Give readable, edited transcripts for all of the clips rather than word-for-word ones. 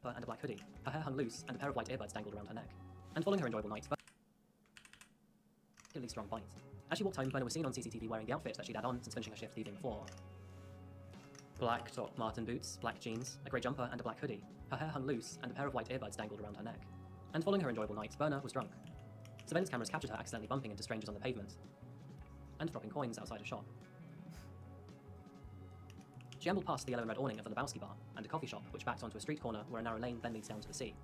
and a black hoodie. Her hair hung loose, and a pair of white earbuds dangled around her neck. And following her enjoyable night, particularly strong bite. As she walked home, Berna was seen on CCTV wearing the outfit that she'd had on since finishing her shift the evening before. Black Doc Marten boots, black jeans, a grey jumper, and a black hoodie. Her hair hung loose, and a pair of white earbuds dangled around her neck. And following her enjoyable night, Berna was drunk. Surveillance cameras captured her accidentally bumping into strangers on the pavement and dropping coins outside a shop. She ambled past the yellow and red awning of the Lebowski bar and a coffee shop which backed onto a street corner where a narrow lane then leads down to the sea.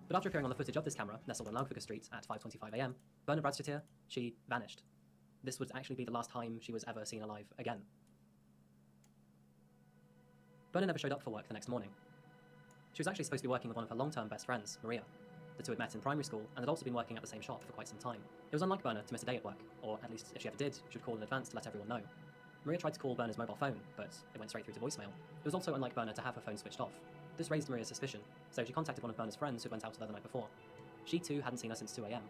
But after appearing on the footage of this camera, nestled on Laugviga Street at 5:25 AM, Berna Bradstadtir, she vanished. This would actually be the last time she was ever seen alive again. Berna never showed up for work the next morning. She was actually supposed to be working with one of her long-term best friends, Maria. The two had met in primary school and had also been working at the same shop for quite some time. It was unlike Berna to miss a day at work, or at least if she ever did, she would call in advance to let everyone know. Maria tried to call Berna's mobile phone, but it went straight through to voicemail. It was also unlike Berna to have her phone switched off. This raised Maria's suspicion, so she contacted one of Berna's friends who went out with her the night before. She too hadn't seen her since 2 AM.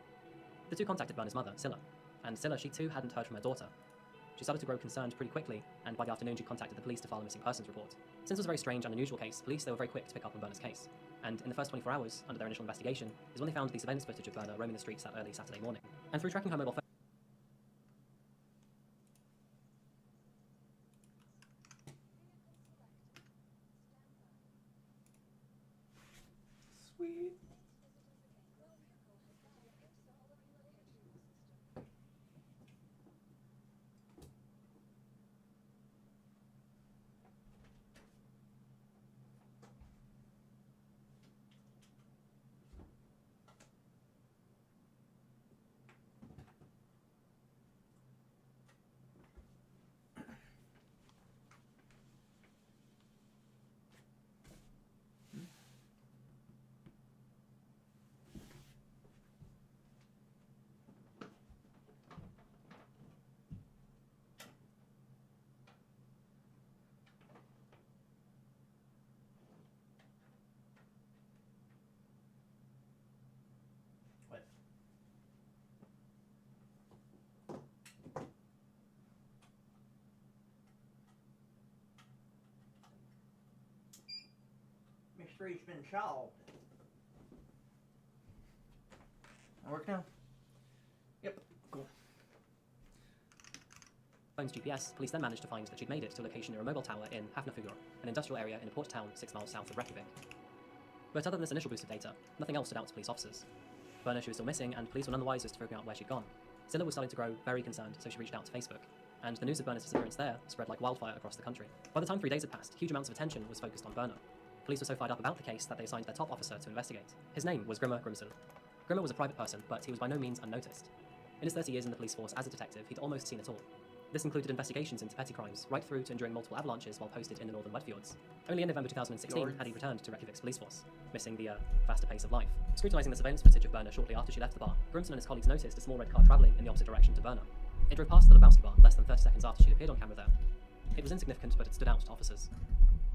The two contacted Berna's mother, Silla, and Silla, she too hadn't heard from her daughter. She started to grow concerned pretty quickly, and by the afternoon she contacted the police to file a missing persons report. Since it was a very strange and unusual case, police they were very quick to pick up on Berna's case, and in the first 24 hours, under their initial investigation, is when they found the surveillance footage of Berna roaming the streets that early Saturday morning. And through tracking her mobile phone, Sweet. What? Mystery's been solved. I work now? Yep, cool. phone's GPS, police then managed to find that she'd made it to a location near a mobile tower in Hafnarfjord, an industrial area in a port town 6 miles south of Reykjavik. But other than this initial boost of data, nothing else stood out to police officers. Berna, she was still missing, and police were none the wiser to figuring out where she'd gone. Silla was starting to grow very concerned, so she reached out to Facebook, and the news of Berna's disappearance there spread like wildfire across the country. By the time 3 days had passed, huge amounts of attention was focused on Berna. Police were so fired up about the case that they assigned their top officer to investigate. His name was Grimmer Grimson. Grimmer was a private person, but he was by no means unnoticed. In his 30 years in the police force as a detective, he'd almost seen it all. This included investigations into petty crimes, right through to enduring multiple avalanches while posted in the northern Wetfjords. Only in November 2016 had he returned to Reykjavik's police force, missing the faster pace of life. Scrutinising the surveillance footage of Berna shortly after she left the bar, Grimson and his colleagues noticed a small red car travelling in the opposite direction to Berna. It drove past the Lebowski bar less than 30 seconds after she'd appeared on camera there. It was insignificant, but it stood out to officers.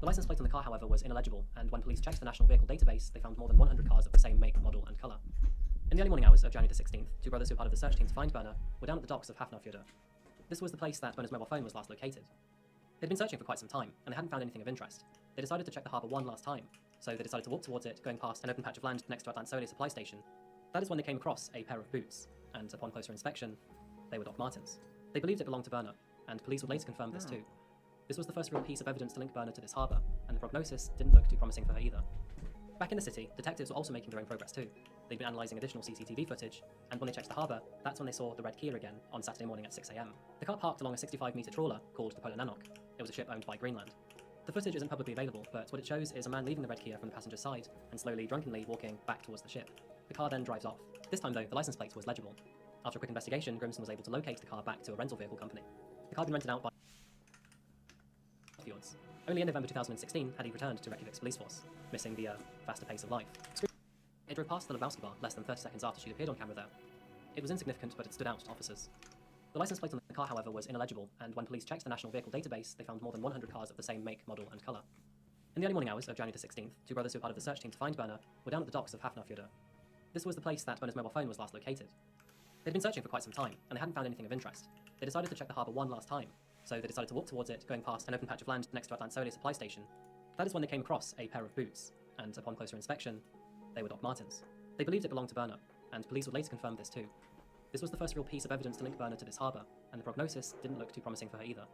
The license plate on the car, however, was ineligible, and when police checked the National Vehicle Database, they found more than 100 cars of the same make, model, and colour. In the early morning hours of January the 16th, two brothers who were part of the search team to find Berna were down at the docks of Hafnarfjord. This was the place that Berna's mobile phone was last located. They'd been searching for quite some time, and they hadn't found anything of interest. They decided to check the harbour one last time, so they decided to walk towards it, going past an open patch of land next to Atlansolia supply station. That is when they came across a pair of boots, and upon closer inspection, they were Doc Martens. They believed it belonged to Berna, and police would later confirm this too. This was the first real piece of evidence to link Berna to this harbour, and the prognosis didn't look too promising for her either. Back in the city, detectives were also making their own progress too. They'd been analysing additional CCTV footage, and when they checked the harbour, that's when they saw the Red Kia again on Saturday morning at 6 AM. The car parked along a 65-metre trawler called the Polar Nanok. It was a ship owned by Greenland. The footage isn't publicly available, but what it shows is a man leaving the Red Kia from the passenger's side and slowly, drunkenly walking back towards the ship. The car then drives off. This time though, the licence plate was legible. After a quick investigation, Grimson was able to locate the car back to a rental vehicle company. The car had been rented out by Fjords. Only in November 2016 had he returned to Reykjavik's police force, missing the faster pace of life. It drove past the Lebowski bar less than 30 seconds after she'd appeared on camera there. It was insignificant, but it stood out to officers. The license plate on the car, however, was ineligible, and when police checked the National Vehicle Database, they found more than 100 cars of the same make, model, and colour. In the early morning hours of January the 16th, two brothers who were part of the search team to find Berner were down at the docks of Hafnarfjordur. This was the place that Berner's mobile phone was last located. They'd been searching for quite some time, and they hadn't found anything of interest. They decided to check the harbour one last time, so they decided to walk towards it, going past an open patch of land next to Atlansolia supply station. That is when they came across a pair of boots, and upon closer inspection, they were Doc Martens. They believed it belonged to Berner, and police would later confirm this too. This was the first real piece of evidence to link Berner to this harbour, and the prognosis didn't look too promising for her either.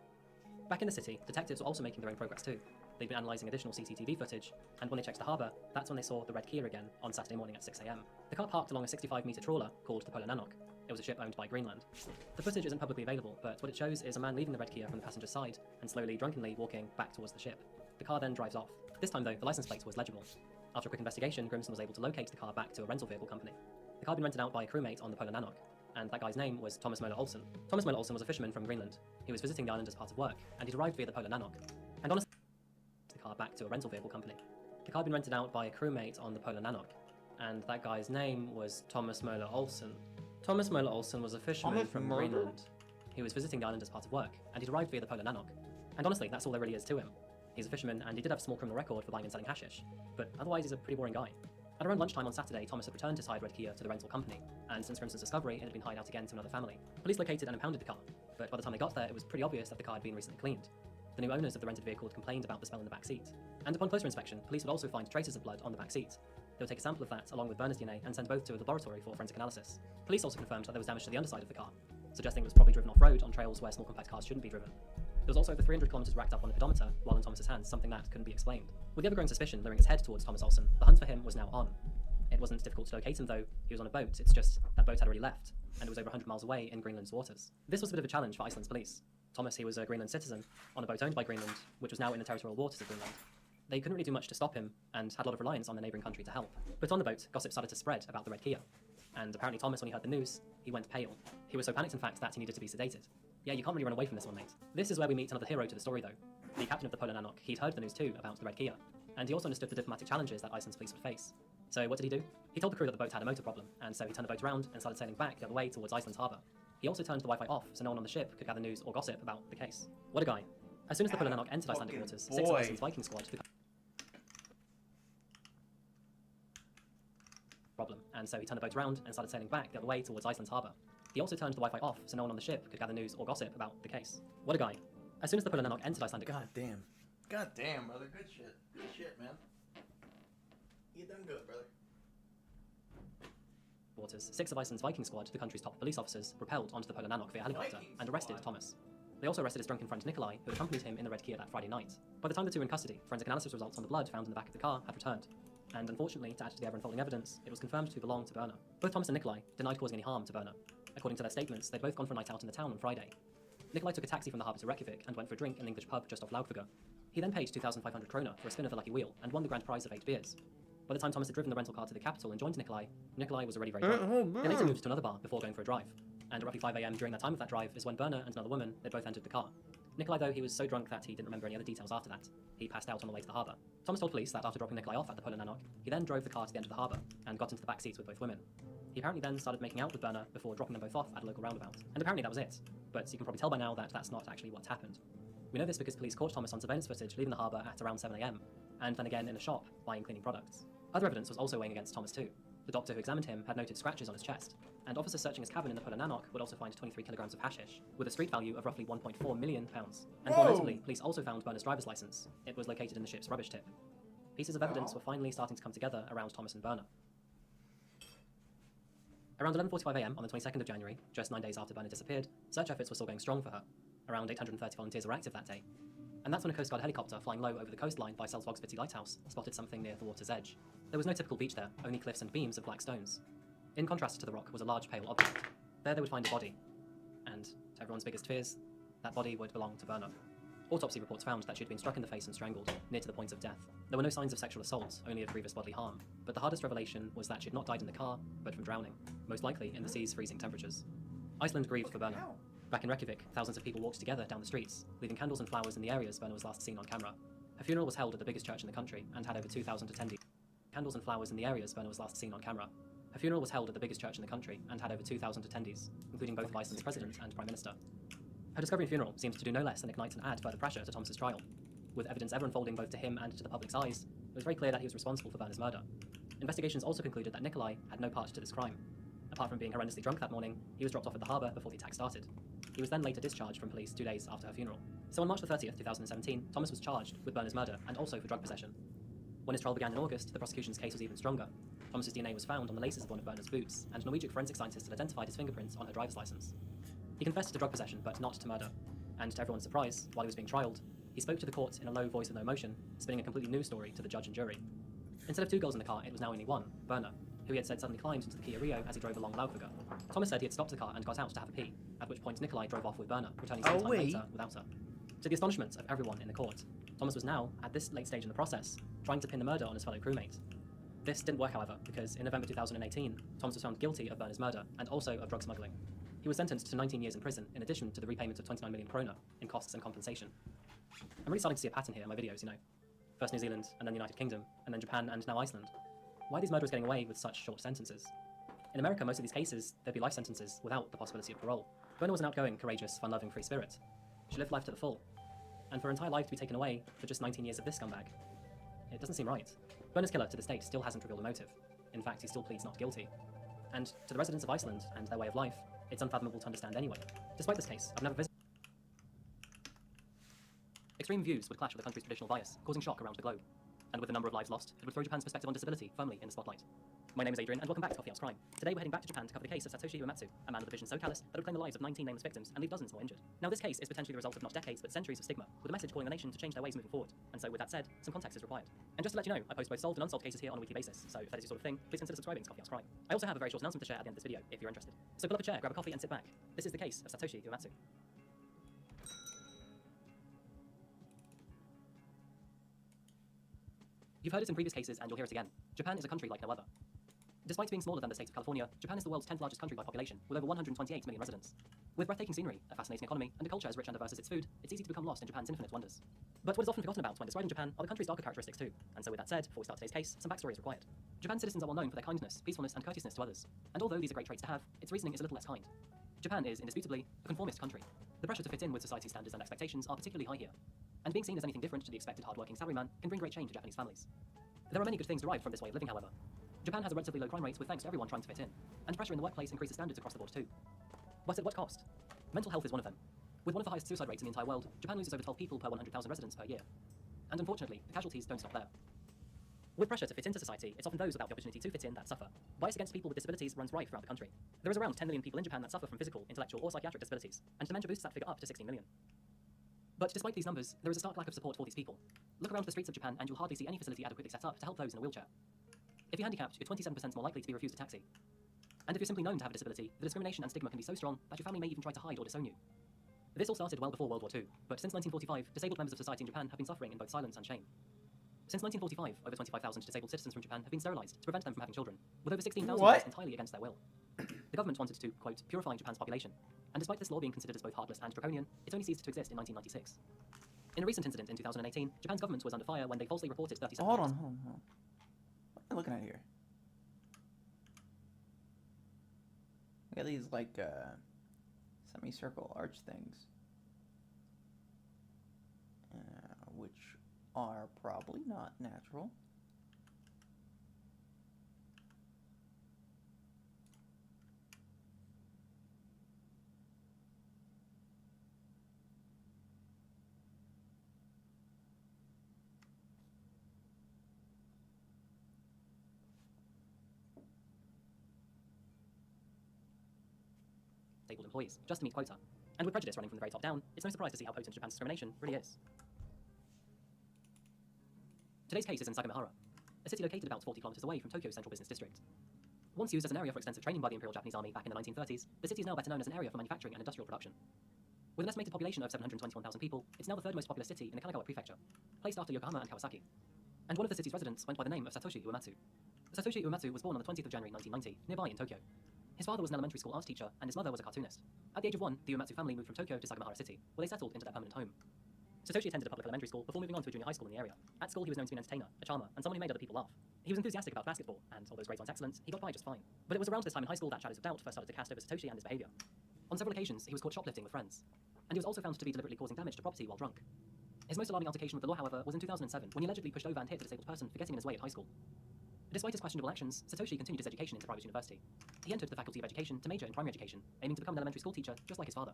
Back in the city, detectives were also making their own progress too. They'd been analysing additional CCTV footage, and when they checked the harbour, that's when they saw the red Kia again on Saturday morning at 6 AM. The car parked along a 65-metre trawler called the Polar Nanok. It was a ship owned by Greenland. The footage isn't publicly available, but what it shows is a man leaving the red Kia from the passenger side and slowly, drunkenly walking back towards the ship. The car then drives off. This time though, the licence plate was legible. After a quick investigation, Grimson was able to locate the car back to a rental vehicle company. The car had been rented out by a crewmate on the Polar Nanok, and that guy's name was Thomas Möller Olsen. Thomas Möller Olsen was a fisherman from Greenland. He was visiting the island as part of work, and he'd arrived via the Polar Nanok. And honestly, the car back to a rental vehicle company. The car had been rented out by a crewmate on the Polar Nanok, and that guy's name was Thomas Möller Olsen. Thomas Möller Olsen was a fisherman from Greenland. He was visiting the island as part of work, and he'd arrived via the Polar Nanok. And honestly, that's all there really is to him. He's a fisherman, and he did have a small criminal record for buying and selling hashish, but otherwise he's a pretty boring guy. At around lunchtime on Saturday, Thomas had returned his hired red Kia to the rental company, and since Grimson's discovery, it had been hired out again to another family. Police located and impounded the car, but by the time they got there, it was pretty obvious that the car had been recently cleaned. The new owners of the rented vehicle had complained about the smell in the back seat, and upon closer inspection, police would also find traces of blood on the back seat. They would take a sample of that, along with Berner's DNA, and send both to a laboratory for forensic analysis. Police also confirmed that there was damage to the underside of the car, suggesting it was probably driven off-road on trails where small compact cars shouldn't be driven. There was also over 300 kilometers racked up on the pedometer while in Thomas's hands, something that couldn't be explained. With the ever-growing suspicion luring its head towards Thomas Olsen, the hunt for him was now on. It wasn't difficult to locate him though. He was on a boat, it's just that boat had already left, and it was over 100 miles away in Greenland's waters. This was a bit of a challenge for Iceland's police. Thomas, he was a Greenland citizen, on a boat owned by Greenland, which was now in the territorial waters of Greenland. They couldn't really do much to stop him, and had a lot of reliance on the neighbouring country to help. But on the boat, gossip started to spread about the red Kia. And apparently Thomas, when he heard the news, he went pale. He was so panicked in fact that he needed to be sedated. Yeah, you can't really run away from this one, mate. This is where we meet another hero to the story though. The captain of the Polar Nanok, he'd heard the news too about the red Kia, and he also understood the diplomatic challenges that Iceland's police would face. So what did he do? He told the crew that the boat had a motor problem, and so he turned the boat around and started sailing back the other way towards Iceland's harbour. He also turned the Wi-Fi off so no one on the ship could gather news or gossip about the case. What a guy. As soon as the Polar Nanok entered Icelandic waters, 6 of Iceland's Viking squad problem, and so he turned the boat around and started sailing back the other way towards Iceland's harbour. He also turned the Wi-Fi off so no one on the ship could gather news or gossip about the case. What a guy. As soon as the Polar Nanok entered Icelandic... God damn. God damn, brother. Good shit. Good shit, man. You done good, brother. waters, 6 of Iceland's Viking squad, the country's top police officers, rappelled onto the Polar Nanok via helicopter and arrested Thomas. They also arrested his drunken friend Nikolai, who accompanied him in the red Kia that Friday night. By the time the two were in custody, forensic analysis results on the blood found in the back of the car had returned. And unfortunately, to add to the ever-unfolding evidence, it was confirmed to belong to Berner. Both Thomas and Nikolai denied causing any harm to Berner. According to their statements, they'd both gone for a night out in the town on Friday. Nikolai took a taxi from the harbour to Reykjavik and went for a drink in an English pub just off Laugfjörður. He then paid 2,500 kroner for a spin of the lucky wheel and won the grand prize of 8 beers. By the time Thomas had driven the rental car to the capital and joined Nikolai, Nikolai was already very drunk. They later moved to another bar before going for a drive. And at roughly 5 AM during that time of that drive is when Berner and another woman, they both entered the car. Nikolai, though, he was so drunk that he didn't remember any other details after that. He passed out on the way to the harbour. Thomas told police that after dropping Nikolai off at the Polar Nanok, he then drove the car to the end of the harbour and got into the back seats with both women. He apparently then started making out with Berner before dropping them both off at a local roundabout. And apparently that was it. But you can probably tell by now that that's not actually what happened. We know this because police caught Thomas on surveillance footage leaving the harbour at around 7 AM, and then again in a shop buying cleaning products. Other evidence was also weighing against Thomas too. The doctor who examined him had noted scratches on his chest, and officers searching his cabin in the Polar Nanok would also find 23 kilograms of hashish, with a street value of roughly £1.4 million. And more notably, police also found Berner's driver's licence. It was located in the ship's rubbish tip. Pieces of evidence were finally starting to come together around Thomas and Berner. Around 11:45 AM on the 22nd of January, just 9 days after Berner disappeared, search efforts were still going strong for her. Around 830 volunteers were active that day. And that's when a Coast Guard helicopter flying low over the coastline by Selsvogsviti Lighthouse spotted something near the water's edge. There was no typical beach there, only cliffs and beams of black stones. In contrast to the rock was a large pale object. There they would find a body. And, to everyone's biggest fears, that body would belong to Berner. Autopsy reports found that she had been struck in the face and strangled, near to the point of death. There were no signs of sexual assault, only of grievous bodily harm. But the hardest revelation was that she had not died in the car, but from drowning, most likely in the sea's freezing temperatures. Iceland grieved for Berner. Back in Reykjavik, thousands of people walked together down the streets, leaving candles and flowers in the areas Berner was last seen on camera. Her funeral was held at the biggest church in the country and had over 2,000 attendees. Candles and flowers in the areas Berner was last seen on camera. Her funeral was held at the biggest church in the country and had over 2,000 attendees, including both of Iceland's president and prime minister. Her discovery and funeral seemed to do no less than ignite and add further pressure to Thomas's trial. With evidence ever unfolding both to him and to the public's eyes, it was very clear that he was responsible for Berner's murder. Investigations also concluded that Nikolai had no part to this crime. Apart from being horrendously drunk that morning, he was dropped off at the harbour before the attack started. He was then later discharged from police 2 days after her funeral. So on March the 30th, 2017, Thomas was charged with Berner's murder and also for drug possession. When his trial began in August, the prosecution's case was even stronger. Thomas's DNA was found on the laces of one of Berner's boots, and Norwegian forensic scientists had identified his fingerprints on her driver's license. He confessed to drug possession, but not to murder. And to everyone's surprise, while he was being trialled, he spoke to the court in a low voice with no emotion, spinning a completely new story to the judge and jury. Instead of 2 girls in the car, it was now only one, Berner, who he had said suddenly climbed into the Kia Rio as he drove along Laukvega. Thomas said he had stopped the car and got out to have a pee, at which point Nikolai drove off with Berner, returning sometime later without her. To the astonishment of everyone in the court, Thomas was now, at this late stage in the process, trying to pin the murder on his fellow crewmate. This didn't work, however, because in November 2018, Thomas was found guilty of Berner's murder and also of drug smuggling. He was sentenced to 19 years in prison, in addition to the repayment of 29 million kroner in costs and compensation. I'm really starting to see a pattern here in my videos, First New Zealand, and then the United Kingdom, and then Japan, and now Iceland. Why are these murderers getting away with such short sentences? In America, most of these cases, there'd be life sentences without the possibility of parole. Berner was an outgoing, courageous, fun-loving, free spirit. She lived life to the full. And for her entire life to be taken away for just 19 years of this scumbag, it doesn't seem right. Berner's killer, to this date, still hasn't revealed a motive. In fact, he still pleads not guilty. And to the residents of Iceland and their way of life, it's unfathomable to understand anyway. Despite this case, I've never visited. Extreme views would clash with the country's traditional bias, causing shock around the globe. And with the number of lives lost, it would throw Japan's perspective on disability firmly in the spotlight. My name is Adrian, and welcome back to Coffee House Crime. Today we're heading back to Japan to cover the case of Satoshi Uematsu, a man with a vision so callous that would claim the lives of 19 nameless victims and leave dozens more injured. Now this case is potentially the result of not decades but centuries of stigma, with a message calling the nation to change their ways moving forward. And so with that said, some context is required. And just to let you know, I post both solved and unsolved cases here on a weekly basis, so if that is your sort of thing, please consider subscribing to Coffee House Crime. I also have a very short announcement to share at the end of this video, if you're interested. So pull up a chair, grab a coffee and sit back. This is the case of Satoshi Uematsu. You've heard it in previous cases, and you'll hear it again. Japan is a country like no other. Despite being smaller than the state of California, Japan is the world's 10th largest country by population, with over 128 million residents. With breathtaking scenery, a fascinating economy, and a culture as rich and diverse as its food, it's easy to become lost in Japan's infinite wonders. But what is often forgotten about when describing Japan are the country's darker characteristics too. And so with that said, before we start today's case, some backstory is required. Japan's citizens are well known for their kindness, peacefulness, and courteousness to others. And although these are great traits to have, its reasoning is a little less kind. Japan is, indisputably, a conformist country. The pressure to fit in with society's standards and expectations are particularly high here. And being seen as anything different to the expected hard-working salaryman can bring great shame to Japanese families. There are many good things derived from this way of living, however. Japan has a relatively low crime rate with thanks to everyone trying to fit in, and pressure in the workplace increases standards across the board too. But at what cost? Mental health is one of them. With one of the highest suicide rates in the entire world, Japan loses over 12 people per 100,000 residents per year. And unfortunately, the casualties don't stop there. With pressure to fit into society, it's often those without the opportunity to fit in that suffer. Bias against people with disabilities runs rife throughout the country. There is around 10 million people in Japan that suffer from physical, intellectual, or psychiatric disabilities, and dementia boosts that figure up to 16 million. But despite these numbers, there is a stark lack of support for these people. Look around the streets of Japan and you'll hardly see any facility adequately set up to help those in a wheelchair. If you're handicapped, you're 27% more likely to be refused a taxi. And if you're simply known to have a disability, the discrimination and stigma can be so strong that your family may even try to hide or disown you. This all started well before World War II, but since 1945, disabled members of society in Japan have been suffering in both silence and shame. Since 1945, over 25,000 disabled citizens from Japan have been sterilized to prevent them from having children, with over 16,000 placed entirely against their will. The government wanted to, quote, purify Japan's population, and despite this law being considered as both heartless and draconian, it only ceased to exist in 1996. In a recent incident in 2018, Japan's government was under fire when they falsely reported 37 Hold on. What am I looking at here? We got these, like, semicircle arch things. Which are probably not natural. Disabled employees, just to meet quota. And with prejudice running from the very top down, it's no surprise to see how potent Japan's discrimination really is. Today's case is in Sagamihara, a city located about 40 kilometers away from Tokyo's central business district. Once used as an area for extensive training by the Imperial Japanese Army back in the 1930s, the city is now better known as an area for manufacturing and industrial production. With an estimated population of 721,000 people, it's now the third most populous city in the Kanagawa prefecture, placed after Yokohama and Kawasaki. And one of the city's residents went by the name of Satoshi Uematsu. Satoshi Uematsu was born on the 20th of January 1990, nearby in Tokyo. His father was an elementary school art teacher, and his mother was a cartoonist. At the age of 1, the Uematsu family moved from Tokyo to Sagamihara City, where they settled into their permanent home. Satoshi attended a public elementary school before moving on to a junior high school in the area. At school, he was known to be an entertainer, a charmer, and someone who made other people laugh. He was enthusiastic about basketball, and although his grades weren't excellent, he got by just fine. But it was around this time in high school that shadows of doubt first started to cast over Satoshi and his behaviour. On several occasions, he was caught shoplifting with friends. And and he was also found to be deliberately causing damage to property while drunk. His most alarming altercation with the law, however, was in 2007, when he allegedly pushed over and hit a disabled person for getting in his way at high school. Despite his questionable actions, Satoshi continued his education into private university. He entered the Faculty of Education to major in primary education, aiming to become an elementary school teacher just like his father.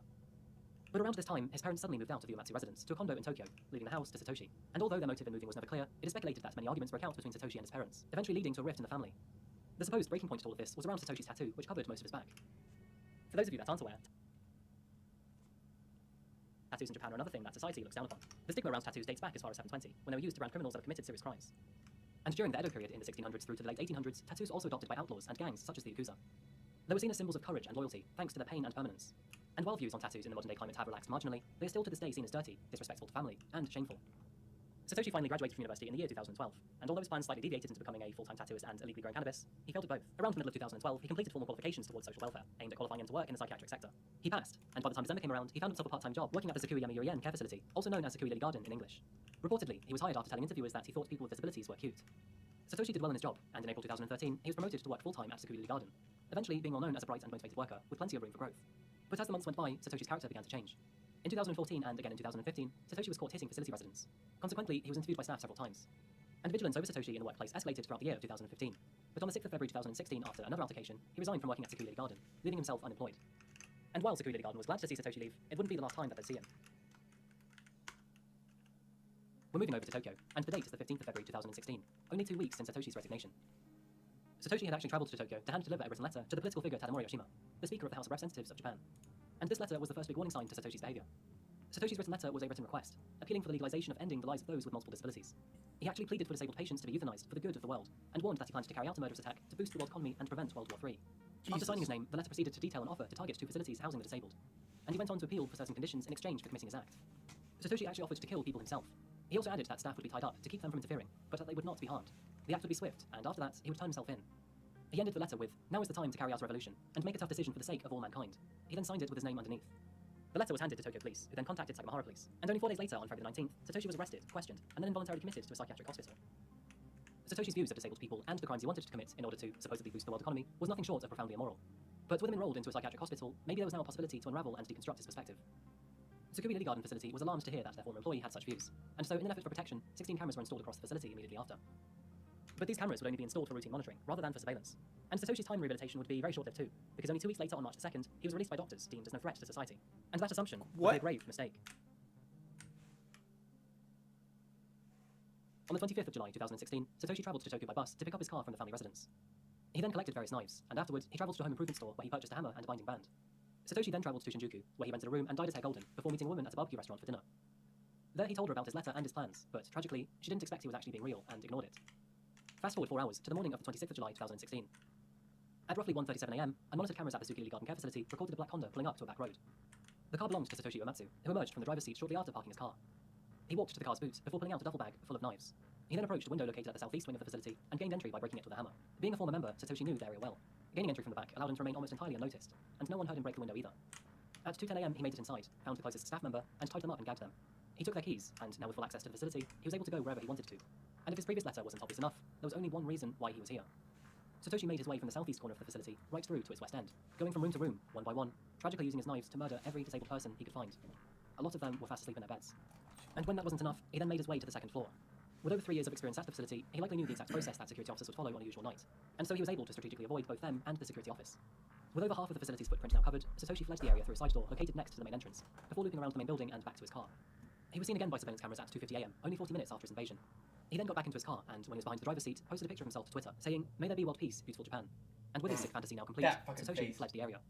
But around this time, his parents suddenly moved out of the Uematsu residence to a condo in Tokyo, leaving the house to Satoshi. And although their motive in moving was never clear, it is speculated that many arguments broke out between Satoshi and his parents, eventually leading to a rift in the family. The supposed breaking point to all of this was around Satoshi's tattoo, which covered most of his back. For those of you that aren't aware, tattoos in Japan are another thing that society looks down upon. The stigma around tattoos dates back as far as 720, when they were used to brand criminals that have committed serious crimes. And during the Edo period in the 1600s through to the late 1800s, tattoos were also adopted by outlaws and gangs such as the Yakuza. They were seen as symbols of courage and loyalty, thanks to their pain and permanence. And while views on tattoos in the modern day climate have relaxed marginally, they are still to this day seen as dirty, disrespectful to family, and shameful. Satoshi finally graduated from university in the year 2012, and although his plans slightly deviated into becoming a full-time tattooist and illegally growing cannabis, he failed at both. Around the middle of 2012, he completed formal qualifications towards social welfare, aimed at qualifying him to work in the psychiatric sector. He passed, and by the time December came around, he found himself a part-time job working at the Sakura Yamiyurien care facility, also known as Sakura Lily Garden in English. Reportedly, he was hired after telling interviewers that he thought people with disabilities were cute. Satoshi did well in his job, and in April 2013, he was promoted to work full-time at Sakura Lily Garden, eventually being well known as a bright and motivated worker with plenty of room for growth. But as the months went by, Satoshi's character began to change. In 2014 and again in 2015, Satoshi was caught hitting facility residents. Consequently, he was interviewed by staff several times. And vigilance over Satoshi in the workplace escalated throughout the year of 2015. But on the 6th of February 2016, after another altercation, he resigned from working at Sakura Lily Garden, leaving himself unemployed. And while Sakura Lily Garden was glad to see Satoshi leave, it wouldn't be the last time that they'd see him. We're moving over to Tokyo, and the date is the 15th of February 2016, only 2 weeks since Satoshi's resignation. Satoshi had actually travelled to Tokyo to hand-deliver a written letter to the political figure Tadamori Oshima, the Speaker of the House of Representatives of Japan. And this letter was the first big warning sign to Satoshi's behaviour. Satoshi's written letter was a written request, appealing for the legalisation of ending the lives of those with multiple disabilities. He actually pleaded for disabled patients to be euthanized for the good of the world, and warned that he planned to carry out a murderous attack to boost the world economy and prevent World War III. After signing his name, the letter proceeded to detail an offer to target 2 facilities housing the disabled. And he went on to appeal for certain conditions in exchange for committing his act. Satoshi actually offered to kill people himself. He also added that staff would be tied up to keep them from interfering, but that they would not be harmed. The act would be swift, and after that, he would turn himself in. He ended the letter with, "Now is the time to carry out a revolution, and make a tough decision for the sake of all mankind." He then signed it with his name underneath. The letter was handed to Tokyo police, who then contacted Sagamihara police. And only 4 days later, on February 19th, Satoshi was arrested, questioned, and then involuntarily committed to a psychiatric hospital. Satoshi's views of disabled people and the crimes he wanted to commit in order to supposedly boost the world economy was nothing short of profoundly immoral. But with him enrolled into a psychiatric hospital, maybe there was now a possibility to unravel and deconstruct his perspective. Sakura Lily Garden facility was alarmed to hear that their former employee had such views, and so in an effort for protection, 16 cameras were installed across the facility immediately after. But these cameras would only be installed for routine monitoring, rather than for surveillance. And Satoshi's time in rehabilitation would be very short-lived too, because only 2 weeks later, on March 2nd, he was released by doctors, deemed as no threat to society. And that assumption was a grave mistake. On the 25th of July 2016, Satoshi travelled to Tokyo by bus to pick up his car from the family residence. He then collected various knives, and afterwards, he travelled to a home improvement store where he purchased a hammer and a binding band. Satoshi then travelled to Shinjuku, where he rented a room and dyed his hair golden, before meeting a woman at a barbecue restaurant for dinner. There he told her about his letter and his plans, but tragically, she didn't expect he was actually being real and ignored it. Fast forward 4 hours to the morning of the 26th of July 2016. At roughly 1:37 AM, unmonitored cameras at the Sakura Lily Garden care facility recorded a black Honda pulling up to a back road. The car belonged to Satoshi Uematsu, who emerged from the driver's seat shortly after parking his car. He walked to the car's boot before pulling out a duffel bag full of knives. He then approached a window located at the southeast wing of the facility and gained entry by breaking it with a hammer. Being a former member, Satoshi knew the area well. Gaining entry from the back allowed him to remain almost entirely unnoticed, and no one heard him break the window either. At 2:10 AM, he made it inside, found the closest staff member, and tied them up and gagged them. He took their keys, and now with full access to the facility, he was able to go wherever he wanted to. And if his previous letter wasn't obvious enough, there was only one reason why he was here. Satoshi made his way from the southeast corner of the facility right through to its west end, going from room to room, one by one, tragically using his knives to murder every disabled person he could find. A lot of them were fast asleep in their beds. And when that wasn't enough, he then made his way to the 2nd floor. With over 3 years of experience at the facility, he likely knew the exact process that security officers would follow on a usual night, and so he was able to strategically avoid both them and the security office. With over half of the facility's footprint now covered, Satoshi fled the area through a side door located next to the main entrance, before looping around the main building and back to his car. He was seen again by surveillance cameras at 2:50 AM, only 40 minutes after his invasion. He then got back into his car and, when he was behind the driver's seat, posted a picture of himself to Twitter, saying, "May there be world peace, beautiful Japan." And with his sick fantasy now complete, Satoshi fled the area.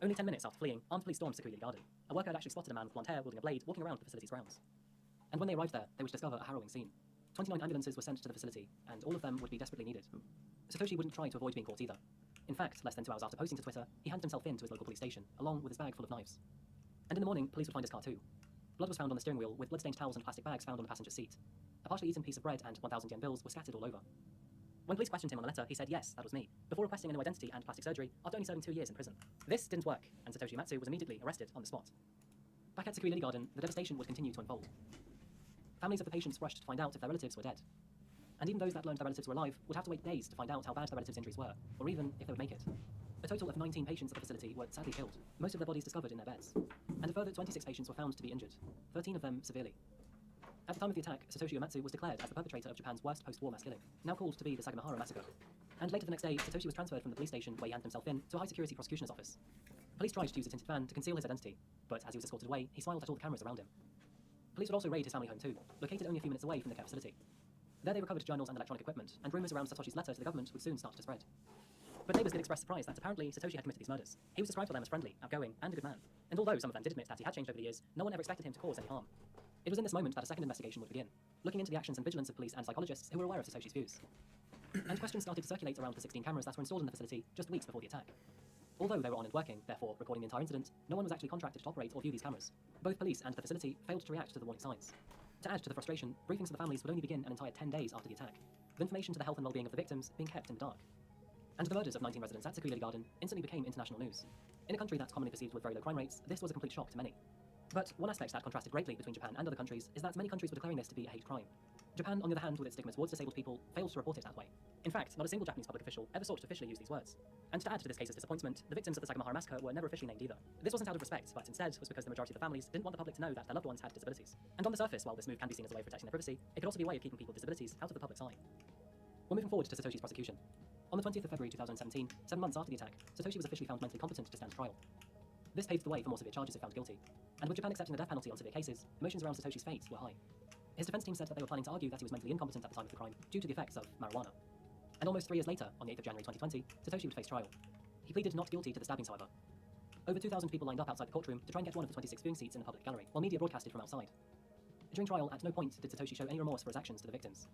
Only 10 minutes after fleeing, armed police stormed Sakura Lily Garden. A worker had actually spotted a man with blonde hair wielding a blade walking around the facility's grounds. And when they arrived there, they would discover a harrowing scene. 29 ambulances were sent to the facility, and all of them would be desperately needed. Satoshi wouldn't try to avoid being caught either. In fact, less than 2 hours after posting to Twitter, he handed himself in to his local police station, along with his bag full of knives. And in the morning, police would find his car too. Blood was found on the steering wheel, with blood-stained towels and plastic bags found on the passenger seat. A partially eaten piece of bread and 1,000 yen bills were scattered all over. When police questioned him on the letter, he said yes, that was me, before requesting a new identity and plastic surgery after only serving 2 years in prison. This didn't work, and Satoshi Uematsu was immediately arrested on the spot. Back at Sakura Lily Garden, the devastation would continue to unfold. Families of the patients rushed to find out if their relatives were dead. And even those that learned their relatives were alive would have to wait days to find out how bad their relatives' injuries were, or even if they would make it. A total of 19 patients at the facility were sadly killed, most of their bodies discovered in their beds. And a further 26 patients were found to be injured, 13 of them severely. At the time of the attack, Satoshi Uematsu was declared as the perpetrator of Japan's worst post-war mass killing, now called to be the Sagamihara massacre. And later the next day, Satoshi was transferred from the police station where he handed himself in to a high-security prosecutioner's office. Police tried to use a tinted van to conceal his identity, but as he was escorted away, he smiled at all the cameras around him. Police would also raid his family home too, located only a few minutes away from the care facility. There they recovered journals and electronic equipment, and rumours around Satoshi's letter to the government would soon start to spread. But neighbours did express surprise that apparently Satoshi had committed these murders. He was described to them as friendly, outgoing, and a good man. And although some of them did admit that he had changed over the years, no one ever expected him to cause any harm. It was in this moment that a second investigation would begin, looking into the actions and vigilance of police and psychologists who were aware of Satoshi's views. And questions started to circulate around the 16 cameras that were installed in the facility just weeks before the attack. Although they were on and working, therefore recording the entire incident, no one was actually contracted to operate or view these cameras. Both police and the facility failed to react to the warning signs. To add to the frustration, briefings to the families would only begin an entire 10 days after the attack, with information to the health and well-being of the victims being kept in the dark. And the murders of 19 residents at Sakui Lily Garden instantly became international news. In a country that's commonly perceived with very low crime rates, this was a complete shock to many. But one aspect that contrasted greatly between Japan and other countries is that many countries were declaring this to be a hate crime. Japan, on the other hand, with its stigma towards disabled people, failed to report it that way. In fact, not a single Japanese public official ever sought to officially use these words. And to add to this case's disappointment, the victims of the Sagamihara massacre were never officially named either. This wasn't out of respect, but instead was because the majority of the families didn't want the public to know that their loved ones had disabilities. And on the surface, while this move can be seen as a way of protecting their privacy, it could also be a way of keeping people with disabilities out of the public's eye. We're moving forward to Satoshi's prosecution. On the 20th of February 2017, 7 months after the attack, Satoshi was officially found mentally competent to stand trial. This paved the way for more severe charges if found guilty. And with Japan accepting the death penalty on severe cases, emotions around Satoshi's fate were high. His defense team said that they were planning to argue that he was mentally incompetent at the time of the crime due to the effects of marijuana. And almost 3 years later, on the 8th of January 2020, Satoshi would face trial. He pleaded not guilty to the stabbings, however. Over 2,000 people lined up outside the courtroom to try and get one of the 26 viewing seats in the public gallery, while media broadcasted from outside. During trial, at no point did Satoshi show any remorse for his actions to the victims.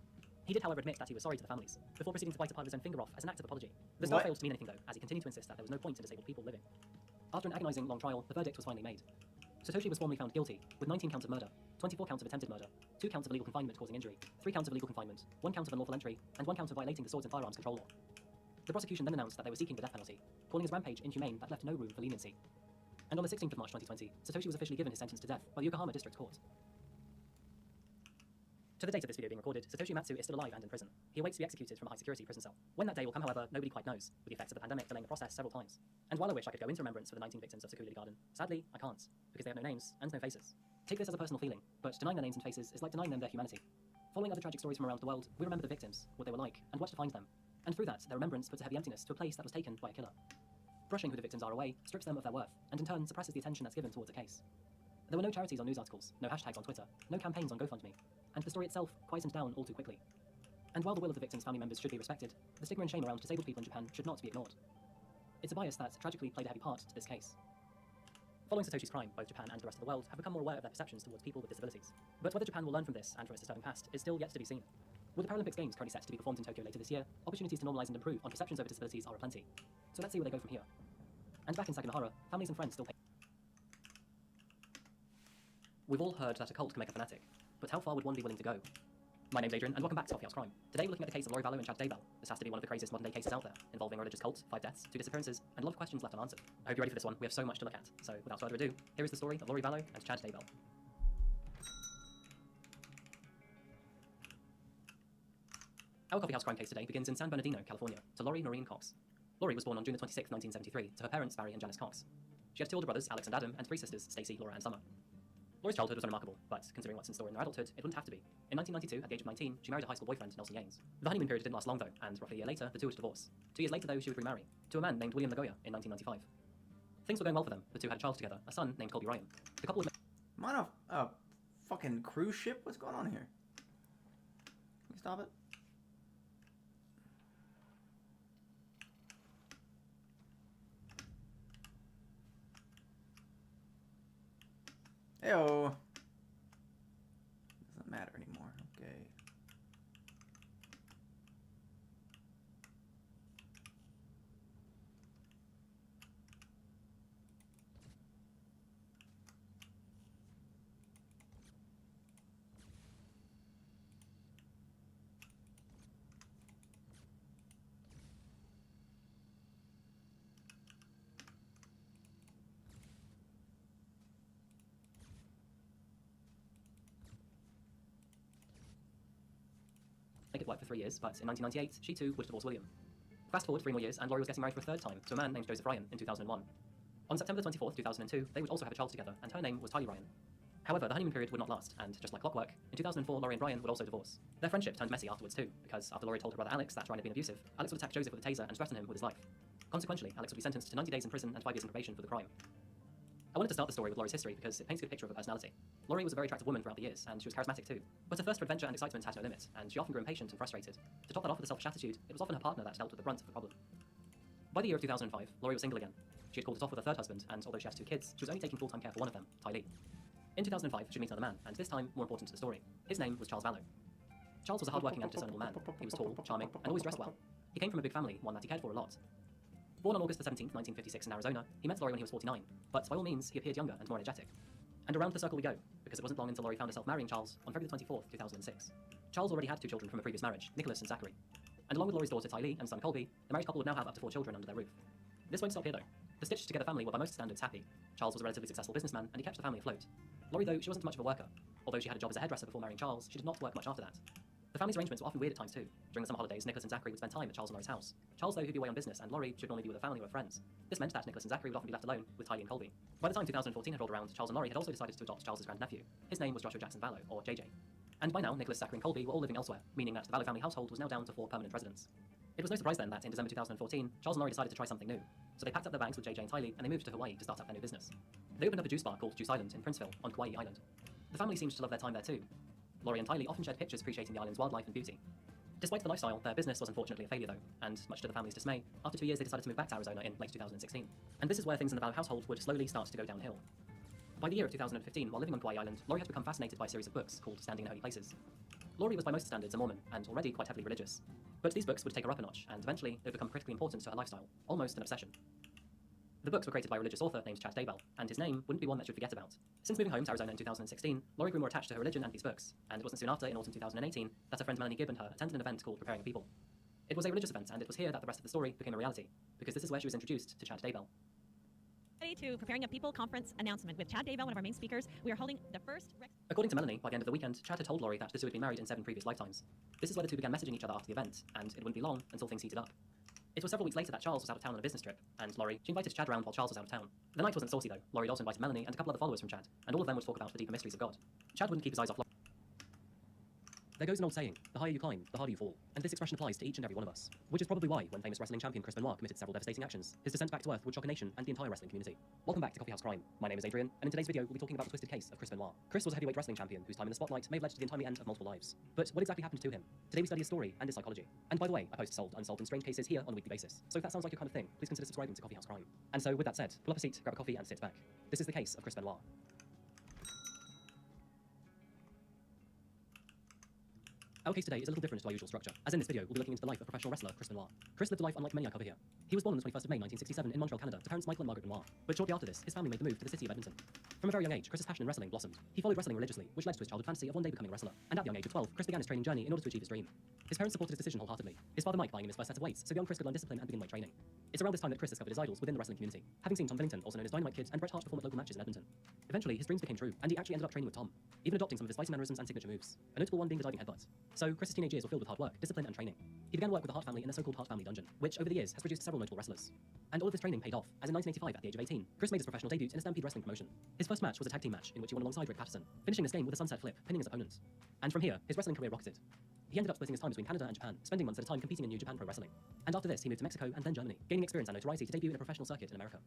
He did, however, admit that he was sorry to the families, before proceeding to bite a part of his own finger off as an act of apology. This still failed to mean anything, though, as he continued to insist that there was no point in disabled people living. After an agonizing long trial, the verdict was finally made. Satoshi was formally found guilty, with 19 counts of murder, 24 counts of attempted murder, 2 counts of illegal confinement causing injury, 3 counts of illegal confinement, 1 count of unlawful entry, and 1 count of violating the Swords and Firearms Control Law. The prosecution then announced that they were seeking the death penalty, calling his rampage inhumane that left no room for leniency. And on the 16th of March 2020, Satoshi was officially given his sentence to death by the Yokohama District Court. To the date of this video being recorded, Satoshi Uematsu is still alive and in prison. He awaits to be executed from a high-security prison cell. When that day will come, however, nobody quite knows, with the effects of the pandemic delaying the process several times. And while I wish I could go into remembrance for the 19 victims of Sakui Lily Garden, sadly, I can't, because they have no names and no faces. Take this as a personal feeling, but denying their names and faces is like denying them their humanity. Following other tragic stories from around the world, we remember the victims, what they were like, and what defined them. And through that, their remembrance puts a heavy emptiness to a place that was taken by a killer. Brushing who the victims are away strips them of their worth, and in turn suppresses the attention that's given towards a case. There were no charities on news articles, no hashtags on Twitter, no campaigns on GoFundMe, and the story itself quietened down all too quickly. And while the will of the victims' family members should be respected, the stigma and shame around disabled people in Japan should not be ignored. It's a bias that tragically played a heavy part to this case. Following Satoshi's crime, both Japan and the rest of the world have become more aware of their perceptions towards people with disabilities. But whether Japan will learn from this and from its disturbing past is still yet to be seen. With the Paralympics Games currently set to be performed in Tokyo later this year, opportunities to normalise and improve on perceptions over disabilities are aplenty. So let's see where they go from here. And back in Sagamihara, families and friends still pay. We've all heard that a cult can make a fanatic, but how far would one be willing to go? My name's Adrian, and welcome back to Coffee House Crime. Today we're looking at the case of Lori Vallow and Chad Daybell. This has to be one of the craziest modern-day cases out there, involving a religious cult, 5 deaths, 2 disappearances, and a lot of questions left unanswered. I hope you're ready for this one. We have so much to look at. So without further ado, here is the story of Lori Vallow and Chad Daybell. Our Coffee House Crime case today begins in San Bernardino, California, to Lori Noreen Cox. Lori was born on June 26, 1973, to her parents Barry and Janice Cox. She had 2 older brothers, Alex and Adam, and 3 sisters, Stacey, Laura, and Summer. Lori's childhood was unremarkable, but considering what's in store in her adulthood, it wouldn't have to be. In 1992, at the age of 19, she married her high school boyfriend, Nelson Yanes. The honeymoon period didn't last long, though, and roughly a year later, the two would divorce. 2 years later, though, she would remarry, to a man named William Lagoya in 1995. Things were going well for them. The two had a child together, a son named Colby Ryan. The couple was... I'm on a fucking cruise ship? What's going on here? Can we stop it? Heyo. Doesn't matter anymore. Okay. Make it work for 3 years, but in 1998, she too would divorce William. Fast forward 3 more years, and Laurie was getting married for a third time to a man named Joseph Ryan in 2001. On September 24th, 2002, they would also have a child together, and her name was Tylee Ryan. However, the honeymoon period would not last, and just like clockwork, in 2004, Laurie and Ryan would also divorce. Their friendship turned messy afterwards too, because after Laurie told her brother Alex that Ryan had been abusive, Alex would attack Joseph with a taser and threaten him with his life. Consequently, Alex would be sentenced to 90 days in prison and 5 years in probation for the crime. I wanted to start the story with Laurie's history because it paints a good picture of her personality. Laurie was a very attractive woman throughout the years, and she was charismatic too. But her thirst for adventure and excitement had no limit, and she often grew impatient and frustrated. To top that off with a selfish attitude, it was often her partner that dealt with the brunt of the problem. By the year of 2005, Laurie was single again. She had called it off with her third husband, and although she had 2 kids, she was only taking full-time care for one of them, Tylee. In 2005, she'd meet another man, and this time, more important to the story. His name was Charles Vallow. Charles was a hard-working and discernible man. He was tall, charming, and always dressed well. He came from a big family, one that he cared for a lot. Born on August 17, 1956 in Arizona, he met Laurie when he was 49, but by all means, he appeared younger and more energetic. And around the circle we go, because it wasn't long until Laurie found herself marrying Charles on February 24, 2006. Charles already had 2 children from a previous marriage, Nicholas and Zachary. And along with Laurie's daughter Tylee and son Colby, the married couple would now have up to 4 children under their roof. This won't stop here though. The stitched-together family were by most standards happy. Charles was a relatively successful businessman, and he kept the family afloat. Laurie, though, she wasn't much of a worker. Although she had a job as a hairdresser before marrying Charles, she did not work much after that. The family's arrangements were often weird at times too. During the summer holidays, Nicholas and Zachary would spend time at Charles and Laurie's house. Charles, though, would be away on business, and Laurie should normally be with her family or friends. This meant that Nicholas and Zachary would often be left alone with Tylee and Colby. By the time 2014 had rolled around, Charles and Laurie had also decided to adopt Charles's grandnephew. His name was Joshua Jackson Vallow, or JJ. And by now, Nicholas, Zachary and Colby were all living elsewhere, meaning that the Vallow family household was now down to 4 permanent residents. It was no surprise then that in December 2014, Charles and Laurie decided to try something new. So they packed up their bags with JJ and Tylee, and they moved to Hawaii to start up their new business. They opened up a juice bar called Juice Island in Princeville, on Kauai Island. The family seemed to love their time there too. Laurie and Tylee often shared pictures appreciating the island's wildlife and beauty. Despite the lifestyle, their business was unfortunately a failure though, and much to the family's dismay, after 2 years they decided to move back to Arizona in late 2016. And this is where things in the Vallow household would slowly start to go downhill. By the year of 2015, while living on Kauai Island, Laurie had become fascinated by a series of books called Standing in Holy Places. Laurie was by most standards a Mormon, and already quite heavily religious. But these books would take her up a notch, and eventually they would become critically important to her lifestyle, almost an obsession. The books were created by a religious author named Chad Daybell, and his name wouldn't be one that you'd forget about. Since moving home to Arizona in 2016, Laurie grew more attached to her religion and these books, and it wasn't soon after, in autumn 2018, that her friend Melanie Gibb and her attended an event called Preparing a People. It was a religious event, and it was here that the rest of the story became a reality, because this is where she was introduced to Chad Daybell. To Preparing a People conference announcement with Chad Daybell, one of our main speakers. We are holding the first... According to Melanie, by the end of the weekend, Chad had told Laurie that the two had been married in 7 previous lifetimes. This is where the two began messaging each other after the event, and it wouldn't be long until things heated up. It was several weeks later that Charles was out of town on a business trip, and Laurie, she invited Chad round while Charles was out of town. The night wasn't saucy though. Laurie also invited Melanie and a couple other followers from Chad, and all of them would talk about the deeper mysteries of God. Chad wouldn't keep his eyes off Laurie. There goes an old saying, the higher you climb, the harder you fall, and this expression applies to each and every one of us. Which is probably why, when famous wrestling champion Chris Benoit committed several devastating actions, his descent back to earth would shock a nation and the entire wrestling community. Welcome back to Coffee House Crime. My name is Adrian, and in today's video we'll be talking about the twisted case of Chris Benoit. Chris was a heavyweight wrestling champion whose time in the spotlight may have led to the untimely end of multiple lives. But what exactly happened to him? Today we study his story and his psychology. And by the way, I post solved, unsolved, and strange cases here on a weekly basis. So if that sounds like your kind of thing, please consider subscribing to Coffee House Crime. And so with that said, pull up a seat, grab a coffee, and sit back. This is the case of Chris Benoit. Our case today is a little different to our usual structure, as in this video we'll be looking into the life of professional wrestler Chris Benoit. Chris lived a life unlike many I cover here. He was born on the 21st of May 1967 in Montreal, Canada, to parents Michael and Margaret Benoit. But shortly after this, his family made the move to the city of Edmonton. From a very young age, Chris's passion in wrestling blossomed. He followed wrestling religiously, which led to his childhood fantasy of one day becoming a wrestler. And at the young age of 12, Chris began his training journey in order to achieve his dream. His parents supported his decision wholeheartedly. His father Mike buying him his first set of weights, so young Chris could learn discipline and begin weight training. It's around this time that Chris discovered his idols within the wrestling community, having seen Tom Bennington, also known as Dynamite Kid, and Bret Hart perform at local matches in Edmonton. Eventually, his dreams became true, and he actually ended up training with Tom, even adopting some of his fighting mannerisms and signature moves, a notable one being the diving headbutt. So Chris's teenage years were filled with hard work, discipline, and training. He began work with the Hart family in the so-called Hart family dungeon, which over the years has produced several notable wrestlers. And all of this training paid off, as in 1985, at the age of 18, Chris made his professional debut in a Stampede Wrestling promotion. His first match was a tag team match in which he won alongside Rick Patterson, finishing this game with a sunset flip, pinning his opponent. And from here, his wrestling career rocketed. He ended up splitting his time between Canada and Japan, spending months at a time competing in New Japan Pro Wrestling. And after this, he moved to Mexico and then Germany, gaining experience and notoriety to debut in a professional circuit in America.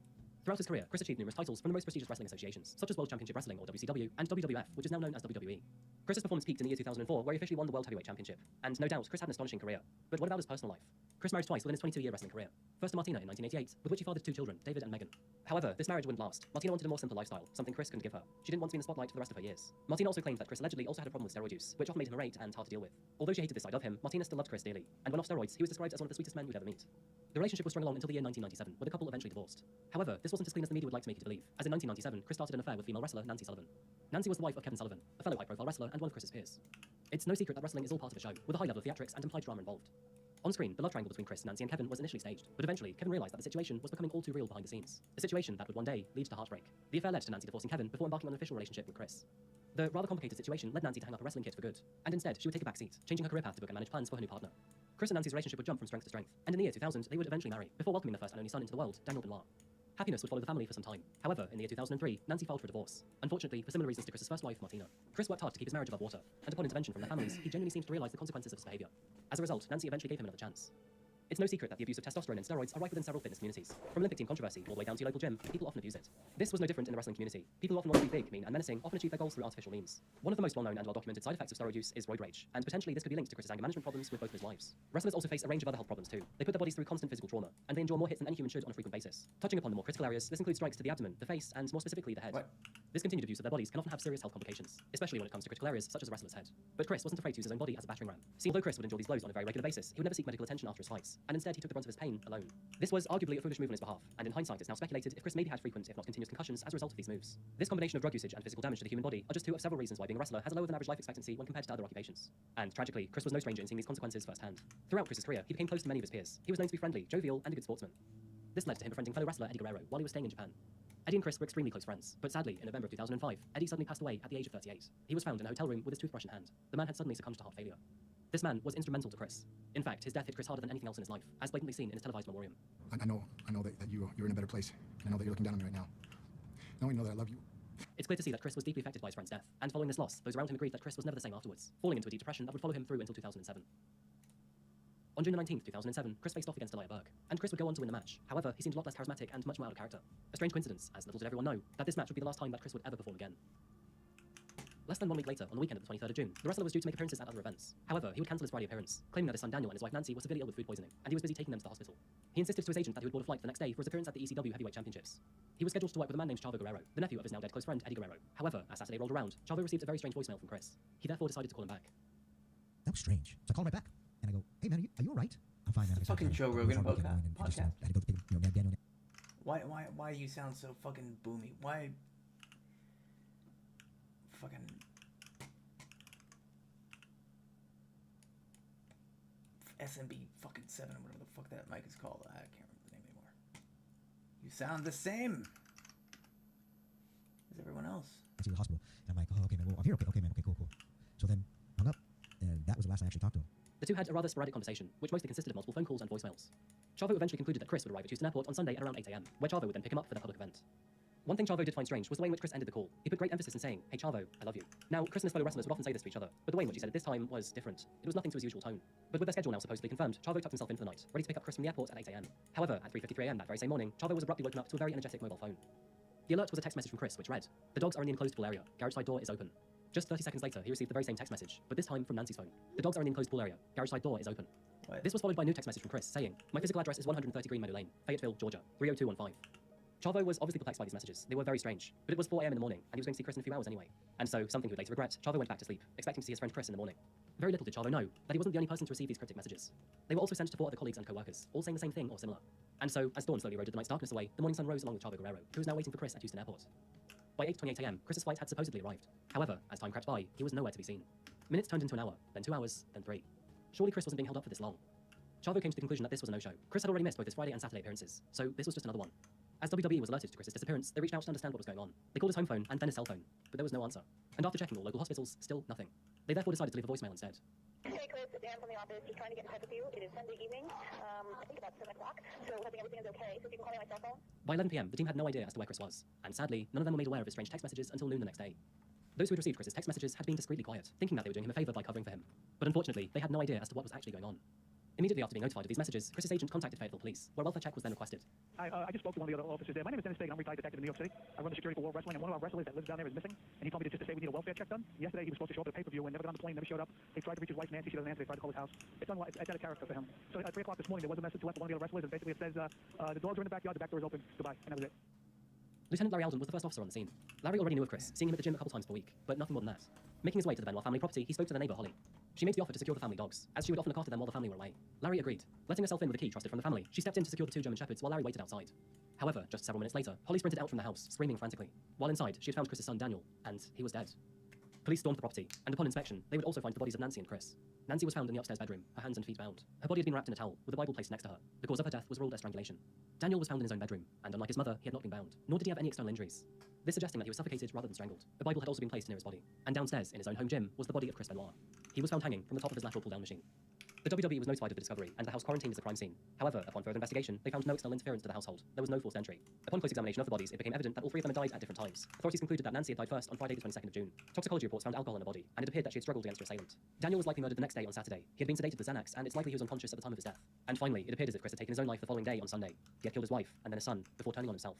Throughout his career, Chris achieved numerous titles from the most prestigious wrestling associations, such as World Championship Wrestling, or WCW, and WWF, which is now known as WWE. Chris's performance peaked in the year 2004, where he officially won the World Heavyweight Championship. And no doubt, Chris had an astonishing career. But what about his personal life? Chris married twice within his 22-year wrestling career. First to Martina in 1988, with which he fathered 2 children, David and Megan. However, this marriage wouldn't last. Martina wanted a more simple lifestyle, something Chris couldn't give her. She didn't want to be in the spotlight for the rest of her years. Martina also claimed that Chris allegedly also had a problem with steroid use, which often made him irate and hard to deal with. Although she hated this side of him, Martina still loved Chris dearly, and when off steroids, he was described as one of the sweetest men you'd ever meet. The relationship was strung along until the year 1997, where the couple eventually divorced. However, this wasn't as clean as the media would like to make you believe, as in 1997, Chris started an affair with female wrestler Nancy Sullivan. Nancy was the wife of Kevin Sullivan, a fellow high-profile wrestler and one of Chris's peers. It's no secret that wrestling is all part of a show, with a high level of theatrics and implied drama involved. On screen, the love triangle between Chris, Nancy, and Kevin was initially staged, but eventually, Kevin realized that the situation was becoming all too real behind the scenes. A situation that would one day lead to heartbreak. The affair led to Nancy divorcing Kevin before embarking on an official relationship with Chris. The rather complicated situation led Nancy to hang up her wrestling kit for good, and instead, she would take a back seat, changing her career path to book and manage plans for her new partner. Chris and Nancy's relationship would jump from strength to strength, and in the year 2000, they would eventually marry, before welcoming their first and only son into the world, Daniel Benoit. Happiness would follow the family for some time. However, in the year 2003, Nancy filed for a divorce. Unfortunately, for similar reasons to Chris's first wife, Martina. Chris worked hard to keep his marriage above water, and upon intervention from their families, he genuinely seemed to realize the consequences of his behavior. As a result, Nancy eventually gave him another chance. It's no secret that the abuse of testosterone and steroids are rife within several fitness communities. From Olympic team controversy all the way down to your local gym, people often abuse it. This was no different in the wrestling community. People who often want to be big, mean, and menacing often achieve their goals through artificial means. One of the most well-known and well-documented side effects of steroid use is roid rage, and potentially this could be linked to Chris's anger management problems with both of his wives. Wrestlers also face a range of other health problems too. They put their bodies through constant physical trauma, and they endure more hits than any human should on a frequent basis. Touching upon the more critical areas, this includes strikes to the abdomen, the face, and more specifically the head. What? This continued abuse of their bodies can often have serious health complications, especially when it comes to critical areas such as a wrestler's head. But Chris wasn't afraid to use his own body as a battering ram. See, although Chris would endure these blows on a very regular basis, he would never seek medical attention after his fights, and instead he took the brunt of his pain alone. This was arguably a foolish move on his behalf, and in hindsight it's now speculated if Chris maybe had frequent, if not continuous concussions as a result of these moves. This combination of drug usage and physical damage to the human body are just two of several reasons why being a wrestler has a lower than average life expectancy when compared to other occupations. And tragically, Chris was no stranger in seeing these consequences firsthand. Throughout Chris's career, he became close to many of his peers. He was known to be friendly, jovial, and a good sportsman. This led to him befriending fellow wrestler Eddie Guerrero while he was staying in Japan. Eddie and Chris were extremely close friends, but sadly, in November of 2005, Eddie suddenly passed away at the age of 38. He was found in a hotel room with his toothbrush in hand. The man had suddenly succumbed to heart failure. This man was instrumental to Chris. In fact, his death hit Chris harder than anything else in his life, as blatantly seen in his televised memoriam. I know that you're in a better place. I know that you're looking down on me right now. Knowing that I love you. It's clear to see that Chris was deeply affected by his friend's death, and following this loss, those around him agreed that Chris was never the same afterwards, falling into a deep depression that would follow him through until 2007. On June 19, 2007, Chris faced off against Elia Burke, and Chris would go on to win the match. However, he seemed a lot less charismatic and much more out of character. A strange coincidence, as little did everyone know, that this match would be the last time that Chris would ever perform again. Less than 1 week later, on the weekend of the 23rd of June, the wrestler was due to make appearances at other events. However, he would cancel his Friday appearance, claiming that his son Daniel and his wife Nancy were severely ill with food poisoning, and he was busy taking them to the hospital. He insisted to his agent that he would board a flight the next day for his appearance at the ECW Heavyweight Championships. He was scheduled to work with a man named Chavo Guerrero, the nephew of his now dead close friend Eddie Guerrero. However, as Saturday rolled around, Chavo received a very strange voicemail from Chris. He therefore decided to call him back. That was strange. So I called right back, and I go, "Hey man, are you all right?" I'm fine, man. It's a fucking Joe Rogan podcast. I had to go pick, Daniel. Why you sound so fucking boomy? Why? Fucking. SMB fucking 7 or whatever the fuck that mic is called. I can't remember the name anymore. You sound the same as everyone else. To the hospital, and I'm like, "Oh, okay, man. Well, I'm here. Okay, man. Okay, cool. So then hung up, and that was the last I actually talked to him. The two had a rather sporadic conversation, which mostly consisted of multiple phone calls and voicemails. Chavo eventually concluded that Chris would arrive at Houston Airport on Sunday at around 8 AM, where Chavo would then pick him up for their public event. One thing Chavo did find strange was the way in which Chris ended the call. He put great emphasis in saying, "Hey Chavo, I love you." Now, Chris and his fellow wrestlers would often say this to each other, but the way in which he said it this time was different. It was nothing to his usual tone. But with their schedule now supposedly confirmed, Chavo tucked himself in for the night, ready to pick up Chris from the airport at 8 AM. However, at 3:53 AM that very same morning, Chavo was abruptly woken up to a very energetic mobile phone. The alert was a text message from Chris, which read, "The dogs are in the enclosed pool area. Garage side door is open." Just 30 seconds later, he received the very same text message, but this time from Nancy's phone. "The dogs are in the enclosed pool area. Garage side door is open." What? This was followed by a new text message from Chris saying, "My physical address is 130 Green Meadow Lane, Fayetteville, Georgia, 30215. Chavo was obviously perplexed by these messages. They were very strange, but it was 4 AM in the morning, and he was going to see Chris in a few hours anyway. And so, something he would later regret, Chavo went back to sleep, expecting to see his friend Chris in the morning. Very little did Chavo know that he wasn't the only person to receive these cryptic messages. They were also sent to 4 other colleagues and co-workers, all saying the same thing or similar. And so, as dawn slowly eroded the night's darkness away, the morning sun rose along with Chavo Guerrero, who was now waiting for Chris at Houston Airport. By 8:28 AM, Chris's flight had supposedly arrived. However, as time crept by, he was nowhere to be seen. Minutes turned into an hour, then 2 hours, then 3. Surely Chris wasn't being held up for this long. Chavo came to the conclusion that this was a no-show. Chris had already missed both his Friday and Saturday appearances, so this was just another one. As WWE was alerted to Chris's disappearance, they reached out to understand what was going on. They called his home phone and then his cell phone, but there was no answer. And after checking all local hospitals, still nothing. They therefore decided to leave a voicemail instead. Hey Chris, Dan from the office, just trying to get in touch with you. It is Sunday evening, I think about 7 o'clock, so hoping everything is okay. So if you can call me on my cell phone. By 11 PM, the team had no idea as to where Chris was, and sadly, none of them were made aware of his strange text messages until noon the next day. Those who had received Chris's text messages had been discreetly quiet, thinking that they were doing him a favor by covering for him. But unfortunately, they had no idea as to what was actually going on. Immediately after being notified of these messages, Chris's agent contacted Fayetteville Police, where a welfare check was then requested. I just spoke to one of the other officers there. My name is Dennis Fagan. I'm a retired detective in New York City. I run the security for World Wrestling, and one of our wrestlers that lives down there is missing. And he told me just to say we need a welfare check done. Yesterday he was supposed to show up at a pay-per-view and never got on the plane, never showed up. They tried to reach his wife Nancy, she doesn't answer. They tried to call his house. It's out of character for him. So at 3 o'clock this morning, there was a message left to one of the other wrestlers, and basically it says the dogs are in the backyard, the back door is open. Goodbye, and that was it. Lieutenant Larry Alden was the first officer on the scene. Larry already knew of Chris, seeing him at the gym a couple times per week, but nothing more than that. Making his way to the Benoit family property, he spoke to their neighbour Holly. She made the offer to secure the family dogs, as she would often look after them while the family were away. Larry agreed. Letting herself in with a key trusted from the family, she stepped in to secure the 2 German shepherds while Larry waited outside. However, just several minutes later, Holly sprinted out from the house, screaming frantically. While inside, she had found Chris's son Daniel, and he was dead. Police stormed the property, and upon inspection, they would also find the bodies of Nancy and Chris. Nancy was found in the upstairs bedroom, her hands and feet bound. Her body had been wrapped in a towel, with a Bible placed next to her. The cause of her death was ruled as strangulation. Daniel was found in his own bedroom, and unlike his mother, he had not been bound, nor did he have any external injuries. This suggesting that he was suffocated rather than strangled. A Bible had also been placed near his body. And downstairs, in his own home gym, was the body of Chris Benoit. He was found hanging from the top of his lateral pull-down machine. The WWE was notified of the discovery, and the house quarantined as a crime scene. However, upon further investigation, they found no external interference to the household. There was no forced entry. Upon close examination of the bodies, it became evident that all three of them had died at different times. Authorities concluded that Nancy had died first on Friday the 22nd of June. Toxicology reports found alcohol in her body, and it appeared that she had struggled against her assailant. Daniel was likely murdered the next day on Saturday. He had been sedated with Xanax, and it's likely he was unconscious at the time of his death. And finally, it appeared as if Chris had taken his own life the following day on Sunday. He had killed his wife, and then his son, before turning on himself.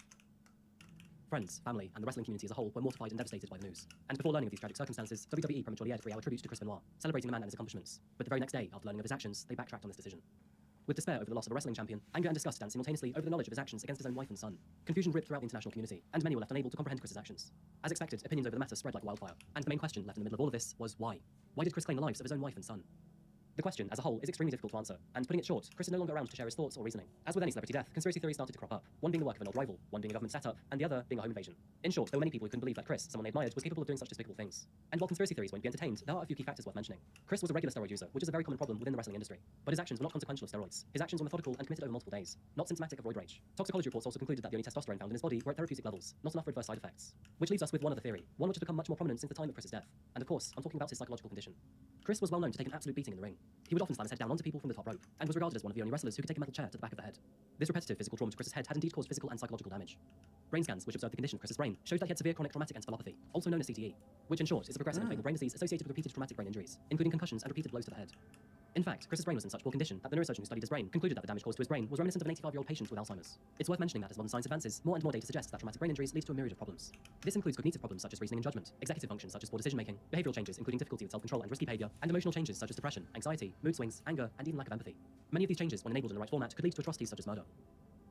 Friends, family, and the wrestling community as a whole were mortified and devastated by the news. And before learning of these tragic circumstances, WWE prematurely aired a 3-hour tribute to Chris Benoit, celebrating the man and his accomplishments. But the very next day, after learning of his actions, they backtracked on this decision. With despair over the loss of a wrestling champion, anger and disgust danced simultaneously over the knowledge of his actions against his own wife and son. Confusion gripped throughout the international community, and many were left unable to comprehend Chris's actions. As expected, opinions over the matter spread like wildfire, and the main question left in the middle of all of this was why? Why did Chris claim the lives of his own wife and son? The question, as a whole, is extremely difficult to answer, and putting it short, Chris is no longer around to share his thoughts or reasoning. As with any celebrity death, conspiracy theories started to crop up, one being the work of an old rival, one being a government setup, and the other being a home invasion. In short, there were many people who couldn't believe that Chris, someone they admired, was capable of doing such despicable things. And while conspiracy theories won't be entertained, there are a few key factors worth mentioning. Chris was a regular steroid user, which is a very common problem within the wrestling industry. But his actions were not consequential of steroids. His actions were methodical and committed over multiple days, not symptomatic of roid rage. Toxicology reports also concluded that the only testosterone found in his body were at therapeutic levels, not enough for adverse side effects. Which leaves us with one other theory, one which has become much more prominent since the time of Chris's death. And of course, I'm talking about his psychological condition. Chris was well known to take an absolute beating in the ring. He would often slam his head down onto people from the top rope, and was regarded as one of the only wrestlers who could take a metal chair to the back of the head. This repetitive physical trauma to Chris's head had indeed caused physical and psychological damage. Brain scans, which observed the condition of Chris's brain, showed that he had severe chronic traumatic encephalopathy, also known as CTE, which in short is a progressive and fatal brain disease associated with repeated traumatic brain injuries, including concussions and repeated blows to the head. In fact, Chris's brain was in such poor condition that the neurosurgeon who studied his brain concluded that the damage caused to his brain was reminiscent of an 85-year-old patient with Alzheimer's. It's worth mentioning that as modern science advances, more and more data suggests that traumatic brain injuries lead to a myriad of problems. This includes cognitive problems such as reasoning and judgment, executive functions such as poor decision-making, behavioral changes including difficulty with self-control and risky behavior, and emotional changes such as depression, anxiety, mood swings, anger, and even lack of empathy. Many of these changes, when enabled in the right format, could lead to atrocities such as murder.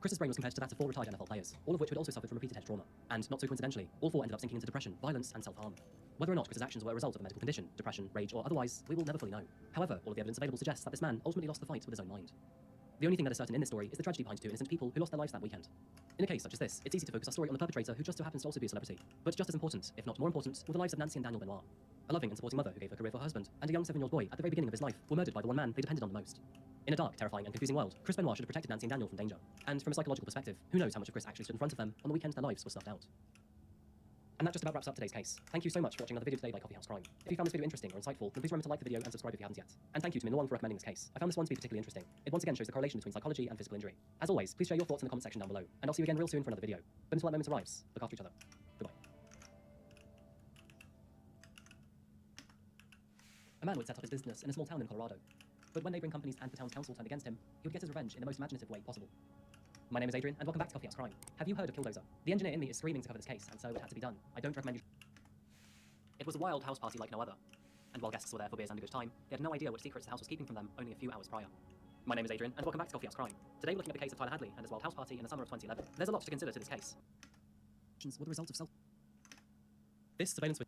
Chris's brain was compared to that of 4 retired NFL players, all of which had also suffered from repeated head trauma. And not so coincidentally, all 4 ended up sinking into depression, violence, and self-harm. Whether or not Chris's actions were a result of a medical condition, depression, rage, or otherwise, we will never fully know. However, all of the evidence available suggests that this man ultimately lost the fight with his own mind. The only thing that is certain in this story is the tragedy behind 2 innocent people who lost their lives that weekend. In a case such as this, it's easy to focus our story on the perpetrator who just so happens to also be a celebrity. But just as important, if not more important, were the lives of Nancy and Daniel Benoit. A loving and supporting mother who gave her career for her husband, and a young 7-year-old boy at the very beginning of his life were murdered by the one man they depended on the most. In a dark, terrifying, and confusing world, Chris Benoit should have protected Nancy and Daniel from danger. And from a psychological perspective, who knows how much of Chris actually stood in front of them on the weekend their lives were snuffed out. And that just about wraps up today's case. Thank you so much for watching another video today by Coffee House Crime. If you found this video interesting or insightful, then please remember to like the video and subscribe if you haven't yet. And thank you to Min Wong for recommending this case. I found this one to be particularly interesting. It once again shows the correlation between psychology and physical injury. As always, please share your thoughts in the comment section down below, and I'll see you again real soon for another video. But until that moment arrives, look after each other. Goodbye. A man would set up his business in a small town in Colorado. But when neighboring companies and the town's council turned against him, he would get his revenge in the most imaginative way possible. My name is Adrian, and welcome back to Coffee House Crime. Have you heard of Killdozer? The engineer in me is screaming to cover this case, and so it had to be done. I don't recommend you. It was a wild house party like no other. And while guests were there for beers and a good time, they had no idea what secrets the house was keeping from them only a few hours prior. My name is Adrian, and welcome back to Coffee House Crime. Today we're looking at the case of Tyler Hadley and his wild house party in the summer of 2011. There's a lot to consider to this case. Were the result of self. This surveillance.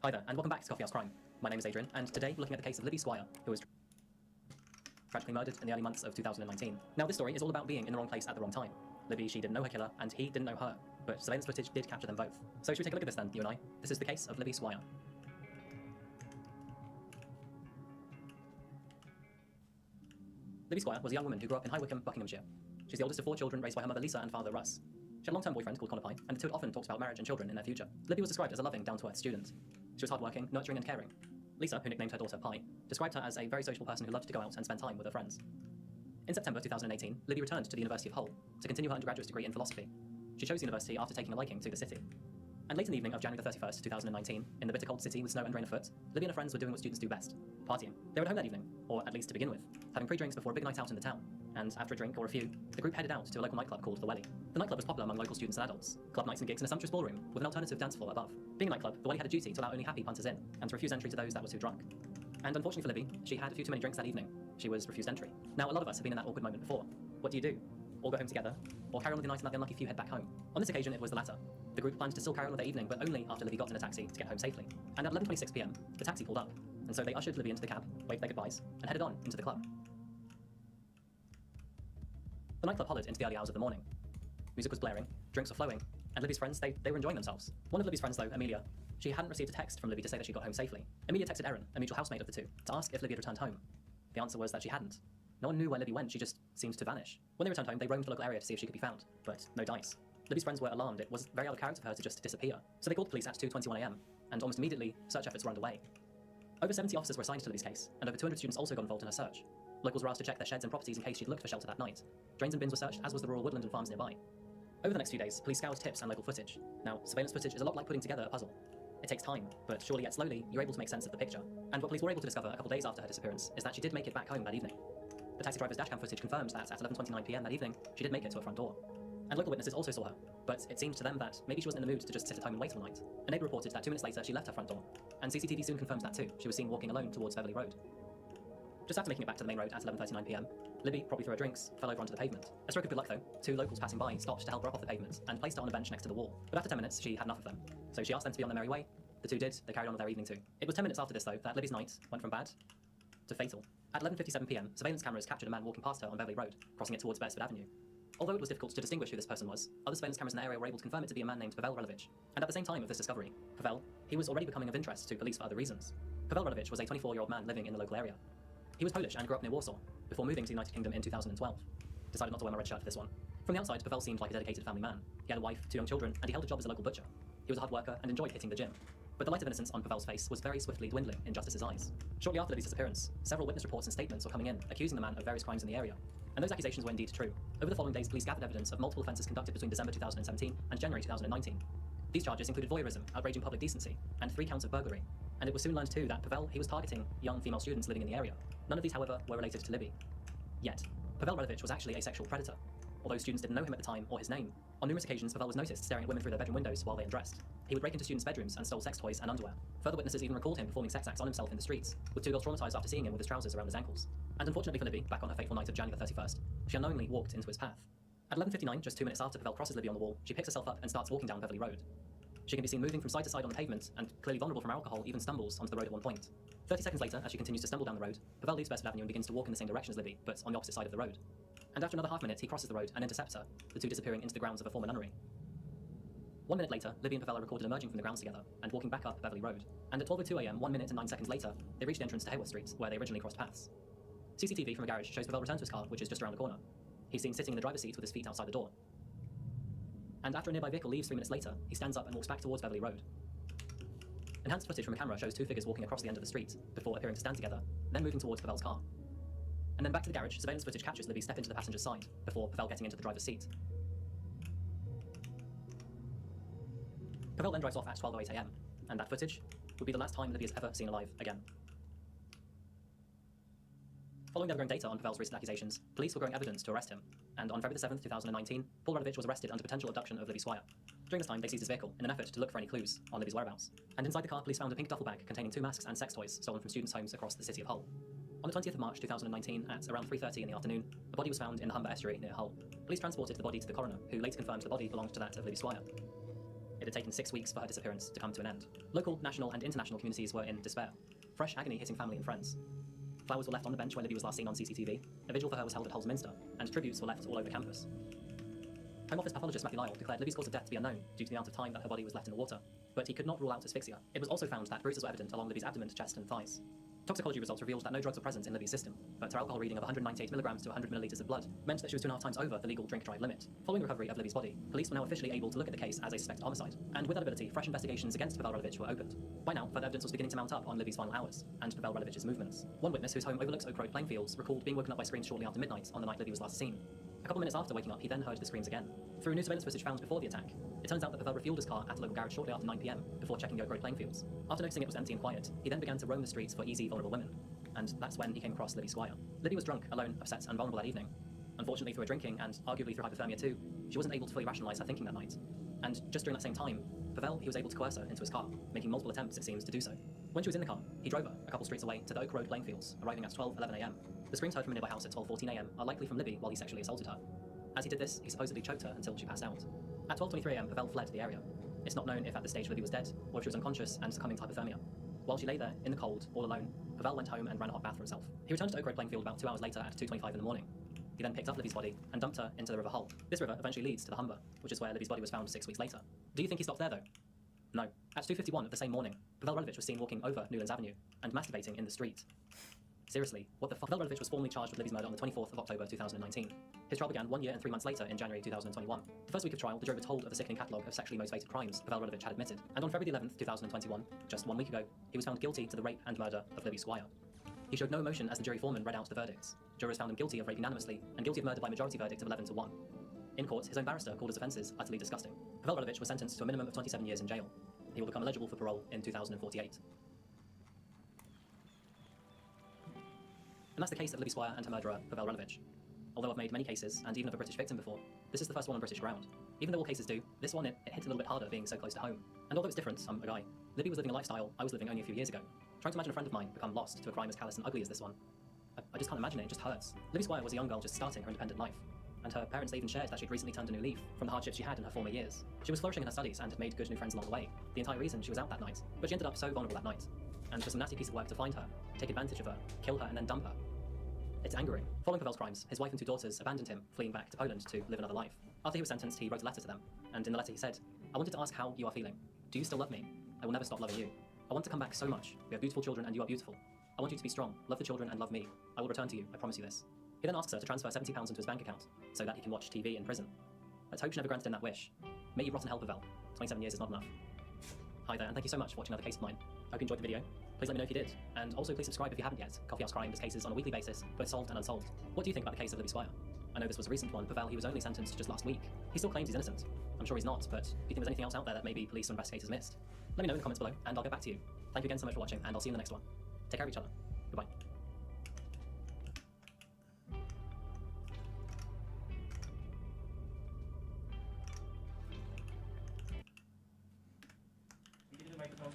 Hi there, and welcome back to Coffee House Crime. My name is Adrian, and today we're looking at the case of Libby Squire, who was tragically murdered in the early months of 2019. Now, this story is all about being in the wrong place at the wrong time. Libby, she didn't know her killer, and he didn't know her, but surveillance footage did capture them both. So should we take a look at this then, you and I? This is the case of Libby Squire. Libby Squire was a young woman who grew up in High Wycombe, Buckinghamshire. She's the oldest of 4 children raised by her mother Lisa and father Russ. She had a long-term boyfriend called Connor Pye, and the two had often talked about marriage and children in their future. Libby was described as a loving, down-to-earth student. She was hardworking, nurturing, and caring. Lisa, who nicknamed her daughter Pye, described her as a very sociable person who loved to go out and spend time with her friends. In September 2018, Libby returned to the University of Hull to continue her undergraduate degree in philosophy. She chose university after taking a liking to the city. And late in the evening of January 31st, 2019, in the bitter cold city with snow and rain afoot, Libby and her friends were doing what students do best, partying. They were at home that evening, or at least to begin with, having pre-drinks before a big night out in the town. And after a drink or a few, the group headed out to a local nightclub called The Welly. The nightclub was popular among local students and adults. Club nights and gigs in a sumptuous ballroom with an alternative dance floor above. Being a nightclub, The Welly had a duty to allow only happy punters in, and to refuse entry to those that were too drunk. And unfortunately for Libby, she had a few too many drinks that evening. She was refused entry. Now, a lot of us have been in that awkward moment before. What do? All go home together, or carry on with the night and let the unlucky few head back home? On this occasion, it was the latter. The group planned to still carry on with their evening, but only after Libby got in a taxi to get home safely. And at 11:26 p.m, the taxi pulled up, and so they ushered Libby into the cab, waved their goodbyes, and headed on into the club. The nightclub hollered into the early hours of the morning. Music was blaring, drinks were flowing, and Libby's friends, they were enjoying themselves. One of Libby's friends, though, Amelia, she hadn't received a text from Libby to say that she got home safely. Emilia texted Erin, a mutual housemate of the two, to ask if Libby had returned home. The answer was that she hadn't. No one knew where Libby went, she just seemed to vanish. When they returned home, they roamed the local area to see if she could be found, but no dice. Libby's friends were alarmed. It was very out of character for her to just disappear. So they called the police at 2:21 a.m, and almost immediately, search efforts were underway. Over 70 officers were assigned to Libby's case, and over 200 students also got involved in her search. Locals were asked to check their sheds and properties in case she'd looked for shelter that night. Drains and bins were searched, as was the rural woodland and farms nearby. Over the next few days, police scoured tips and local footage. Now, surveillance footage is a lot like putting together a puzzle. It takes time, but surely yet slowly, you're able to make sense of the picture. And what police were able to discover a couple days after her disappearance is that she did make it back home that evening. The taxi driver's dashcam footage confirmed that at 11:29 p.m. that evening, she did make it to her front door. And local witnesses also saw her, but it seemed to them that maybe she wasn't in the mood to just sit at home and wait all night. A neighbour reported that 2 minutes later she left her front door, and CCTV soon confirmed that too. She was seen walking alone towards Beverly Road. Just after making it back to the main road at 11:39 p.m, Libby, probably through her drinks, fell over onto the pavement. A stroke of good luck though, 2 locals passing by stopped to help her up off the pavement and placed her on a bench next to the wall. But after 10 minutes, she had enough of them. So she asked them to be on their merry way. The two did, they carried on with their evening too. It was 10 minutes after this though that Libby's night went from bad to fatal. At 11:57 p.m, surveillance cameras captured a man walking past her on Beverly Road, crossing it towards Beresford Avenue. Although it was difficult to distinguish who this person was, other surveillance cameras in the area were able to confirm it to be a man named Pavel Relovich. And at the same time of this discovery, Pavel, he was already becoming of interest to police for other reasons. Pavel Relovich was a 24-year-old man living in the local area. He was Polish and grew up near Warsaw, before moving to the United Kingdom in 2012. Decided not to wear my red shirt for this one. From the outside, Pavel seemed like a dedicated family man. He had a wife, 2 young children, and he held a job as a local butcher. He was a hard worker and enjoyed hitting the gym. But the light of innocence on Pavel's face was very swiftly dwindling in justice's eyes. Shortly after Libby's disappearance, several witness reports and statements were coming in, accusing the man of various crimes in the area. And those accusations were indeed true. Over the following days, police gathered evidence of multiple offences conducted between December 2017 and January 2019. These charges included voyeurism, outraging public decency, and 3 counts of burglary. And it was soon learned too that Pavel, he was targeting young female students living in the area. None of these, however, were related to Libby. Yet, Pavel Relovich was actually a sexual predator. Although students didn't know him at the time or his name, on numerous occasions Pavel was noticed staring at women through their bedroom windows while they undressed. He would break into students' bedrooms and stole sex toys and underwear. Further witnesses even recalled him performing sex acts on himself in the streets, with 2 girls traumatized after seeing him with his trousers around his ankles. And unfortunately for Libby, back on her fateful night of January 31st, she unknowingly walked into his path. At 11:59, just 2 minutes after Pavel crosses Libby on the wall, she picks herself up and starts walking down Beverly Road. She can be seen moving from side to side on the pavement, and clearly vulnerable from alcohol, even stumbles onto the road at one point. 30 seconds later, as she continues to stumble down the road, Pavel leaves Beresford Avenue and begins to walk in the same direction as Libby, but on the opposite side of the road. And after another half minute, he crosses the road and intercepts her, the two disappearing into the grounds of a former nunnery. 1 minute later, Libby and Pavel are recorded emerging from the grounds together and walking back up Beverly Road. And at 12:02 a.m, 1 minute and 9 seconds later, they reach the entrance to Hayworth Street, where they originally crossed paths. CCTV from a garage shows Pavel return to his car, which is just around the corner. He's seen sitting in the driver's seat with his feet outside the door. And after a nearby vehicle leaves 3 minutes later, he stands up and walks back towards Beverly Road. Enhanced footage from a camera shows 2 figures walking across the end of the street, before appearing to stand together, then moving towards Pavel's car. And then back to the garage, surveillance footage captures Libby step into the passenger's side, before Pavel getting into the driver's seat. Pavel then drives off at 12:08 a.m, and that footage would be the last time Libby is ever seen alive again. Following the growing data on Pavel's recent accusations, police were growing evidence to arrest him, and on February 7th, 2019, Paul Relovich was arrested under potential abduction of Libby Swire. During this time, they seized his vehicle in an effort to look for any clues on Libby's whereabouts. And inside the car, police found a pink duffel bag containing 2 masks and sex toys stolen from students' homes across the city of Hull. On the 20th of March 2019, at around 3:30 in the afternoon, a body was found in the Humber estuary near Hull. Police transported the body to the coroner, who later confirmed the body belonged to that of Libby Swire. It had taken 6 weeks for her disappearance to come to an end. Local, national, and international communities were in despair. Fresh agony hitting family and friends. Flowers were left on the bench where Libby was last seen on CCTV, a vigil for her was held at Hull's Minster, and tributes were left all over campus. Home Office pathologist Matthew Lyle declared Libby's cause of death to be unknown due to the amount of time that her body was left in the water, but he could not rule out asphyxia. It was also found that bruises were evident along Libby's abdomen, chest, and thighs. Toxicology results revealed that no drugs were present in Libby's system, but her alcohol reading of 198 milligrams to 100 milliliters of blood meant that she was 2.5 times over the legal drink-drive limit. Following recovery of Libby's body, police were now officially able to look at the case as a suspected homicide, and with that ability, fresh investigations against Pavel Relovich were opened. By now, further evidence was beginning to mount up on Libby's final hours, and Pavel Relovich's movements. One witness whose home overlooks Oak Road playing fields recalled being woken up by screams shortly after midnight on the night Libby was last seen. A couple minutes after waking up, he then heard the screams again. Through new surveillance footage found before the attack, it turns out that Pavel refueled his car at a local garage shortly after 9 p.m, before checking the Oak Road playing fields. After noticing it was empty and quiet, he then began to roam the streets for easy, vulnerable women. And that's when he came across Libby Swire. Libby was drunk, alone, upset, and vulnerable that evening. Unfortunately, through her drinking, and arguably through hypothermia too, she wasn't able to fully rationalise her thinking that night. And just during that same time, Pavel, he was able to coerce her into his car, making multiple attempts, it seems, to do so. When she was in the car, he drove her a couple streets away to the Oak Road playing fields, arriving at 12:11 a.m. The screams heard from a nearby house at 12:14 a.m. are likely from Libby while he sexually assaulted her. As he did this, he supposedly choked her until she passed out. At 12:23 a.m, Pavel fled the area. It's not known if at this stage Libby was dead, or if she was unconscious and succumbing to hypothermia. While she lay there, in the cold, all alone, Pavel went home and ran a hot bath for himself. He returned to Oak Road playing field about 2 hours later at 2:25 in the morning. He then picked up Libby's body and dumped her into the River Hull. This river eventually leads to the Humber, which is where Libby's body was found 6 weeks later. Do you think he stopped there, though? No. At 2:51 of the same morning, Pavel Radovic was seen walking over Newlands Avenue and masturbating in the street. Seriously, what the fuck? Pavel Radovic was formally charged with Libby's murder on the 24th of October 2019. His trial began 1 year and 3 months later in January 2021. The first week of trial, the jury were told of the sickening catalogue of sexually motivated crimes Pavel Radovic had admitted, and on February 11th, 2021, just 1 week ago, he was found guilty to the rape and murder of Libby Squire. He showed no emotion as the jury foreman read out the verdicts. Jurors found him guilty of rape unanimously and guilty of murder by majority verdict of 11-1. In court, his own barrister called his offences utterly disgusting. Pavel Radovic was sentenced to a minimum of 27 years in jail. He will become eligible for parole in 2048. And that's the case of Libby Squire and her murderer, Pavel Radovic. Although I've made many cases, and even of a British victim before, this is the first one on British ground. Even though all cases do, this one, it hits a little bit harder being so close to home. And although it's different, I'm a guy, Libby was living a lifestyle I was living only a few years ago. Trying to imagine a friend of mine become lost to a crime as callous and ugly as this one, I just can't imagine it, it just hurts. Libby Squire was a young girl just starting her independent life, and her parents even shared that she'd recently turned a new leaf from the hardships she had in her former years. She was flourishing in her studies and had made good new friends along the way, the entire reason she was out that night, but she ended up so vulnerable that night. And for some nasty piece of work to find her, take advantage of her, kill her and then dump her. It's angering. Following Pavel's crimes, his wife and 2 daughters abandoned him, fleeing back to Poland to live another life. After he was sentenced, he wrote a letter to them, and in the letter he said, "I wanted to ask how you are feeling. Do you still love me? I will never stop loving you. I want to come back so much. We have beautiful children and you are beautiful. I want you to be strong, love the children and love me. I will return to you, I promise you this." He then asks her to transfer £70 into his bank account, so that he can watch TV in prison. Let's hope she never granted him that wish. May you rot in hell, Pavel. 27 years is not enough. Hi there, and thank you so much for watching another case of mine. Hope you enjoyed the video. Please let me know if you did. And also please subscribe if you haven't yet. Coffee House Crime does cases on a weekly basis, both solved and unsolved. What do you think about the case of Libby Squire? I know this was a recent one. Pavel, he was only sentenced just last week. He still claims he's innocent. I'm sure he's not, but do you think there's anything else out there that maybe police or investigators missed? Let me know in the comments below, and I'll get back to you. Thank you again so much for watching, and I'll see you in the next one. Take care of each other. Goodbye.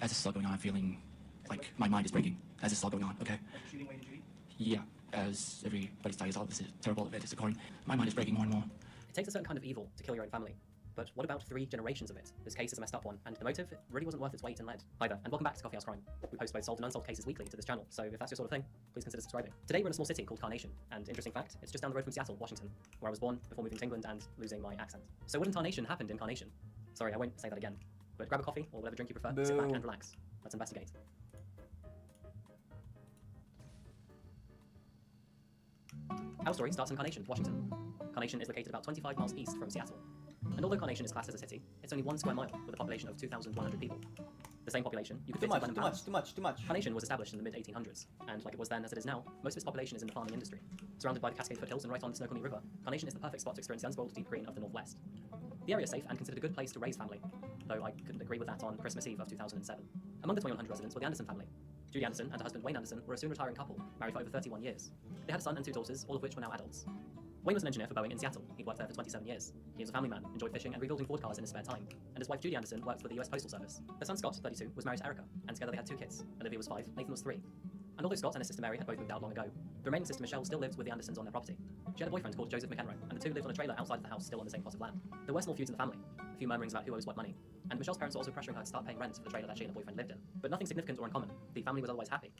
As this is all going on, I'm feeling like my mind is breaking as this is all going on, okay? Shooting Wayne and Judy? Yeah, as everybody's telling us all this is terrible, of it is occurring, my mind is breaking more and more. It takes a certain kind of evil to kill your own family. But what about 3 generations of it? This case is a messed up one, and the motive it really wasn't worth its weight in lead. Hi there, and welcome back to Coffee House Crime. We post both solved and unsolved cases weekly to this channel, so if that's your sort of thing, please consider subscribing. Today we're in a small city called Carnation, and interesting fact, it's just down the road from Seattle, Washington, where I was born before moving to England and losing my accent. So what in Tarnation happened in Carnation? Sorry, I won't say that again. But grab a coffee, or whatever drink you prefer, sit back and relax. Let's investigate. Our story starts in Carnation, Washington. Carnation is located about 25 miles east from Seattle. And although Carnation is classed as a city, it's only 1 square mile with a population of 2,100 people. The same population you could fit in Paris. Too much. Carnation was established in the mid-1800s, and like it was then as it is now, most of its population is in the farming industry. Surrounded by the Cascade foothills and right on the Snoqualmie River, Carnation is the perfect spot to experience the unspoiled deep green of the Northwest. The area is safe and considered a good place to raise family, though I couldn't agree with that on Christmas Eve of 2007. Among the 2,100 residents were the Anderson family. Judy Anderson and her husband Wayne Anderson were a soon retiring couple, married for over 31 years. They had a son and 2 daughters, all of which were now adults. Wayne was an engineer for Boeing in Seattle. He'd worked there for 27 years. He was a family man, enjoyed fishing and rebuilding Ford cars in his spare time. And his wife Judy Anderson worked for the US Postal Service. Their son Scott, 32, was married to Erica, and together they had 2 kids. Olivia was 5, Nathan was 3. And although Scott and his sister Mary had both moved out long ago, the remaining sister Michelle still lived with the Andersons on their property. She had a boyfriend called Joseph McEnroe, and the 2 lived on a trailer outside of the house still on the same plot of land. There were small feuds in the family, a few murmurings about who owes what money, and Michelle's parents were also pressuring her to start paying rent for the trailer that she and her boyfriend lived in. But nothing significant or uncommon. The family was otherwise happy.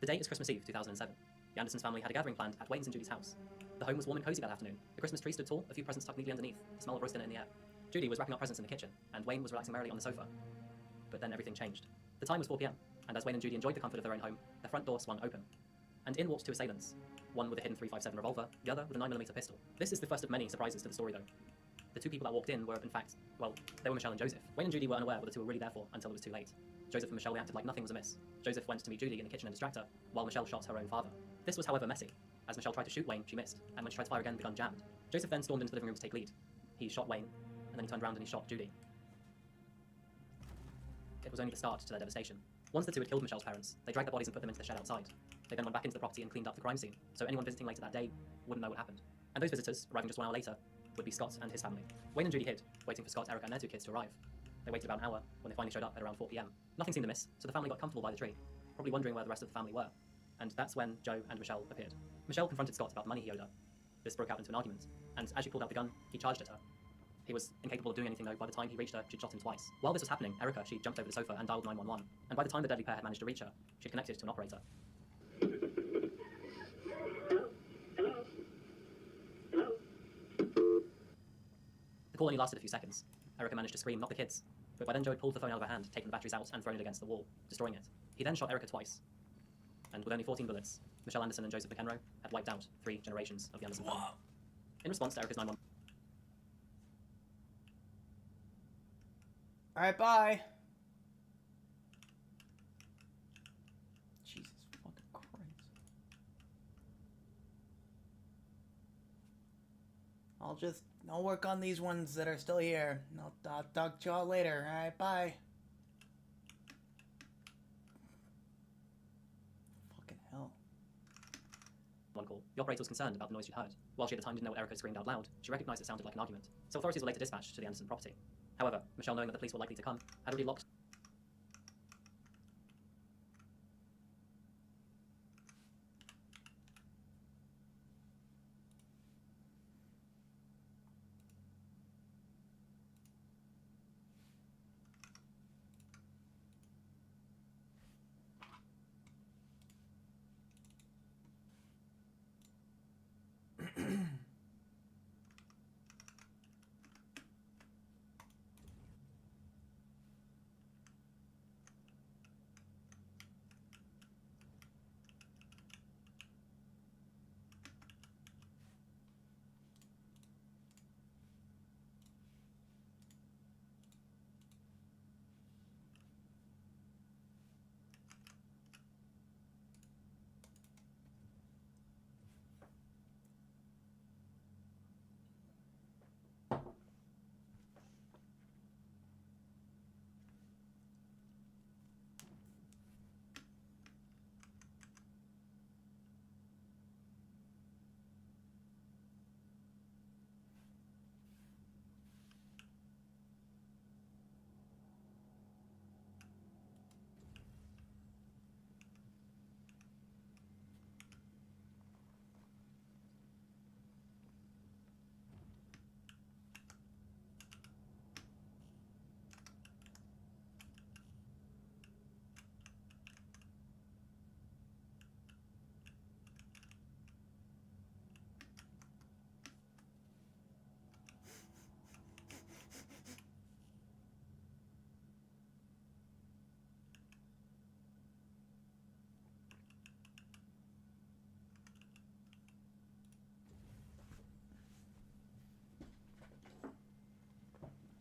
The day is Christmas Eve, 2007. The Andersons family had a gathering planned at Wayne's and Judy's house. The home was warm and cozy that afternoon. The Christmas tree stood tall, a few presents tucked neatly underneath, the smell of roast dinner in the air. Judy was wrapping up presents in the kitchen, and Wayne was relaxing merrily on the sofa. But then everything changed. The time was 4 p.m, and as Wayne and Judy enjoyed the comfort of their own home, their front door swung open. And in walked 2 assailants, one with a hidden .357 revolver, the other with a 9mm pistol. This is the first of many surprises to the story, though. The 2 people that walked in were, in fact, well, they were Michelle and Joseph. Wayne and Judy were unaware what the 2 were really there for until it was too late. Joseph and Michelle reacted like nothing was amiss. Joseph went to meet Judy in the kitchen and distract her, while Michelle shot her own father. This was, however, messy. As Michelle tried to shoot Wayne, she missed, and when she tried to fire again, the gun jammed. Joseph then stormed into the living room to take lead. He shot Wayne, and then he turned around and he shot Judy. It was only the start to their devastation. Once the 2 had killed Michelle's parents, they dragged their bodies and put them into the shed outside. They then went back into the property and cleaned up the crime scene, so anyone visiting later that day wouldn't know what happened. And those visitors, arriving just 1 hour later, would be Scott and his family. Wayne and Judy hid, waiting for Scott, Erica, and their 2 kids to arrive. They waited about an hour when they finally showed up at around 4 p.m. Nothing seemed amiss, so the family got comfortable by the tree, probably wondering where the rest of the family were. And that's when Joe and Michelle appeared. Michelle confronted Scott about the money he owed her. This broke out into an argument, and as she pulled out the gun, he charged at her. He was incapable of doing anything though. By the time he reached her, she'd shot him twice. While this was happening, Erica, she jumped over the sofa and dialed 911, and by the time the deadly pair had managed to reach her, she'd connected to an operator. The call only lasted a few seconds. Erica managed to scream, not the kids, but by then Joe had pulled the phone out of her hand, taken the batteries out, and thrown it against the wall, destroying it. He then shot Erica twice, and with only 14 bullets, Michelle Anderson and Joseph McEnroe had wiped out 3 generations of the Anderson family. In response to Erica's 911. Alright, bye. Jesus fucking Christ. I'll work on these ones that are still here. I'll talk to y'all later. Alright, bye. Fucking hell. One call. The operator was concerned about the noise she'd heard. While she at the time didn't know what Erica had screamed out loud, she recognized it sounded like an argument. So authorities were later dispatched to the Anderson property. However, Michelle, knowing that the police were likely to come, had already locked.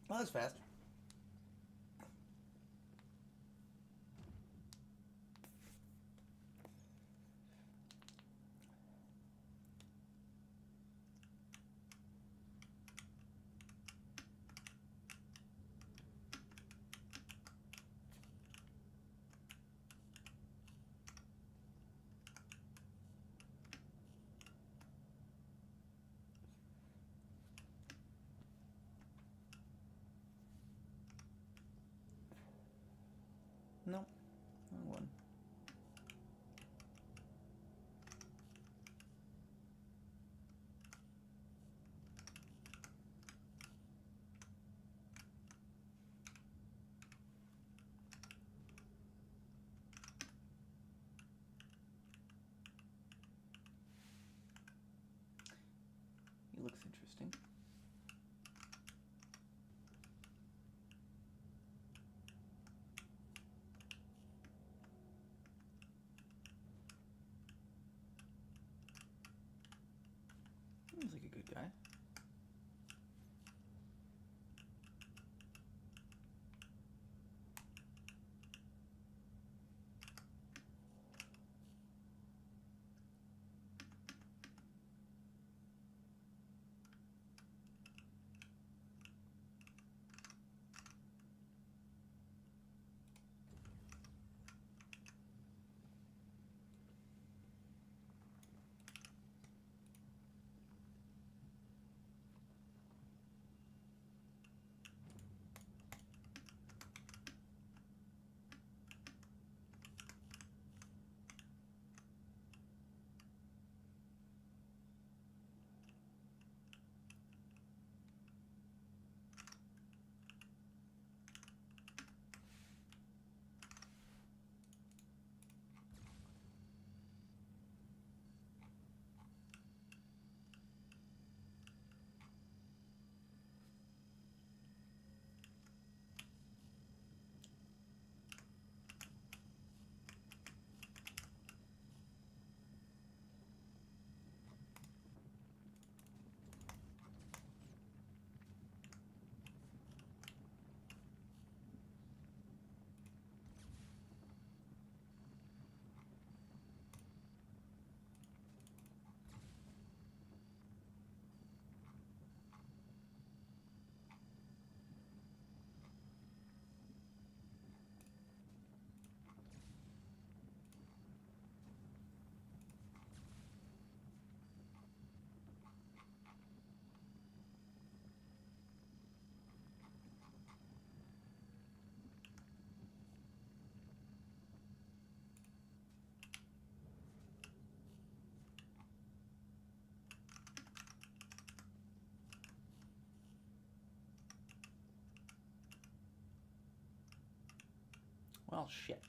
Well, that's fast. No, wrong one. He looks interesting. Seems like a good guy. Well, shit.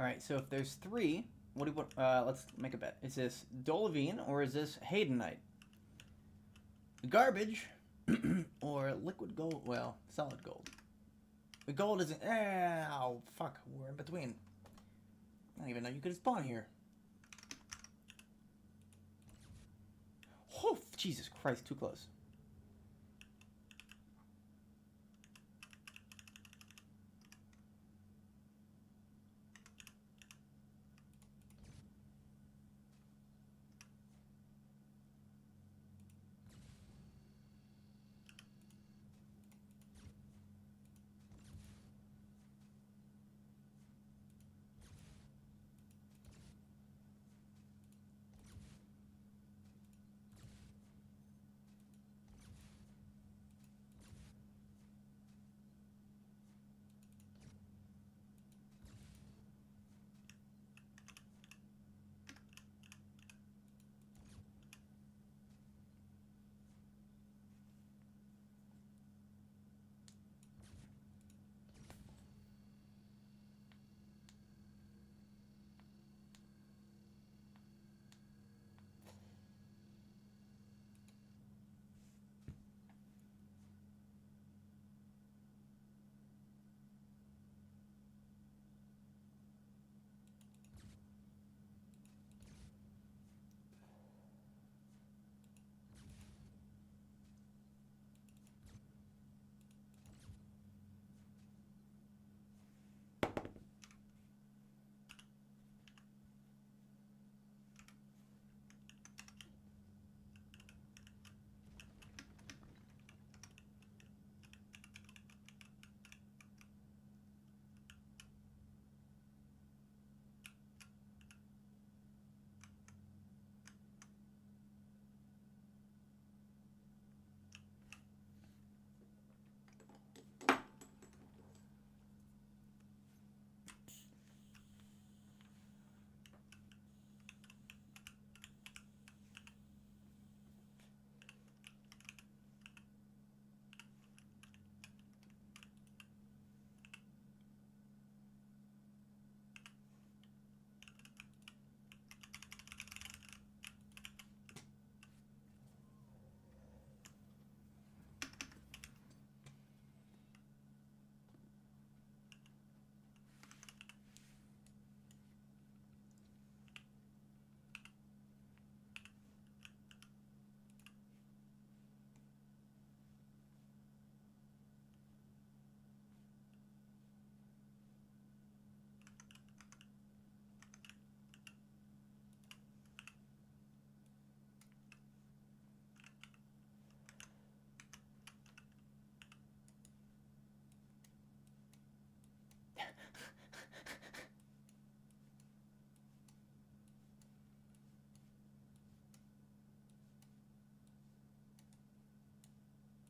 All right, so if there's 3, what do you want? Let's make a bet. Is this Dolivine or is this Haydenite? Garbage or liquid gold? Well, solid gold. The gold isn't. Oh, fuck. We're in between. I don't even know you could spawn here. Oh, Jesus Christ, too close.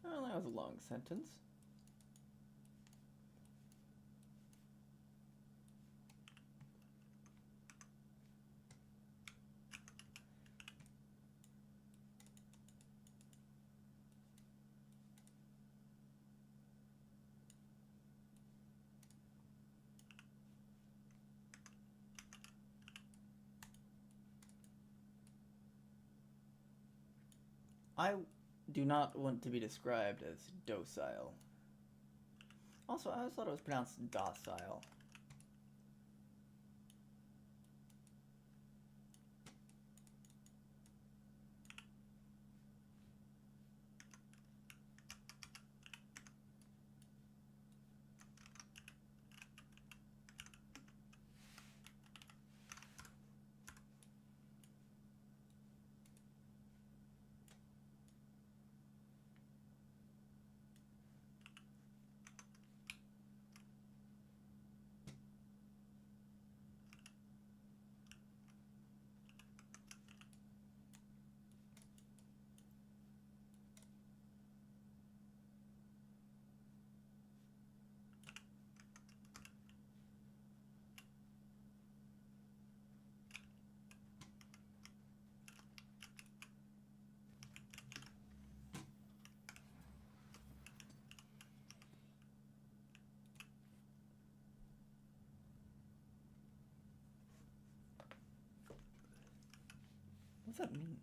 Well, that was a long sentence. I do not want to be described as docile. Also, I always thought it was pronounced docile. What's that mean?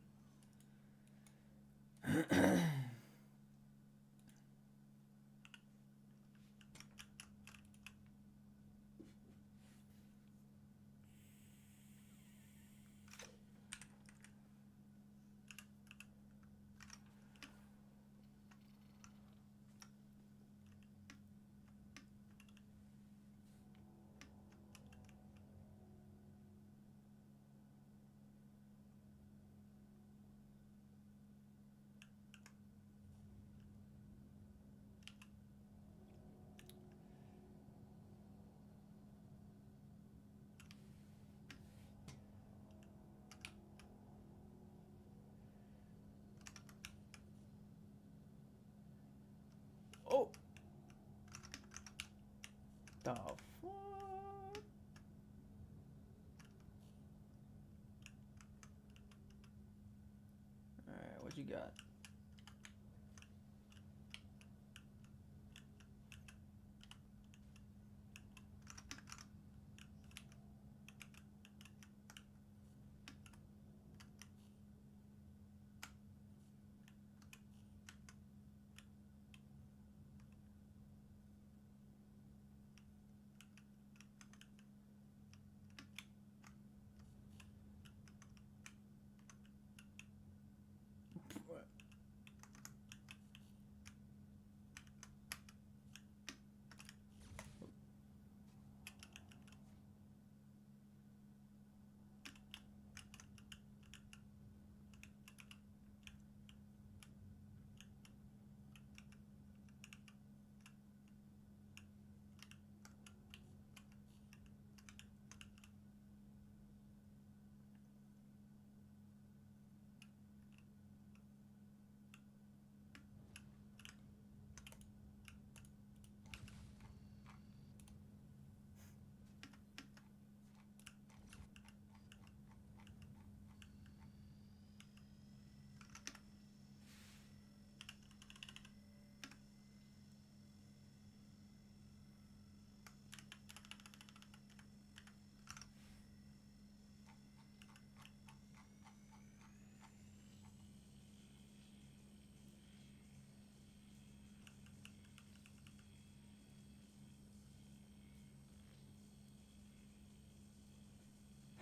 Oh! The fuck? Alright, what you got?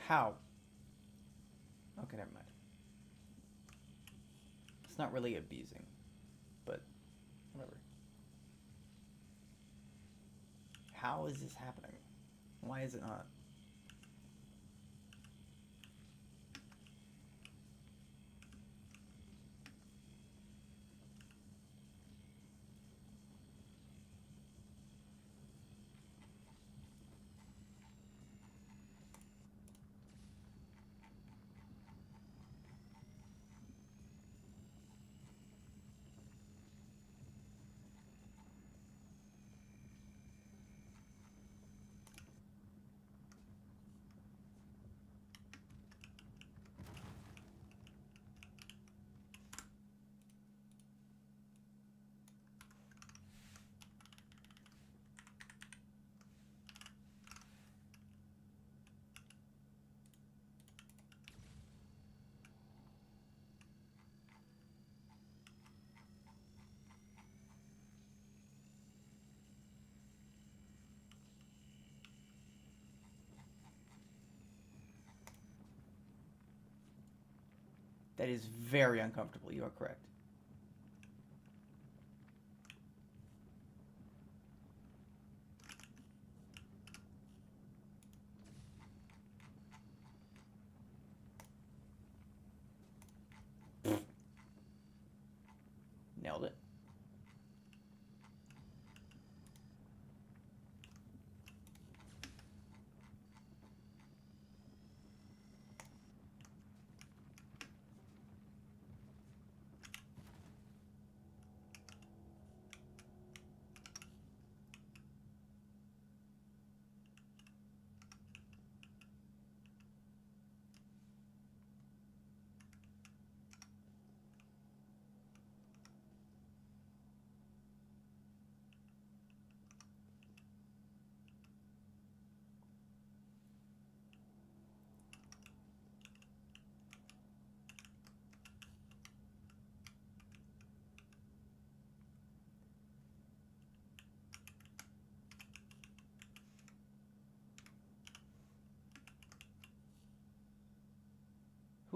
How? Okay, never mind. It's not really abusing, but whatever. How is this happening? Why is it not? That is very uncomfortable. You are correct. Nailed it.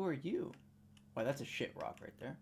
Who are you? Wow, that's a shit rock right there.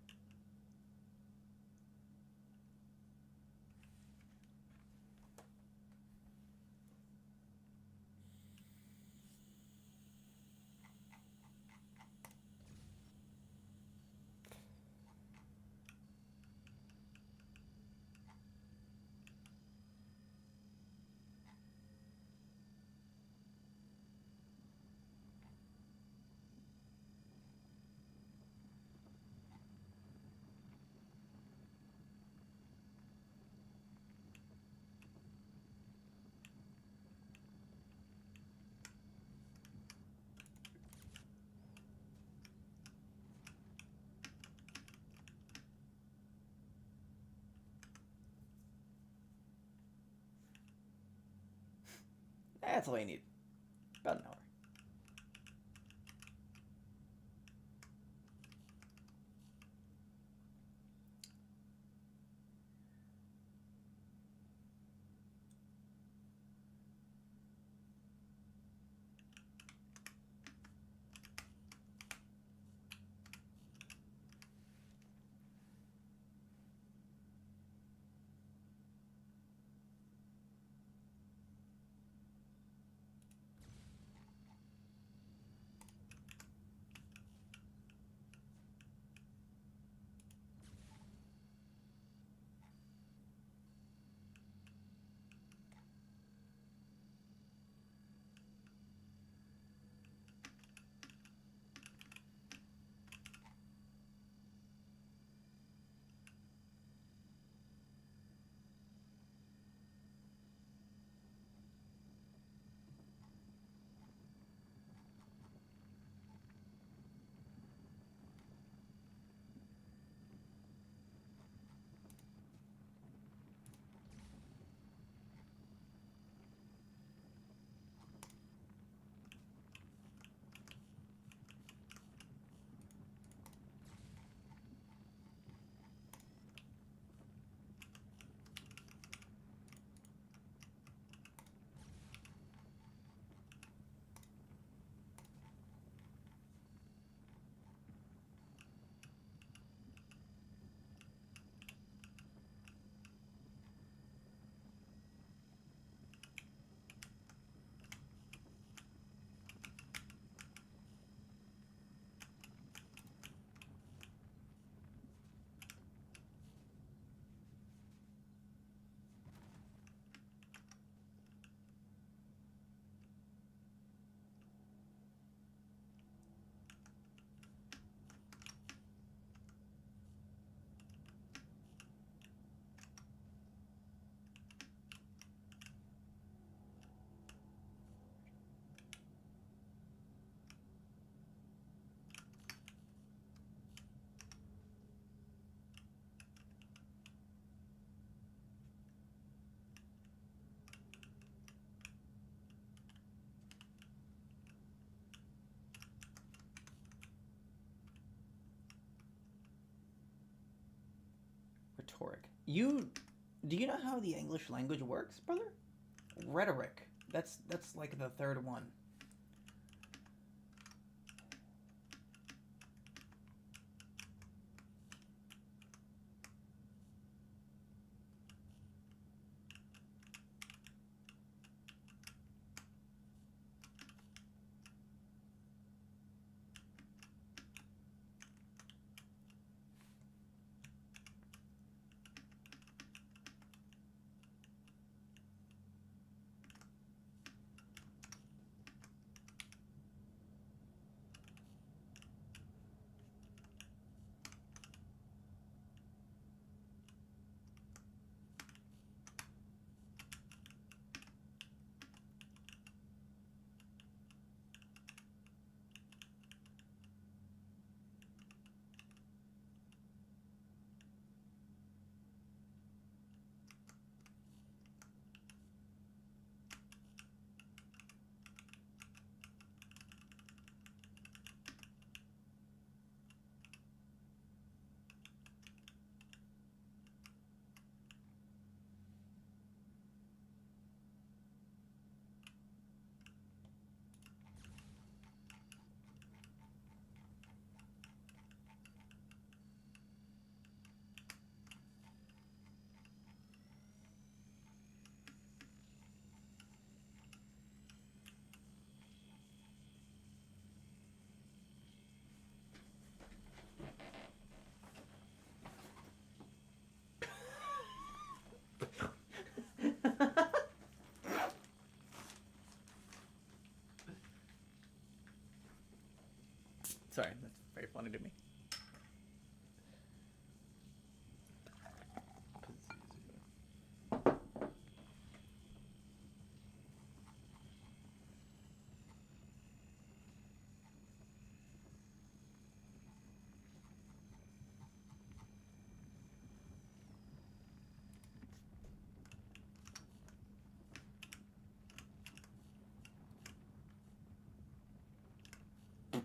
That's all you need. About an hour. Rhetoric. Do you know how the English language works, brother? Rhetoric. That's like the third one. funny to me.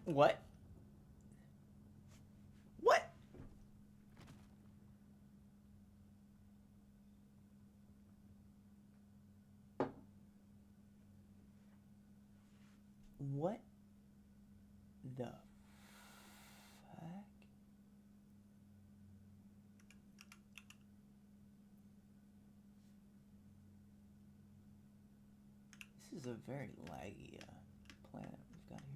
What? What? What the fuck? This is a very laggy planet we've got here.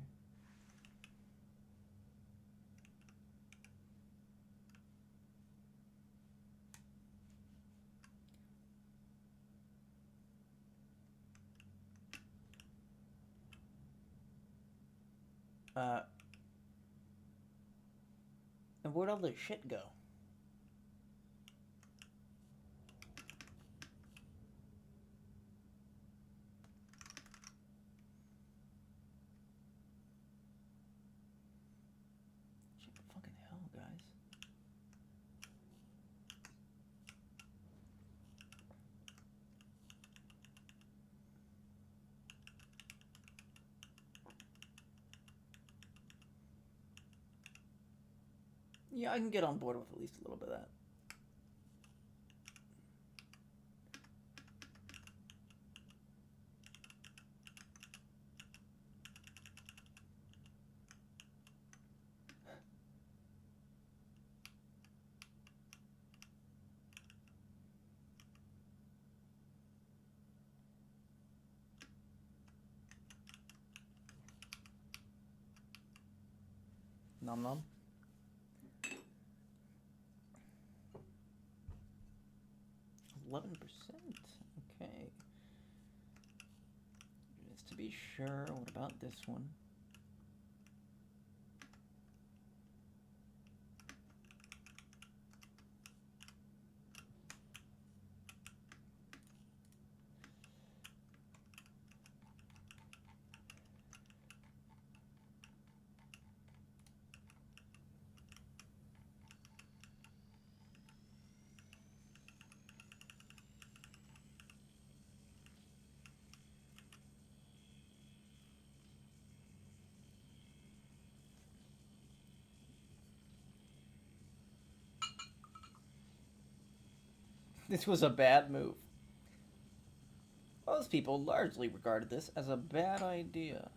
And where'd all this shit go? Shit, fucking hell, guys. Yeah, I can get on board with at least a little bit of that. Nom nom. $11%. Okay. Just to be sure, what about this one? This was a bad move. Most people largely regarded this as a bad idea.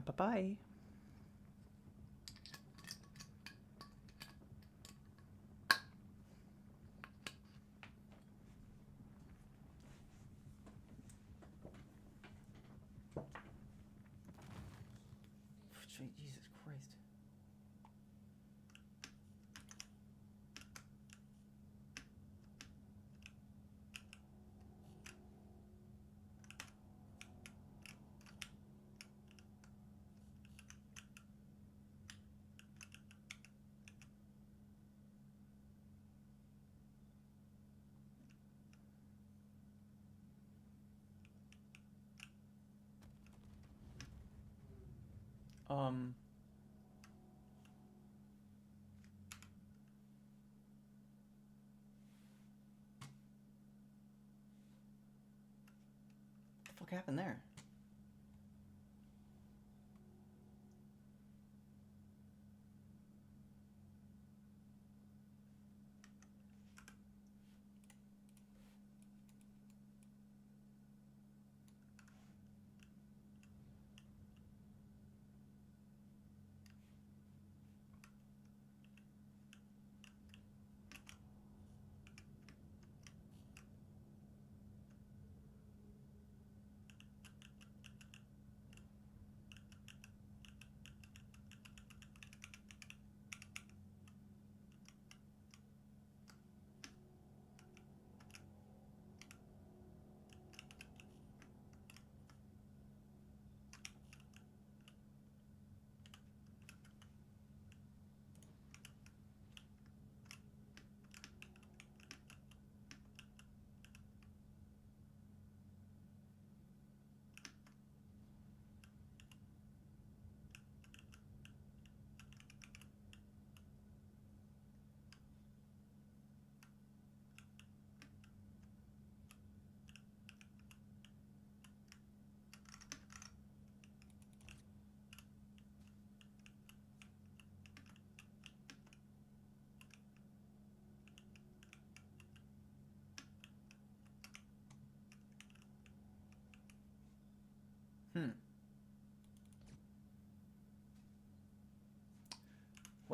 Bye-bye. Jesus Christ. What the fuck happened there?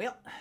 Well.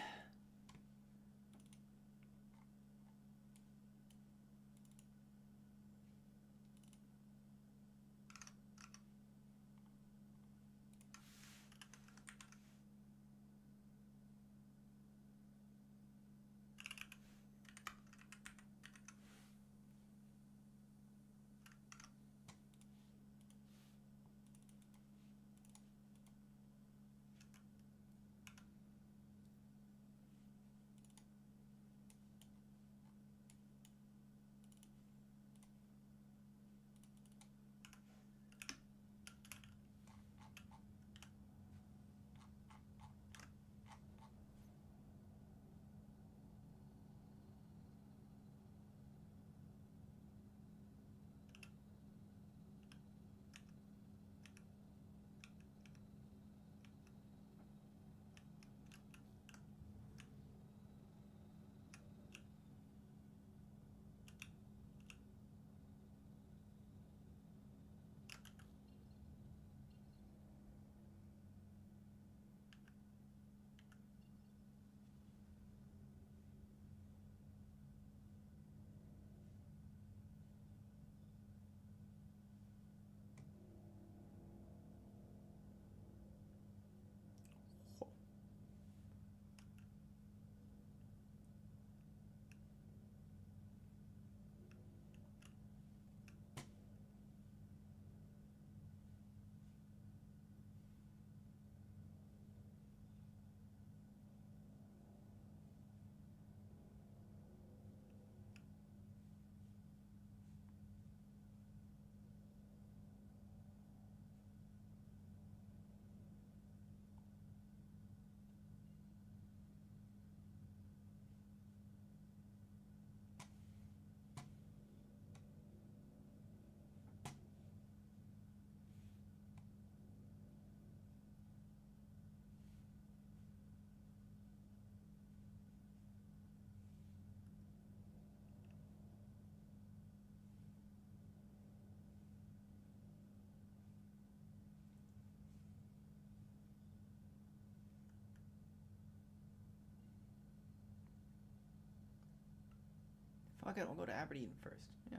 Fuck it, we'll go to Aberdeen first. Yeah.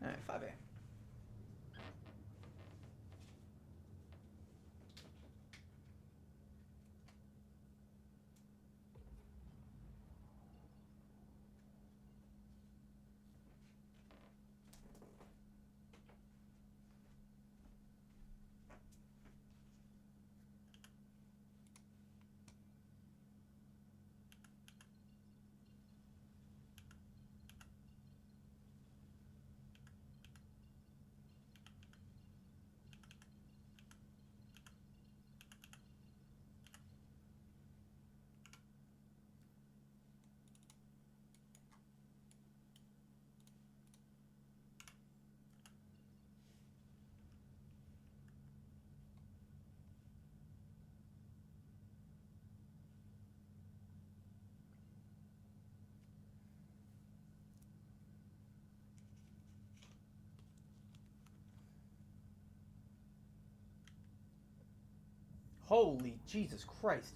Alright, 5A. Holy Jesus Christ.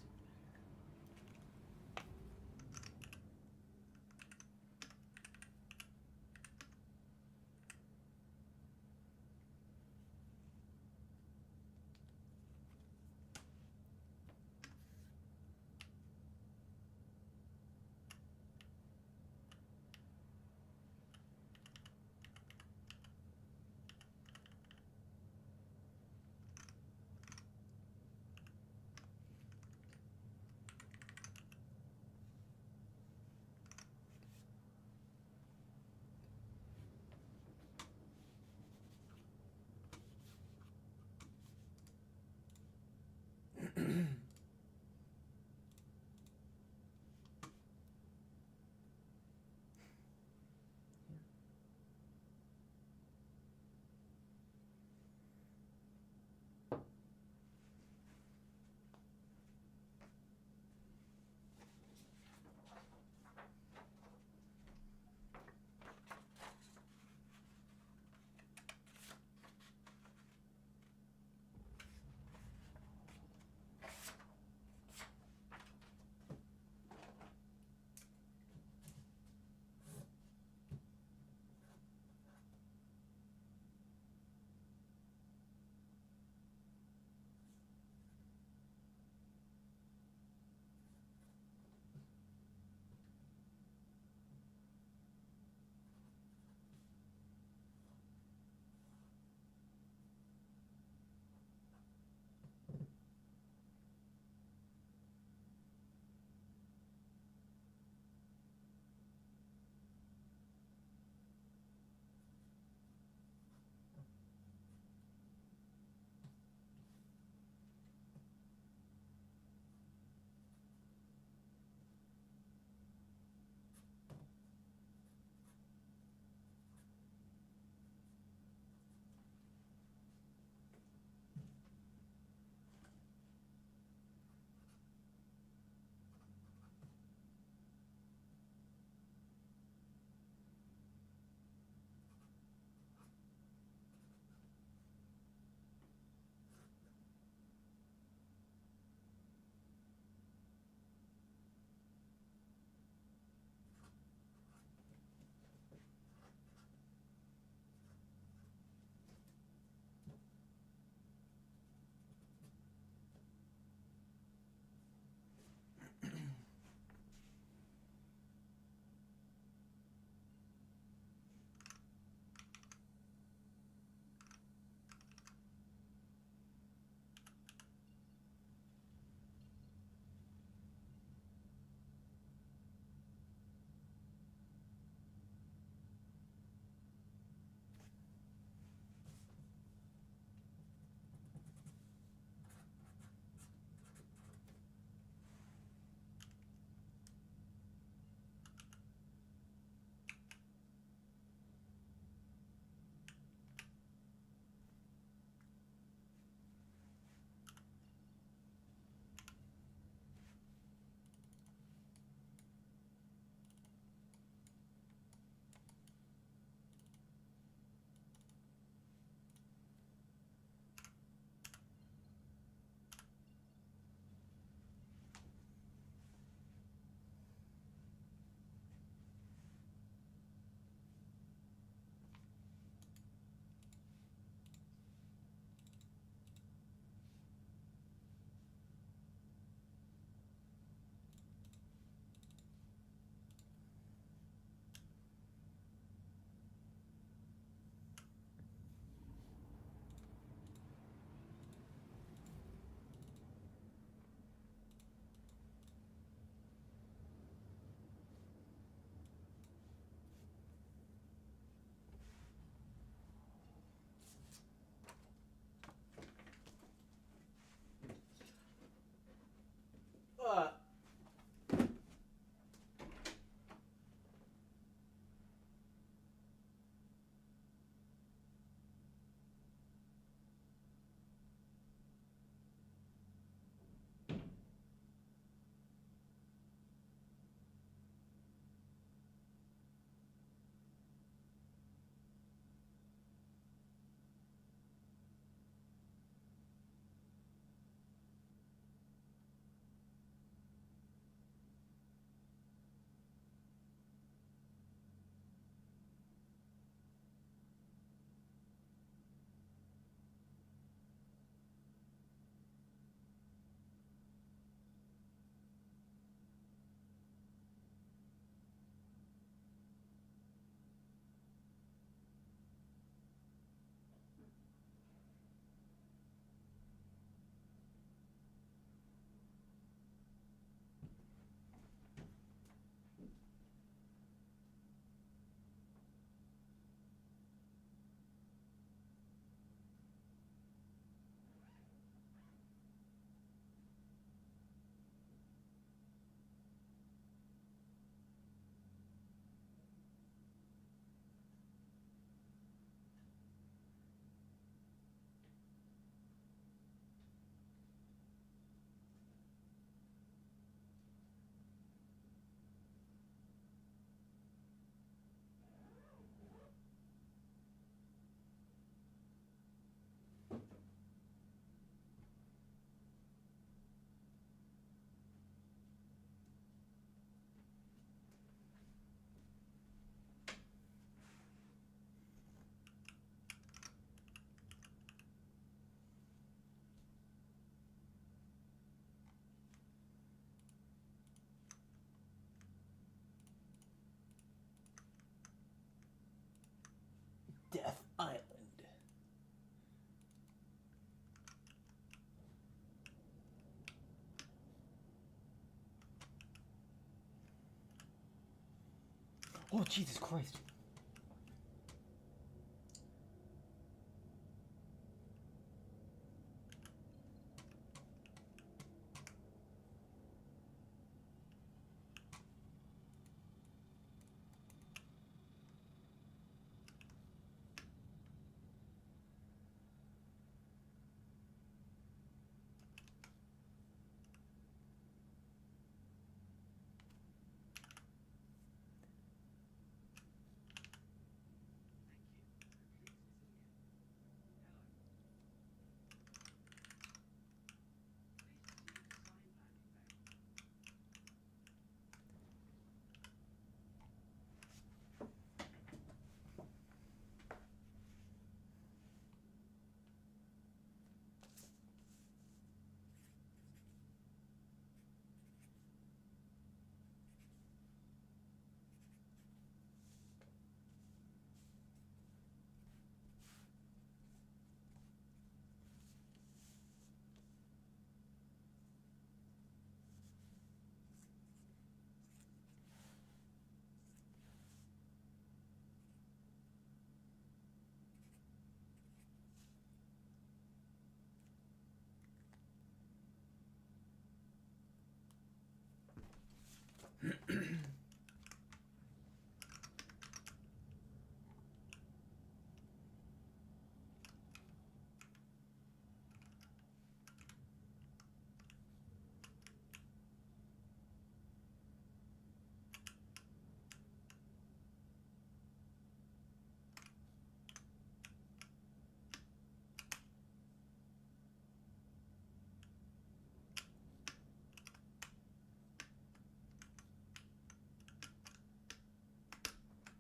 Oh, Jesus Christ.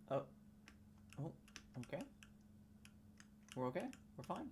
Oh. Oh, okay. We're okay? We're fine?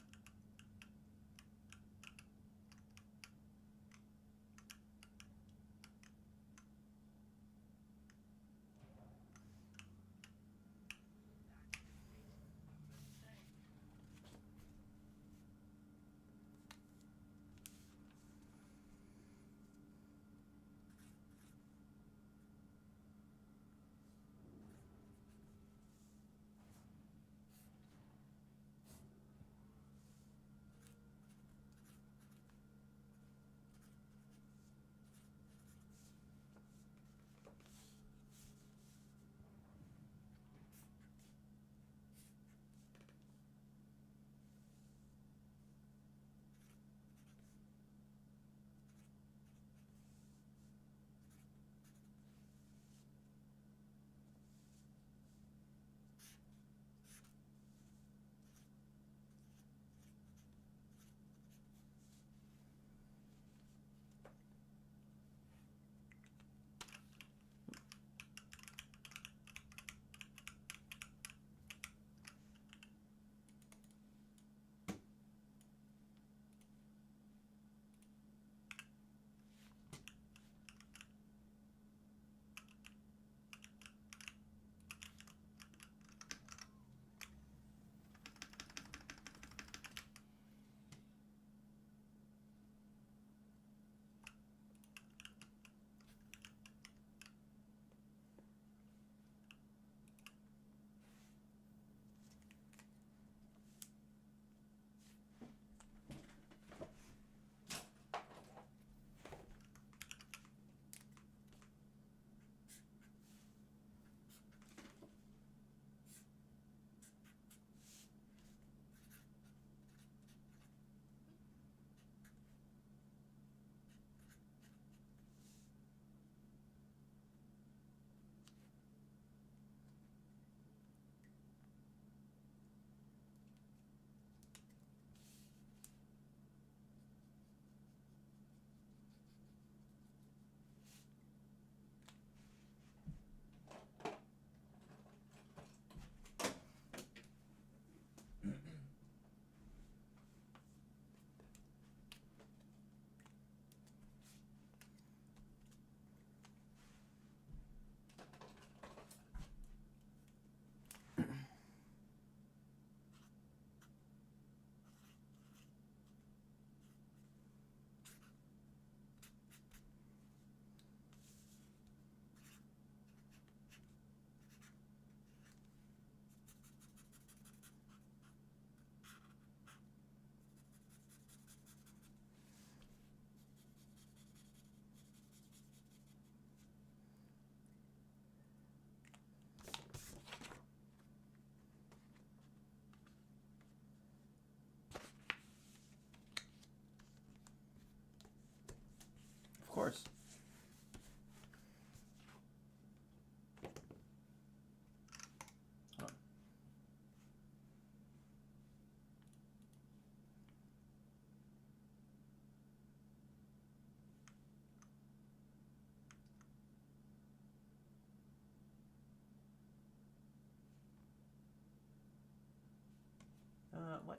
what?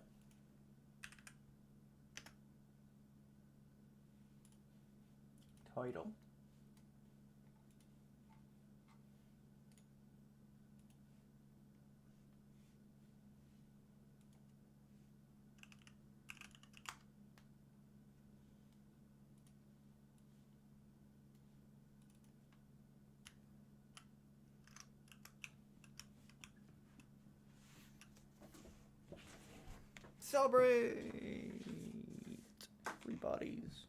Title. Celebrate! Free bodies.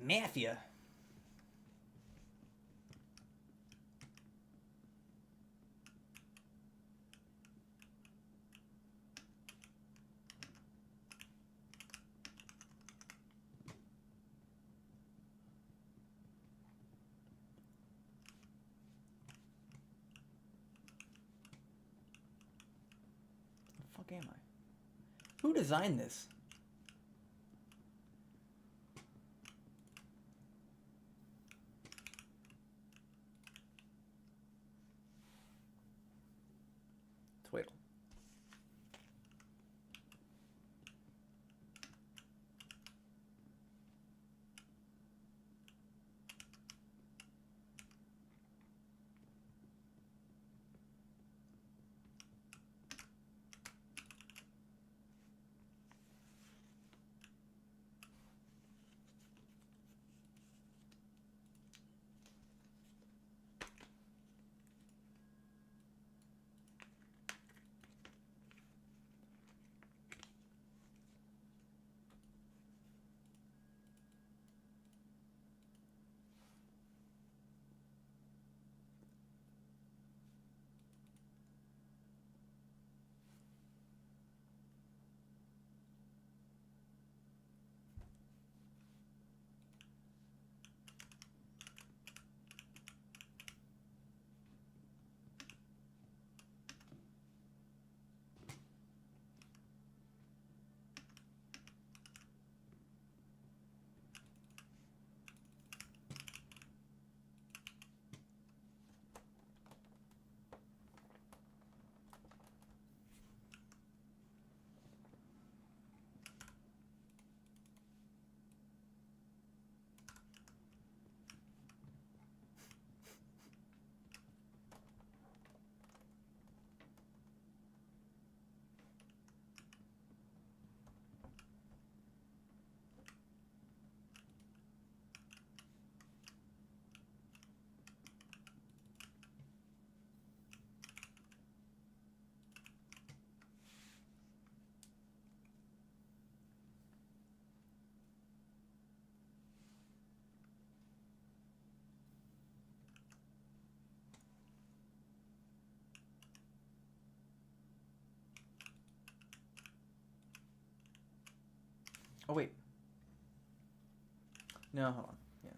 Mafia. The fuck am I? Who designed this? Twiddle. Oh wait. No, hold on. Yeah.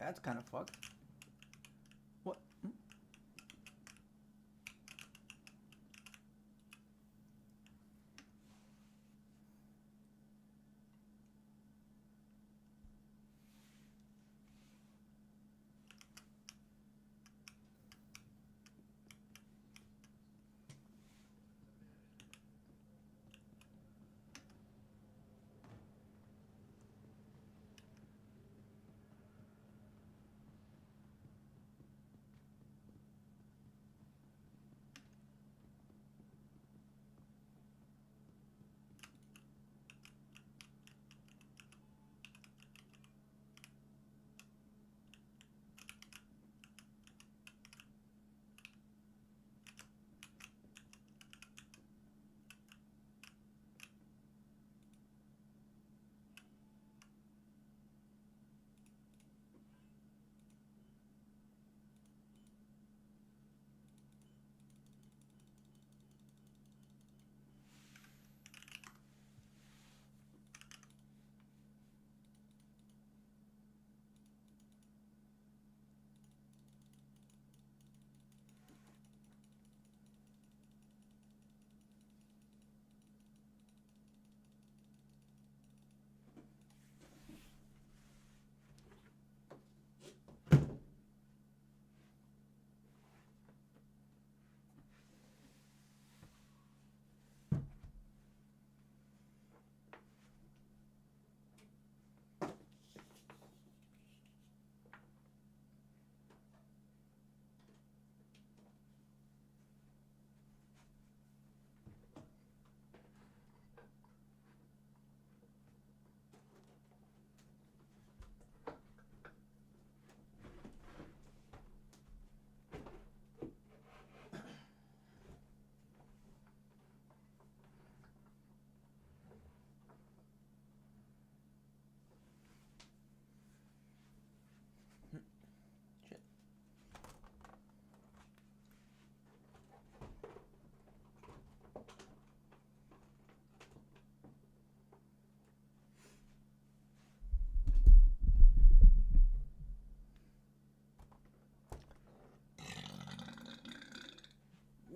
That's kind of fucked. What? Hmm?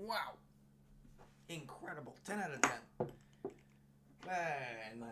Wow. Incredible. 10 out of 10. And then...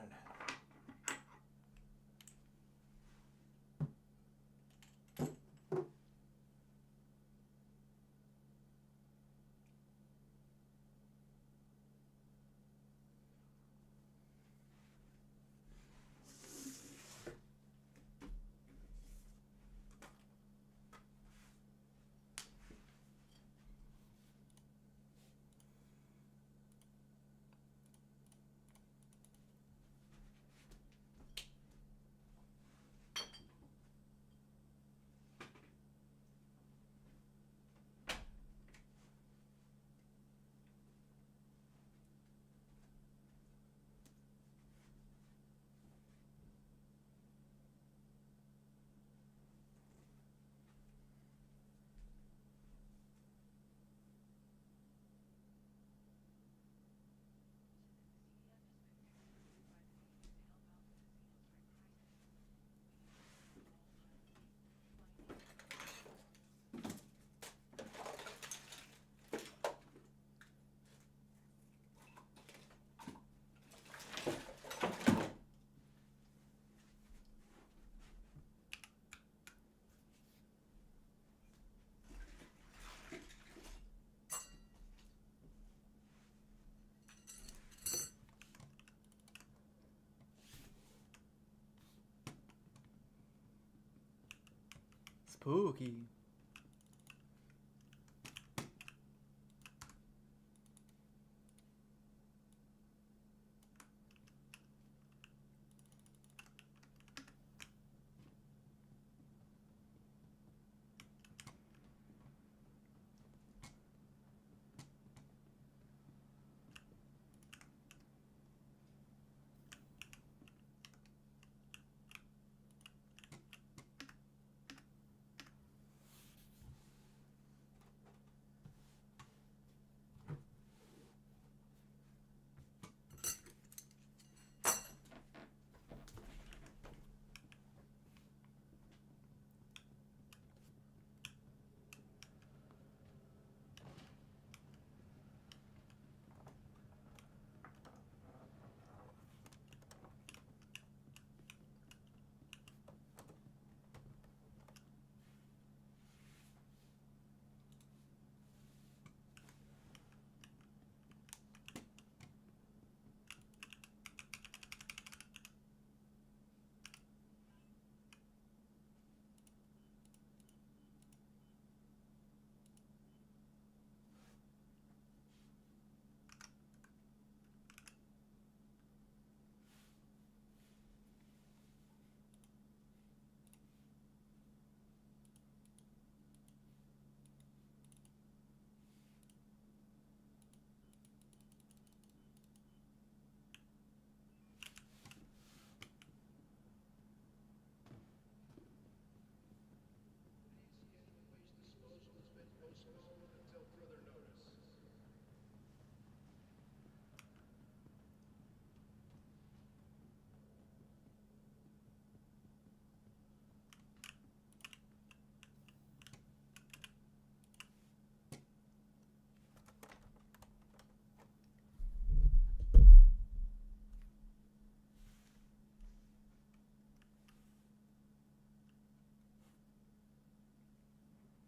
Spooky.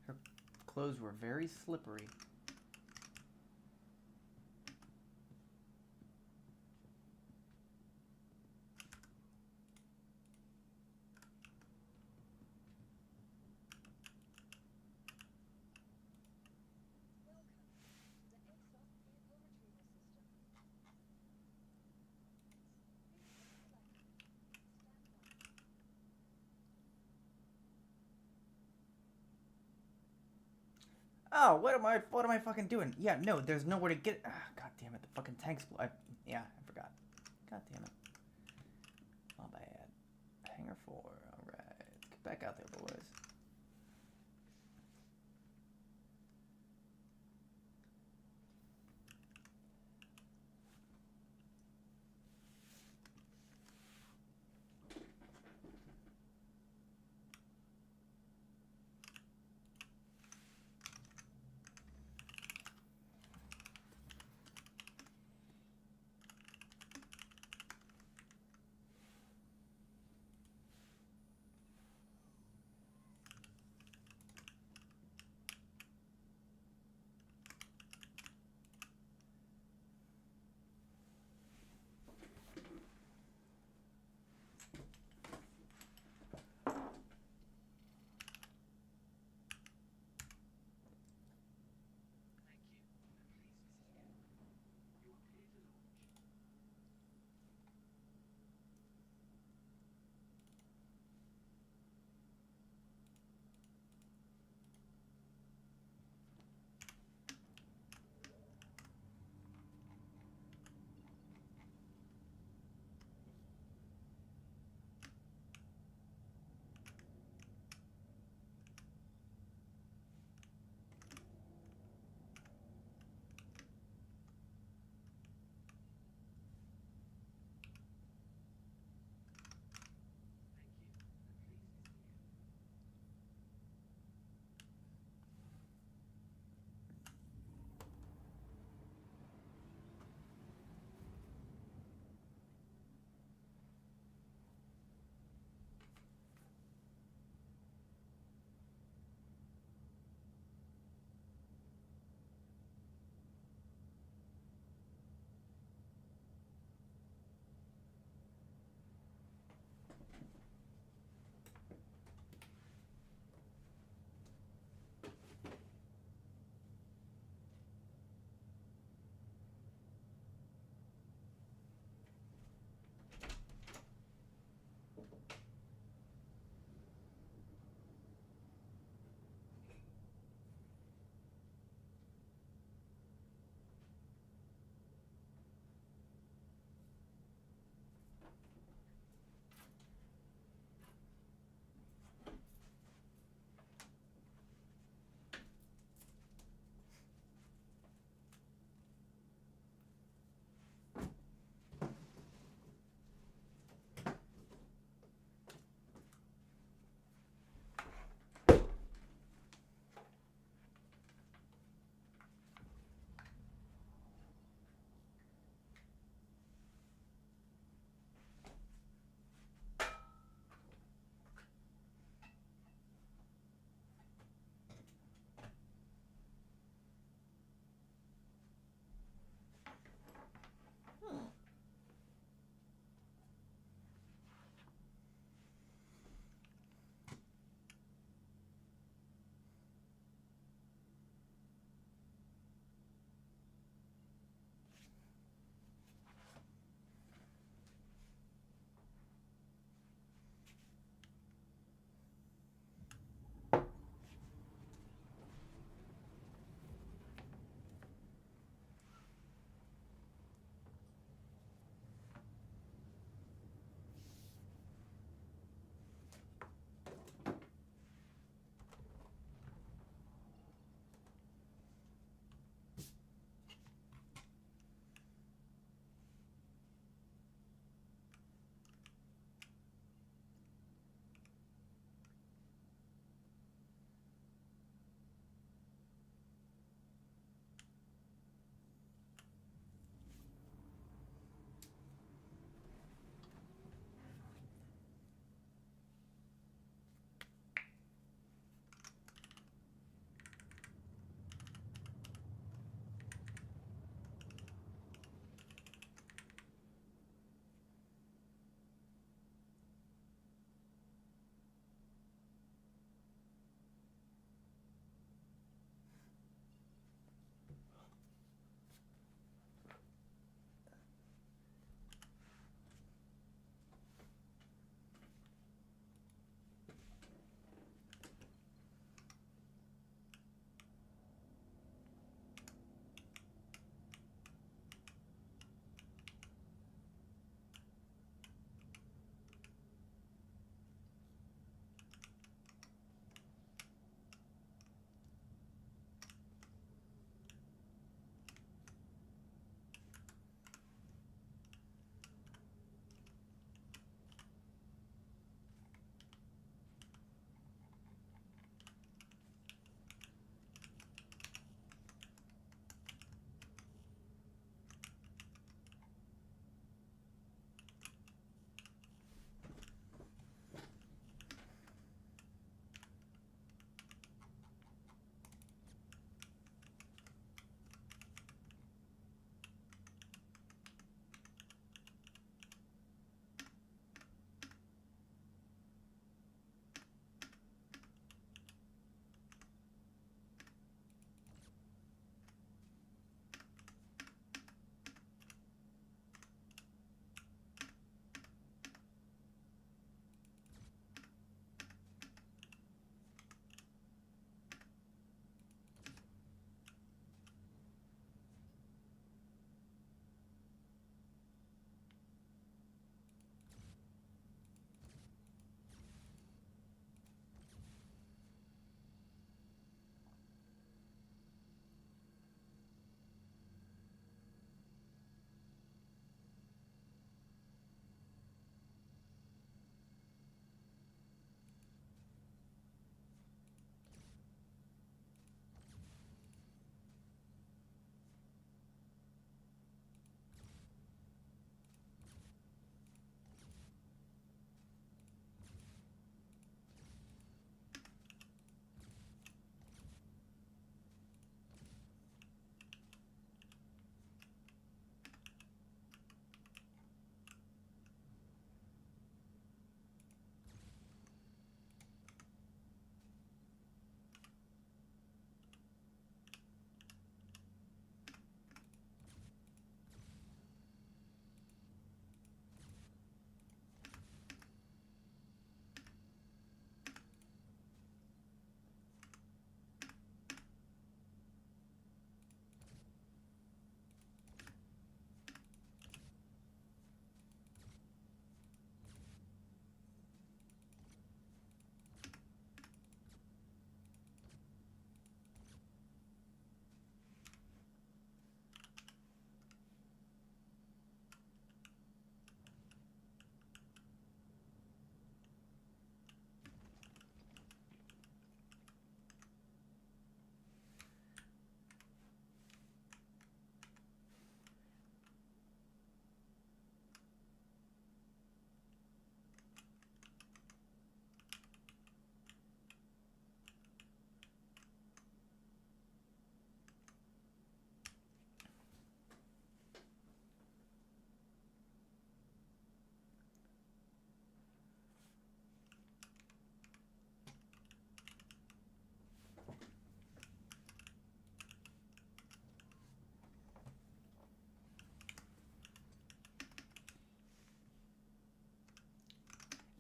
Her clothes were very slippery. Oh, what am I fucking doing? Yeah, no, there's nowhere to get. Ah, God damn it, the fucking tank's. Yeah, I forgot. God damn it. My bad. Hangar 4. All right, let's get back out there, boys.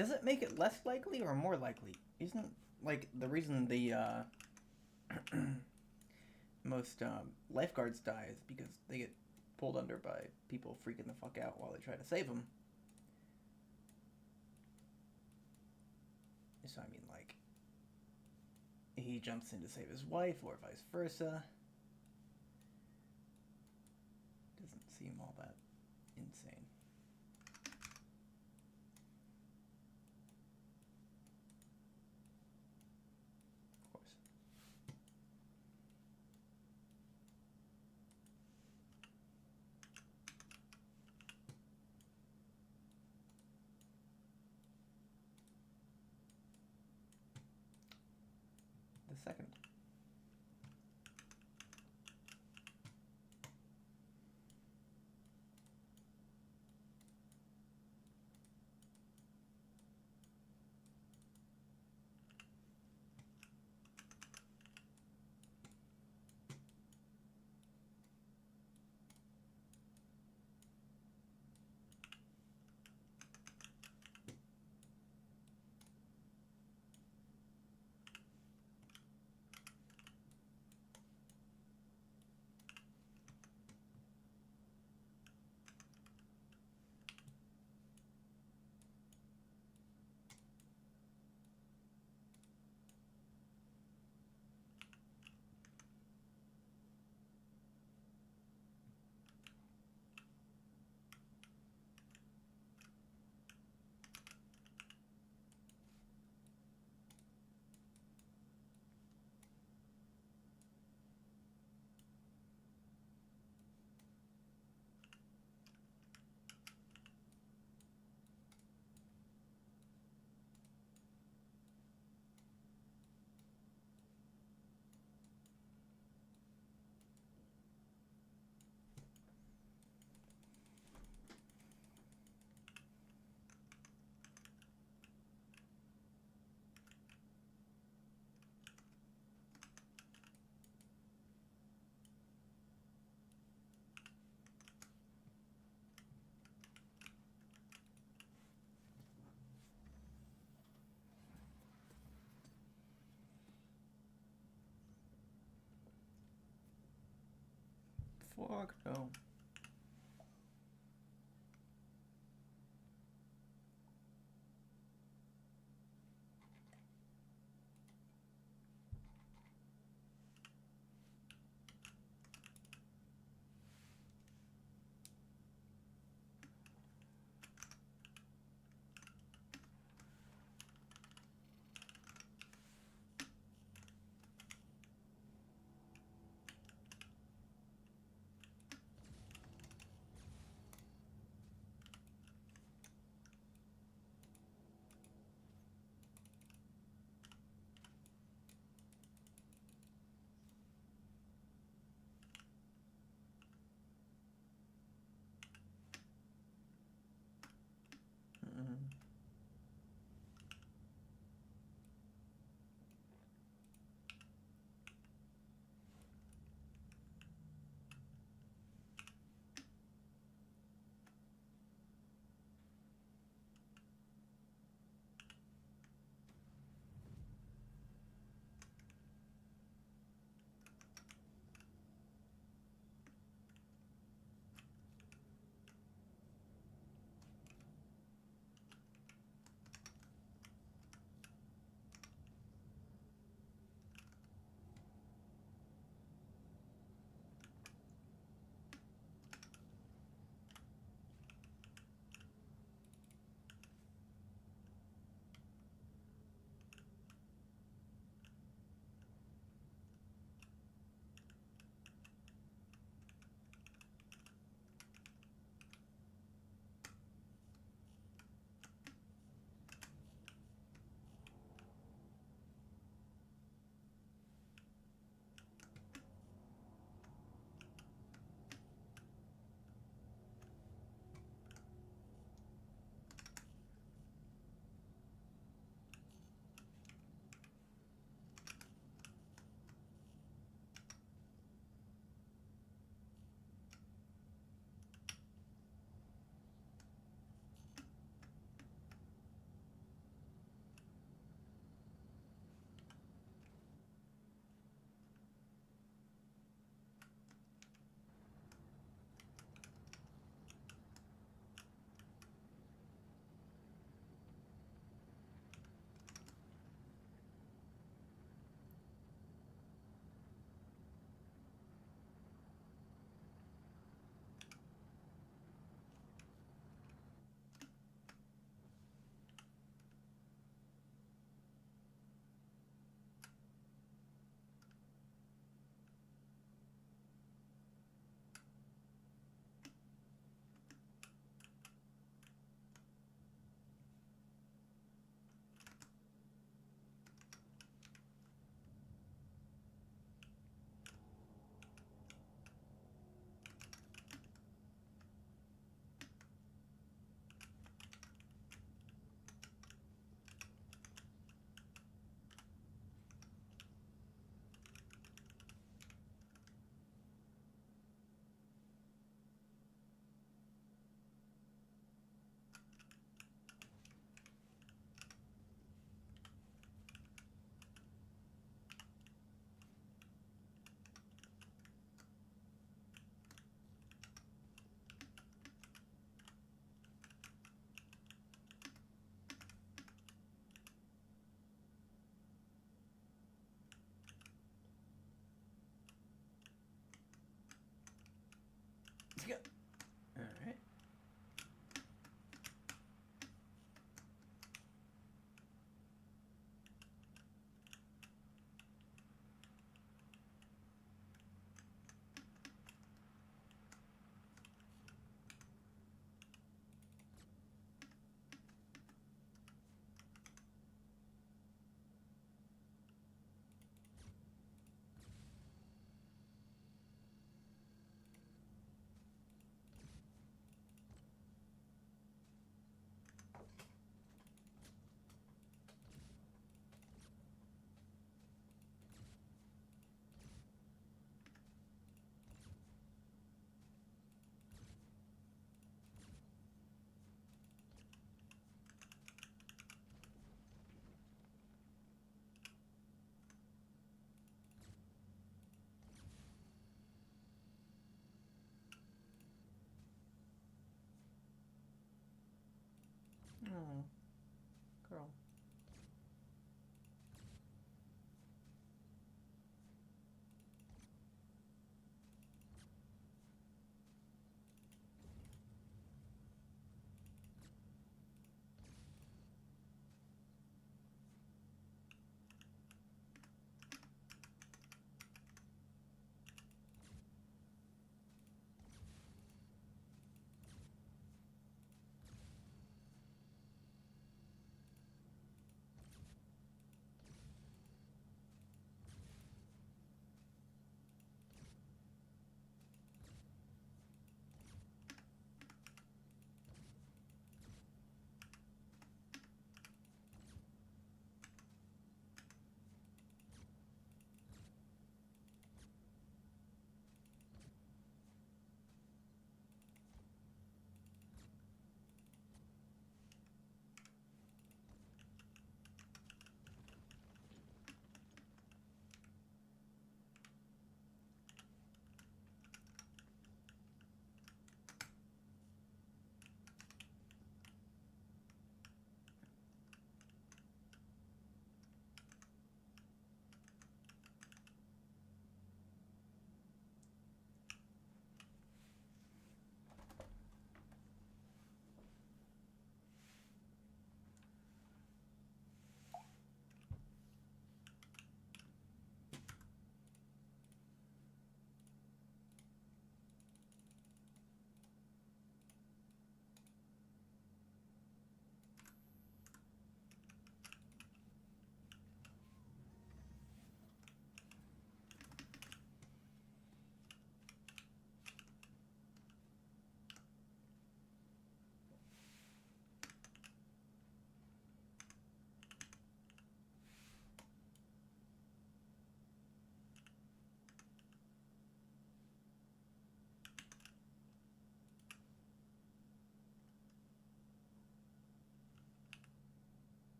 Does it make it less likely or more likely? Isn't, like, the reason the, most, lifeguards die is because they get pulled under by people freaking the fuck out while they try to save them. So, I mean, like, he jumps in to save his wife, or vice versa. Doesn't seem all that insane. Of course. The second. Fuck no.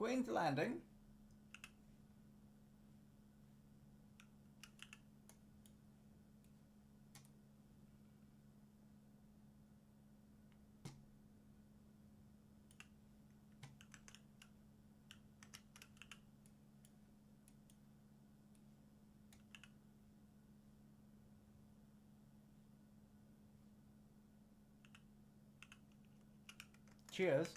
Queen's Landing. Cheers.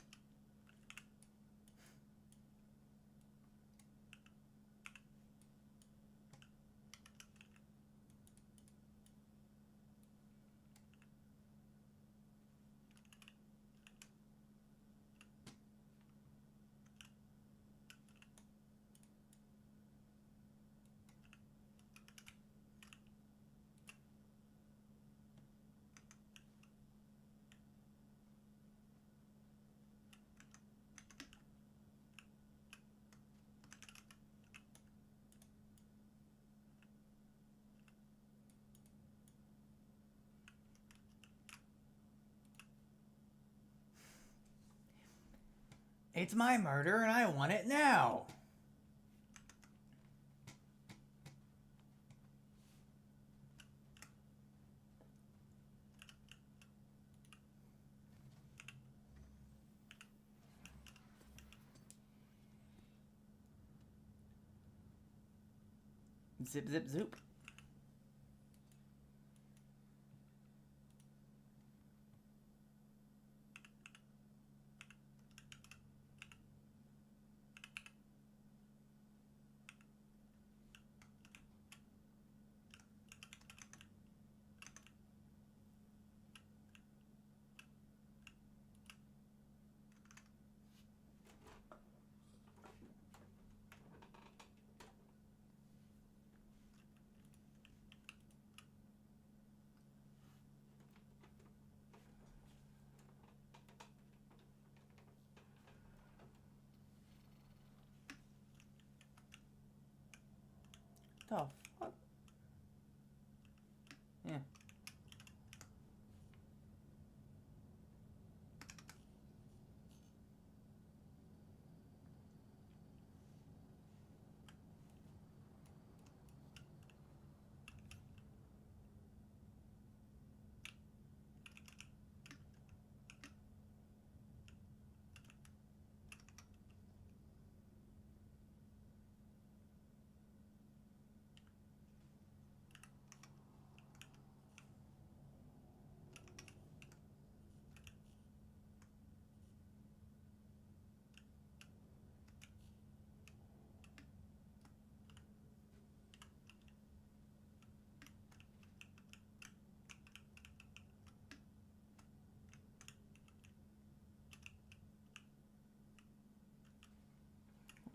It's my murder and I want it now. Zip, zip, zoop. The fuck? Yeah.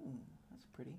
Ooh, that's pretty.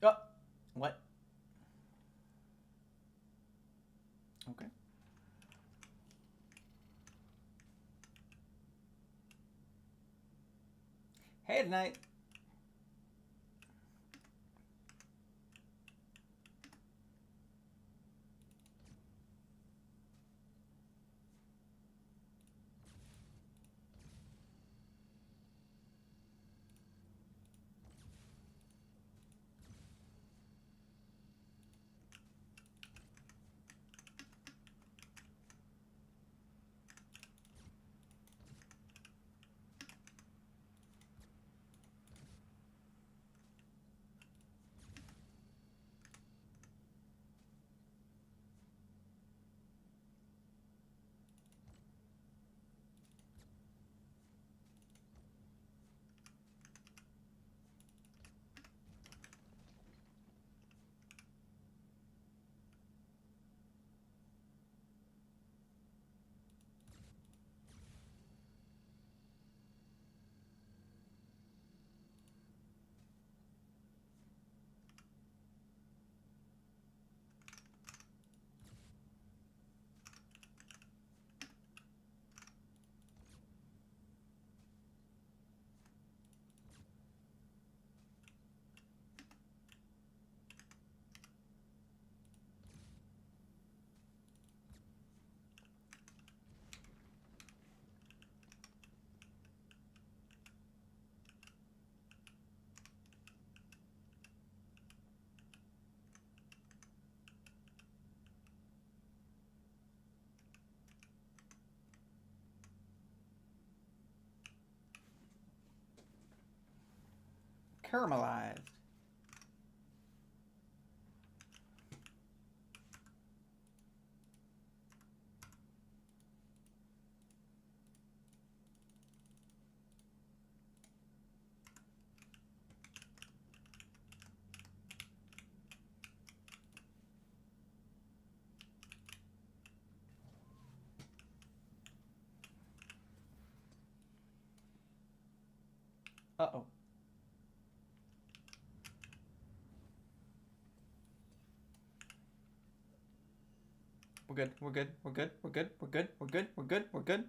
Oh, what? Okay. Hey, tonight. caramelized. Uh-oh. We're good, we're good, we're good, we're good, we're good, we're good, we're good, we're good.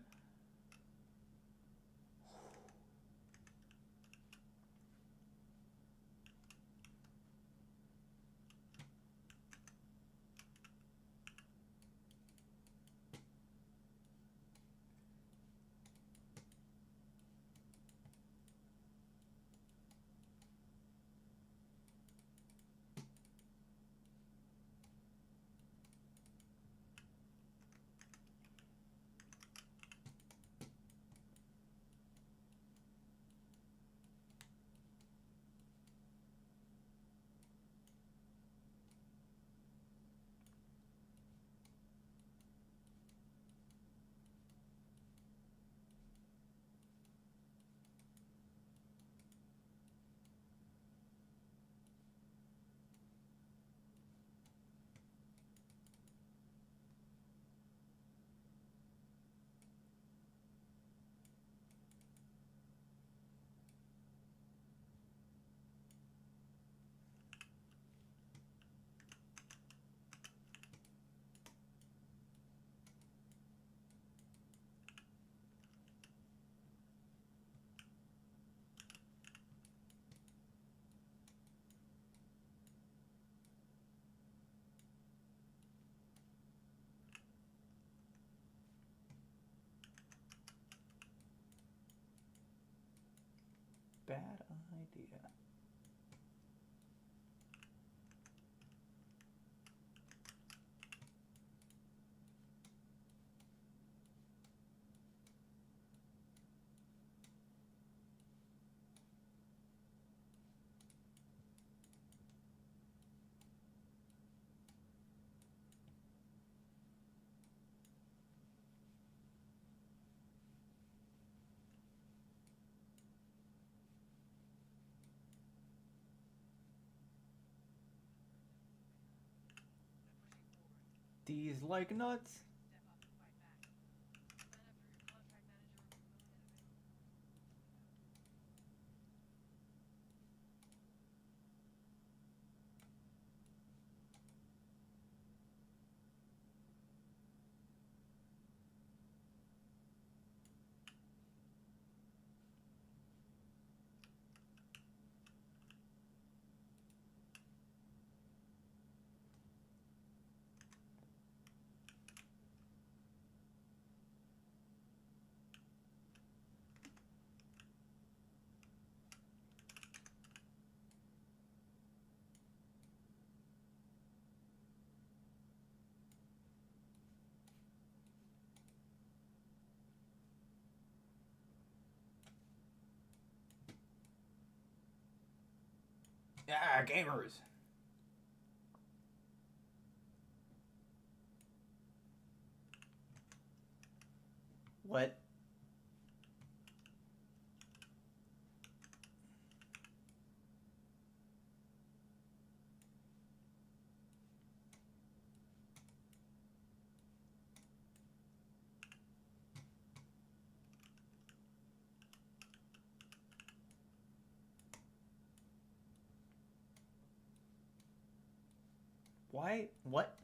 Bad idea. These like nuts. Yeah, gamers. What? Why? What?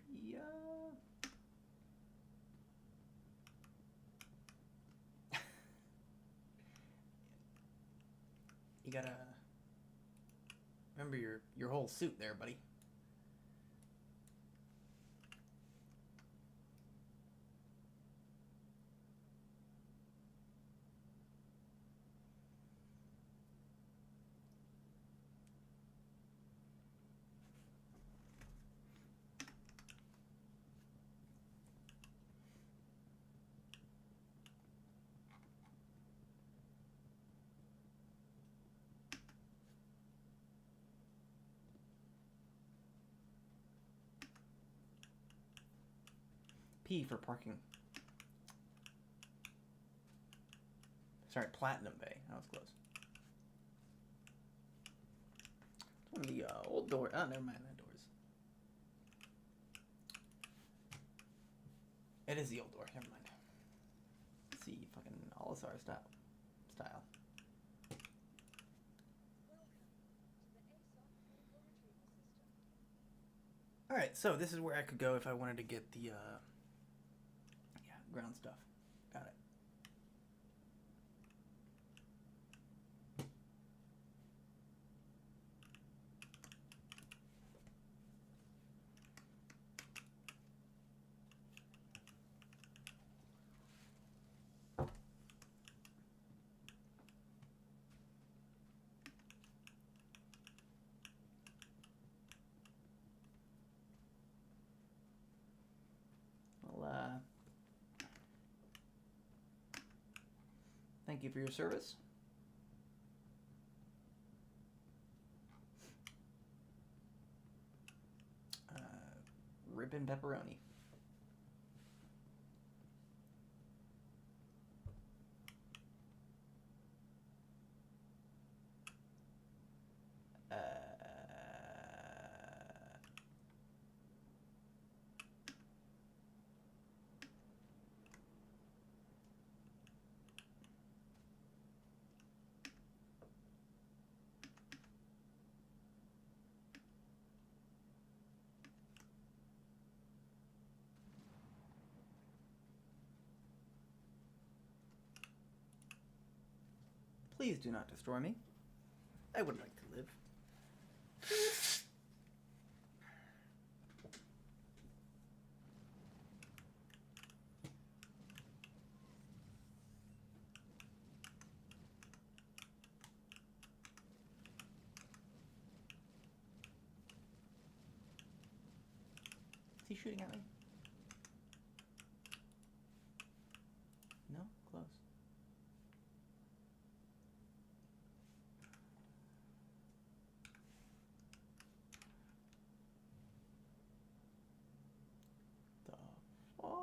maybe, you gotta remember your whole suit there, buddy. P for parking. Sorry, Platinum Bay. That was close. It's one of the old door. Oh, never mind that doors. It is the old door. Never mind. Let's see, fucking Olisar style. All right, so this is where I could go if I wanted to get the ground stuff. Got it. Well, thank you for your service. Rib and pepperoni. Please do not destroy me. I would like to live. Is he shooting at me? No? Close. The fuck?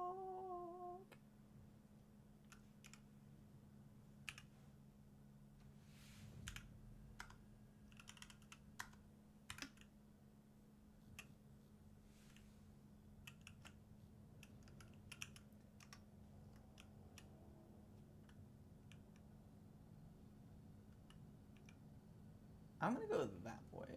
I'm gonna go that way.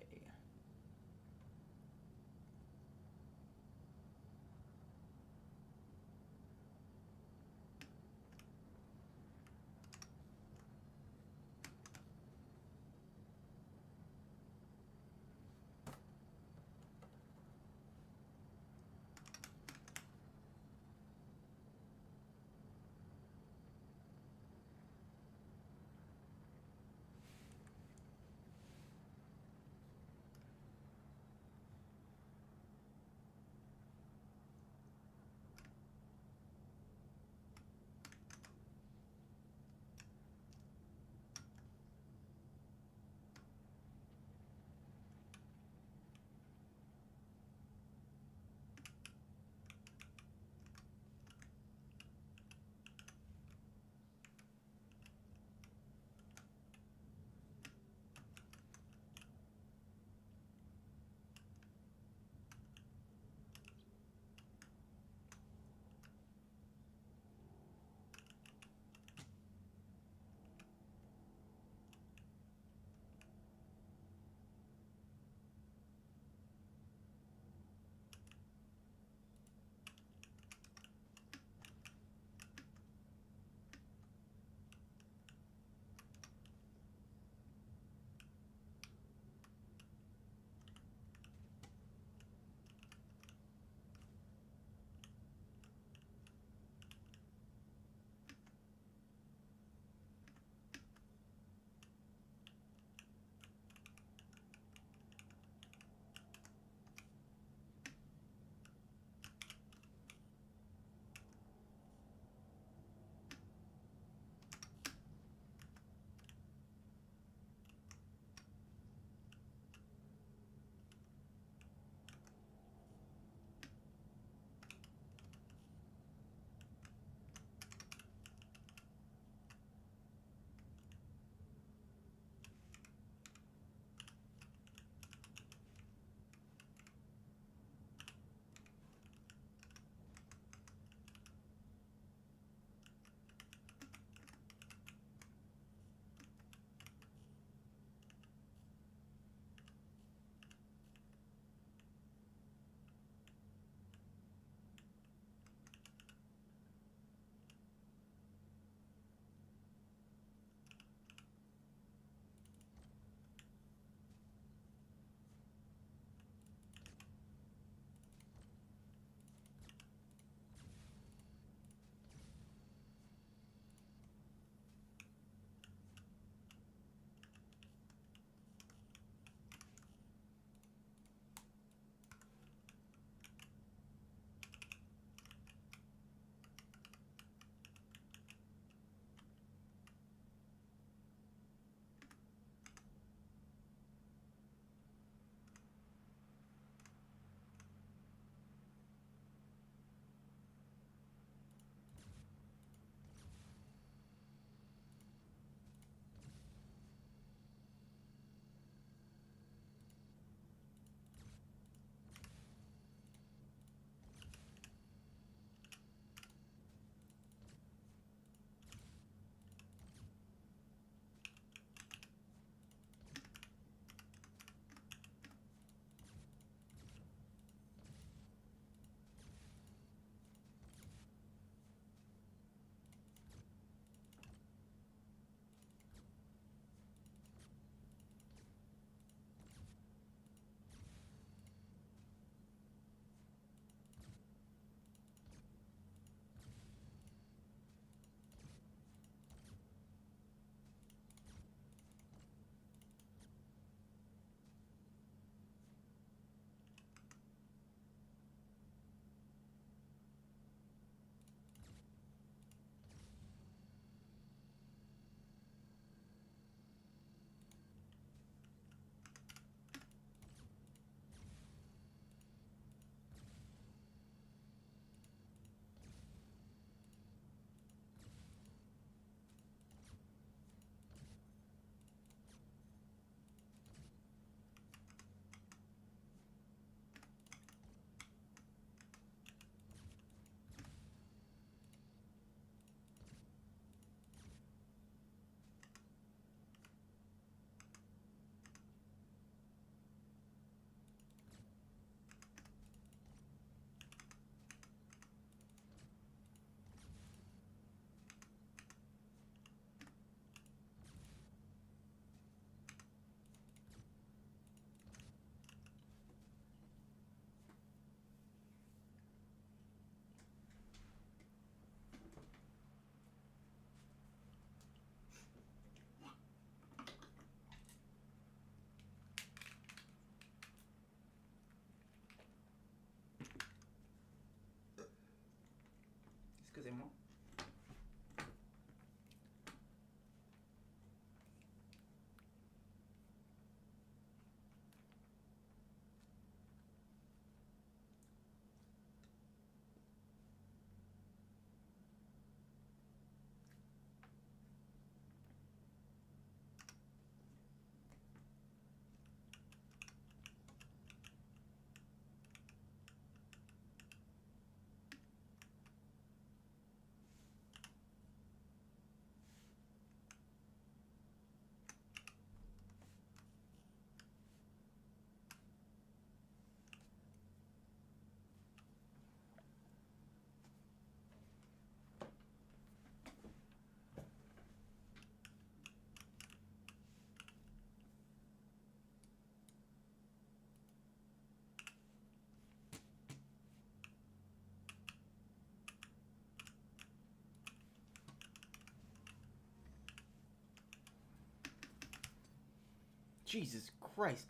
Jesus Christ.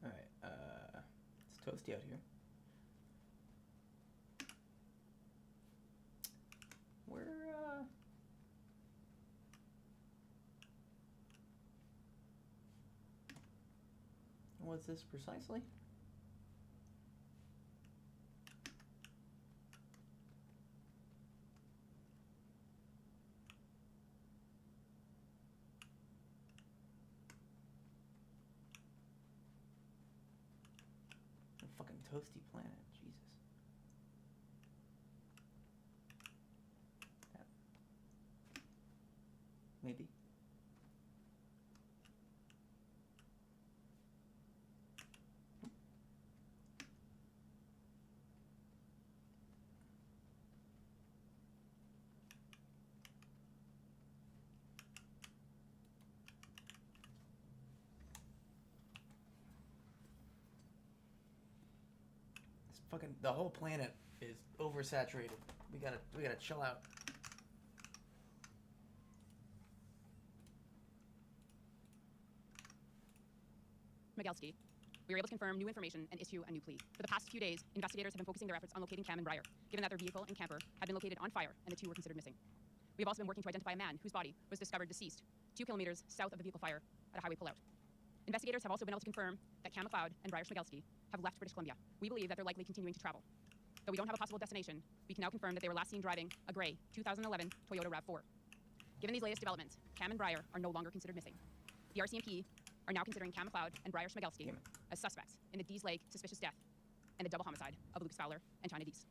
Alright, it's toasty out here. Where, what's this precisely? A fucking toasty planet, Jesus. That. Maybe. Fucking the whole planet is oversaturated. We gotta chill out. Smigelski. We were able to confirm new information and issue a new plea. For the past few days, investigators have been focusing their efforts on locating Cam and Breyer, given that their vehicle and camper had been located on fire and the two were considered missing. We have also been working to identify a man whose body was discovered deceased 2 kilometers south of the vehicle fire at a highway pullout. Investigators have also been able to confirm that Cam McLeod and Breyer Smigelski have left British Columbia. We believe that they're likely continuing to travel. Though we don't have a possible destination, we can now confirm that they were last seen driving a gray 2011 Toyota RAV4. Given these latest developments, Cam and Breyer are no longer considered missing. The RCMP are now considering Cam McLeod and Breyer Smigelski as suspects in the Dease Lake suspicious death and the double homicide of Lucas Fowler and China Dease.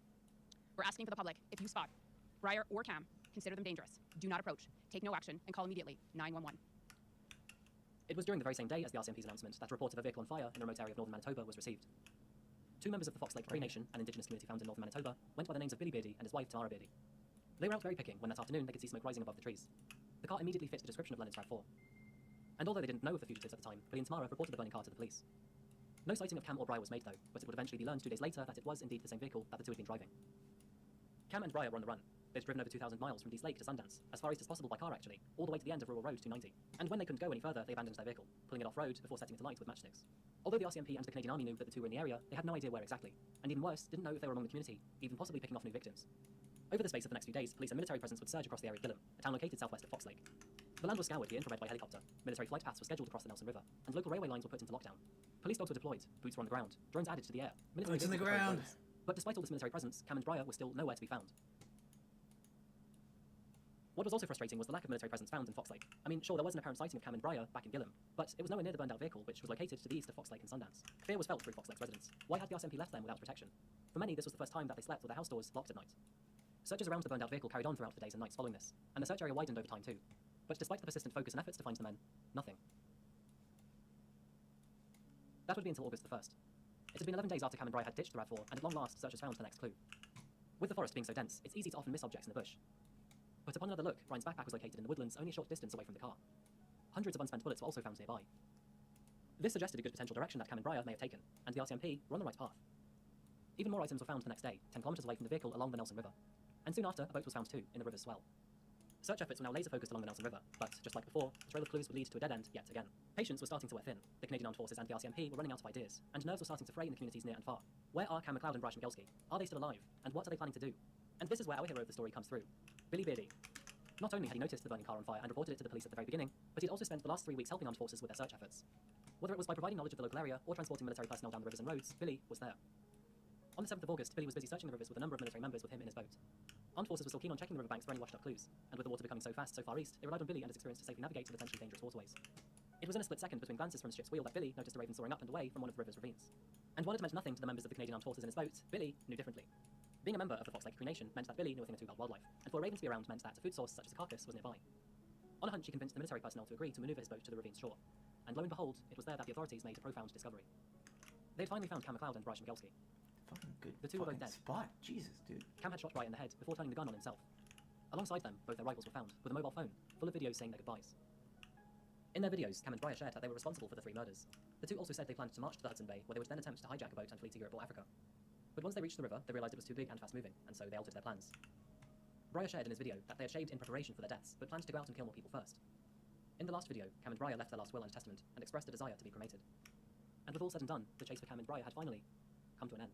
We're asking for the public, if you spot Breyer or Cam, consider them dangerous. Do not approach, take no action, and call immediately 911. It was during the very same day as the RCMP's announcement that a report of a vehicle on fire in a remote area of northern Manitoba was received. 2 members of the Fox Lake Cree Nation, an indigenous community found in northern Manitoba, went by the names of Billy Beardy and his wife Tamara Beardy. They were out berry picking when that afternoon they could see smoke rising above the trees. The car immediately fit the description of Leonard's RAV4. And although they didn't know of the fugitives at the time, Billy and Tamara reported the burning car to the police. No sighting of Cam or Breyer was made though, but it would eventually be learned 2 days later that it was indeed the same vehicle that the two had been driving. Cam and Breyer were on the run. They'd driven over 2,000 miles from Dease Lake to Sundance, as far east as possible by car actually, all the way to the end of Rural Road 290. And when they couldn't go any further, they abandoned their vehicle, pulling it off-road before setting it alight with matchsticks. Although the RCMP and the Canadian Army knew that the two were in the area, they had no idea where exactly. And even worse, didn't know if they were among the community, even possibly picking off new victims. Over the space of the next few days, police and military presence would surge across the area of Gillam, a town located southwest of Fox Lake. The land was scoured via infrared by helicopter, military flight paths were scheduled across the Nelson River, and local railway lines were put into lockdown. Police dogs were deployed, boots were on the ground, drones added to the air, military Boots on the vehicles patrolled ground. roads. But despite all this military presence, Cam and Breyer were still nowhere to be found. What was also frustrating was the lack of military presence found in Fox Lake. I mean, sure, there was an apparent sighting of Cam and Breyer back in Gillam, but it was nowhere near the burned-out vehicle, which was located to the east of Fox Lake and Sundance. Fear was felt through Fox Lake's residents. Why had the RCMP left them without protection? For many, this was the first time that they slept with their house doors locked at night. Searches around the burned-out vehicle carried on throughout the days and nights following this, and the search area widened over time too. But despite the persistent focus and efforts to find the men, nothing. That would be until August the 1st. It had been 11 days after Cam and Breyer had ditched the RAV4, and at long last, searchers found the next clue. With the forest being so dense, it's easy to often miss objects in the bush. But upon another look, Brian's backpack was located in the woodlands only a short distance away from the car. Hundreds of unspent bullets were also found nearby. This suggested a good potential direction that Cam and Breyer may have taken, and the RCMP were on the right path. Even more items were found the next day, 10 kilometers away from the vehicle along the Nelson River. And soon after, a boat was found too, in the river's swell. Search efforts were now laser-focused along the Nelson River, but, just like before, the trail of clues would lead to a dead end yet again. Patience was starting to wear thin. The Canadian Armed Forces and the RCMP were running out of ideas, and nerves were starting to fray in the communities near and far. Where are Cam McLeod and Breyer Smigelski? Are they still alive? And what are they planning to do? And this is where our hero of the story comes through. Billy Beardy. Not only had he noticed the burning car on fire and reported it to the police at the very beginning, but he'd also spent the last 3 weeks helping armed forces with their search efforts. Whether it was by providing knowledge of the local area or transporting military personnel down the rivers and roads, Billy was there. On the 7th of August, Billy was busy searching the rivers with a number of military members with him in his boat. Armed forces were still keen on checking the riverbanks for any washed-up clues, and with the water becoming so fast so far east, they relied on Billy and his experience to safely navigate the potentially dangerous waterways. It was in a split second between glances from his ship's wheel that Billy noticed a raven soaring up and away from one of the river's ravines. And while it meant nothing to the members of the Canadian Armed Forces in his boat, Billy knew differently. Being a member of the Fox Lake Cree Nation meant that Billy knew a thing or two about wildlife, and for a raven to be around meant that a food source such as a carcass was nearby. On a hunch, he convinced the military personnel to agree to maneuver his boat to the ravine's shore, and lo and behold, it was there that the authorities made a profound discovery. They'd finally found Cam McLeod and Breyer Smigelski. Fucking good. The two were both fucking dead. spot. Jesus, dude. Cam had shot Breyer in the head before turning the gun on himself. Alongside them, both their rifles were found, with a mobile phone, full of videos saying their goodbyes. In their videos, Cam and Breyer shared that they were responsible for the 3 murders. The two also said they planned to march to the Hudson Bay, where they would then attempt to hijack a boat and flee to Europe or Africa. But once they reached the river, they realized it was too big and fast-moving, and so they altered their plans. Breyer shared in his video that they had shaved in preparation for their deaths, but planned to go out and kill more people first. In the last video, Cam and Breyer left their last will and testament and expressed a desire to be cremated. And with all said and done, the chase for Cam and Breyer had finally come to an end.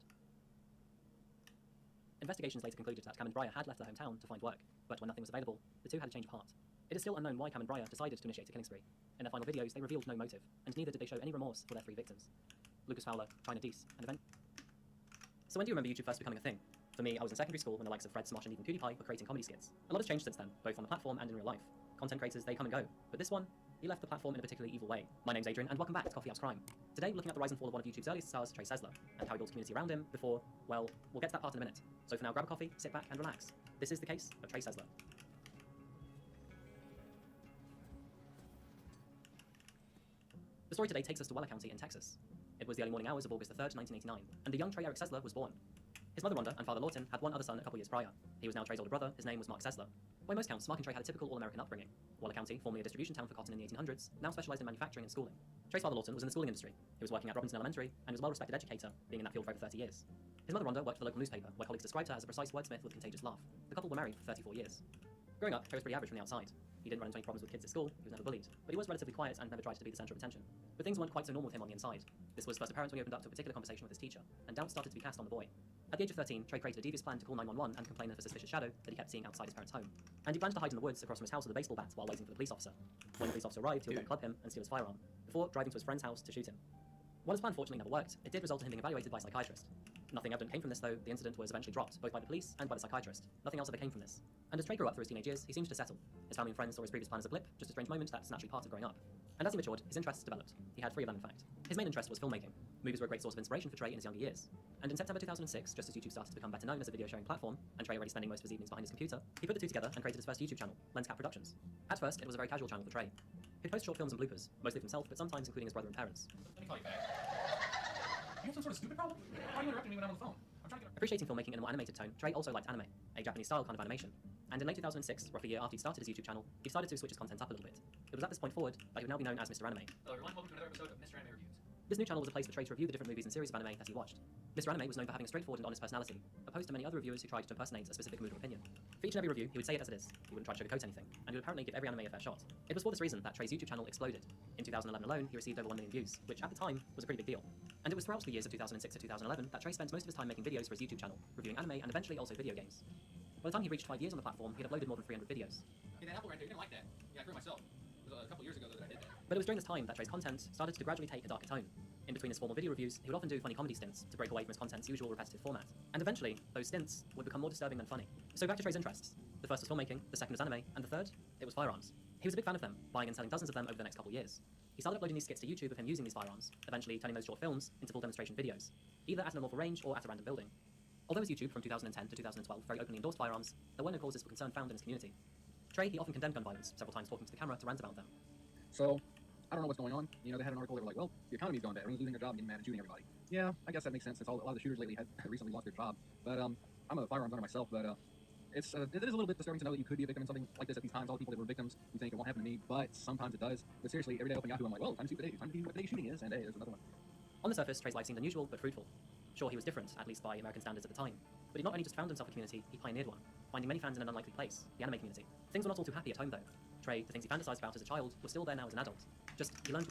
Investigations later concluded that Cam and Breyer had left their hometown to find work, but when nothing was available, the two had a change of heart. It is still unknown why Cam and Breyer decided to initiate a killing spree. In their final videos, they revealed no motive, and neither did they show any remorse for their three victims: Lucas Fowler, China Deese, and event. So when do you remember YouTube first becoming a thing? For me, I was in secondary school when the likes of Fred Smosh and even PewDiePie were creating comedy skits. A lot has changed since then, both on the platform and in real life. Content creators, they come and go, but this one, he left the platform in a particularly evil way. My name's Adrian, and welcome back to Coffee House Crime. Today, we're looking at the rise and fall of one of YouTube's earliest stars, Trey Sesler, and how he built a community around him before, well, we'll get to that part in a minute. So for now, grab a coffee, sit back, and relax. This is the case of Trey Sesler. The story today takes us to Weller County in Texas. It was the early morning hours of August 3rd, 1989, and the young Trey Eric Sesler was born. His mother Rhonda and father Lawton had one other son a couple years prior. He was now Trey's older brother. His name was Mark Sesler. By most counts, Mark and Trey had a typical all-American upbringing. Waller County, formerly a distribution town for cotton in the 1800s, now specialized in manufacturing and schooling. Trey's father Lawton was in the schooling industry. He was working at Robinson Elementary and was a well-respected educator, being in that field for over 30 years. His mother Rhonda worked for the local newspaper, where colleagues described her as a precise wordsmith with a contagious laugh. The couple were married for 34 years. Growing up, Trey was pretty average from the outside. He didn't run into any problems with kids at school, he was never bullied, but he was relatively quiet and never tried to be the centre of attention. But things weren't quite so normal with him on the inside. This was first apparent when he opened up to a particular conversation with his teacher, and doubts started to be cast on the boy. At the age of 13, Trey created a devious plan to call 911 and complain of a suspicious shadow that he kept seeing outside his parents' home. And he planned to hide in the woods across from his house with a baseball bat while waiting for the police officer. When the police officer arrived, he would then club him and steal his firearm, before driving to his friend's house to shoot him. While his plan fortunately never worked, it did result in him being evaluated by a psychiatrist. Nothing evident came from this, though. The incident was eventually dropped, both by the police and by the psychiatrist. Nothing else ever came from this. And as Trey grew up through his teenage years, he seemed to settle. His family and friends saw his previous plan as a blip, just a strange moment that's naturally part of growing up. And as he matured, his interests developed. He had three of them, in fact. His main interest was filmmaking. Movies were a great source of inspiration for Trey in his younger years. And in September 2006, just as YouTube started to become better known as a video sharing platform, and Trey already spending most of his evenings behind his computer, he put the two together and created his first YouTube channel, Lenscap Productions. At first, it was a very casual channel for Trey. He'd post short films and bloopers, mostly of himself, but sometimes including his brother and parents. Let me call you back. You have some sort of stupid problem? Why are you interrupting me when I'm on the phone? I'm trying to get... Appreciating filmmaking in a more animated tone, Trey also liked anime, a Japanese-style kind of animation. And in late 2006, roughly a year after he started his YouTube channel, he decided to switch his content up a little bit. It was at this point forward that he would now be known as Mr. Anime. Hello everyone, welcome to another episode of Mr. Anime Reviews. This new channel was a place for Trey to review the different movies and series of anime that he watched. Mr. Anime was known for having a straightforward and honest personality, opposed to many other reviewers who tried to impersonate a specific mood or opinion. For each and every review, he would say it as it is. He wouldn't try to sugarcoat anything, and he would apparently give every anime a fair shot. It was for this reason that Trey's YouTube channel exploded. In 2011 alone, he received over 1 million views, which at the time was a pretty big deal. And it was throughout the years of 2006 to 2011 that Trey spent most of his time making videos for his YouTube channel, reviewing anime and eventually also video games. By the time he reached 5 years on the platform, he had uploaded more than 300 videos. Hey, that apple right there, you didn't like that. Yeah, I threw it myself. It was a couple years ago that I did that. But it was during this time that Trey's content started to gradually take a darker tone. In between his formal video reviews, he would often do funny comedy stints to break away from his content's usual repetitive format. And eventually, those stints would become more disturbing than funny. So back to Trey's interests. The first was filmmaking, the second was anime, and the third, it was firearms. He was a big fan of them, buying and selling dozens of them over the next couple years. He started uploading these skits to YouTube of him using these firearms, eventually turning those short films into full demonstration videos, either at an unlawful range or at a random building. Although his YouTube from 2010 to 2012 very openly endorsed firearms, there were no causes for concern found in his community. Trey, he often condemned gun violence, several times talking to the camera to rant about them. So, I don't know what's going on. You know, they had an article, they were like, well, the economy's going bad, everyone's losing their job and getting mad and shooting everybody. Yeah, I guess that makes sense. It's all, a lot of the shooters lately have recently lost their job. But I'm a firearms owner myself, but it is a little bit disturbing to know that you could be a victim in something like this at these times. All the people that were victims, you think it won't happen to me, but sometimes it does. But seriously, every day I open Yahoo, I'm like, well, time to see what today's shooting is, and hey, there's another one. On the surface, Trey's life seemed unusual but fruitful. Sure, he was different, at least by American standards at the time, but he not only just found himself a community, he pioneered one, finding many fans in an unlikely place, the anime community. Things were not all too happy at home, though. Trey, the things he fantasized about as a child, were still there now as an adult. Just, he learned...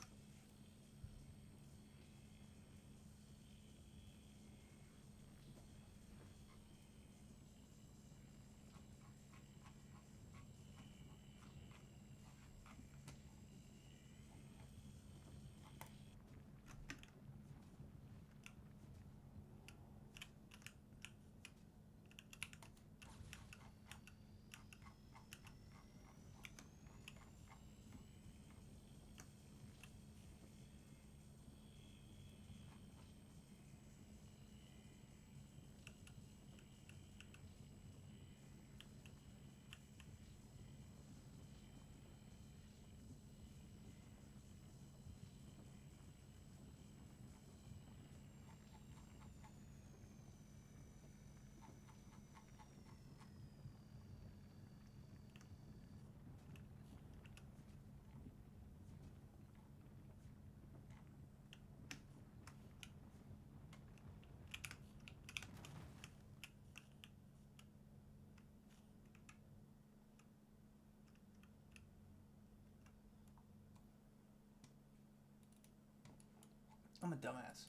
I'm a dumbass.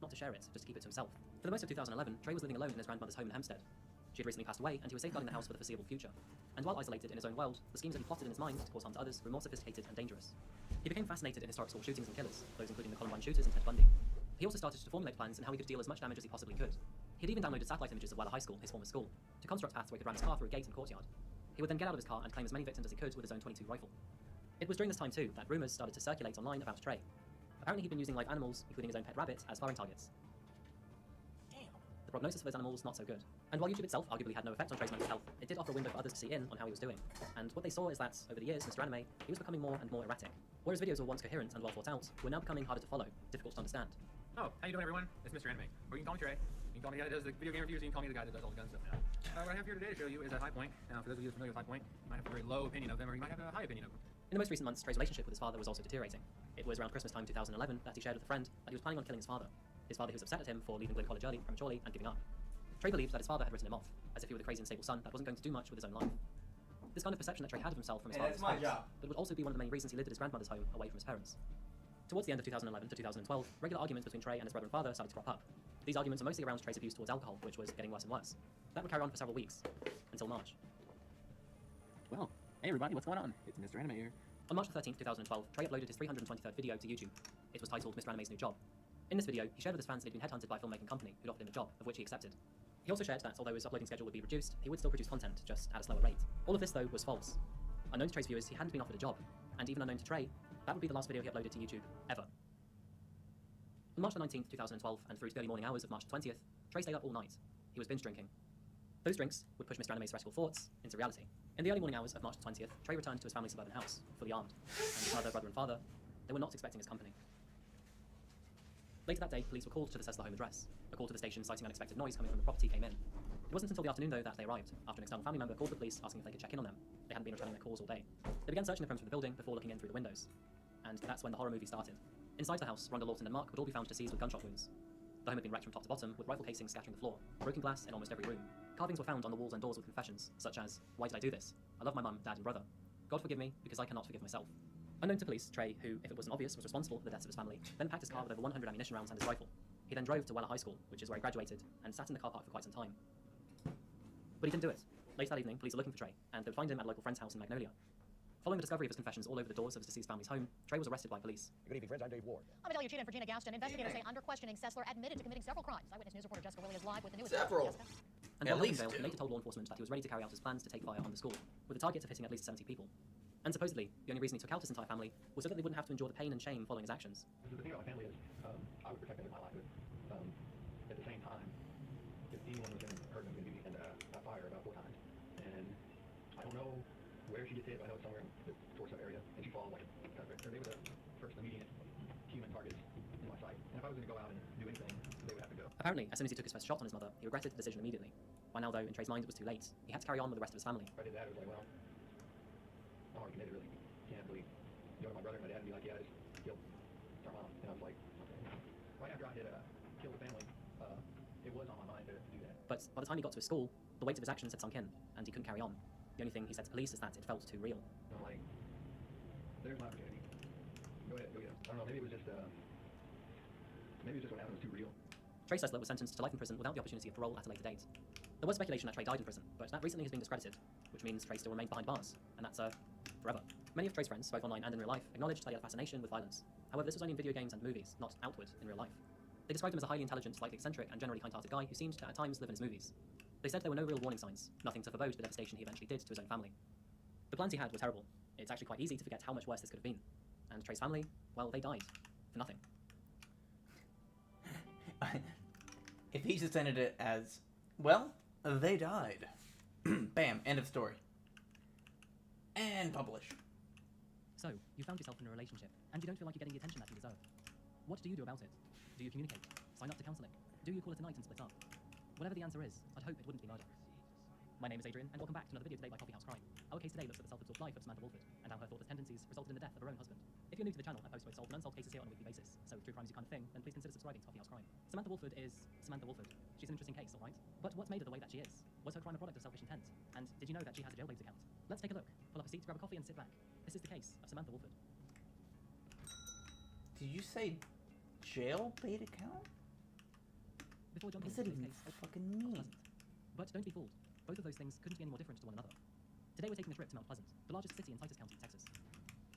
Not to share it, just to keep it to himself. For the most of 2011, Trey was living alone in his grandmother's home in Hempstead. She had recently passed away, and he was safeguarding the house for the foreseeable future. And while isolated in his own world, the schemes that he plotted in his mind to cause harm to others grew more sophisticated and dangerous. He became fascinated in historic school shootings and killers, those including the Columbine shooters and Ted Bundy. He also started to formulate plans on how he could deal as much damage as he possibly could. He'd even downloaded satellite images of Weller High School, his former school, to construct paths where he could ram his car through a gate and courtyard. He would then get out of his car and claim as many victims as he could with his own .22 rifle. It was during this time too that rumours started to circulate online about Trey. Apparently he'd been using live animals, including his own pet rabbit, as firing targets. The prognosis for those animals not so good. And while YouTube itself arguably had no effect on Trey's mental health, it did offer a window for others to see in on how he was doing. And what they saw is that, over the years, Mr. Anime, he was becoming more and more erratic. Whereas videos were once coherent and well thought out, were now becoming harder to follow, difficult to understand. Oh, how you doing, everyone? It's Mr. Anime. Or you can call me Trey. You can call me the guy that does the video game reviews, you can call me the guy that does all the gun stuff now. What I have here today to show you is a High Point. Now, for those of you familiar with High Point, you might have a very low opinion of them, or you might have a high opinion of them. In the most recent months, Trey's relationship with his father was also deteriorating. It was around Christmas time 2011 that he shared with a friend that he was planning on killing his father. His father who was upset at him for leaving Glynn College early, prematurely, and giving up. Trey believed that his father had written him off, as if he were the crazy unstable son that wasn't going to do much with his own life. This kind of perception that Trey had of himself from his father's my faults, job. but would also be one of the many reasons he lived at his grandmother's home away from his parents. Towards the end of 2011 to 2012, regular arguments between Trey and his brother and father started to crop up. These arguments were mostly around Trey's abuse towards alcohol, which was getting worse and worse. That would carry on for several weeks, until March. Well, hey everybody, what's going on? It's Mr. Anime here. On March 13th, 2012, Trey uploaded his 323rd video to YouTube. It was titled Mr. Anime's New Job. In this video, he shared with his fans that he'd been headhunted by a filmmaking company who'd offered him a job, of which he accepted. He also shared that although his uploading schedule would be reduced, he would still produce content, just at a slower rate. All of this, though, was false. Unknown to Trey's viewers, he hadn't been offered a job, and even unknown to Trey, that would be the last video he uploaded to YouTube, ever. On March 19th, 2012, and through to the early morning hours of March 20th, Trey stayed up all night. He was binge drinking. Those drinks would push Mr. Anime's restful thoughts into reality. In the early morning hours of March 20th, Trey returned to his family's suburban house, fully armed, and his mother, brother, and father, they were not expecting his company. Later that day, police were called to the Tesla home address. A call to the station citing unexpected noise coming from the property came in. It wasn't until the afternoon, though, that they arrived, after an external family member called the police asking if they could check in on them. They hadn't been returning their calls all day. They began searching the perimeter of the building before looking in through the windows. And that's when the horror movie started. Inside the house, Rhonda Lawton and Mark would all be found deceased with gunshot wounds. The home had been wrecked from top to bottom, with rifle casings scattering the floor, broken glass in almost every room. Carvings were found on the walls and doors with confessions, such as, "Why did I do this? I love my mum, dad, and brother. God forgive me, because I cannot forgive myself." Unknown to police, Trey, who, if it wasn't obvious, was responsible for the deaths of his family, then packed his car with over 100 ammunition rounds and his rifle. He then drove to Weller High School, which is where he graduated, and sat in the car park for quite some time. But he didn't do it. Later that evening, police were looking for Trey, and they would find him at a local friend's house in Magnolia. Following the discovery of his confessions all over the doors of his deceased family's home, Trey was arrested by police. Good evening, friends. I'm Dave Ward. I'm Adelia Cheat and Virginia Gaston. Investigators say under questioning, Sessler admitted to committing several crimes. Eyewitness News reporter Jessica Willie is live with the newest. Several. Jessica? And while held in jail, he later told law enforcement that he was ready to carry out his plans to take fire on the school, with a target of hitting at least 70 people. And supposedly, the only reason he took out his entire family was so that they wouldn't have to endure the pain and shame following his actions. The thing about my family is, I would protect them with my life, but at the same time, if anyone was going to hurt them, going to be and I fire about 4 times. And I don't know where she gets hit, but I know it's somewhere in the torso area, and she falls like they were the first immediate human targets in my sight. And if I was going to go out and do anything, they would have to go. Apparently, as soon as he took his first shot on his mother, he regretted the decision immediately. By now, though, in Trey's mind, it was too late. He had to carry on with the rest of his family. If I did that, it was like, well, I'm already committed, really. Can't really go to my brother and my dad and be like, yeah, I just killed our mom. And I was like, okay. But by the time he got to his school, the weight of his actions had sunk in, and he couldn't carry on. The only thing he said to police is that it felt too real. Like, there's my opportunity. Go ahead, go get him. I don't know, maybe it was just what happened was too real. Trey Sessler was sentenced to life in prison without the opportunity of parole at a later date. There was speculation that Trey died in prison, but that recently has been discredited, which means Trey still remains behind bars, and that's forever. Many of Trey's friends, both online and in real life, acknowledged that he had a fascination with violence. However, this was only in video games and movies, not outward in real life. They described him as a highly intelligent, slightly eccentric, and generally kind-hearted guy who seemed to at times live in his movies. They said there were no real warning signs, nothing to forebode the devastation he eventually did to his own family. The plans he had were terrible. It's actually quite easy to forget how much worse this could have been. And Trey's family, well, they died. For nothing. If he just ended it as, well, they died. Bam, end of story. And publish. So, you found yourself in a relationship, and you don't feel like you're getting the attention that you deserve. What do you do about it? Do you communicate? Sign up to counselling? Do you call it a night and split up? Whatever the answer is, I'd hope it wouldn't be murder. My name is Adrian, and welcome back to another video today by Coffee House Crime. Our case today looks at the self-absorbed life of Samantha Woolford, and how her thoughtless tendencies resulted in the death of her own husband. If you're new to the channel, I post both solved and unsolved cases here on a weekly basis, so if true crime's your kind of thing, then please consider subscribing to Coffee House Crime. Samantha Woolford is Samantha Woolford. She's an interesting case, alright? But what's made her the way that she is? Was her crime a product of selfish intent? And did you know that she has a Jailblaze account? Let's take a look. Pull up a seat, grab a coffee, and sit back. This is the case of Samantha Woolford. Did you say jailbait account? Before jumping What does into it today's even case, fucking mean? but don't be fooled. Both of those things couldn't be any more different to one another. Today we're taking a trip to Mount Pleasant, the largest city in Titus County, Texas.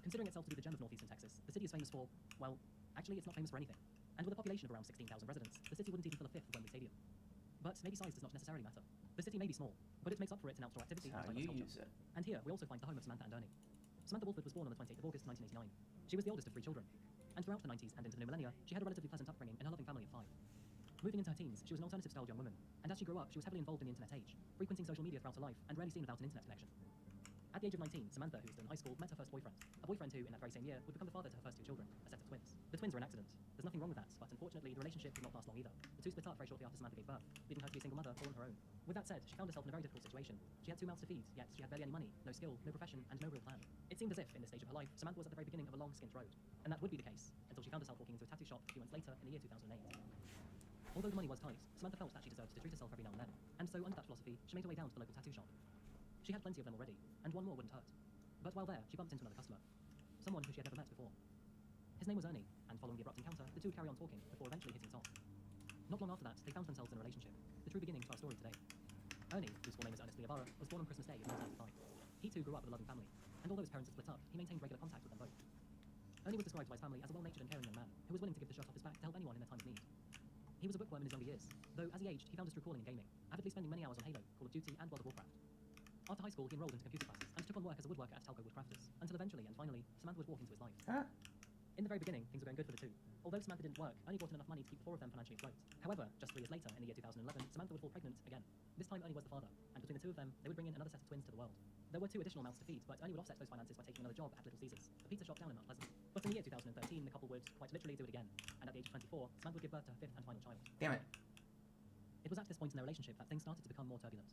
Considering itself to be the gem of northeastern Texas, the city is famous for, well, actually it's not famous for anything. And with a population of around 16,000 residents, the city wouldn't even fill a fifth of Wembley Stadium. But maybe size does not necessarily matter. The city may be small, but it makes up for it in outdoor activity and diverse culture. And here we also find the home of Samantha and Ernie. Samantha Woolford was born on the 28th of August 1989. She was the oldest of 3 children. And throughout the 90s and into the new millennia, she had a relatively pleasant upbringing in a loving family of 5. Moving into her teens, she was an alternative-styled young woman, and as she grew up, she was heavily involved in the internet age, frequenting social media throughout her life and rarely seen without an internet connection. At the age of 19, Samantha, who was still in high school, met her first boyfriend, a boyfriend who, in that very same year, would become the father to her first 2 children, a set of twins. The twins were an accident. There's nothing wrong with that, but unfortunately, the relationship did not last long either. The 2 split up very shortly after Samantha gave birth, leaving her to be a single mother all on her own. With that said, she found herself in a very difficult situation. She had 2 mouths to feed, yet she had barely any money, no skill, no profession, and no real plan. It seemed as if, in this stage of her life, Samantha was at the very beginning of a long, skint road. And that would be the case, until she found herself walking into a tattoo shop a few months later in the year 2008. Although the money was tight, Samantha felt that she deserved to treat herself every now and then, and so under that philosophy, she made her way down to the local tattoo shop. She had plenty of them already, and one more wouldn't hurt. But while there, she bumped into another customer, someone who she had never met before. His name was Ernie, and following the abrupt encounter, the two would carry on talking before eventually hitting it off. Not long after that, they found themselves in a relationship, the true beginning to our story today. Ernie, whose full name is Ernest Liavara, was born on Christmas Day of 1995. He too grew up with a loving family, and although his parents had split up, he maintained regular contact with them both. Ernie was described by his family as a well-natured and caring young man, who was willing to give the shirt off his back to help anyone in their time of need. He was a bookworm in his younger years, though as he aged, he found his true calling in gaming, avidly spending many hours on Halo, Call of Duty, and World of Warcraft. After high school, he enrolled into computer classes and took on work as a woodworker at Talco Woodcrafters, until eventually and finally, Samantha would walk into his life. In the very beginning, things were going good for the two. Although Samantha didn't work, Ernie brought in enough money to keep the 4 of them financially afloat. However, just 3 years later, in the year 2011, Samantha would fall pregnant again. This time, Ernie was the father, and between the 2 of them, they would bring in another set of twins to the world. There were 2 additional mouths to feed, but Ernie would offset those finances by taking another job at Little Caesars, a pizza shop down in Mount Pleasant. But in the year 2013, the couple would quite literally do it again, and at the age of 24, Samantha would give birth to her 5th and final child. Damn it. It was at this point in their relationship that things started to become more turbulent.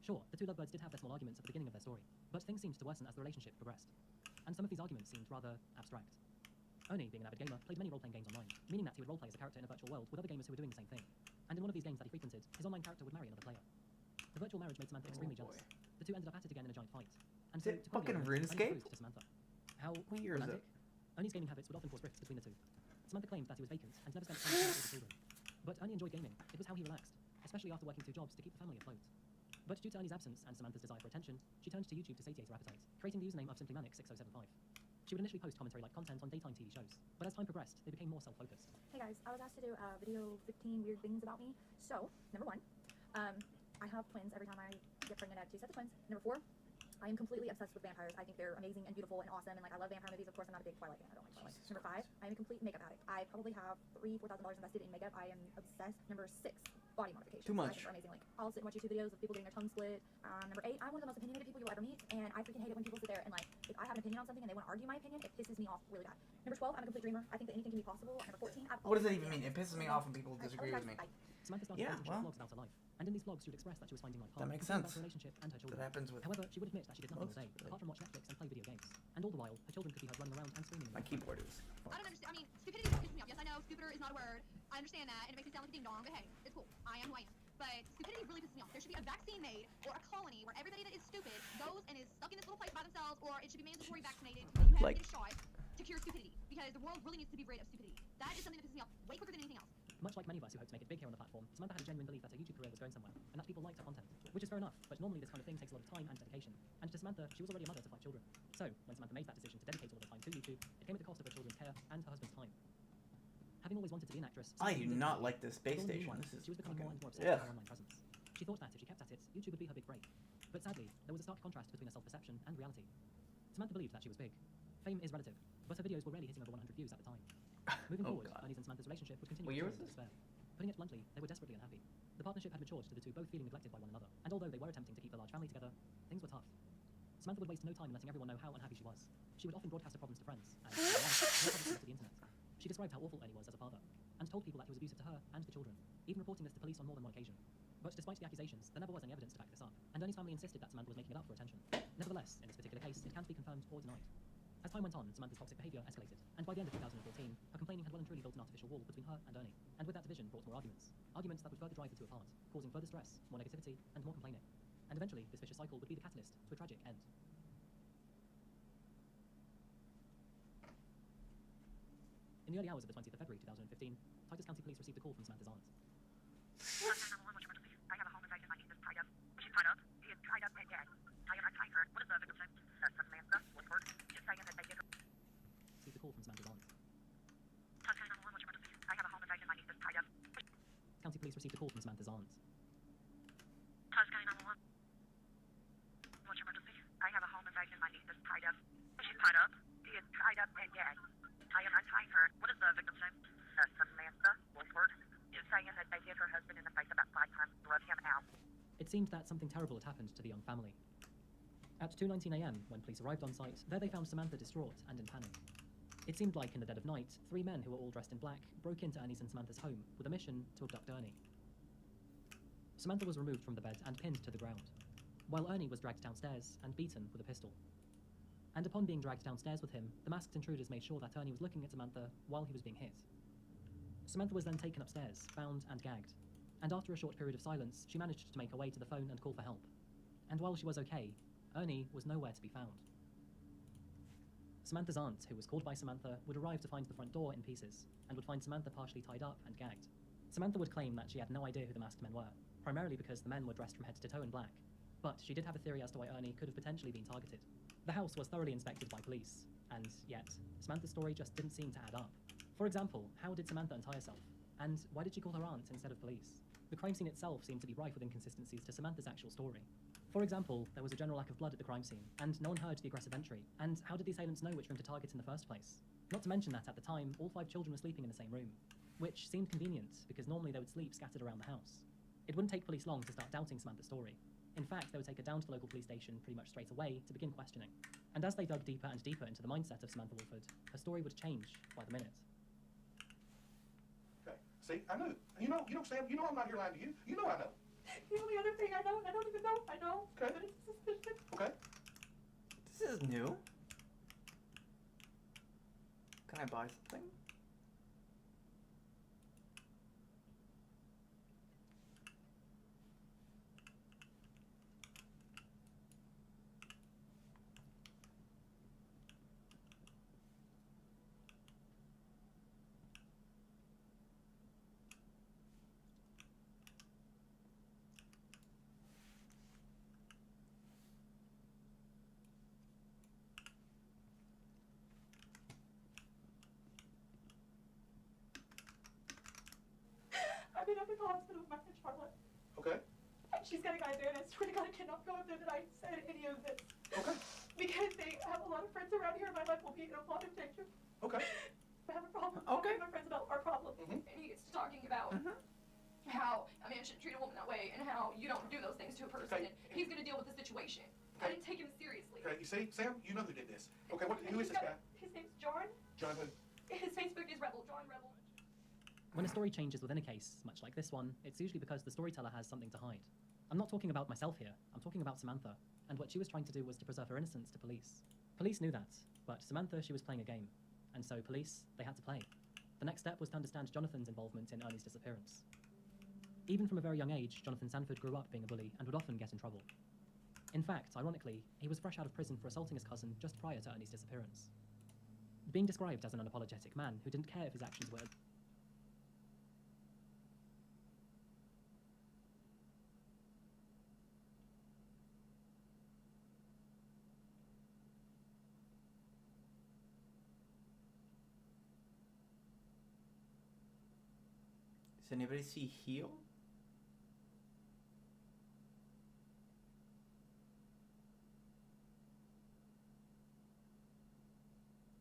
Sure, the 2 lovebirds did have their small arguments at the beginning of their story, but things seemed to worsen as the relationship progressed. And some of these arguments seemed rather abstract. Ernie, being an avid gamer, played many role-playing games online, meaning that he would roleplay as a character in a virtual world with other gamers who were doing the same thing. And in one of these games that he frequented, his online character would marry another player. The virtual marriage made Samantha extremely jealous. The 2 ended up at it again in a giant fight. And so, to fucking Ernie RuneScape? proposed to Samantha. How weird is romantic. Ernie's gaming habits would often cause rifts between the 2. Samantha claimed that he was vacant and never spent time with his children. But Ernie enjoyed gaming. It was how he relaxed, especially after working 2 jobs to keep the family afloat. But due to Ernie's absence and Samantha's desire for attention, she turned to YouTube to satiate her appetite, creating the username of SimplyManic6075. She would initially post commentary-like content on daytime TV shows, but as time progressed, they became more self-focused. Hey guys, I was asked to do a video 15 weird things about me. So, number 1, I have twins every time I get pregnant. I have 2 sets of twins. Number 4, I am completely obsessed with vampires. I think they're amazing and beautiful and awesome, and like I love vampire movies. Of course, I'm not a big Twilight fan. I don't like Twilight. Number 5, I am a complete makeup addict. I probably have $3,000-$4,000 invested in makeup. I am obsessed. Number 6, body modification. Too much. I think they're amazing. Like I'll sit and watch YouTube videos of people getting their tongue split. Number 8, I'm one of the most opinionated people you'll ever meet, and I freaking hate it when people sit there and like if I have an opinion on something and they want to argue my opinion, it pisses me off really bad. Number 12, I'm a complete dreamer. I think that anything can be possible. Number 14, what does that even mean? It pisses me off when people disagree with me. Samantha started posting short vlogs about her life, and in these vlogs she would express that she was finding life hard. That makes about sense. her relationship and her children. That happens with However, she would admit that she did nothing all day, apart from watch Netflix and play video games. And all the while, her children could be heard running around and screaming. My keyboard is. I don't understand. I mean, stupidity pisses me off. Yes, I know stupider is not a word. I understand that, and it makes me sound like a ding dong. But hey, it's cool. I am who I am. but stupidity really pisses me off. There should be a vaccine made or a colony where everybody that is stupid goes and is stuck in this little place by themselves, or it should be mandatory vaccinated that you have to get a shot to cure stupidity, because the world really needs to be rid of stupidity. That is something that pisses me off way quicker than anything else. Much like many of us who hope to make it big here on the platform, Samantha had a genuine belief that her YouTube career was going somewhere, and that people liked her content, which is fair enough, but normally this kind of thing takes a lot of time and dedication. And to Samantha, she was already a mother to 5 children. So, when Samantha made that decision to dedicate all of her time to YouTube, it came at the cost of her children's care and her husband's time. Having always wanted to be an actress, I do not like this space station. This is she was becoming more and more obsessed ugh. with her online presence. She thought that if she kept at it, YouTube would be her big break. But sadly, there was a stark contrast between her self-perception and reality. Samantha believed that she was big. Fame is relative, but her videos were rarely hitting over 100 views at the time. Moving forward, Ernie's and Samantha's relationship would continue What year to was despair. Putting it bluntly, they were desperately unhappy. The partnership had matured to the two both feeling neglected by one another, and although they were attempting to keep the large family together, things were tough. Samantha would waste no time in letting everyone know how unhappy she was. She would often broadcast her problems to friends, and to the internet. She described how awful Ernie was as a father, and told people that he was abusive to her and the children, even reporting this to police on more than one occasion. But despite the accusations, there never was any evidence to back this up, and Ernie's family insisted that Samantha was making it up for attention. Nevertheless, in this particular case, it can't be confirmed or denied. As time went on, Samantha's toxic behaviour escalated, and by the end of 2014, her complaining had well and truly built an artificial wall between her and Ernie, and with that division brought more arguments. Arguments that would further drive the two apart, causing further stress, more negativity, and more complaining. And eventually, this vicious cycle would be the catalyst to a tragic end. In the early hours of the 20th of February 2015, Titus County Police received a call from Samantha's aunt. I have a homicide in my niece is tied up. She's tied up. She is tied up and dead. I am untying her. What is the victim's name? Samantha Woodford. Just saying that they did her. Received a call from Samantha's aunt. I have a homicide in my niece is tied up. County Police received a call from Samantha's aunt. What's your emergency? I have a homicide in my niece is tied up. She's tied up. She is tied up and dead. I am untying her. What is the victim's name? Samantha Woodford. Just saying that they hit her husband in the face about 5 times, drove him out. It seemed that something terrible had happened to the young family. At 2:19 a.m., when police arrived on site, there they found Samantha distraught and in panic. It seemed like in the dead of night, 3 men who were all dressed in black broke into Ernie's and Samantha's home with a mission to abduct Ernie. Samantha was removed from the bed and pinned to the ground, while Ernie was dragged downstairs and beaten with a pistol. And upon being dragged downstairs with him, the masked intruders made sure that Ernie was looking at Samantha while he was being hit. Samantha was then taken upstairs, bound and gagged, and after a short period of silence, she managed to make her way to the phone and call for help. And while she was okay, Ernie was nowhere to be found. Samantha's aunt, who was called by Samantha, would arrive to find the front door in pieces, and would find Samantha partially tied up and gagged. Samantha would claim that she had no idea who the masked men were, primarily because the men were dressed from head to toe in black, but she did have a theory as to why Ernie could have potentially been targeted. The house was thoroughly inspected by police, and yet, Samantha's story just didn't seem to add up. For example, how did Samantha untie herself? And why did she call her aunt instead of police? The crime scene itself seemed to be rife with inconsistencies to Samantha's actual story. For example, there was a general lack of blood at the crime scene, and no one heard the aggressive entry. And how did the assailants know which room to target in the first place? Not to mention that at the time, all 5 children were sleeping in the same room, which seemed convenient because normally they would sleep scattered around the house. It wouldn't take police long to start doubting Samantha's story. In fact, they would take her down to the local police station pretty much straight away to begin questioning. And as they dug deeper and deeper into the mindset of Samantha Woodford, her story would change by the minute. Okay, see, I know. Sam, you know I'm not here lying to you. You know I know. The only other thing I know, I don't even know, I know, Okay. but it's suspicious. Okay. This is new. Can I buy something? I've been up in the hospital with my friend Charlotte. Okay. And she's got a guy there, and I swear to God I cannot go up there that I said any of this. Okay. Because they have a lot of friends around here, and my life will be in a lot of danger. Okay. I have a problem Okay. talking to my friends about our problem. Mhm. And he gets to talking about how a man shouldn't treat a woman that way, and how you don't do those things to a person, Okay. and he's going to deal with the situation. I didn't take him seriously. Okay, you see, Sam, you know who did this. Okay, who is this guy? His name's John. John who? His Facebook is Rebel, John Rebel. When a story changes within a case, much like this one, it's usually because the storyteller has something to hide. I'm not talking about myself here, I'm talking about Samantha, and what she was trying to do was to preserve her innocence to police. Police knew that, but Samantha, she was playing a game, and so police, they had to play. The next step was to understand Jonathan's involvement in Ernie's disappearance. Even from a very young age, Jonathan Sanford grew up being a bully and would often get in trouble. In fact, ironically, he was fresh out of prison for assaulting his cousin just prior to Ernie's disappearance. Being described as an unapologetic man who didn't care if his actions were Does anybody see heel?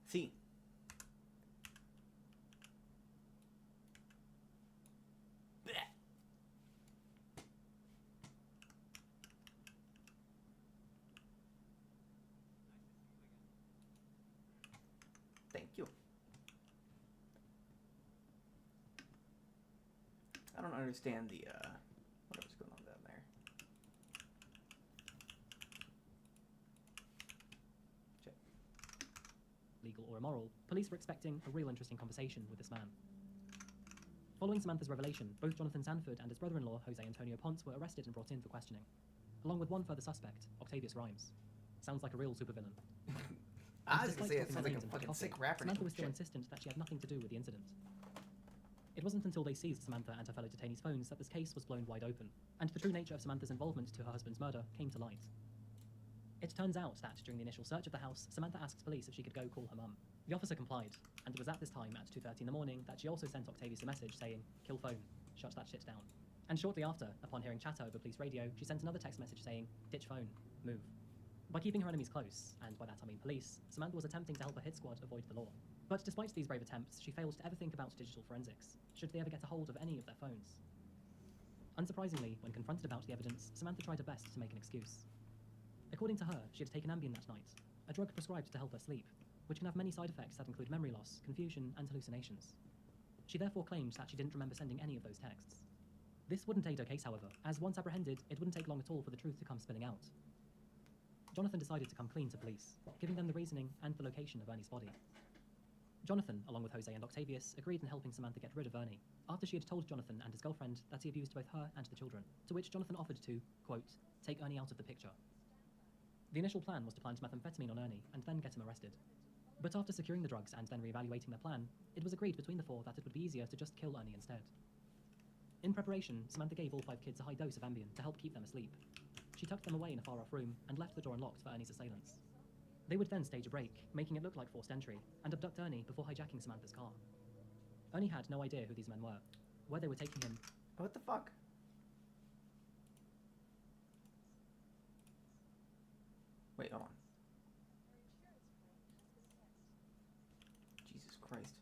See. Thank you. I don't understand the whatever's going on down there. Check. Legal or immoral, police were expecting a real interesting conversation with this man. Following Samantha's revelation, both Jonathan Sanford and his brother-in-law, Jose Antonio Ponce, were arrested and brought in for questioning, along with one further suspect, Octavius Rhymes. Sounds like a real supervillain. I was gonna say, it Despite sounds like dropping a her fucking names into sick rapper Samantha name. was still Shit. insistent that she had nothing to do with the incident. It wasn't until they seized Samantha and her fellow detainees' phones that this case was blown wide open, and the true nature of Samantha's involvement to her husband's murder came to light. It turns out that during the initial search of the house, Samantha asks police if she could go call her mum. The officer complied, and it was at this time, at 2:30 in the morning, that she also sent Octavius a message saying, "Kill phone, shut that shit down." And shortly after, upon hearing chatter over police radio, she sent another text message saying, "Ditch phone, move." By keeping her enemies close, and by that I mean police, Samantha was attempting to help her hit squad avoid the law. But despite these brave attempts, she failed to ever think about digital forensics, should they ever get a hold of any of their phones. Unsurprisingly, when confronted about the evidence, Samantha tried her best to make an excuse. According to her, she had taken Ambien that night, a drug prescribed to help her sleep, which can have many side effects that include memory loss, confusion, and hallucinations. She therefore claimed that she didn't remember sending any of those texts. This wouldn't aid her case, however, as once apprehended, it wouldn't take long at all for the truth to come spilling out. Jonathan decided to come clean to police, giving them the reasoning and the location of Ernie's body. Jonathan, along with Jose and Octavius, agreed in helping Samantha get rid of Ernie, after she had told Jonathan and his girlfriend that he abused both her and the children, to which Jonathan offered to, quote, take Ernie out of the picture. The initial plan was to plant methamphetamine on Ernie and then get him arrested. But after securing the drugs and then reevaluating their plan, it was agreed between the four that it would be easier to just kill Ernie instead. In preparation, Samantha gave all 5 kids a high dose of Ambien to help keep them asleep. She tucked them away in a far-off room and left the door unlocked for Ernie's assailants. They would then stage a break, making it look like forced entry, and abduct Ernie before hijacking Samantha's car. Ernie had no idea who these men were, where they were taking him. What the fuck? Wait, hold on. Jesus Christ.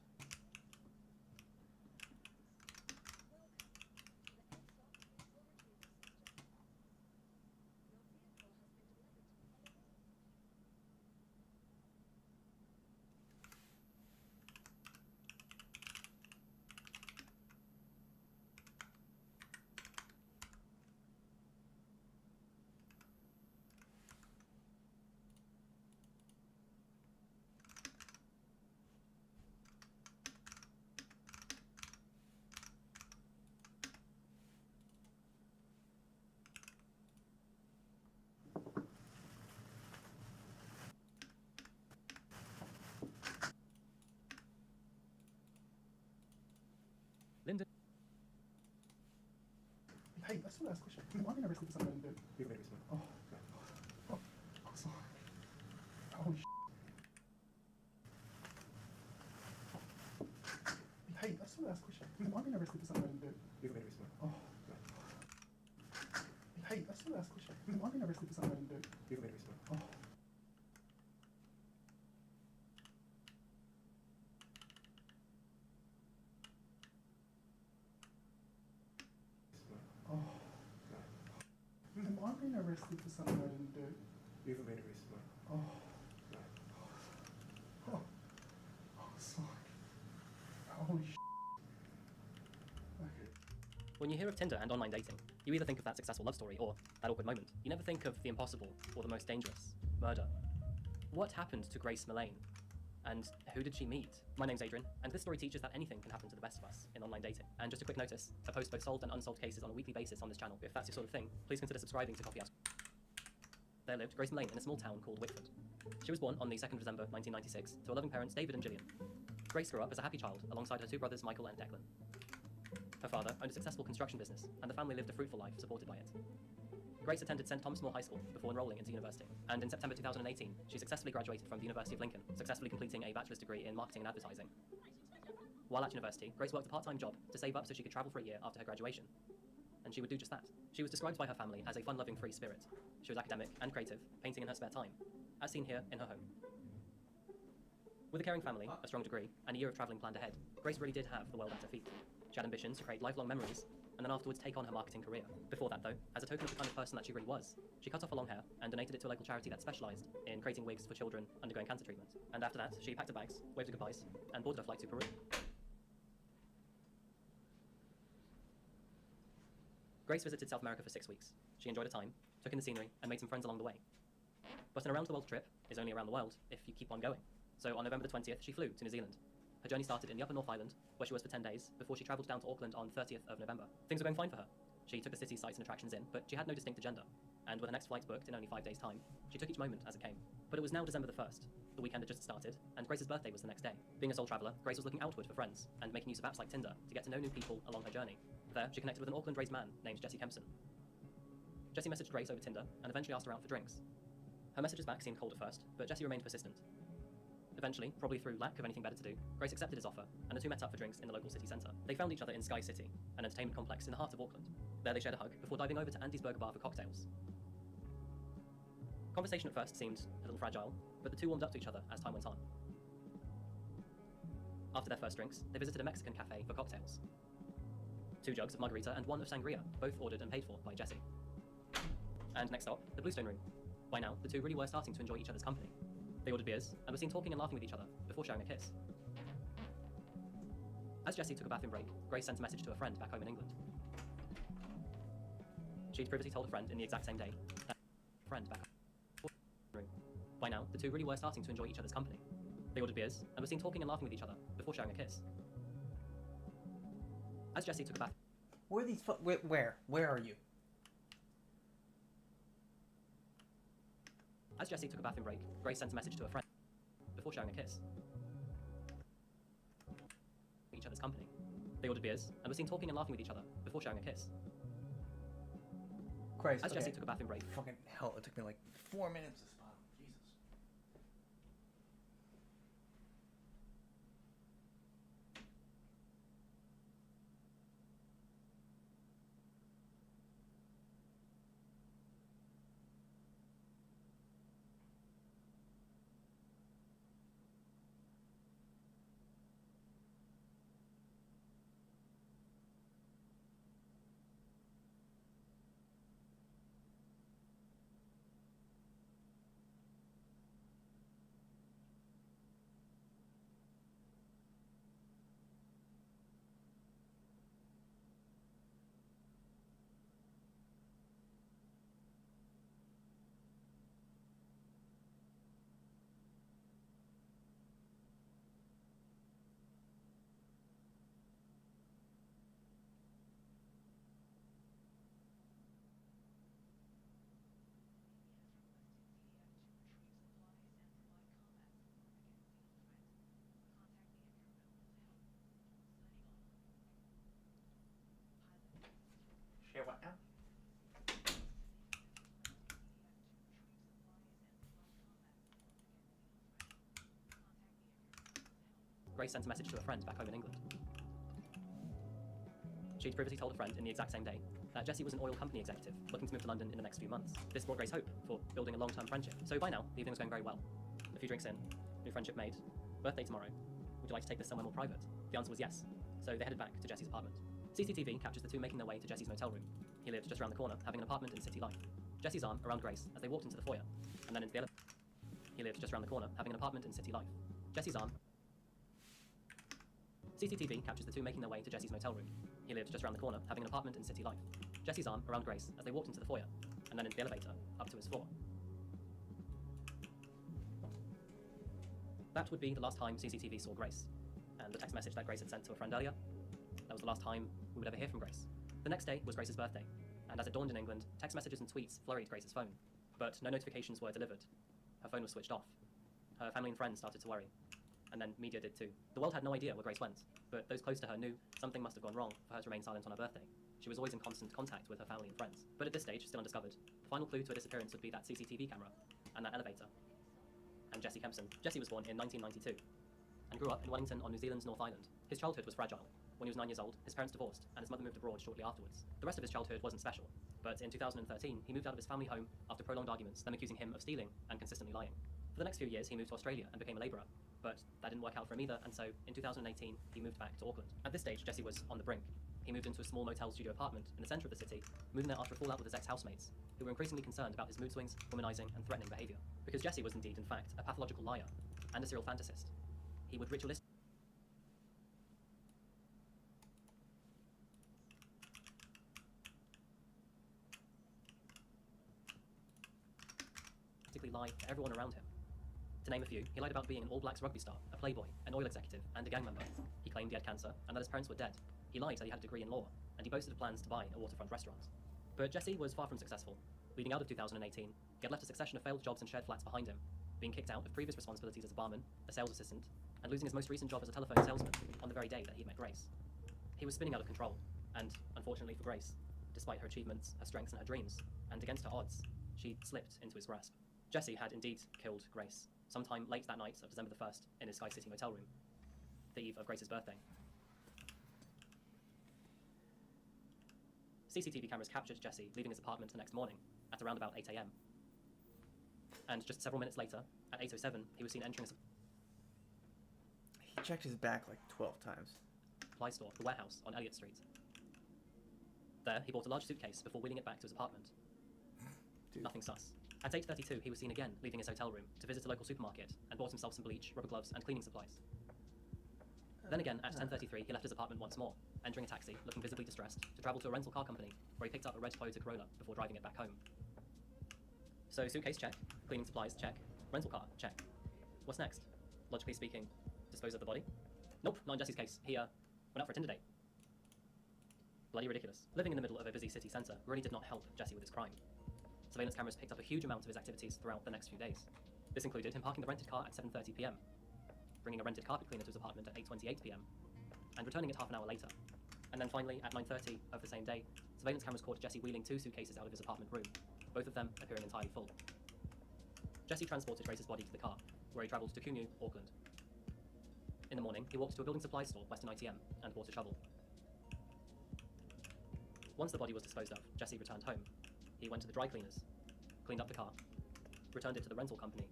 Linda. Hey, that's the last question. Why did I arrested for something I didn't do? You made me smile. Oh, oh, I'm sorry. Holy shit. Hey, that's the last question. Why did I arrested for something I didn't do? You made me smile. Oh. Hey, that's the last question. Why did I arrested for something I didn't do? You made me smile. Oh. Why am I arrested for something I didn't do? You even made me smile. Oh. Oh. Oh, sorry. Holy shit. Okay. When you hear of Tinder and online dating, you either think of that successful love story or that awkward moment. You never think of the impossible or the most dangerous, murder. What happened to Grace Millane? And who did she meet? My name's Adrian, and this story teaches that anything can happen to the best of us in online dating. And just a quick notice, I post both solved and unsolved cases on a weekly basis on this channel. If that's your sort of thing, please consider subscribing to Coffee House. There lived Grace Mullane in a small town called Wickford. She was born on the 2nd of December 1996 to her loving parents David and Gillian. Grace grew up as a happy child alongside her two brothers Michael and Declan. Her father owned a successful construction business, and the family lived a fruitful life supported by it. Grace attended St. Thomas More High School before enrolling into university, and in September 2018, she successfully graduated from the University of Lincoln, successfully completing a bachelor's degree in marketing and advertising. While at university, Grace worked a part-time job to save up so she could travel for a year after her graduation. And she would do just that. She was described by her family as a fun-loving free spirit. She was academic and creative, painting in her spare time, as seen here in her home. With a caring family, a strong degree, and a year of travelling planned ahead, Grace really did have the world at her feet. She had ambitions to create lifelong memories, and then afterwards take on her marketing career. Before that, though, as a token of the kind of person that she really was, she cut off her long hair and donated it to a local charity that specialised in creating wigs for children undergoing cancer treatment. And after that, she packed her bags, waved her goodbyes, and boarded a flight to Peru. Grace visited South America for 6 weeks. She enjoyed her time, took in the scenery, and made some friends along the way. But an around-the-world trip is only around the world if you keep on going. So on November the 20th, she flew to New Zealand. Her journey started in the Upper North Island, where she was for 10 days, before she travelled down to Auckland on 30th of November. Things were going fine for her. She took the city sights and attractions in, but she had no distinct agenda. And with her next flight booked in only 5 days' time, she took each moment as it came. But it was now December the 1st. The weekend had just started, and Grace's birthday was the next day. Being a sole traveller, Grace was looking outward for friends, and making use of apps like Tinder to get to know new people along her journey. There, she connected with an Auckland-raised man named Jesse Kempson. Jesse messaged Grace over Tinder, and eventually asked her out for drinks. Her messages back seemed cold at first, but Jesse remained persistent. Eventually, probably through lack of anything better to do, Grace accepted his offer, and the two met up for drinks in the local city centre. They found each other in Sky City, an entertainment complex in the heart of Auckland. There they shared a hug before diving over to Andy's Burger Bar for cocktails. Conversation at first seemed a little fragile, but the two warmed up to each other as time went on. After their first drinks, they visited a Mexican cafe for cocktails. 2 jugs of margarita and 1 of sangria, both ordered and paid for by Jesse. And next stop, the Bluestone Room. By now, the two really were starting to enjoy each other's company. They ordered beers, and were seen talking and laughing with each other, before sharing a kiss. As Jessie took a bathroom break, Grace sent a message to a friend back home in England. She'd previously told a friend in the exact same day that friend back home. By now, the two really were starting to enjoy each other's company. They ordered beers, and were seen talking and laughing with each other, before sharing a kiss. As Jessie took a bath... Where are these where? Where are you? As Jessie took a bathroom break, Grace sent a message to a friend before sharing a kiss. Each other's company. They ordered beers, and were seen talking and laughing with each other, before sharing a kiss. Christ, As okay. Jessie took a bathroom break... Fucking hell, it took me like 4 minutes to spot him. Jesus. Share what now? Grace sent a message to a friend back home in England. She'd previously told a friend in the exact same day that Jessie was an oil company executive looking to move to London in the next few months. This brought Grace hope for building a long-term friendship. So by now, the evening was going very well. A few drinks in, new friendship made, birthday tomorrow. Would you like to take this somewhere more private? The answer was yes. So they headed back to Jessie's apartment. CCTV captures the two making their way to Jessie's motel room. He lived just around the corner, having an apartment in City Life. Jessie's arm around Grace as they walked into the foyer, and then into the elevator. He lived just around the corner, having an apartment in City Life. Jessie's arm. CCTV captures the two making their way to Jessie's motel room. He lived just around the corner, having an apartment in City Life. Jessie's arm around Grace as they walked into the foyer, and then into the elevator, up to his floor. That would be the last time CCTV saw Grace, and the text message that Grace had sent to a friend earlier, that was the last time we would ever hear from Grace. The next day was Grace's birthday, and as it dawned in England, text messages and tweets flurried Grace's phone, but no notifications were delivered. Her phone was switched off. Her family and friends started to worry, and then media did too. The world had no idea where Grace went, but those close to her knew something must have gone wrong for her to remain silent on her birthday. She was always in constant contact with her family and friends, but at this stage, still undiscovered. The final clue to her disappearance would be that CCTV camera, and that elevator, and Jesse Kempson. Jesse was born in 1992, and grew up in Wellington on New Zealand's North Island. His childhood was fragile. When he was 9 years old, his parents divorced, and his mother moved abroad shortly afterwards. The rest of his childhood wasn't special, but in 2013, he moved out of his family home after prolonged arguments, them accusing him of stealing and consistently lying. For the next few years, he moved to Australia and became a labourer, but that didn't work out for him either, and so in 2018, he moved back to Auckland. At this stage, Jesse was on the brink. He moved into a small motel studio apartment in the centre of the city, moving there after a fallout with his ex-housemates, who were increasingly concerned about his mood swings, womanizing, and threatening behaviour. Because Jesse was indeed, in fact, a pathological liar and a serial fantasist. He would ritualistically lie to everyone around him. To name a few, he lied about being an All Blacks rugby star, a playboy, an oil executive, and a gang member. He claimed he had cancer and that his parents were dead. He lied that he had a degree in law, and he boasted of plans to buy a waterfront restaurant. But Jesse was far from successful. Leading out of 2018, he had left a succession of failed jobs and shared flats behind him, being kicked out of previous responsibilities as a barman, a sales assistant, and losing his most recent job as a telephone salesman on the very day that he met Grace. He was spinning out of control, and, unfortunately for Grace, despite her achievements, her strengths, and her dreams, and against her odds, she slipped into his grasp. Jesse had indeed killed Grace, sometime late that night of December the 1st in his Sky City motel room, the eve of Grace's birthday. CCTV cameras captured Jesse leaving his apartment the next morning at around about 8 AM. And just several minutes later, at 8:07, he was seen entering a He checked his back like 12 times. supply store, the Warehouse, on Elliott Street. There, he bought a large suitcase before wheeling it back to his apartment. Dude. Nothing sus. At 8:32, he was seen again leaving his hotel room to visit a local supermarket and bought himself some bleach, rubber gloves, and cleaning supplies. Then again, at 10:33, he left his apartment once more, entering a taxi, looking visibly distressed, to travel to a rental car company, where he picked up a red Toyota Corolla before driving it back home. So suitcase, check. Cleaning supplies, check. Rental car, check. What's next? Logically speaking, dispose of the body? Nope, not in Jesse's case. He, went out for a Tinder date. Bloody ridiculous. Living in the middle of a busy city centre really did not help Jesse with his crime. Surveillance cameras picked up a huge amount of his activities throughout the next few days. This included him parking the rented car at 7:30 PM, bringing a rented carpet cleaner to his apartment at 8:28 PM, and returning it half an hour later. And then finally, at 9:30 of the same day, surveillance cameras caught Jesse wheeling 2 suitcases out of his apartment room, both of them appearing entirely full. Jesse transported Grace's body to the car, where he travelled to Kumeu, Auckland. In the morning, he walked to a building supply store, Western ITM, and bought a shovel. Once the body was disposed of, Jesse returned home. He went to the dry cleaners, cleaned up the car, returned it to the rental company,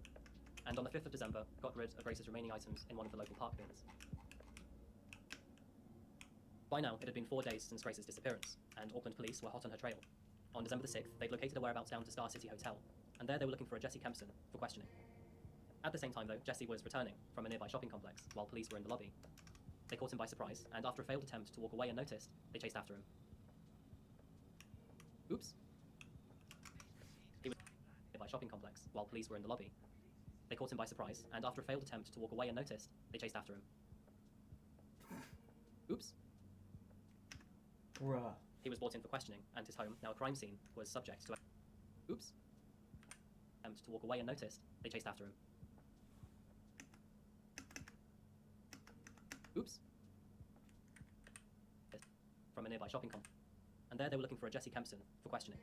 and on the 5th of December, got rid of Grace's remaining items in one of the local park bins. By now, it had been 4 days since Grace's disappearance, and Auckland police were hot on her trail. On December the 6th, they'd located her whereabouts down to Star City Hotel, and there they were looking for a Jesse Kempson for questioning. At the same time, though, Jesse was returning from a nearby shopping complex while police were in the lobby. They caught him by surprise, and after a failed attempt to walk away unnoticed, they chased after him. Oops. He was in a nearby shopping complex while police were in the lobby. They caught him by surprise, and after a failed attempt to walk away unnoticed, they chased after him. Oops. Bruh. He was brought in for questioning, and his home, now a crime scene, was subject to a oops. Attempt to walk away unnoticed, they chased after him. Oops. From a nearby shopping complex, and there they were looking for a Jesse Kempson for questioning.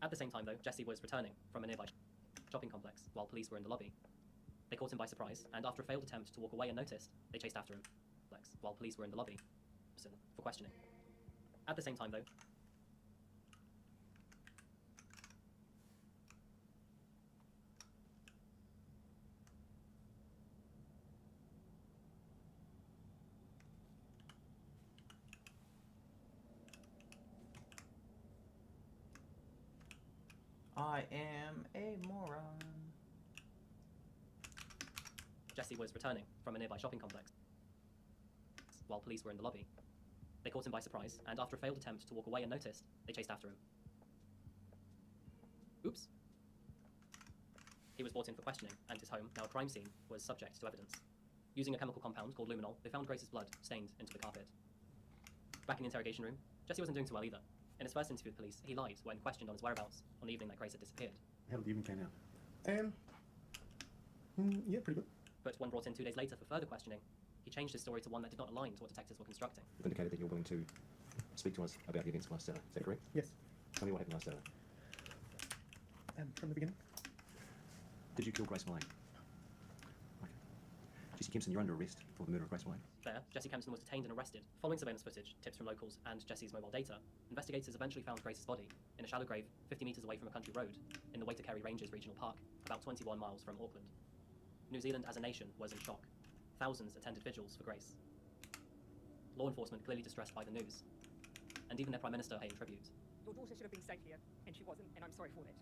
At the same time, though, Jesse was returning from a nearby shopping complex while police were in the lobby. They caught him by surprise, and after a failed attempt to walk away unnoticed, they chased after him. While police were in the lobby for questioning. At the same time, though, I am a moron. Jesse was returning from a nearby shopping complex while police were in the lobby. They caught him by surprise, and after a failed attempt to walk away unnoticed, they chased after him. Oops. He was brought in for questioning, and his home, now a crime scene, was subject to evidence. Using a chemical compound called luminol, they found Grace's blood stained into the carpet. Back in the interrogation room, Jesse wasn't doing too well either. In his first interview with police, he lied when questioned on his whereabouts on the evening that Grace had disappeared. How did the evening pan out? Yeah, pretty good. But when brought in 2 days later for further questioning, he changed his story to one that did not align to what detectives were constructing. You've indicated that you're willing to speak to us about the events last Saturday. Is that correct? Yes. Tell me what happened last Saturday. From the beginning? Did you kill Grace Millane? Okay. Jesse Kempson, you're under arrest for the murder of Grace Millane. There, Jesse Kempson was detained and arrested. Following surveillance footage, tips from locals, and Jesse's mobile data, investigators eventually found Grace's body in a shallow grave 50 metres away from a country road in the Waitakere Ranges Regional Park, about 21 miles from Auckland. New Zealand as a nation was in shock. Thousands attended vigils for Grace. Law enforcement clearly distressed by the news, and even their Prime Minister paying tribute. Your daughter should have been safe here, and she wasn't, and I'm sorry for that.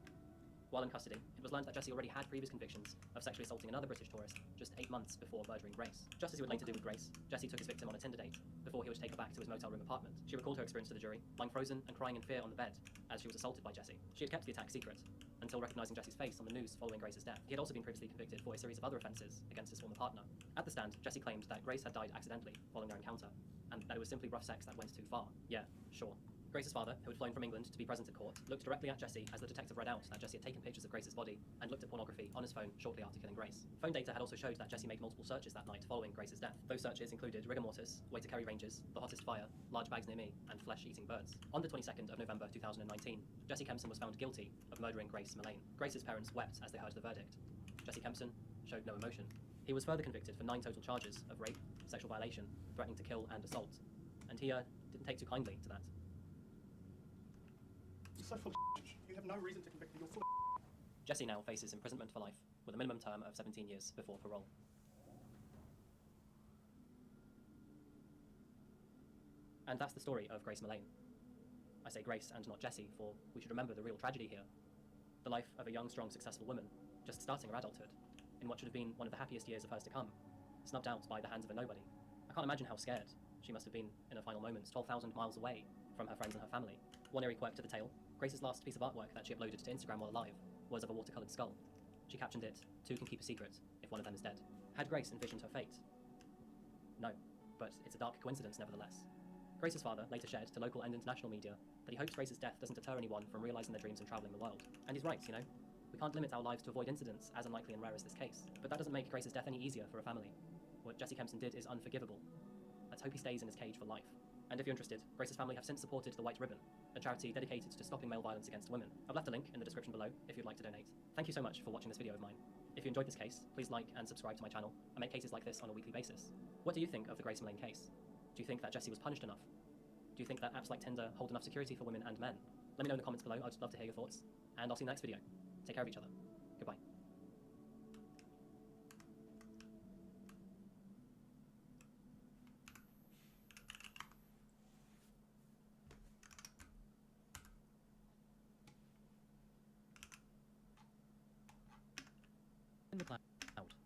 While in custody, it was learned that Jesse already had previous convictions of sexually assaulting another British tourist just 8 months before murdering Grace. Just as he would later do with Grace, Jesse took his victim on a Tinder date before he would take her back to his motel room apartment. She recalled her experience to the jury, lying frozen and crying in fear on the bed as she was assaulted by Jesse. She had kept the attack secret until recognizing Jesse's face on the news following Grace's death. He had also been previously convicted for a series of other offences against his former partner. At the stand, Jesse claimed that Grace had died accidentally following their encounter, and that it was simply rough sex that went too far. Yeah, sure. Grace's father, who had flown from England to be present at court, looked directly at Jesse as the detective read out that Jesse had taken pictures of Grace's body and looked at pornography on his phone shortly after killing Grace. Phone data had also showed that Jesse made multiple searches that night following Grace's death. Those searches included rigor mortis, Waitakere Ranges, the hottest fire, large bags near me, and flesh-eating birds. On the 22nd of November 2019, Jesse Kempson was found guilty of murdering Grace Millane. Grace's parents wept as they heard the verdict. Jesse Kempson showed no emotion. He was further convicted for 9 total charges of rape, sexual violation, threatening to kill, and assault. And he didn't take too kindly to that. You're so full of You have no reason to convict me. You're full of Jesse now faces imprisonment for life, with a minimum term of 17 years before parole. And that's the story of Grace Millane. I say Grace and not Jesse, for we should remember the real tragedy here. The life of a young, strong, successful woman, just starting her adulthood, in what should have been one of the happiest years of hers to come, snubbed out by the hands of a nobody. I can't imagine how scared she must have been in her final moments, 12,000 miles away from her friends and her family. One eerie quirk to the tale, Grace's last piece of artwork that she uploaded to Instagram while alive was of a watercoloured skull. She captioned it, "Two can keep a secret if one of them is dead." Had Grace envisioned her fate? No, but it's a dark coincidence nevertheless. Grace's father later shared to local and international media that he hopes Grace's death doesn't deter anyone from realising their dreams and travelling the world. And he's right, you know? We can't limit our lives to avoid incidents as unlikely and rare as this case. But that doesn't make Grace's death any easier for a family. What Jesse Kempson did is unforgivable. Let's hope he stays in his cage for life. And if you're interested, Grace's family have since supported The White Ribbon, a charity dedicated to stopping male violence against women. I've left a link in the description below if you'd like to donate. Thank you so much for watching this video of mine. If you enjoyed this case, please like and subscribe to my channel. I make cases like this on a weekly basis. What do you think of the Grace Millane case? Do you think that Jesse was punished enough? Do you think that apps like Tinder hold enough security for women and men? Let me know in the comments below. I'd love to hear your thoughts. And I'll see you in the next video. Take care of each other. Goodbye. In the cloud.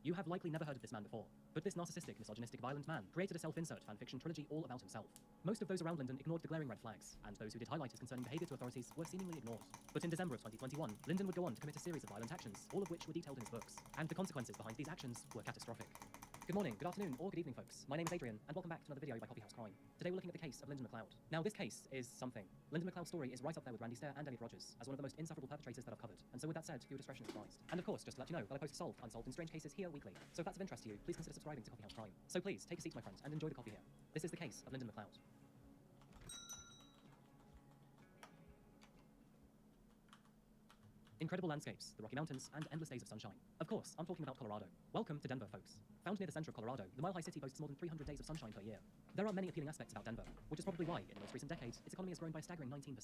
You have likely never heard of this man before, but this narcissistic, misogynistic, violent man created a self-insert fanfiction trilogy all about himself. Most of those around Lyndon ignored the glaring red flags, and those who did highlight his concerning behaviour to authorities were seemingly ignored. But in December of 2021, Lyndon would go on to commit a series of violent actions, all of which were detailed in his books, and the consequences behind these actions were catastrophic. Good morning, good afternoon, or good evening, folks. My name is Adrian, and welcome back to another video by Coffeehouse Crime. Today we're looking at the case of Lyndon McLeod. Now, this case is something. Lyndon McLeod's story is right up there with Randy Stair and Elliot Rogers as one of the most insufferable perpetrators that I've covered. And so with that said, your discretion is advised. And of course, just to let you know that I post solved, unsolved, and strange cases here weekly. So if that's of interest to you, please consider subscribing to Coffeehouse Crime. So please, take a seat, my friend, and enjoy the coffee here. This is the case of Lyndon McLeod. Incredible landscapes, the Rocky Mountains, and endless days of sunshine. Of course, I'm talking about Colorado. Welcome to Denver, folks. Found near the center of Colorado, the Mile High City boasts more than 300 days of sunshine per year. There are many appealing aspects about Denver, which is probably why, in the most recent decade, its economy has grown by a staggering 19%.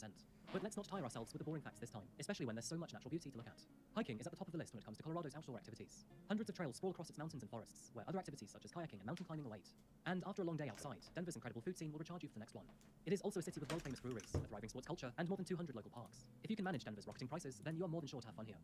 But let's not tire ourselves with the boring facts this time, especially when there's so much natural beauty to look at. Hiking is at the top of the list when it comes to Colorado's outdoor activities. Hundreds of trails sprawl across its mountains and forests, where other activities such as kayaking and mountain climbing await. And after a long day outside, Denver's incredible food scene will recharge you for the next one. It is also a city with world-famous breweries, a thriving sports culture, and more than 200 local parks. If you can manage Denver's rocketing prices, then you are more than sure to have fun here.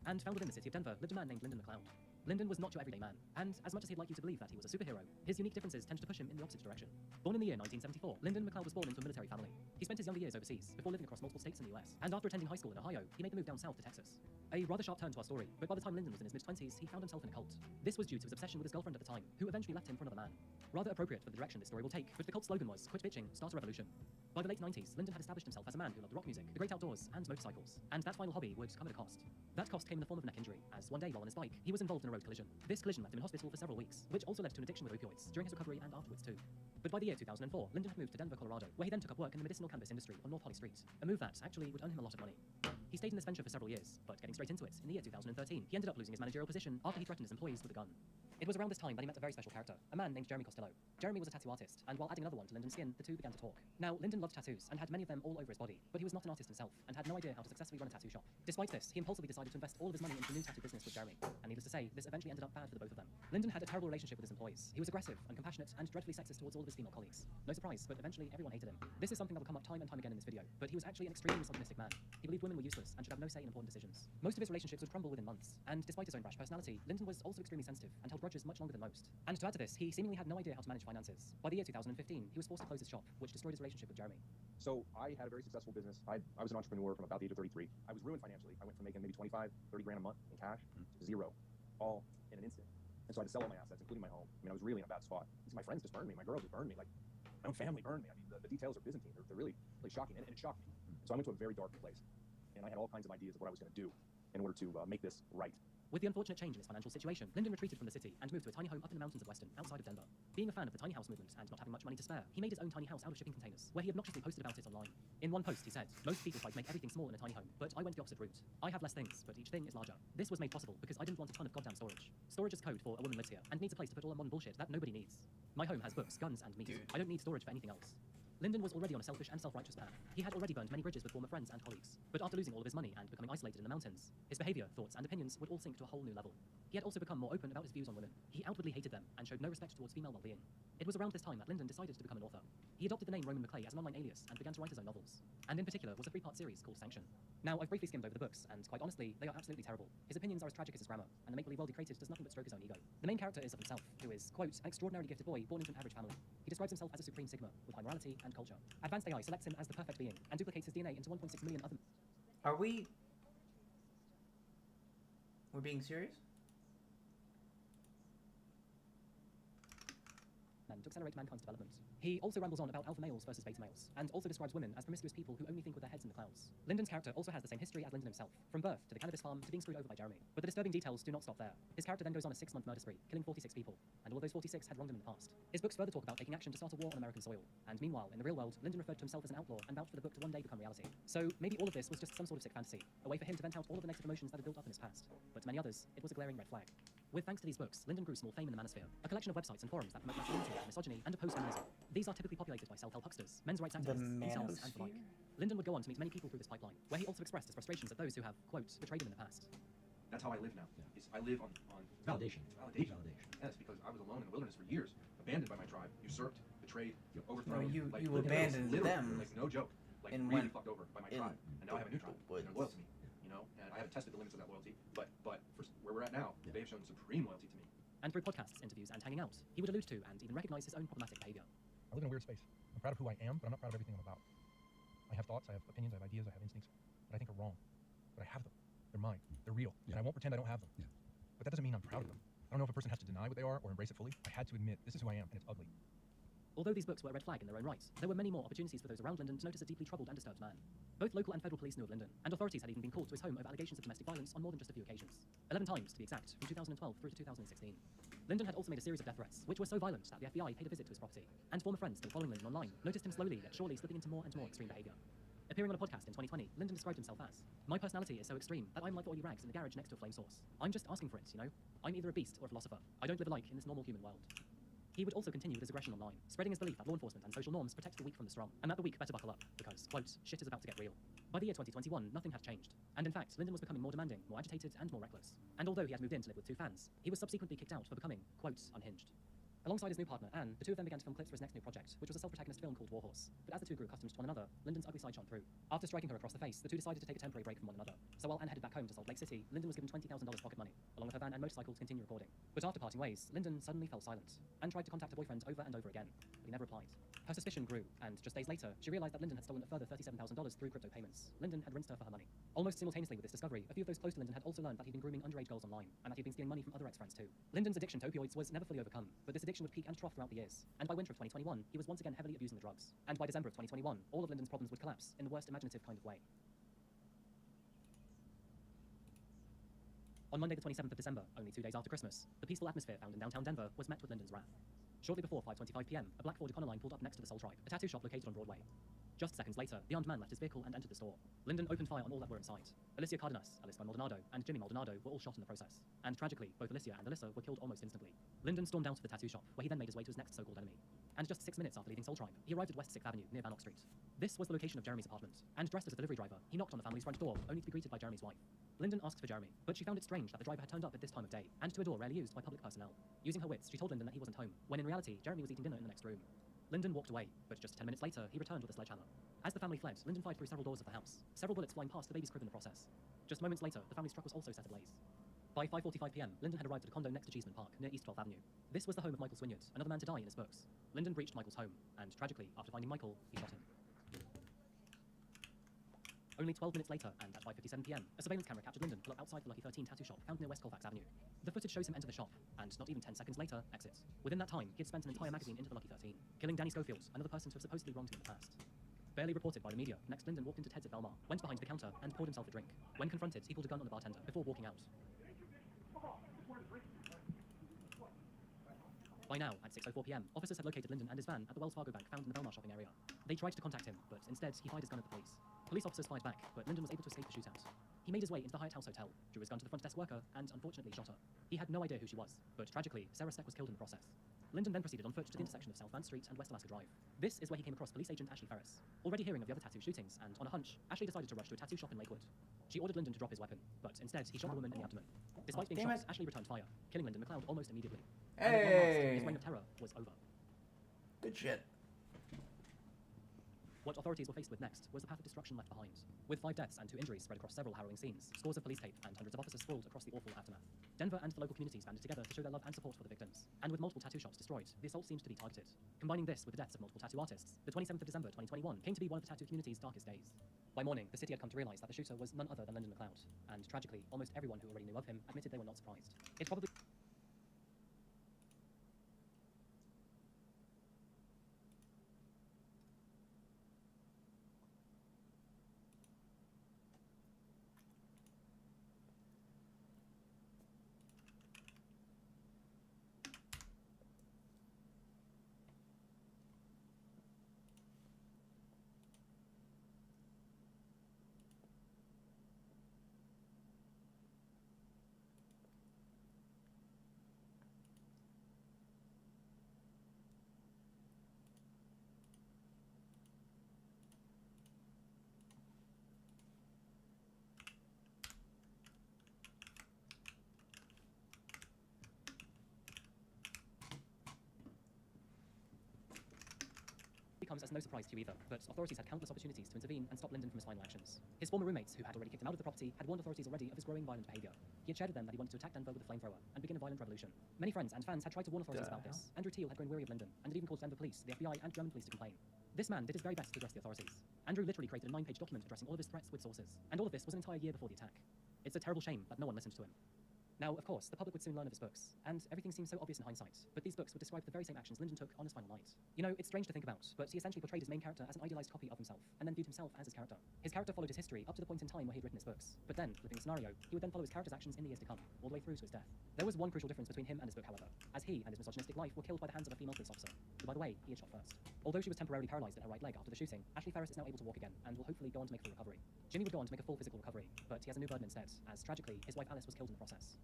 And found within the city of Denver lived a man named Lyndon McLeod. Lyndon was not your everyday man, and as much as he'd like you to believe that he was a superhero, his unique differences tended to push him in the opposite direction. Born in the year 1974, Lyndon McLeod was born into a military family. He spent his younger years overseas before living across multiple states in the US, and after attending high school in Ohio, he made the move down south to Texas. A rather sharp turn to our story, but by the time Lyndon was in his mid-20s, he found himself in a cult. This was due to his obsession with his girlfriend at the time, who eventually left him for another man. Rather appropriate for the direction this story will take, but the cult slogan was, "Quit bitching, start a revolution." By the late 90s, Lyndon had established himself as a man who loved rock music, the great outdoors, and motorcycles, and that final hobby would come at a cost. That cost came in the form of a neck injury, as one day while on his bike, he was involved in a road collision. This collision left him in hospital for several weeks, which also led to an addiction with opioids during his recovery and afterwards too. But by the year 2004, Lyndon had moved to Denver, Colorado, where he then took up work in the medicinal cannabis industry on North Holly Street, a move that actually would earn him a lot of money. He stayed in this venture for several years, but getting straight into it, in the year 2013, he ended up losing his managerial position after he threatened his employees with a gun. It was around this time that he met a very special character, a man named Jeremy Costello. Jeremy was a tattoo artist, and while adding another one to Lyndon's skin, the two began to talk. Now, Lyndon loved tattoos, and had many of them all over his body, but he was not an artist himself, and had no idea how to successfully run a tattoo shop. Despite this, he impulsively decided to invest all of his money into the new tattoo business with Jeremy, and needless to say, this eventually ended up bad for the both of them. Lyndon had a terrible relationship with his employees. He was aggressive, uncompassionate, and dreadfully sexist towards all of his female colleagues. No surprise, but eventually everyone hated him. This is something that will come up time and time again in this video, but he was actually an extremely misogynistic man. He believed women were useless and should have no say in important decisions. Most of his relationships would crumble within months, and despite his own brash personality, Lyndon was also extremely sensitive and held grudges much longer than most. And to add to this, he seemingly had no idea how to manage finances. By the year 2015, he was forced to close his shop, which destroyed his relationship with Jeremy. So I had a very successful business. I was an entrepreneur from about the age of 33. I was ruined financially. I went from making maybe 25, 30 grand a month in cash to zero, all in an instant. And so I had to sell all my assets, including my home. I mean, I was really in a bad spot. My friends just burned me. My girls just burned me. Like, my own family burned me. I mean, the details are Byzantine. They're really, really shocking, and it shocked me. So I went to a very dark place, and I had all kinds of ideas of what I was going to do in order to make this right. With the unfortunate change in his financial situation, Lyndon retreated from the city and moved to a tiny home up in the mountains of Weston, outside of Denver. Being a fan of the tiny house movement and not having much money to spare, he made his own tiny house out of shipping containers, where he obnoxiously posted about it online. In one post, he said, "Most people try to make everything small in a tiny home, but I went the opposite route. I have less things, but each thing is larger. This was made possible because I didn't want a ton of goddamn storage. Storage is code for a woman lives here and needs a place to put all the modern bullshit that nobody needs. My home has books, guns, and meat. I don't need storage for anything else." Lyndon was already on a selfish and self-righteous path. He had already burned many bridges with former friends and colleagues. But after losing all of his money and becoming isolated in the mountains, his behavior, thoughts, and opinions would all sink to a whole new level. He had also become more open about his views on women. He outwardly hated them and showed no respect towards female well-being. It was around this time that Lyndon decided to become an author. He adopted the name Roman McClay as an online alias and began to write his own novels. And in particular was a 3-part series called Sanction. Now, I've briefly skimmed over the books, and quite honestly, they are absolutely terrible. His opinions are as tragic as his grammar, and the make-believe world he created does nothing but stroke his own ego. The main character is of himself, who is, quote, "an extraordinarily gifted boy born into an average family." He describes himself as a supreme sigma, with high morality and culture. Advanced AI selects him as the perfect being, and duplicates his DNA into 1.6 million other... Are we... We're being serious? And to accelerate mankind's development. He also rambles on about alpha males versus beta males, and also describes women as promiscuous people who only think with their heads in the clouds. Lyndon's character also has the same history as Lyndon himself, from birth to the cannabis farm to being screwed over by Jeremy. But the disturbing details do not stop there. His character then goes on a 6-month murder spree, killing 46 people, and all of those 46 had wronged him in the past. His books further talk about taking action to start a war on American soil, and meanwhile, in the real world, Lyndon referred to himself as an outlaw and vouched for the book to one day become reality. So maybe all of this was just some sort of sick fantasy, a way for him to vent out all of the negative emotions that had built up in his past. But to many others, it was a glaring red flag. With thanks to these books, Lyndon grew small fame in the manosphere, a collection of websites and forums that promote masculinity, misogyny, and oppose feminism. These are typically populated by self-help hucksters, men's rights activists, incels, and the like. Lyndon would go on to meet many people through this pipeline, where he also expressed his frustrations at those who have, quote, betrayed him in the past. That's how I live now. I live on validation. Validation. Yes, because I was alone in the wilderness for years, abandoned by my tribe, usurped, betrayed, overthrown. No, you living abandoned them. Like no joke. Like and really fucked over by my tribe. And now I have a new tribe. And they're loyal to me. You know, and I haven't tested the limits of that loyalty. But for where we're at now, they've shown supreme loyalty to me. And through podcasts, interviews, and hanging out, he would allude to and even recognize his own problematic behavior. I live in a weird space. I'm proud of who I am, but I'm not proud of everything I'm about. I have thoughts, I have opinions, I have ideas, I have instincts that I think are wrong. But I have them. They're mine. They're real. And I won't pretend I don't have them. But that doesn't mean I'm proud of them. I don't know if a person has to deny what they are or embrace it fully. I had to admit, this is who I am, and it's ugly. Although these books were a red flag in their own right, there were many more opportunities for those around Lyndon to notice a deeply troubled and disturbed man. Both local and federal police knew of Lyndon, and authorities had even been called to his home over allegations of domestic violence on more than just a few occasions. 11 times, to be exact, from 2012 through to 2016. Lyndon had also made a series of death threats, which were so violent that the FBI paid a visit to his property, and former friends still following Lyndon online noticed him slowly yet surely slipping into more and more extreme behavior. Appearing on a podcast in 2020, Lyndon described himself as, "My personality is so extreme that I'm like the oily rags in the garage next to a flame source. I'm just asking for it, you know? I'm either a beast or a philosopher. I don't live alike in this normal human world." He would also continue with his aggression online, spreading his belief that law enforcement and social norms protect the weak from the strong, and that the weak better buckle up, because, quote, "shit is about to get real." By the year 2021, nothing had changed. And in fact, Lyndon was becoming more demanding, more agitated, and more reckless. And although he had moved in to live with 2 fans, he was subsequently kicked out for becoming, quote, "unhinged." Alongside his new partner, Anne, the two of them began to film clips for his next new project, which was a self-protagonist film called Warhorse. But as the two grew accustomed to one another, Lyndon's ugly side shone through. After striking her across the face, the two decided to take a temporary break from one another. So while Anne headed back home to Salt Lake City, Lyndon was given $20,000 pocket money, along with her van and motorcycle to continue recording. But after parting ways, Lyndon suddenly fell silent. Anne tried to contact her boyfriend over and over again, but he never replied. Her suspicion grew, and just days later, she realized that Lyndon had stolen a further $37,000 through crypto payments. Lyndon had rinsed her for her money. Almost simultaneously with this discovery, a few of those close to Lyndon had also learned that he'd been grooming underage girls online, and that he'd been stealing money from other ex-friends too. Lyndon's addiction to opioids was never fully overcome, but this addiction would peak and trough throughout the years. And by winter of 2021, he was once again heavily abusing the drugs. And by December of 2021, all of Lyndon's problems would collapse in the worst imaginative kind of way. On Monday the 27th of December, only 2 days after Christmas, the peaceful atmosphere found in downtown Denver was met with Lyndon's wrath. Shortly before 5:25 p.m., a black Ford Econoline pulled up next to the Soul Tribe, a tattoo shop located on Broadway. Just seconds later, the armed man left his vehicle and entered the store. Lyndon opened fire on all that were inside. Alicia Cardenas, Alyssa Maldonado, and Jimmy Maldonado were all shot in the process. And tragically, both Alicia and Alyssa were killed almost instantly. Lyndon stormed out of the tattoo shop, where he then made his way to his next so-called enemy. And just 6 minutes after leaving Soul Tribe, he arrived at West 6th Avenue, near Bannock Street. This was the location of Jeremy's apartment, and dressed as a delivery driver, he knocked on the family's front door, only to be greeted by Jeremy's wife. Lyndon asked for Jeremy, but she found it strange that the driver had turned up at this time of day, and to a door rarely used by public personnel. Using her wits, she told Lyndon that he wasn't home, when in reality, Jeremy was eating dinner in the next room. Lyndon walked away, but just 10 minutes later, he returned with a sledgehammer. As the family fled, Lyndon fired through several doors of the house, several bullets flying past the baby's crib in the process. Just moments later, the family's truck was also set ablaze. By 5:45 p.m., Lyndon had arrived at a condo next to Cheeseman Park, near East 12th Avenue. This was the home of Michael Swinyard, another man to die in his books. Lyndon breached Michael's home, and tragically, after finding Michael, he shot him. Only 12 minutes later, and at 5:57 p.m., a surveillance camera captured Lyndon pull up outside the Lucky 13 tattoo shop found near West Colfax Avenue. The footage shows him enter the shop, and not even 10 seconds later, exit. Within that time, he had spent an entire magazine into the Lucky 13, killing Danny Schofield, another person to have supposedly wronged him in the past. Barely reported by the media, next Lyndon walked into Ted's at Belmar, went behind the counter, and poured himself a drink. When confronted, he pulled a gun on the bartender before walking out. By now, at 6:04 p.m., officers had located Lyndon and his van at the Wells Fargo Bank found in the Belmar shopping area. They tried to contact him, but instead, he fired his gun at the police. Police officers fired back, but Lyndon was able to escape the shootout. He made his way into the Hyatt House Hotel, drew his gun to the front desk worker, and unfortunately shot her. He had no idea who she was, but tragically, Sarah Steck was killed in the process. Lyndon then proceeded on foot to the intersection of South Van Street and West Alaska Drive. This is where he came across police agent Ashley Ferris. Already hearing of the other tattoo shootings, and on a hunch, Ashley decided to rush to a tattoo shop in Lakewood. She ordered Lyndon to drop his weapon, but instead, he shot the woman in the abdomen. Despite being shot, Ashley returned fire, killing Lyndon McLeod almost immediately. And at long last, his reign of terror was over. Good shit. What authorities were faced with next was the path of destruction left behind. With 5 deaths and 2 injuries spread across several harrowing scenes, scores of police tape and hundreds of officers sprawled across the awful aftermath. Denver and the local communities banded together to show their love and support for the victims. And with multiple tattoo shops destroyed, the assault seemed to be targeted. Combining this with the deaths of multiple tattoo artists, the 27th of December 2021 came to be one of the tattoo community's darkest days. By morning, the city had come to realize that the shooter was none other than Lyndon McLeod, and tragically, almost everyone who already knew of him admitted they were not surprised. It probably comes as no surprise to you either, but authorities had countless opportunities to intervene and stop Lyndon from his final actions. His former roommates, who had already kicked him out of the property, had warned authorities already of his growing violent behavior. He had shared with them that he wanted to attack Denver with a flamethrower and begin a violent revolution. Many friends and fans had tried to warn authorities about this. Andrew Teal had grown weary of Lyndon and had even called Denver police, the FBI, and German police to complain. This man did his very best to address the authorities. Andrew literally created a 9-page document addressing all of his threats with sources, and all of this was an entire year before the attack. It's a terrible shame that no one listened to him. Now, of course, the public would soon learn of his books, and everything seems so obvious in hindsight, but these books would describe the very same actions Lyndon took on his final night. You know, it's strange to think about, but he essentially portrayed his main character as an idealized copy of himself, and then viewed himself as his character. His character followed his history up to the point in time where he'd written his books, but then, flipping the scenario, he would then follow his character's actions in the years to come, all the way through to his death. There was one crucial difference between him and his book, however, as he and his misogynistic life were killed by the hands of a female police officer, who, by the way, he had shot first. Although she was temporarily paralyzed in her right leg after the shooting, Ashley Ferris is now able to walk again, and will hopefully go on to make a full recovery. Jimmy would go on to make a full physical recovery, but he has a new burden instead, as tragically, his wife Alice was killed in the process.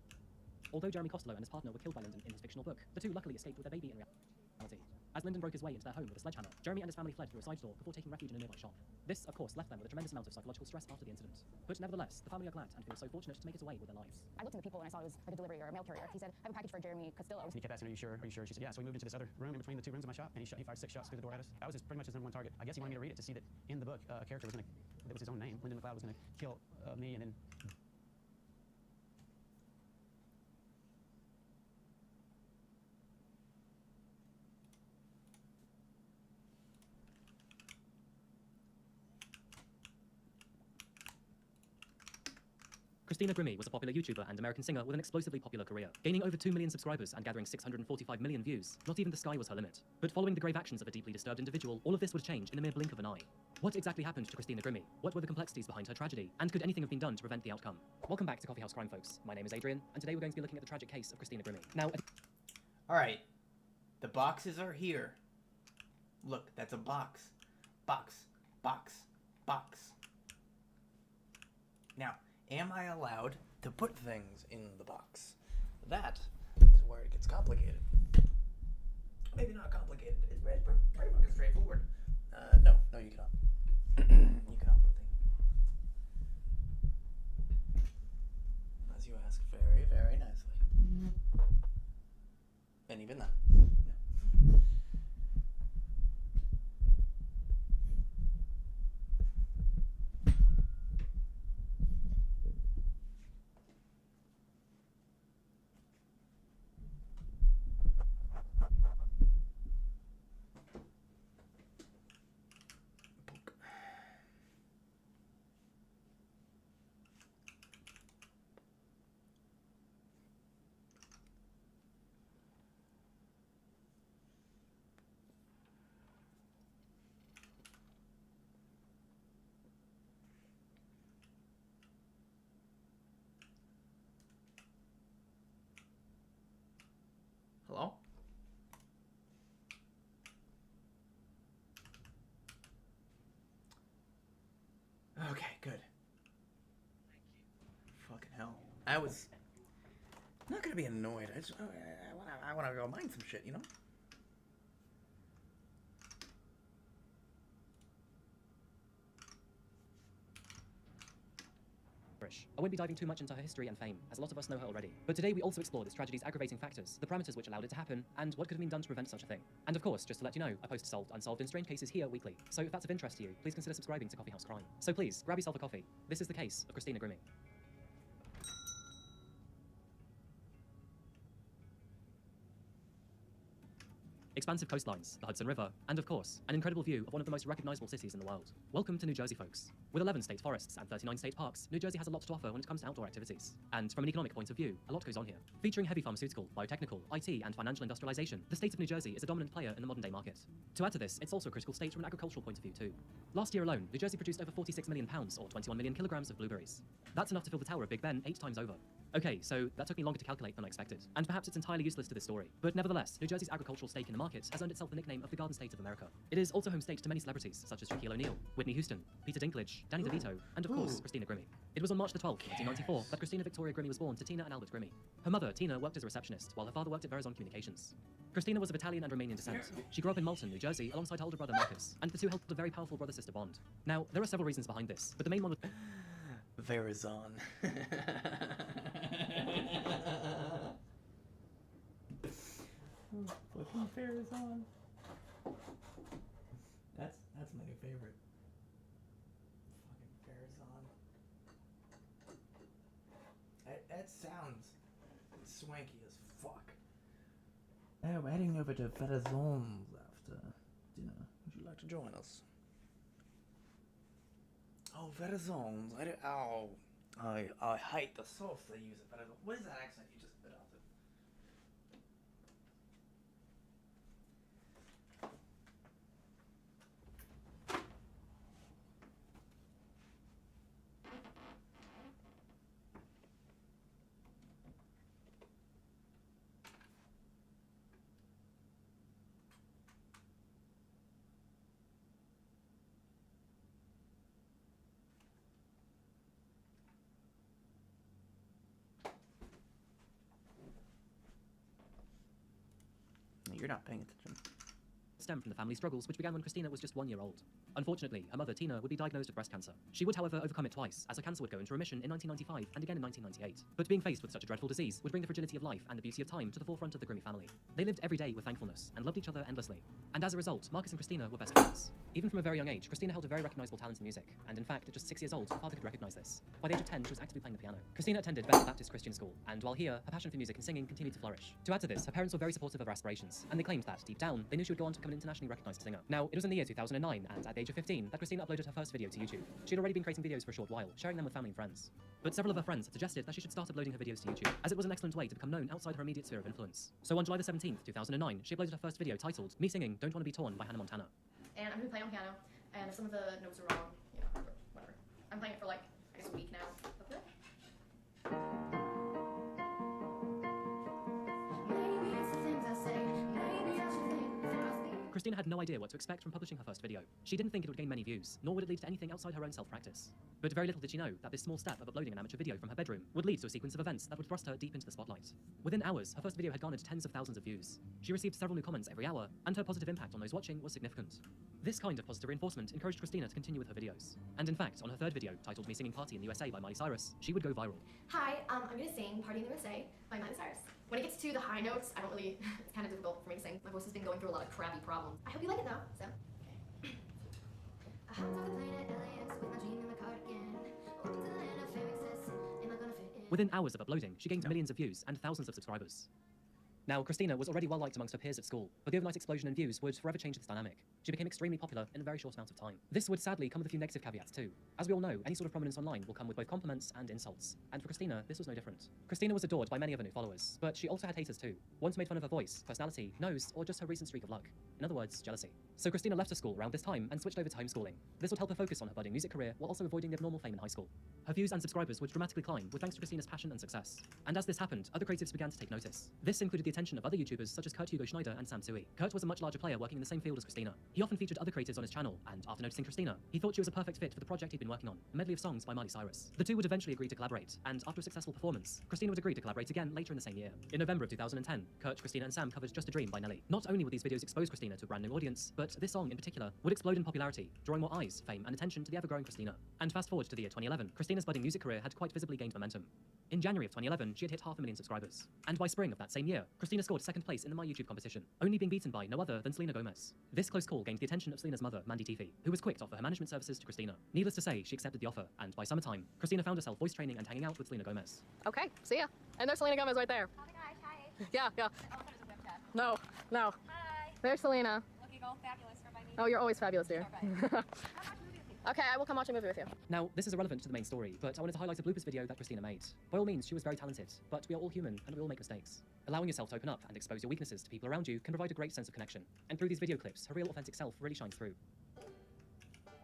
Although Jeremy Costello and his partner were killed by Lyndon in his fictional book, the two luckily escaped with their baby in reality. As Lyndon broke his way into their home with a sledgehammer, Jeremy and his family fled through a side door before taking refuge in a nearby shop. This, of course, left them with a tremendous amount of psychological stress after the incident. But nevertheless, the family are glad and feel so fortunate to make it away with their lives. I looked at the people and I saw it was like a delivery or a mail carrier. He said, I have a package for Jeremy Castillo. And he kept asking, are you sure? Are you sure? She said, yeah. So we moved into this other room in between the two rooms of my shop, and he fired 6 shots through the door at us. That was pretty much his number one target. I guess he wanted me to read it to see that in the book, a character was going to, that was his own name, Lyndon McLeod, was going to kill me and then... Christina Grimmie was a popular YouTuber and American singer with an explosively popular career, gaining over 2 million subscribers and gathering 645 million views. Not even the sky was her limit. But following the grave actions of a deeply disturbed individual, all of this would change in a mere blink of an eye. What exactly happened to Christina Grimmie? What were the complexities behind her tragedy? And could anything have been done to prevent the outcome? Welcome back to Coffee House Crime, folks. My name is Adrian, and today we're going to be looking at the tragic case of Christina Grimmie. Now, Alright. The boxes are here. Look, that's a box. Box. Box. Box. Now, am I allowed to put things in the box? That is where it gets complicated. Maybe not complicated. It's pretty fucking straightforward. No, you cannot. You cannot put things. As you ask very, very nicely. And even that. Hello? Okay, good. Fucking hell. I was not gonna be annoyed. I wanna go mine some shit, you know? I won't be diving too much into her history and fame, as a lot of us know her already. But today we also explore this tragedy's aggravating factors, the parameters which allowed it to happen, and what could have been done to prevent such a thing. And of course, just to let you know, I post solved, unsolved, and strange cases here weekly. So if that's of interest to you, please consider subscribing to Coffee House Crime. So please, grab yourself a coffee. This is the case of Christina Grimmie. Expansive coastlines, the Hudson River, and of course, an incredible view of one of the most recognizable cities in the world. Welcome to New Jersey, folks. With 11 state forests and 39 state parks, New Jersey has a lot to offer when it comes to outdoor activities. And from an economic point of view, a lot goes on here. Featuring heavy pharmaceutical, biotechnical, IT, and financial industrialization, the state of New Jersey is a dominant player in the modern-day market. To add to this, it's also a critical state from an agricultural point of view too. Last year alone, New Jersey produced over 46 million pounds, or 21 million kilograms of blueberries. That's enough to fill the Tower of Big Ben 8 times over. Okay, so that took me longer to calculate than I expected, and perhaps it's entirely useless to this story. But nevertheless, New Jersey's agricultural stake in the market has earned itself the nickname of the Garden State of America. It is also home state to many celebrities, such as Shaquille O'Neal, Whitney Houston, Peter Dinklage, Danny DeVito, and of course, Christina Grimmie. It was on March the 12th, 1994, that Christina Victoria Grimmie was born to Tina and Albert Grimmie. Her mother, Tina, worked as a receptionist, while her father worked at Verizon Communications. Christina was of Italian and Romanian descent. She grew up in Malton, New Jersey, alongside her older brother Marcus, and the two held a very powerful brother-sister bond. Now, there are several reasons behind this, but the main one was... Verizon. Fucking Verizon. That's my new favorite. Fucking Verizon. That sounds swanky as fuck. Oh, we're heading over to Verizon's after dinner. Would you like to join us? Oh, Verizon's. I hate the sauce they use at Verizon. What is that accent you just adopted? You're not paying attention. stem from the family struggles which began when Christina was just 1 year old. Unfortunately, her mother, Tina, would be diagnosed with breast cancer. She would, however, overcome it twice, as her cancer would go into remission in 1995 and again in 1998. But being faced with such a dreadful disease would bring the fragility of life and the beauty of time to the forefront of the Grimmy family. They lived every day with thankfulness and loved each other endlessly. And as a result, Marcus and Christina were best friends. Even from a very young age, Christina held a very recognizable talent in music, and in fact, at just 6 years old, her father could recognize this. By the age of 10, she was actively playing the piano. Christina attended Bethel Baptist Christian School, and while here, her passion for music and singing continued to flourish. To add to this, her parents were very supportive of her aspirations, and they claimed that, deep down, they knew she would go on to become an internationally recognized singer. Now, it was in the year 2009, and at the age of 15, that Christina uploaded her first video to YouTube. She had already been creating videos for a short while, sharing them with family and friends. But several of her friends had suggested that she should start uploading her videos to YouTube, as it was an excellent way to become known outside her immediate sphere of influence. So on July the 17th, 2009, she uploaded her first video titled Me Singing Don't Wanna Be Torn by Hannah Montana. And I'm gonna play on piano, and if some of the notes are wrong, you know, whatever. I'm playing it for like, I guess a week now. Okay. Maybe it's the things I say, maybe I should think that I speak. Christina had no idea what to expect from publishing her first video. She didn't think it would gain many views, nor would it lead to anything outside her own self-practice. But very little did she know that this small step of uploading an amateur video from her bedroom would lead to a sequence of events that would thrust her deep into the spotlight. Within hours, her first video had garnered tens of thousands of views. She received several new comments every hour, and her positive impact on those watching was significant. This kind of positive reinforcement encouraged Christina to continue with her videos. And in fact, on her third video, titled Me Singing Party in the USA by Miley Cyrus, she would go viral. Hi, I'm gonna sing Party in the USA by Miley Cyrus. When it gets to the high notes, I don't really, it's kind of difficult for me to sing. My voice has been going through a lot of crappy problems. I hope you like it though, so. Okay. I hopped off the plane at LAX with my dream in my cardigan. Welcome to the land of fairy access. Am I gonna fit in? Within hours of uploading, she gained millions of views and thousands of subscribers. Now, Christina was already well-liked amongst her peers at school, but the overnight explosion in views would forever change this dynamic. She became extremely popular in a very short amount of time. This would sadly come with a few negative caveats too. As we all know, any sort of prominence online will come with both compliments and insults, and for Christina, this was no different. Christina was adored by many of her new followers, but she also had haters too. Ones made fun of her voice, personality, nose, or just her recent streak of luck. In other words, jealousy. So Christina left her school around this time and switched over to homeschooling. This would help her focus on her budding music career while also avoiding the abnormal fame in high school. Her views and subscribers would dramatically climb with thanks to Christina's passion and success. And as this happened, other creatives began to take notice. This included the attention of other YouTubers such as Kurt Hugo Schneider and Sam Tsui. Kurt was a much larger player working in the same field as Christina. He often featured other creatives on his channel, and after noticing Christina, he thought she was a perfect fit for the project he'd been working on, a medley of songs by Miley Cyrus. The two would eventually agree to collaborate, and after a successful performance, Christina would agree to collaborate again later in the same year. In November of 2010, Kurt, Christina and Sam covered Just a Dream by Nelly. Not only would these videos expose Christina to a brand new audience, but this song in particular would explode in popularity, drawing more eyes, fame and attention to the ever-growing Christina. And fast forward to the year 2011, Christina's budding music career had quite visibly gained momentum. In January of 2011, she had hit 500,000 subscribers. And by spring of that same year, Christina scored second place in the My YouTube competition, only being beaten by no other than Selena Gomez. This close call gained the attention of Selena's mother, Mandy Teefey, who was quick to offer her management services to Christina. Needless to say, she accepted the offer, and by summertime, Christina found herself voice training and hanging out with Selena Gomez. Okay, see ya. And there's Selena Gomez right there. Yeah, yeah. No, no. Hi. There's Selena. Looking all fabulous for my meeting. Oh, you're always fabulous, dear. Okay, I will come watch a movie with you. Now, this is irrelevant to the main story, but I wanted to highlight a bloopers video that Christina made. By all means, she was very talented, but we are all human and we all make mistakes. Allowing yourself to open up and expose your weaknesses to people around you can provide a great sense of connection. And through these video clips, her real authentic self really shines through.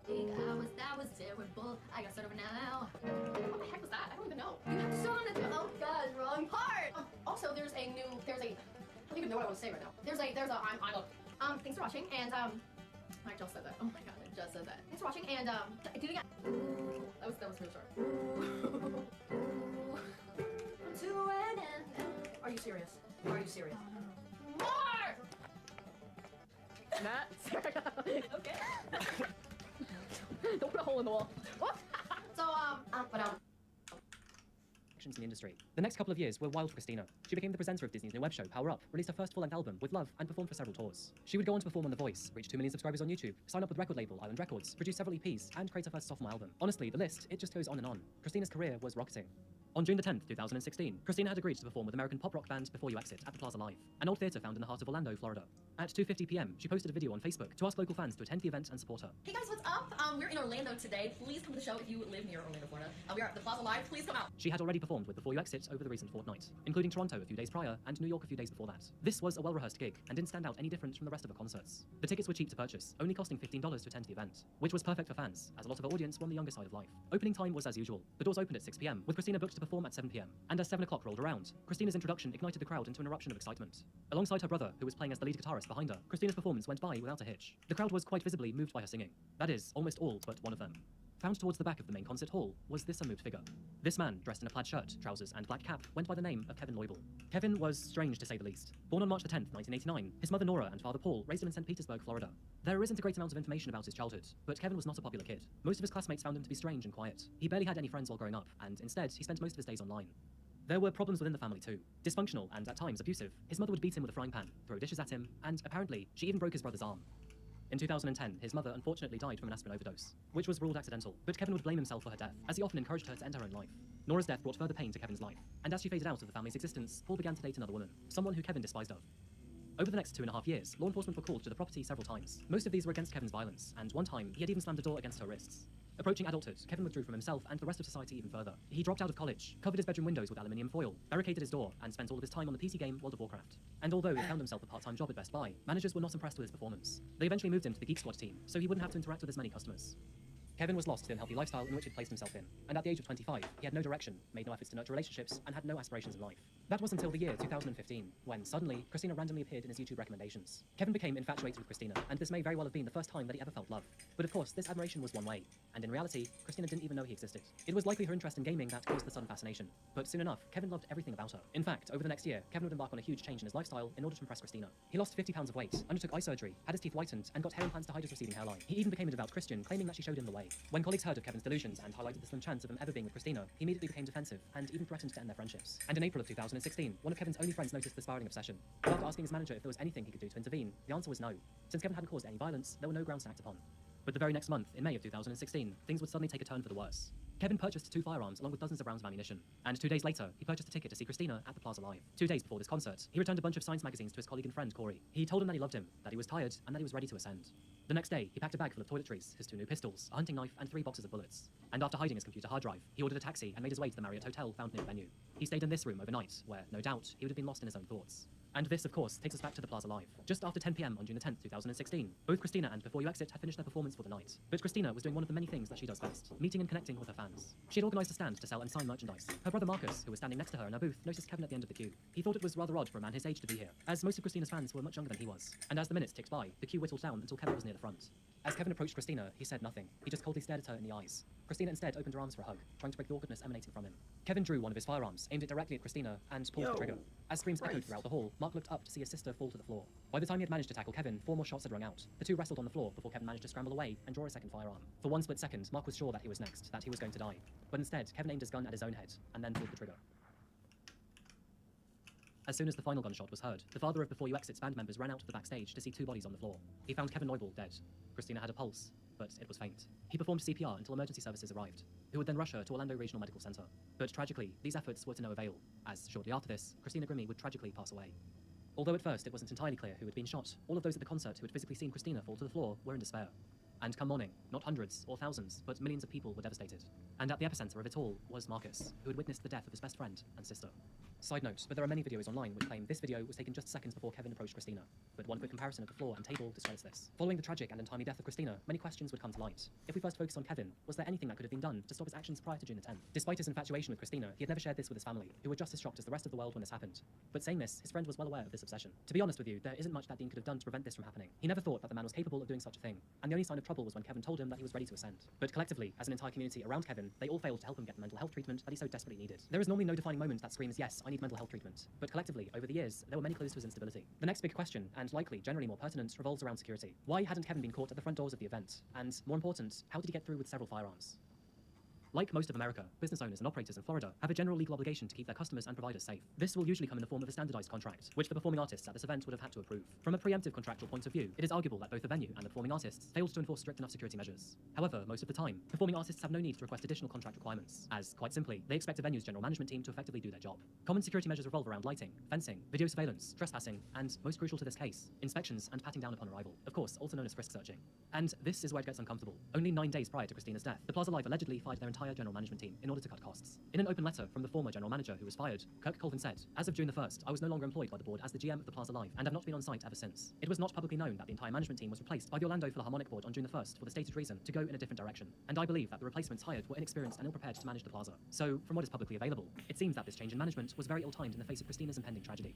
That was terrible. I got started now. What the heck was that? I don't even know. You have to show on the oh god, wrong part. Also, there's a I don't even know what I want to say right now. Thanks for watching, and I just said that. Oh my god, I just said that. Thanks for watching, and do it again. That was really short. To an end. Are you serious? Are you serious? More! Matt? Okay. Don't put a hole in the wall. What? So, In the industry. The next couple of years were wild for Christina. She became the presenter of Disney's new web show, Power Up, released her first full-length album, With Love, and performed for several tours. She would go on to perform on The Voice, reach 2 million subscribers on YouTube, sign up with record label Island Records, produce several EPs, and create her first sophomore album. Honestly, the list, it just goes on and on. Christina's career was rocketing. On June the 10th, 2016, Christina had agreed to perform with American pop rock band Before You Exit at the Plaza Live, an old theatre found in the heart of Orlando, Florida. At 2:50 p.m., she posted a video on Facebook to ask local fans to attend the event and support her. Hey guys, what's up? We're in Orlando today. Please come to the show if you live near Orlando, Florida. We are at the Plaza Live. Please come out. She had already performed with Before You Exit over the recent fortnight, including Toronto a few days prior and New York a few days before that. This was a well-rehearsed gig and didn't stand out any different from the rest of her concerts. The tickets were cheap to purchase, only costing $15 to attend the event, which was perfect for fans, as a lot of her audience were on the younger side of life. Opening time was as usual. The doors opened at 6 p.m, with Christina booked to perform at 7 p.m. And as 7 o'clock rolled around, Christina's introduction ignited the crowd into an eruption of excitement. Alongside her brother, who was playing as the lead guitarist behind her, Christina's performance went by without a hitch. The crowd was quite visibly moved by her singing. That is, almost all but one of them. Found towards the back of the main concert hall was this unmoved figure. This man, dressed in a plaid shirt, trousers, and black cap, went by the name of Kevin Loibl. Kevin was strange to say the least. Born on March 10th, 1989, his mother Nora and father Paul raised him in St. Petersburg, Florida. There isn't a great amount of information about his childhood, but Kevin was not a popular kid. Most of his classmates found him to be strange and quiet. He barely had any friends while growing up, and instead, he spent most of his days online. There were problems within the family too. Dysfunctional and at times abusive. His mother would beat him with a frying pan, throw dishes at him, and apparently, she even broke his brother's arm. In 2010, his mother unfortunately died from an aspirin overdose, which was ruled accidental, but Kevin would blame himself for her death, as he often encouraged her to end her own life. Nora's death brought further pain to Kevin's life, and as she faded out of the family's existence, Paul began to date another woman, someone who Kevin despised of. Over the next 2.5 years, law enforcement were called to the property several times. Most of these were against Kevin's violence, and one time, he had even slammed a door against her wrists. Approaching adulthood, Kevin withdrew from himself and the rest of society even further. He dropped out of college, covered his bedroom windows with aluminium foil, barricaded his door, and spent all of his time on the PC game World of Warcraft. And although he found himself a part-time job at Best Buy, managers were not impressed with his performance. They eventually moved him to the Geek Squad team, so he wouldn't have to interact with as many customers. Kevin was lost to the unhealthy lifestyle in which he'd placed himself in, and at the age of 25, he had no direction, made no efforts to nurture relationships, and had no aspirations in life. That was until the year 2015, when suddenly, Christina randomly appeared in his YouTube recommendations. Kevin became infatuated with Christina, and this may very well have been the first time that he ever felt love. But of course, this admiration was one way, and in reality, Christina didn't even know he existed. It was likely her interest in gaming that caused the sudden fascination, but soon enough, Kevin loved everything about her. In fact, over the next year, Kevin would embark on a huge change in his lifestyle in order to impress Christina. He lost 50 pounds of weight, undertook eye surgery, had his teeth whitened, and got hair implants to hide his receding hairline. He even became a devout Christian, claiming that she showed him the way. When colleagues heard of Kevin's delusions and highlighted the slim chance of him ever being with Christina, he immediately became defensive and even threatened to end their friendships. And in April of 2016, one of Kevin's only friends noticed the spiraling obsession. But after asking his manager if there was anything he could do to intervene, the answer was no. Since Kevin hadn't caused any violence, there were no grounds to act upon. But the very next month, in May of 2016, things would suddenly take a turn for the worse. Kevin purchased 2 firearms along with dozens of rounds of ammunition, and 2 days later, he purchased a ticket to see Christina at the Plaza Live. 2 days before this concert, he returned a bunch of science magazines to his colleague and friend Corey. He told him that he loved him, that he was tired, and that he was ready to ascend. The next day, he packed a bag full of toiletries, his 2 new pistols, a hunting knife, and 3 boxes of bullets. And after hiding his computer hard drive, he ordered a taxi and made his way to the Marriott Hotel found near the venue. He stayed in this room overnight, where, no doubt, he would have been lost in his own thoughts. And this, of course, takes us back to the Plaza Live. Just after 10 PM on June 10th, 2016, both Christina and Before You Exit had finished their performance for the night. But Christina was doing one of the many things that she does best, meeting and connecting with her fans. She had organised a stand to sell and sign merchandise. Her brother Marcus, who was standing next to her in her booth, noticed Kevin at the end of the queue. He thought it was rather odd for a man his age to be here, as most of Christina's fans were much younger than he was. And as the minutes ticked by, the queue whittled down until Kevin was near the front. As Kevin approached Christina, he said nothing. He just coldly stared at her in the eyes. Christina instead opened her arms for a hug, trying to break the awkwardness emanating from him. Kevin drew one of his firearms, aimed it directly at Christina, and pulled the trigger. As screams echoed throughout the hall, Mark looked up to see his sister fall to the floor. By the time he had managed to tackle Kevin, 4 more shots had rung out. The 2 wrestled on the floor before Kevin managed to scramble away and draw a second firearm. For one split second, Mark was sure that he was next, that he was going to die. But instead, Kevin aimed his gun at his own head, and then pulled the trigger. As soon as the final gunshot was heard, the father of Before You Exit's band members ran out to the backstage to see 2 bodies on the floor. He found Kevin Loibl dead. Christina had a pulse, but it was faint. He performed CPR until emergency services arrived, who would then rush her to Orlando Regional Medical Center. But tragically, these efforts were to no avail, as shortly after this, Christina Grimmie would tragically pass away. Although at first it wasn't entirely clear who had been shot, all of those at the concert who had physically seen Christina fall to the floor were in despair. And come morning, not hundreds or thousands, but millions of people were devastated. And at the epicenter of it all was Marcus, who had witnessed the death of his best friend and sister. Side note, but there are many videos online which claim this video was taken just seconds before Kevin approached Christina. But one quick comparison of the floor and table discredits this. Following the tragic and untimely death of Christina, many questions would come to light. If we first focus on Kevin, was there anything that could have been done to stop his actions prior to June the 10th? Despite his infatuation with Christina, he had never shared this with his family, who were just as shocked as the rest of the world when this happened. But saying this, his friend was well aware of this obsession. To be honest with you, there isn't much that Dean could have done to prevent this from happening. He never thought that the man was capable of doing such a thing, and the only sign of trouble was when Kevin told him that he was ready to ascend. But collectively, as an entire community around Kevin, they all failed to help him get the mental health treatment that he so desperately needed. There is normally no defining moment that screams, yes, I need mental health treatment. But collectively, over the years, there were many clues to his instability. The next big question, and likely generally more pertinent, revolves around security. Why hadn't Kevin been caught at the front doors of the event? And more important, how did he get through with several firearms? Like most of America, business owners and operators in Florida have a general legal obligation to keep their customers and providers safe. This will usually come in the form of a standardized contract, which the performing artists at this event would have had to approve. From a preemptive contractual point of view, it is arguable that both the venue and the performing artists failed to enforce strict enough security measures. However, most of the time, performing artists have no need to request additional contract requirements, as, quite simply, they expect a venue's general management team to effectively do their job. Common security measures revolve around lighting, fencing, video surveillance, trespassing, and, most crucial to this case, inspections and patting down upon arrival. Of course, also known as frisk searching. And this is where it gets uncomfortable. Only 9 days prior to Christina's death, the Plaza Live allegedly fired their entire general management team in order to cut costs. In an open letter from the former general manager who was fired, Kirk Colvin said, "As of June the 1st, I was no longer employed by the board as the GM of the Plaza Live and have not been on site ever since. It was not publicly known that the entire management team was replaced by the Orlando Philharmonic Board on June the 1st for the stated reason to go in a different direction. And I believe that the replacements hired were inexperienced and ill-prepared to manage the plaza. So, from what is publicly available, it seems that this change in management was very ill-timed in the face of Christina's impending tragedy."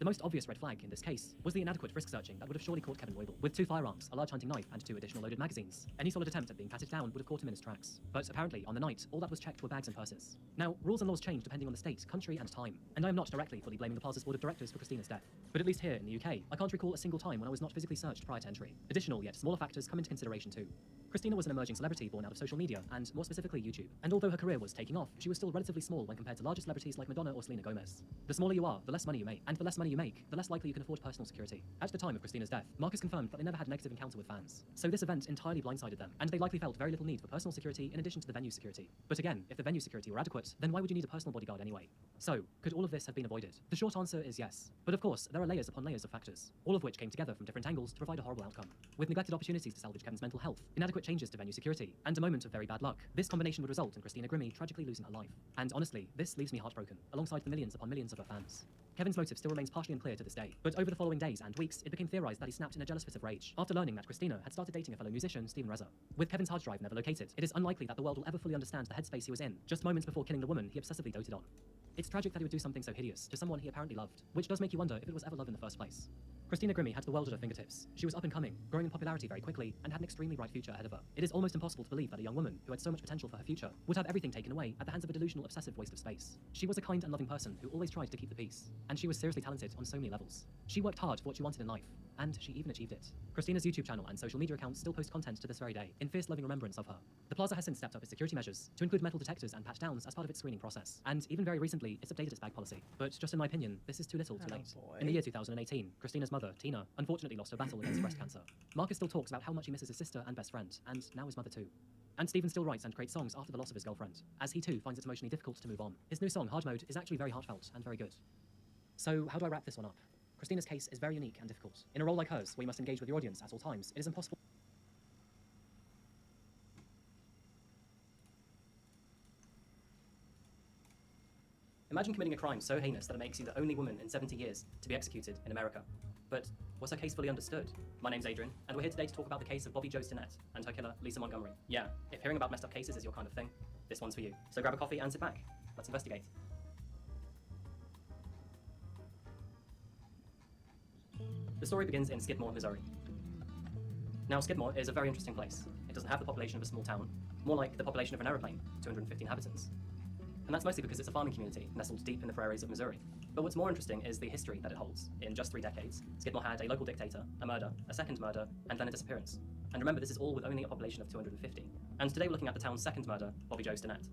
The most obvious red flag in this case was the inadequate frisk searching that would have surely caught Kevin Roybal, with 2 firearms, a large hunting knife, and 2 additional loaded magazines. Any solid attempt at being patted down would have caught him in his tracks. But apparently, on the night, all that was checked were bags and purses. Now, rules and laws change depending on the state, country, and time, and I am not directly fully blaming the Plaza's board of directors for Christina's death. But at least here in the UK, I can't recall a single time when I was not physically searched prior to entry. Additional yet smaller factors come into consideration too. Christina was an emerging celebrity born out of social media, and more specifically YouTube. And although her career was taking off, she was still relatively small when compared to larger celebrities like Madonna or Selena Gomez. The smaller you are, the less money you make, and the less money you make, the less likely you can afford personal security. At the time of Christina's death, Marcus confirmed that they never had a negative encounter with fans. So this event entirely blindsided them, and they likely felt very little need for personal security in addition to the venue security. But again, if the venue security were adequate, then why would you need a personal bodyguard anyway? So, could all of this have been avoided? The short answer is yes. But of course, there are layers upon layers of factors, all of which came together from different angles to provide a horrible outcome. With neglected opportunities to salvage Kevin's mental health, inadequate changes to venue security, and a moment of very bad luck, this combination would result in Christina Grimmie tragically losing her life. And honestly, this leaves me heartbroken, alongside the millions upon millions of her fans. Kevin's motive still remains partially unclear to this day, but over the following days and weeks, it became theorized that he snapped in a jealous fit of rage after learning that Christina had started dating a fellow musician, Stephen Reza. With Kevin's hard drive never located, it is unlikely that the world will ever fully understand the headspace he was in, just moments before killing the woman he obsessively doted on. It's tragic that he would do something so hideous to someone he apparently loved, which does make you wonder if it was ever love in the first place. Christina Grimmie had the world at her fingertips. She was up and coming, growing in popularity very quickly, and had an extremely bright future ahead of her. It is almost impossible to believe that a young woman who had so much potential for her future would have everything taken away at the hands of a delusional, obsessive waste of space. She was a kind and loving person who always tried to keep the peace, and she was seriously talented on so many levels. She worked hard for what she wanted in life, and she even achieved it. Christina's YouTube channel and social media accounts still post content to this very day, in fierce loving remembrance of her. The Plaza has since stepped up its security measures to include metal detectors and pat-downs as part of its screening process, and even very recently, it's updated its bag policy. But just in my opinion, this is too little too late. In the year 2018, Christina's mother, Tina, unfortunately lost her battle against breast cancer. Marcus still talks about how much he misses his sister and best friend, and now his mother too. And Stephen still writes and creates songs after the loss of his girlfriend, as he too finds it emotionally difficult to move on. His new song, Hard Mode, is actually very heartfelt and very good. So how do I wrap this one up? Christina's case is very unique and difficult. In a role like hers, where you must engage with your audience at all times, it is impossible. Imagine committing a crime so heinous that it makes you the only woman in 70 years to be executed in America. But was her case fully understood? My name's Adrian, and we're here today to talk about the case of Bobby Jo Stinnett and her killer, Lisa Montgomery. Yeah, if hearing about messed up cases is your kind of thing, this one's for you. So grab a coffee and sit back. Let's investigate. The story begins in Skidmore, Missouri. Now, Skidmore is a very interesting place. It doesn't have the population of a small town, more like the population of an aeroplane, 250 inhabitants. And that's mostly because it's a farming community nestled deep in the prairies of Missouri. But what's more interesting is the history that it holds. In just 3 decades, Skidmore had a local dictator, a murder, a second murder, and then a disappearance. And remember, this is all with only a population of 250. And today we're looking at the town's second murder, Bobby Jo Stinnett.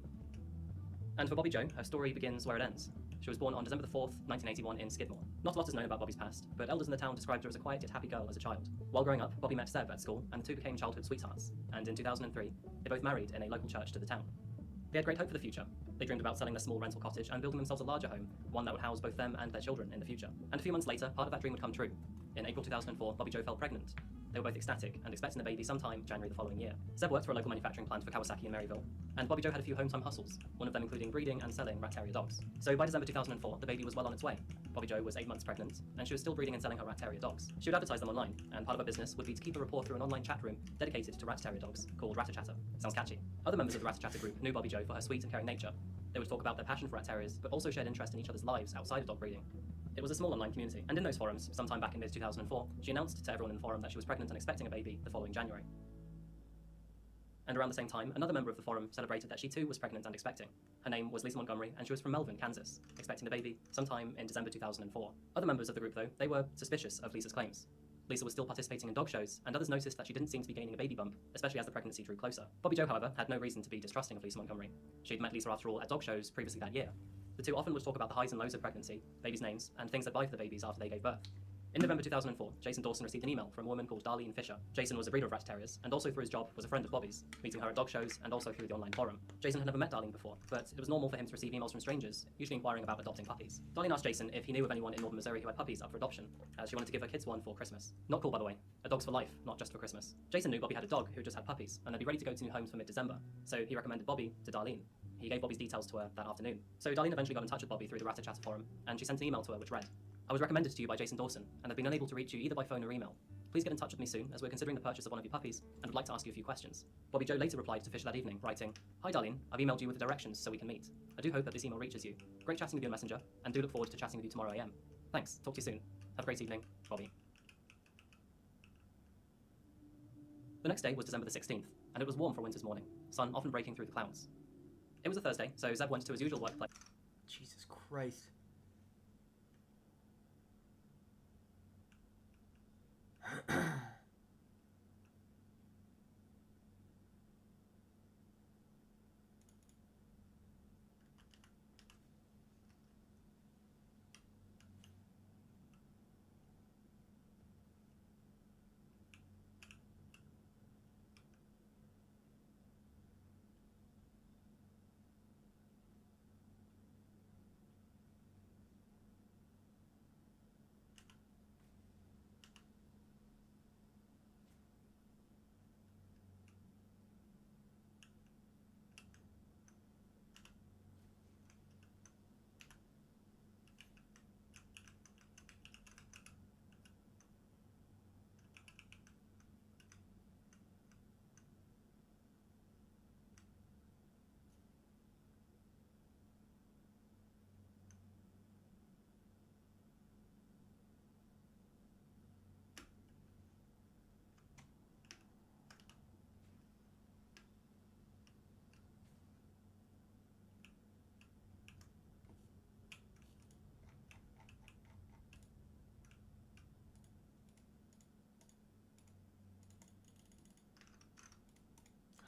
And for Bobby Jo, her story begins where it ends. She was born on December the 4th, 1981 in Skidmore. Not a lot is known about Bobby's past, but elders in the town described her as a quiet yet happy girl as a child. While growing up, Bobby met Seb at school, and the two became childhood sweethearts. And in 2003, they both married in a local church to the town. They had great hope for the future. They dreamed about selling their small rental cottage and building themselves a larger home, one that would house both them and their children in the future. And a few months later, part of that dream would come true. In April 2004, Bobby Jo fell pregnant. They were both ecstatic and expecting the baby sometime January the following year. Seb worked for a local manufacturing plant for Kawasaki in Maryville, and Bobby Jo had a few home-time hustles, one of them including breeding and selling rat terrier dogs. So by December 2004, the baby was well on its way. Bobby Jo was 8 months pregnant, and she was still breeding and selling her rat terrier dogs. She would advertise them online, and part of her business would be to keep a rapport through an online chat room dedicated to rat terrier dogs called Rattachatter. Sounds catchy. Other members of the Rattachatter group knew Bobby Jo for her sweet and caring nature. They would talk about their passion for rat terriers, but also shared interest in each other's lives outside of dog breeding. It was a small online community, and in those forums, sometime back in mid-2004, she announced to everyone in the forum that she was pregnant and expecting a baby the following January. And around the same time, another member of the forum celebrated that she too was pregnant and expecting. Her name was Lisa Montgomery, and she was from Melvin, Kansas, expecting the baby sometime in December 2004. Other members of the group, though, they were suspicious of Lisa's claims. Lisa was still participating in dog shows, and others noticed that she didn't seem to be gaining a baby bump, especially as the pregnancy drew closer. Bobby Jo, however, had no reason to be distrusting of Lisa Montgomery. She had met Lisa, after all, at dog shows previously that year. The two often would talk about the highs and lows of pregnancy, babies' names, and things they'd buy for the babies after they gave birth. In November 2004, Jason Dawson received an email from a woman called Darlene Fisher. Jason was a breeder of rat terriers, and also through his job was a friend of Bobby's, meeting her at dog shows and also through the online forum. Jason had never met Darlene before, but it was normal for him to receive emails from strangers, usually inquiring about adopting puppies. Darlene asked Jason if he knew of anyone in northern Missouri who had puppies up for adoption, as she wanted to give her kids one for Christmas. Not cool, by the way. A dog's for life, not just for Christmas. Jason knew Bobby had a dog who just had puppies, and they'd be ready to go to new homes for mid-December, so he recommended Bobby to Darlene. He gave Bobby's details to her that afternoon. So Darlene eventually got in touch with Bobby through the Rattachatter forum, and she sent an email to her which read, "I was recommended to you by Jason Dawson, and have been unable to reach you either by phone or email. Please get in touch with me soon, as we're considering the purchase of one of your puppies, and would like to ask you a few questions." Bobby Jo later replied to Fisher that evening, writing, "Hi Darlene, I've emailed you with the directions so we can meet. I do hope that this email reaches you. Great chatting with you on Messenger, and do look forward to chatting with you tomorrow AM. Thanks. Talk to you soon. Have a great evening, Bobby. The next day was December the 16th, and it was warm for a winter's morning, sun often breaking through the clouds. It was a Thursday, so Zeb went to his usual workplace. Jesus Christ.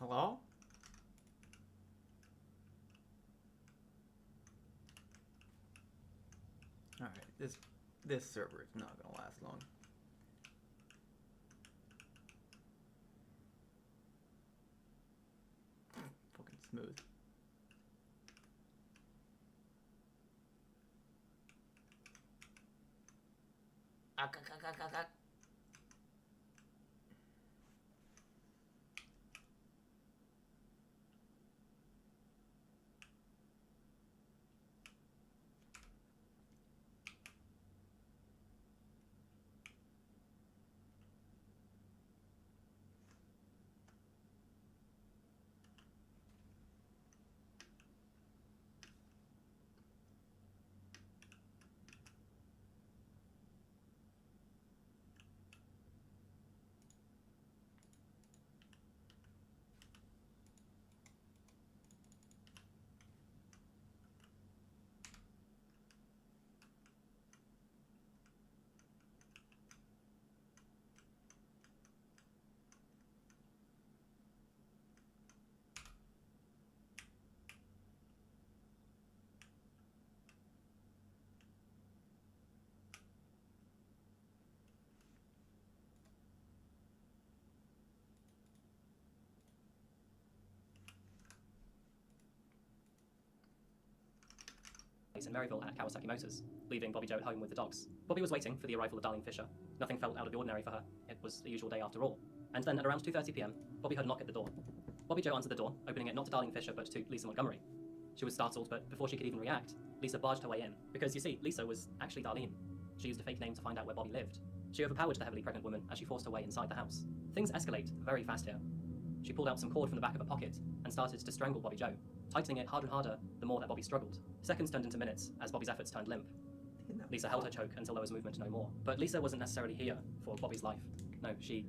Hello? Alright, this server is not gonna last long. Fucking smooth. In Maryville at Kawasaki Motors, leaving Bobby Joe at home with the dogs. Bobby was waiting for the arrival of Darlene Fisher. Nothing felt out of the ordinary for her. It was the usual day after all. And then at around 2:30 p.m., Bobby heard a knock at the door. Bobby Joe answered the door, opening it not to Darlene Fisher but to Lisa Montgomery. She was startled, but before she could even react, Lisa barged her way in. Because you see, Lisa was actually Darlene. She used a fake name to find out where Bobby lived. She overpowered the heavily pregnant woman as she forced her way inside the house. Things escalate very fast here. She pulled out some cord from the back of her pocket and started to strangle Bobby Joe, tightening it harder and harder the more that Bobby struggled. Seconds turned into minutes as Bobby's efforts turned limp. Lisa held her choke until there was movement no more. But Lisa wasn't necessarily here for Bobby's life. No, she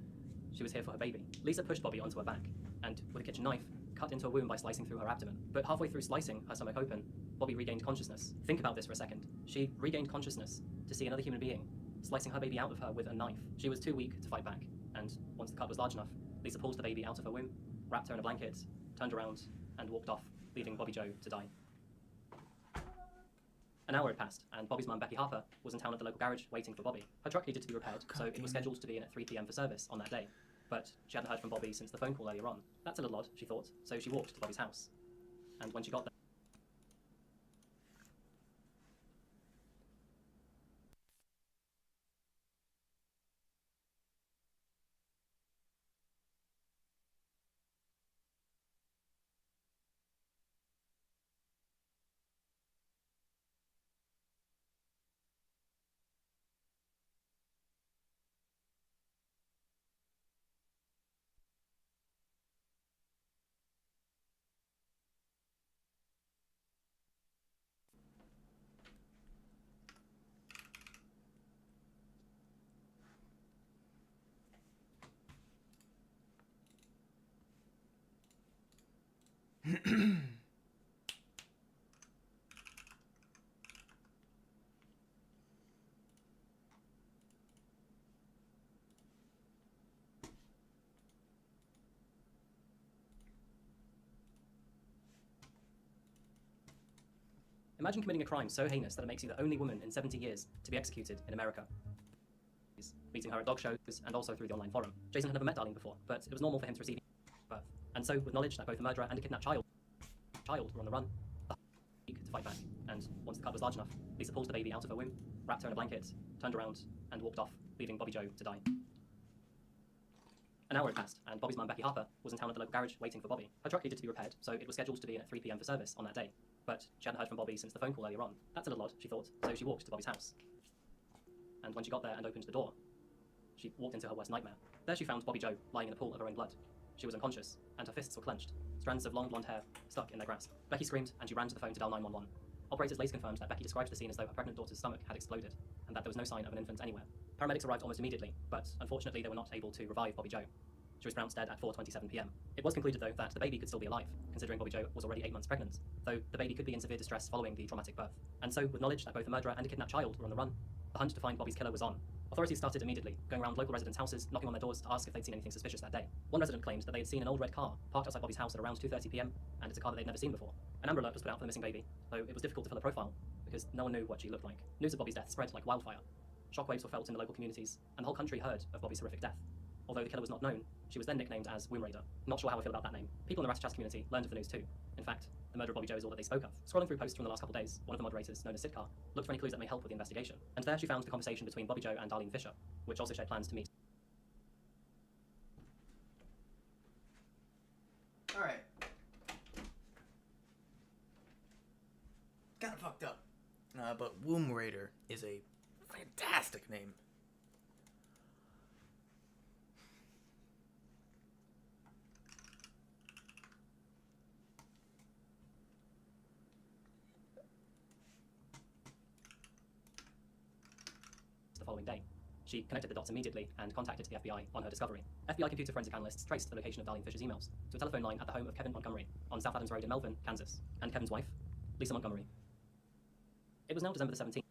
was here for her baby. Lisa pushed Bobby onto her back and, with a kitchen knife, cut into a wound by slicing through her abdomen. But halfway through slicing her stomach open, Bobby regained consciousness. Think about this for a second. She regained consciousness to see another human being slicing her baby out of her with a knife. She was too weak to fight back, and once the cut was large enough, Lisa pulled the baby out of her womb, wrapped her in a blanket, turned around, and walked off, leaving Bobby Joe to die. An hour had passed, and Bobby's mum, Becky Harper, was in town at the local garage waiting for Bobby. Her truck needed to be repaired, so it was scheduled to be in at 3 p.m. for service on that day. But she hadn't heard from Bobby since the phone call earlier on. That's a little odd, she thought, so she walked to Bobby's house. And when she got there, Imagine committing a crime so heinous that it makes you the only woman in 70 years to be executed in America. Meeting her at dog shows and also through the online forum. Jason had never met Darlene before, but it was normal for him to receive birth. And so, with knowledge that both a murderer and a kidnapped child were on the run, to fight back. And once the cut was large enough, Lisa pulled the baby out of her womb, wrapped her in a blanket, turned around, and walked off, leaving Bobby Joe to die. An hour had passed, and Bobby's mum, Becky Harper, was in town at the local garage waiting for Bobby. Her truck needed to be repaired, so it was scheduled to be at 3 p.m. for service on that day. But she hadn't heard from Bobby since the phone call earlier on. That's a little odd, she thought, so she walked to Bobby's house. And when she got there and opened the door, she walked into her worst nightmare. There she found Bobby Joe lying in a pool of her own blood. She was unconscious, and her fists were clenched, strands of long blonde hair stuck in their grasp. Becky screamed, and she ran to the phone to dial 911. Operators later confirmed that Becky described the scene as though her pregnant daughter's stomach had exploded, and that there was no sign of an infant anywhere. Paramedics arrived almost immediately, but unfortunately they were not able to revive Bobby Joe. She was pronounced dead at 4:27 p.m. It was concluded, though, that the baby could still be alive, considering Bobby Joe was already 8 months pregnant, though the baby could be in severe distress following the traumatic birth. And so, with knowledge that both a murderer and a kidnapped child were on the run, the hunt to find Bobby's killer was on. Authorities started immediately, going around local residents' houses, knocking on their doors to ask if they'd seen anything suspicious that day. One resident claimed that they had seen an old red car parked outside Bobby's house at around 2:30 p.m, and it's a car that they'd never seen before. An Amber Alert was put out for the missing baby, though it was difficult to fill a profile, because no one knew what she looked like. News of Bobby's death spread like wildfire. Shockwaves were felt in the local communities, and the whole country heard of Bobby's horrific death. Although the killer was not known, she was then nicknamed as Womb Raider. Not sure how I feel about that name. People in the Ratchas community learned of the news too. In fact, the murder of Bobby Joe is all that they spoke of. Scrolling through posts from the last couple of days, one of the moderators, known as Sitkar, looked for any clues that may help with the investigation. And there she found the conversation between Bobby Joe and Darlene Fisher, which also shared plans to meet. Alright. Kinda fucked up. But Womb Raider is a fantastic name. The following day. She connected the dots immediately and contacted the FBI on her discovery. FBI computer forensic analysts traced the location of Darlene Fisher's emails to a telephone line at the home of Kevin Montgomery on South Adams Road in Melvin, Kansas, and Kevin's wife, Lisa Montgomery. It was now December the 17th.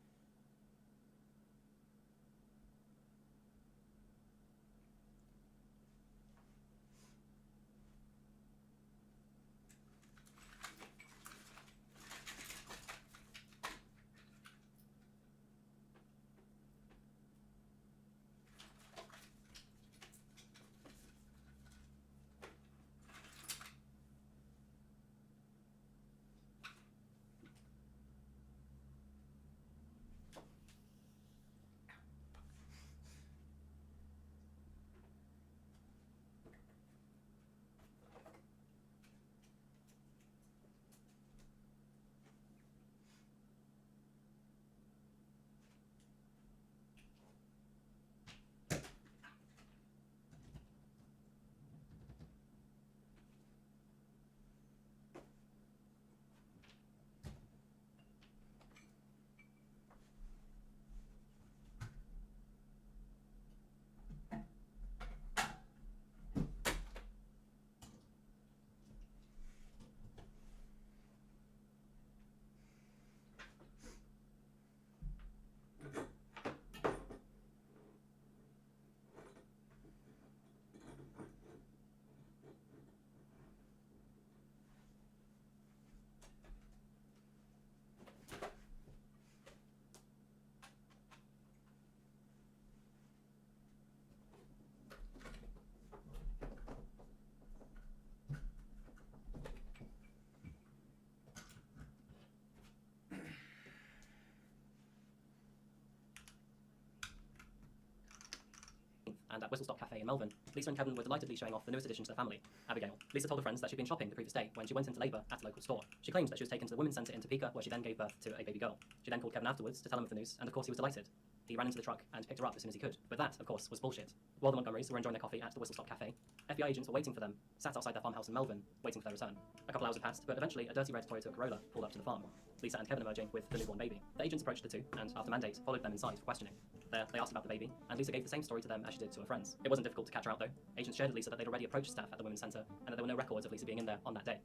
And at Whistle Stop Cafe in Melbourne, Lisa and Kevin were delightedly showing off the newest addition to their family, Abigail. Lisa told her friends that she'd been shopping the previous day when she went into labour at a local store. She claimed that she was taken to the women's centre in Topeka, where she then gave birth to a baby girl. She then called Kevin afterwards to tell him of the news, and of course he was delighted. He ran into the truck and picked her up as soon as he could. But that, of course, was bullshit. While the Montgomerys were enjoying their coffee at the Whistle Stop Cafe, FBI agents were waiting for them, sat outside their farmhouse in Melbourne, waiting for their return. A couple hours had passed, but eventually a dirty red Toyota Corolla pulled up to the farm, Lisa and Kevin emerging with the newborn baby. The agents approached the two, and after mandate, followed them inside for questioning. There, they asked about the baby, and Lisa gave the same story to them as she did to her friends. It wasn't difficult to catch her out, though. Agents shared with Lisa that they'd already approached staff at the women's centre, and that there were no records of Lisa being in there on that day.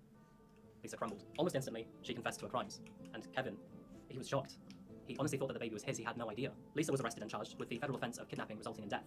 Lisa crumbled. Almost instantly, she confessed to her crimes. And Kevin, he was shocked. He honestly thought that the baby was his. He had no idea. Lisa was arrested and charged with the federal offense of kidnapping resulting in death.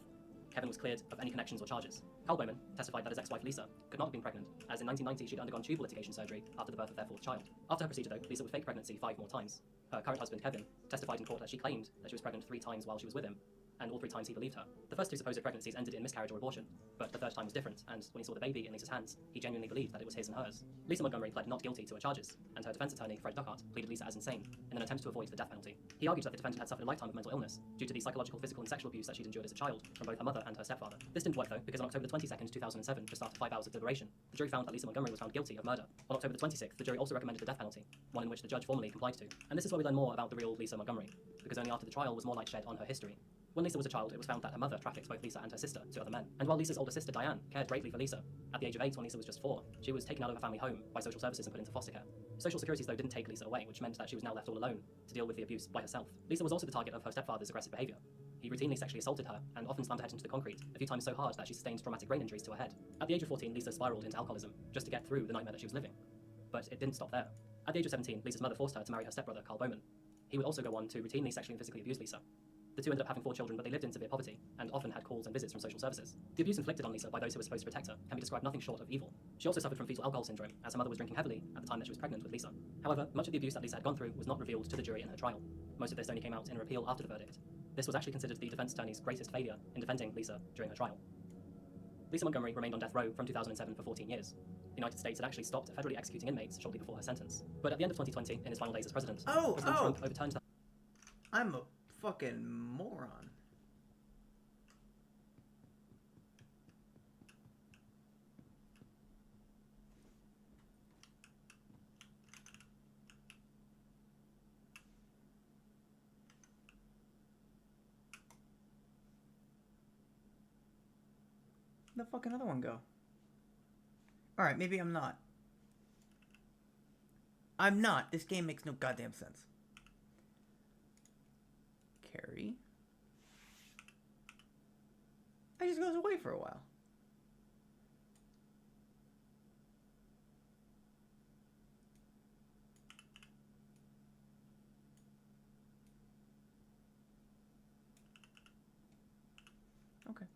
Kevin was cleared of any connections or charges. Carl Bowman testified that his ex-wife Lisa could not have been pregnant, as in 1990 she'd undergone tubal litigation surgery after the birth of their fourth child. After her procedure, though, Lisa would fake pregnancy 5 more times. Her current husband, Kevin, testified in court that she claimed that she was pregnant 3 times while she was with him, and all 3 times he believed her. The first 2 supposed pregnancies ended in miscarriage or abortion, but the third time was different, and when he saw the baby in Lisa's hands, he genuinely believed that it was his and hers. Lisa Montgomery pled not guilty to her charges, and her defense attorney, Fred Duckart, pleaded Lisa as insane in an attempt to avoid the death penalty. He argued that the defendant had suffered a lifetime of mental illness due to the psychological, physical, and sexual abuse that she'd endured as a child from both her mother and her stepfather. This didn't work though, because on October 22nd, 2007, just after 5 hours of deliberation, the jury found that Lisa Montgomery was found guilty of murder. On October 26th, the jury also recommended the death penalty, one in which the judge formally complied to. And this is where we learn more about the real Lisa Montgomery, because only after the trial was more light shed on her history. When Lisa was a child, it was found that her mother trafficked both Lisa and her sister to other men. And while Lisa's older sister, Diane, cared greatly for Lisa, at the age of 8, when Lisa was just 4, she was taken out of her family home by social services and put into foster care. Social Securities, though, didn't take Lisa away, which meant that she was now left all alone to deal with the abuse by herself. Lisa was also the target of her stepfather's aggressive behaviour. He routinely sexually assaulted her and often slammed her head into the concrete, a few times so hard that she sustained traumatic brain injuries to her head. At the age of 14, Lisa spiraled into alcoholism, just to get through the nightmare that she was living. But it didn't stop there. At the age of 17, Lisa's mother forced her to marry her stepbrother, Carl Bowman. He would also go on to routinely sexually and physically abuse Lisa. The two ended up having 4 children, but they lived in severe poverty, and often had calls and visits from social services. The abuse inflicted on Lisa by those who were supposed to protect her can be described nothing short of evil. She also suffered from fetal alcohol syndrome, as her mother was drinking heavily at the time that she was pregnant with Lisa. However, much of the abuse that Lisa had gone through was not revealed to the jury in her trial. Most of this only came out in a appeal after the verdict. This was actually considered the defense attorney's greatest failure in defending Lisa during her trial. Lisa Montgomery remained on death row from 2007 for 14 years. The United States had actually stopped federally executing inmates shortly before her sentence. But at the end of 2020, in his final days as president, President Trump overturned her. I'm a fucking moron. The fucking other one go? Alright, maybe I'm not. I'm not. This game makes no goddamn sense. Carrie. I just goes away for a while. Okay.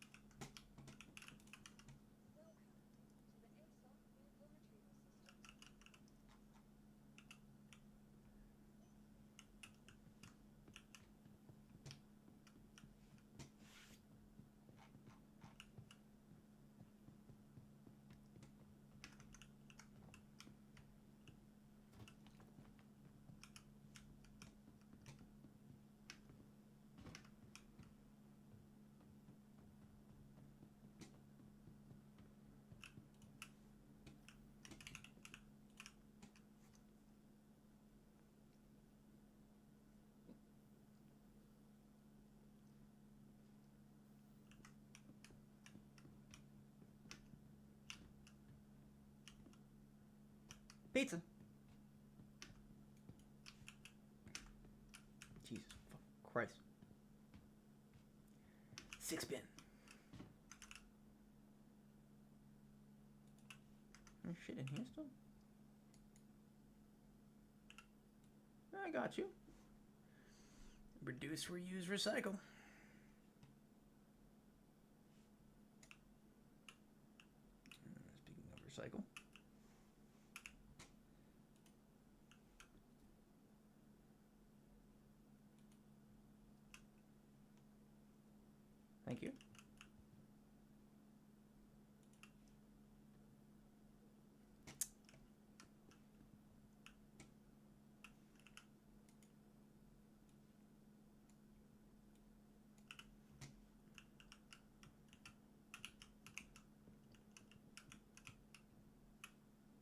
Pizza. Jesus Christ. 6-bin. There's shit in here still? I got you. Reduce, reuse, recycle. Speaking of recycle. Thank you.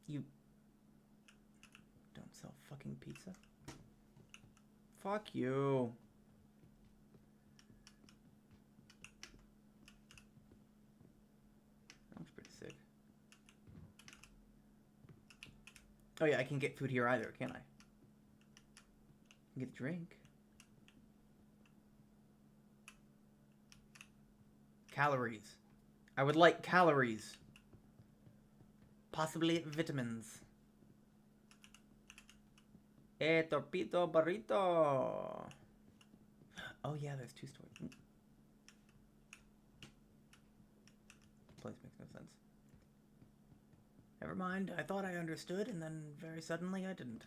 You don't sell fucking pizza? Fuck you. Looks pretty sick. Oh yeah, I can't get food here either, can I? I can get a drink. Calories. I would like calories. Possibly vitamins. Torpito Burrito. Oh yeah, there's 2 stories. Place makes no sense. Never mind, I thought I understood, and then very suddenly I didn't.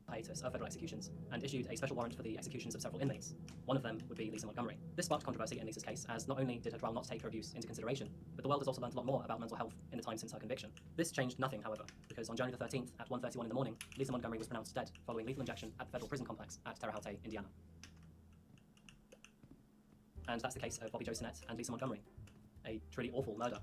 Hiatus of federal executions, and issued a special warrant for the executions of several inmates. One of them would be Lisa Montgomery. This sparked controversy in Lisa's case, as not only did her trial not take her abuse into consideration, but the world has also learned a lot more about mental health in the time since her conviction. This changed nothing, however, because on January the 13th at 1:31 in the morning, Lisa Montgomery was pronounced dead following lethal injection at the federal prison complex at Terre Haute, Indiana. And that's the case of Bobby Jo Sinnett and Lisa Montgomery. A truly awful murder.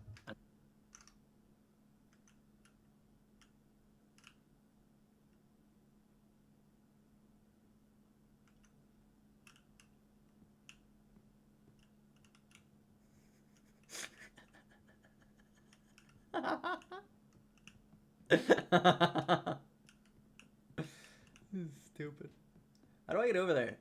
This is stupid. How do I get over there?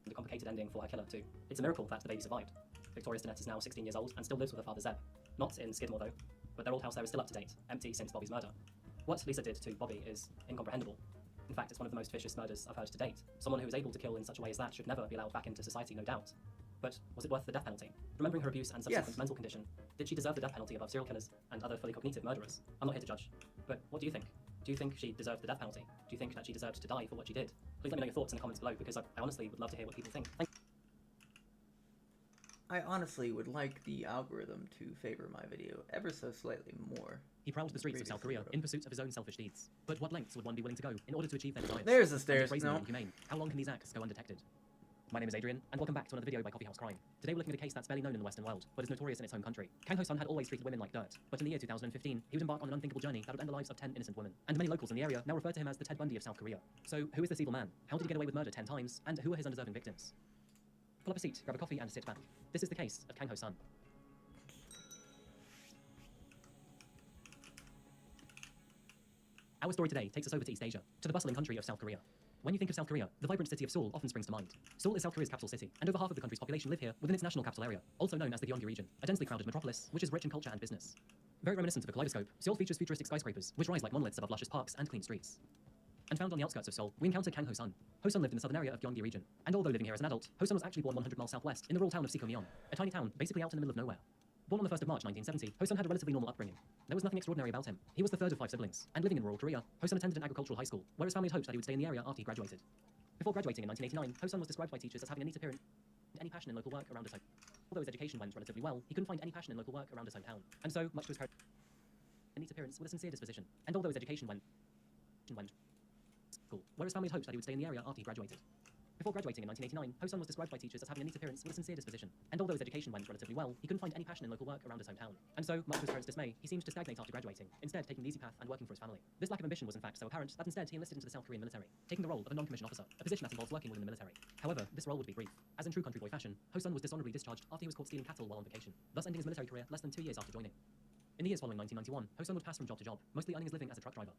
The complicated ending for her killer, too. It's a miracle that the baby survived. Victoria Stinnett is now 16 years old and still lives with her father Zeb. Not in Skidmore, though, but their old house there is still up to date, empty since Bobby's murder. What Lisa did to Bobby is incomprehensible. In fact, it's one of the most vicious murders I've heard to date. Someone who is able to kill in such a way as that should never be allowed back into society, no doubt. But was it worth the death penalty? Remembering her abuse and subsequent mental condition, did she deserve the death penalty above serial killers and other fully cognitive murderers? I'm not here to judge. But what do you think? Do you think she deserved the death penalty? Do you think that she deserved to die for what she did? Please let me know your thoughts in the comments below, because I honestly would love to hear what people think. I honestly would like the algorithm to favor my video ever so slightly more. He prowled the streets of South Korea in pursuit of his own selfish deeds. But what lengths would one be willing to go in order to achieve their desires? There's the stairs. No. No. How long can these acts go undetected? My name is Adrian, and welcome back to another video by Coffeehouse Crime. Today we're looking at a case that's barely known in the Western world, but is notorious in its home country. Kang Ho-sun had always treated women like dirt, but in the year 2015, he would embark on an unthinkable journey that would end the lives of 10 innocent women. And many locals in the area now refer to him as the Ted Bundy of South Korea. So who is this evil man? How did he get away with murder 10 times? And who are his undeserving victims? Pull up a seat, grab a coffee, and sit back. This is the case of Kang Ho-sun. Our story today takes us over to East Asia, to the bustling country of South Korea. When you think of South Korea, the vibrant city of Seoul often springs to mind. Seoul is South Korea's capital city, and over half of the country's population live here within its national capital area, also known as the Gyeonggi region, a densely crowded metropolis which is rich in culture and business. Very reminiscent of a kaleidoscope, Seoul features futuristic skyscrapers, which rise like monoliths above luscious parks and clean streets. And found on the outskirts of Seoul, we encounter Kang Ho-sun. Ho-sun lived in the southern area of Gyeonggi region, and although living here as an adult, Ho-sun was actually born 100 miles southwest in the rural town of Sikomyeon, a tiny town basically out in the middle of nowhere. Born on the 1st of March 1970, Ho-sun had a relatively normal upbringing. There was nothing extraordinary about him. He was the third of 5 siblings, and living in rural Korea, Ho-sun attended an agricultural high school, where his family had hoped that he would stay in the area after he graduated. Before graduating in 1989, Ho-sun was described by teachers as having a neat appearance and any passion in local work around his home. Although his education went relatively well, he couldn't find any passion in local work around his hometown, and so, much to his parents, a neat appearance with a sincere disposition. And although his education went school, where his family had hoped that he would stay in the area after he graduated. Before graduating in 1989, Ho-sun was described by teachers as having a neat appearance with a sincere disposition. And although his education went relatively well, he couldn't find any passion in local work around his hometown. And so, much to his parents' dismay, he seemed to stagnate after graduating, instead taking the easy path and working for his family. This lack of ambition was in fact so apparent that instead he enlisted into the South Korean military, taking the role of a non-commissioned officer, a position that involves working within the military. However, this role would be brief. As in true country boy fashion, Ho-sun was dishonorably discharged after he was caught stealing cattle while on vacation, thus ending his military career less than 2 years after joining. In the years following 1991, Ho-sun would pass from job to job, mostly earning his living as a truck driver.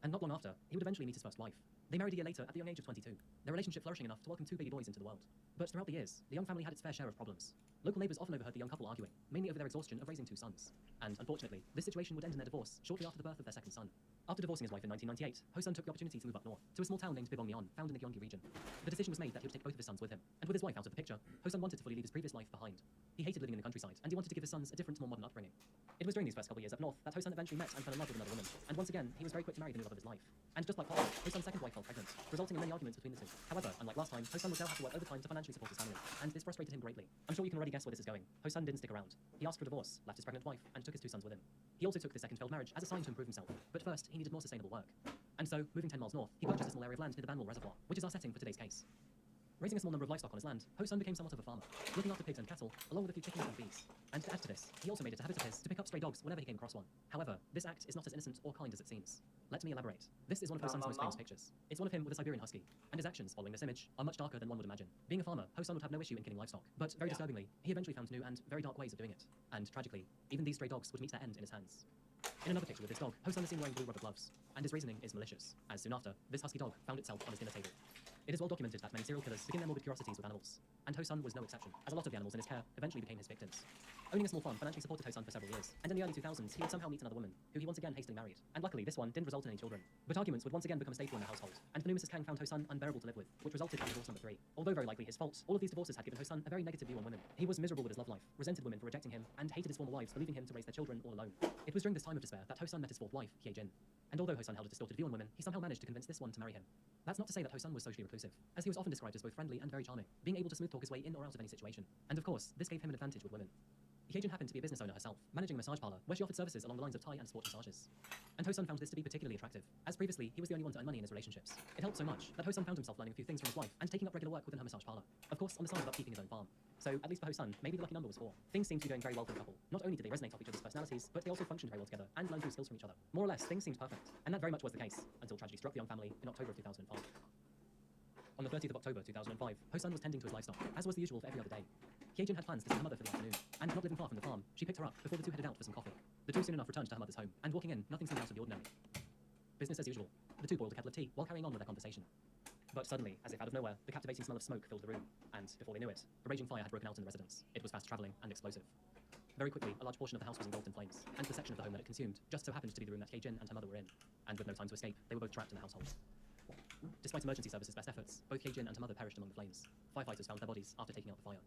And not long after, he would eventually meet his first wife. They married a year later at the young age of 22, their relationship flourishing enough to welcome 2 baby boys into the world. But throughout the years, the young family had its fair share of problems. Local neighbours often overheard the young couple arguing, mainly over their exhaustion of raising 2 sons. And unfortunately, this situation would end in their divorce shortly after the birth of their second son. After divorcing his wife in 1998, Ho-sun took the opportunity to move up north, to a small town named Bibongmyeon, found in the Gyeonggi region. The decision was made that he would take both of his sons with him, and with his wife out of the picture, Ho-sun wanted to fully leave his previous life behind. He hated living in the countryside, and he wanted to give his sons a different, more modern upbringing. It was during these first couple of years up north that Ho-sun eventually met and fell in love with another woman, and once again, he was very quick to marry the new love of his life. And just like Paul, Ho-sun's second wife fell pregnant, resulting in many arguments between the two. However, unlike last time, Ho-sun would now have to work overtime to financially support his family, and this frustrated him greatly. I'm sure you can already guess where this is going. Ho-sun didn't stick around. He asked for a divorce, left his pregnant wife, and took his 2 sons with him. He also took this second failed marriage as a sign to improve himself, but first, he needed more sustainable work. And so, moving 10 miles north, he purchased a small area of land near the Banwell Reservoir, which is our setting for today's case. Raising a small number of livestock on his land, Ho-sun became somewhat of a farmer, looking after pigs and cattle, along with a few chickens and bees. And to add to this, he also made it a habit of his to pick up stray dogs whenever he came across one. However, this act is not as innocent or kind as it seems. Let me elaborate. This is one of Ho-sun's most famous pictures. It's one of him with a Siberian husky, and his actions following this image are much darker than one would imagine. Being a farmer, Ho-sun would have no issue in killing livestock, but very disturbingly, he eventually found new and very dark ways of doing it. And tragically, even these stray dogs would meet their end in his hands. In another picture with this dog, Ho-sun is seen wearing blue rubber gloves, and his reasoning is malicious, as soon after, this husky dog found itself on his dinner table. It is well documented that many serial killers begin their morbid curiosities with animals, and Ho-sun was no exception, as a lot of the animals in his care eventually became his victims. Owning a small farm financially supported Ho-sun for several years, and in the early 2000s, he would somehow meet another woman, who he once again hastily married. And luckily, this one didn't result in any children. But arguments would once again become a staple in the household, and the new Mrs. Kang found Ho-sun unbearable to live with, which resulted in divorce number 3. Although very likely his fault, all of these divorces had given Ho-sun a very negative view on women. He was miserable with his love life, resented women for rejecting him, and hated his former wives for leaving him to raise their children all alone. It was during this time of despair that Ho-sun met his fourth wife, Hye-jin. And although Ho-sun held a distorted view on women, he somehow managed to convince this one to marry him. That's not to say that Ho-sun was socially reclusive, as he was often described as both friendly and very charming, being able to smooth talk his way in or out of any situation. And of course, this gave him an advantage with women. Hye-jin happened to be a business owner herself, managing a massage parlor where she offered services along the lines of Thai and sports massages. And Ho-sun found this to be particularly attractive, as previously he was the only one to earn money in his relationships. It helped so much that Ho-sun found himself learning a few things from his wife and taking up regular work within her massage parlor. Of course, on the side of upkeeping his own farm. So, at least for Ho-sun, maybe the lucky number was 4. Things seemed to be going very well for the couple. Not only did they resonate off each other's personalities, but they also functioned very well together and learned new skills from each other. More or less, things seemed perfect. And that very much was the case, until tragedy struck the young family in October of 2005. On the 30th of October 2005, Ho-sun was tending to his livestock, as was the usual for every other day. Hye-jin had plans to see her mother for the afternoon, and not living far from the farm, she picked her up before the two headed out for some coffee. The two soon enough returned to her mother's home, and walking in, nothing seemed out of the ordinary. Business as usual. The two boiled a kettle of tea while carrying on with their conversation. But suddenly, as if out of nowhere, the captivating smell of smoke filled the room, and before they knew it, a raging fire had broken out in the residence. It was fast-traveling and explosive. Very quickly, a large portion of the house was engulfed in flames, and the section of the home that it consumed just so happened to be the room that Hye-jin and her mother were in, and with no time to escape, they were both trapped in the household. Despite emergency services' best efforts, both Hye-jin and her mother perished among the flames. Firefighters found their bodies after taking out the fire.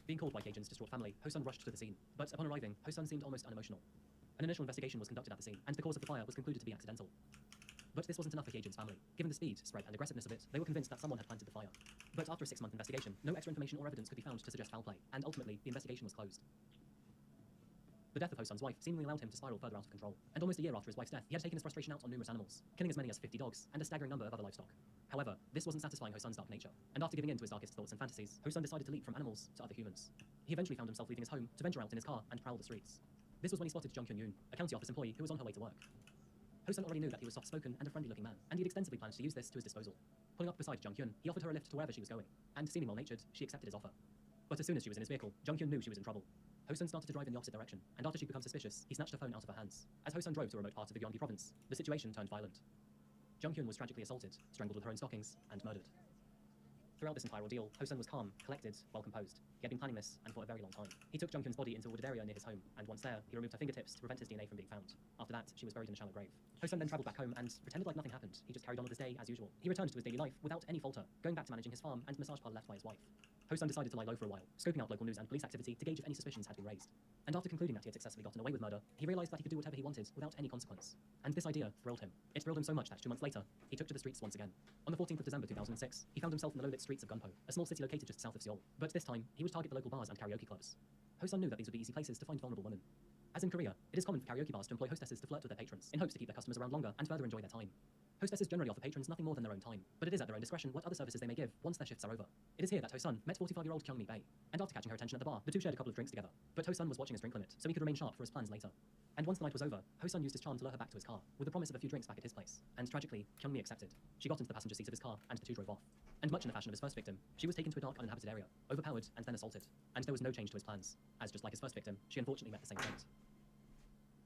Being called by Hye-jin's distraught family, Ho-sun rushed to the scene, but upon arriving, Ho-sun seemed almost unemotional. An initial investigation was conducted at the scene, and the cause of the fire was concluded to be accidental. But this wasn't enough for Hye-jin's family. Given the speed, spread, and aggressiveness of it, they were convinced that someone had planted the fire. But after a 6-month investigation, no extra information or evidence could be found to suggest foul play, and ultimately, the investigation was closed. The death of Ho-sun's wife seemingly allowed him to spiral further out of control, and almost a year after his wife's death, he had taken his frustration out on numerous animals, killing as many as 50 dogs and a staggering number of other livestock. However, this wasn't satisfying Ho-sun's dark nature, and after giving in to his darkest thoughts and fantasies, Ho-sun decided to leap from animals to other humans. He eventually found himself leaving his home to venture out in his car and prowl the streets. This was when he spotted Jung Kyun-yoon, a county office employee who was on her way to work. Ho-sun already knew that he was soft-spoken and a friendly-looking man, and he'd extensively planned to use this to his disposal. Pulling up beside Jung Kyun, he offered her a lift to wherever she was going, and seeming well-natured, she accepted his offer. But as soon as she was in his vehicle, Jung Kyun knew she was in trouble. Ho-sun started to drive in the opposite direction, and after she'd become suspicious, he snatched her phone out of her hands. As Ho-sun drove to a remote part of the Gyeonggi province, the situation turned violent. Jung Kyun was tragically assaulted, strangled with her own stockings, and murdered. Throughout this entire ordeal, Ho-sun was calm, collected, well composed. He had been planning this, and for a very long time. He took Jung Kyun's body into a wooded area near his home, and once there, he removed her fingertips to prevent his DNA from being found. After that, she was buried in a shallow grave. Ho-sun then travelled back home and pretended like nothing happened. He just carried on with his day as usual. He returned to his daily life without any falter, going back to managing his farm and massage parlour left by his wife. Ho-sun decided to lie low for a while, scoping out local news and police activity to gauge if any suspicions had been raised. And after concluding that he had successfully gotten away with murder, he realised that he could do whatever he wanted without any consequence. And this idea thrilled him. It thrilled him so much that 2 months later, he took to the streets once again. On the 14th of December 2006, he found himself in the low-lit streets of Gunpo, a small city located just south of Seoul. But this time, he would target the local bars and karaoke clubs. Ho-sun knew that these would be easy places to find vulnerable women. As in Korea, it is common for karaoke bars to employ hostesses to flirt with their patrons, in hopes to keep their customers around longer and further enjoy their time. Hostesses generally offer patrons nothing more than their own time, but it is at their own discretion what other services they may give once their shifts are over. It is here that Ho-sun met 45-year-old Kyung-mi Bae, and after catching her attention at the bar, the two shared a couple of drinks together. But Ho-sun was watching his drink limit, so he could remain sharp for his plans later. And once the night was over, Ho-sun used his charm to lure her back to his car, with the promise of a few drinks back at his place. And tragically, Kyung-mi accepted. She got into the passenger seat of his car, and the two drove off. And much in the fashion of his first victim, she was taken to a dark, uninhabited area, overpowered, and then assaulted. And there was no change to his plans, as just like his first victim, she unfortunately met the same fate.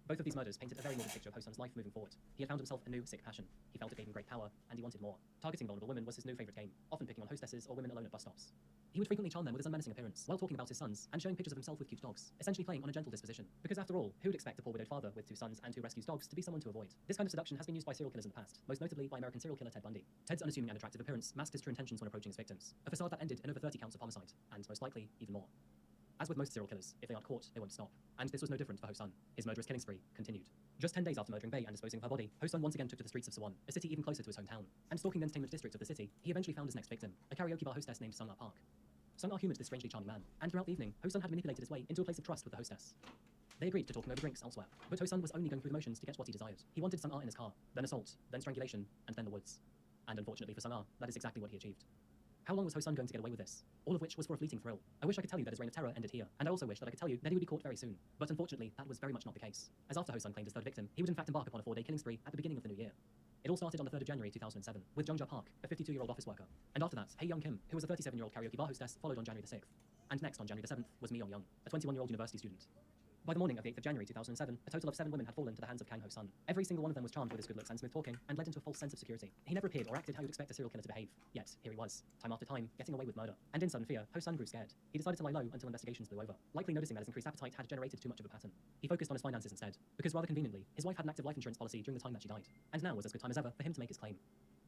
Both of these murders painted a very morbid picture of Ho-sun's life moving forward. He had found himself a new, sick passion. He felt it gave him great power, and he wanted more. Targeting vulnerable women was his new favourite game, often picking on hostesses or women alone at bus stops. He would frequently charm them with his unmenacing appearance, while talking about his sons, and showing pictures of himself with cute dogs, essentially playing on a gentle disposition. Because after all, who would expect a poor widowed father with 2 sons and who rescues dogs to be someone to avoid? This kind of seduction has been used by serial killers in the past, most notably by American serial killer Ted Bundy. Ted's unassuming and attractive appearance masked his true intentions when approaching his victims, a facade that ended in over 30 counts of homicide, and most likely, even more. As with most serial killers, if they aren't caught, they won't stop. And this was no different for Ho-sun. His murderous killing spree continued. Just 10 days after murdering Bae and disposing of her body, Ho-sun once again took to the streets of Suwon, a city even closer to his hometown. And stalking the entertainment district of the city, he eventually found his next victim, a karaoke bar hostess named Sung-ah Park. Sung-ah humoured this strangely charming man, and throughout the evening, Ho-sun had manipulated his way into a place of trust with the hostess. They agreed to talking over drinks elsewhere, but Ho-sun was only going through the motions to get what he desired. He wanted Sung-ah in his car, then assault, then strangulation, and then the woods. And unfortunately for Sung-ah, that is exactly what he achieved. How long was Ho-sun going to get away with this? All of which was for a fleeting thrill. I wish I could tell you that his reign of terror ended here, and I also wish that I could tell you that he would be caught very soon. But unfortunately, that was very much not the case. As after Ho-sun claimed his third victim, he would in fact embark upon a 4-day killing spree at the beginning of the new year. It all started on the 3rd of January 2007, with Jung-ja Park, a 52-year-old office worker. And after that, Hae Young-kim, who was a 37-year-old karaoke bar hostess, followed on January the 6th. And next on January the 7th was Mi Young-young, a 21-year-old university student. By the morning of the 8th of January 2007, a total of 7 women had fallen to the hands of Kang Ho-sun. Every single one of them was charmed with his good looks and smooth talking, and led into a false sense of security. He never appeared or acted how you'd expect a serial killer to behave. Yet, here he was, time after time, getting away with murder. And in sudden fear, Ho-sun grew scared. He decided to lie low until investigations blew over, likely noticing that his increased appetite had generated too much of a pattern. He focused on his finances instead, because rather conveniently, his wife had an active life insurance policy during the time that she died, and now was as good time as ever for him to make his claim.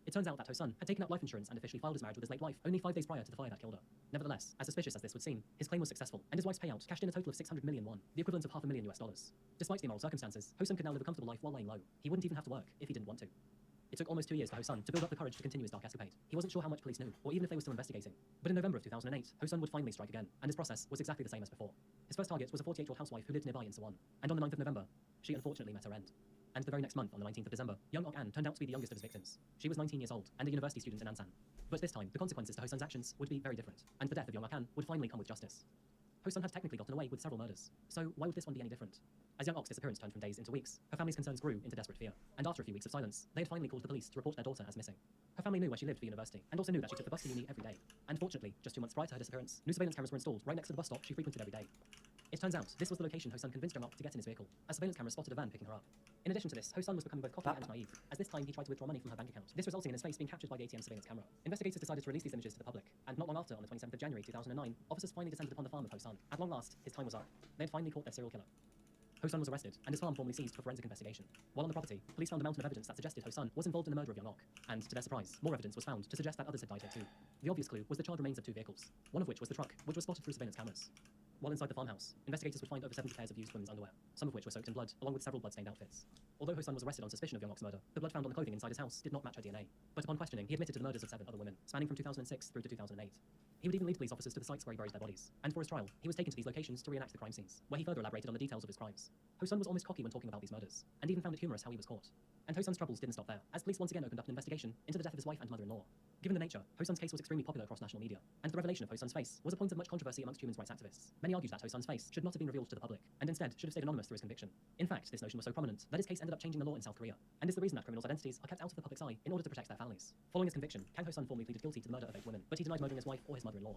It turns out that Ho-sun had taken out life insurance and officially filed his marriage with his late wife only 5 days prior to the fire that killed her. Nevertheless, as suspicious as this would seem, his claim was successful, and his wife's payout cashed in a total of 600 million won, the equivalent of $500,000 US. Despite the immoral circumstances, Ho-sun could now live a comfortable life while laying low. He wouldn't even have to work if he didn't want to. It took almost 2 years for Ho-sun to build up the courage to continue his dark escapade. He wasn't sure how much police knew, or even if they were still investigating. But in November of 2008, Ho-sun would finally strike again, and his process was exactly the same as before. His first target was a 48-year-old housewife who lived nearby in Suwon, and on the 9th of November, she unfortunately met her end. And the very next month, on the 19th of December, young Ok-an turned out to be the youngest of his victims. She was 19 years old and a university student in Ansan. But this time, the consequences to Ho-sun's actions would be very different, and the death of young Ok-an would finally come with justice. Ho-sun had technically gotten away with several murders, so why would this one be any different? As young Ok's disappearance turned from days into weeks, her family's concerns grew into desperate fear, and after a few weeks of silence, they had finally called the police to report their daughter as missing. Her family knew where she lived for university, and also knew that she took the bus to uni every day. And fortunately, just 2 months prior to her disappearance, new surveillance cameras were installed right next to the bus stop she frequented every day. It turns out, this was the location Ho-sun convinced young Ok to get in his vehicle, as surveillance cameras spotted a van picking her up. In addition to this, Ho-sun was becoming both cocky and naive, as this time he tried to withdraw money from her bank account, this resulting in his face being captured by the ATM surveillance camera. Investigators decided to release these images to the public, and not long after, on the 27th of January 2009, officers finally descended upon the farm of Ho-sun. At long last, his time was up. They had finally caught their serial killer. Ho-sun was arrested, and his farm formally seized for forensic investigation. While on the property, police found a mountain of evidence that suggested Ho-sun was involved in the murder of young Ok, and to their surprise, more evidence was found to suggest that others had died here too. The obvious clue was the charred remains of 2 vehicles, one of which was the truck, which was spotted through surveillance cameras. While inside the farmhouse, investigators would find over 70 pairs of used women's underwear, some of which were soaked in blood, along with several blood-stained outfits. Although Ho-sun was arrested on suspicion of young Ok's murder, the blood found on the clothing inside his house did not match her DNA. But upon questioning, he admitted to the murders of 7 other women, spanning from 2006 through to 2008. He would even lead police officers to the sites where he buried their bodies, and for his trial, he was taken to these locations to reenact the crime scenes, where he further elaborated on the details of his crimes. Ho-sun was almost cocky when talking about these murders, and even found it humorous how he was caught. And Ho-sun's troubles didn't stop there, as police once again opened up an investigation into the death of his wife and mother-in-law. Given the nature, Ho-sun's case was extremely popular across national media, and the revelation of Ho-sun's face was a point of much controversy amongst human rights activists. Many argued that Ho-sun's face should not have been revealed to the public, and instead should have stayed anonymous through his conviction. In fact, this notion was so prominent that his case ended up changing the law in South Korea, and is the reason that criminals' identities are kept out of the public's eye in order to protect their families. Following his conviction, Kang Ho-sun formally pleaded guilty to the murder of 8 women, but he denied murdering his wife or his mother-in-law.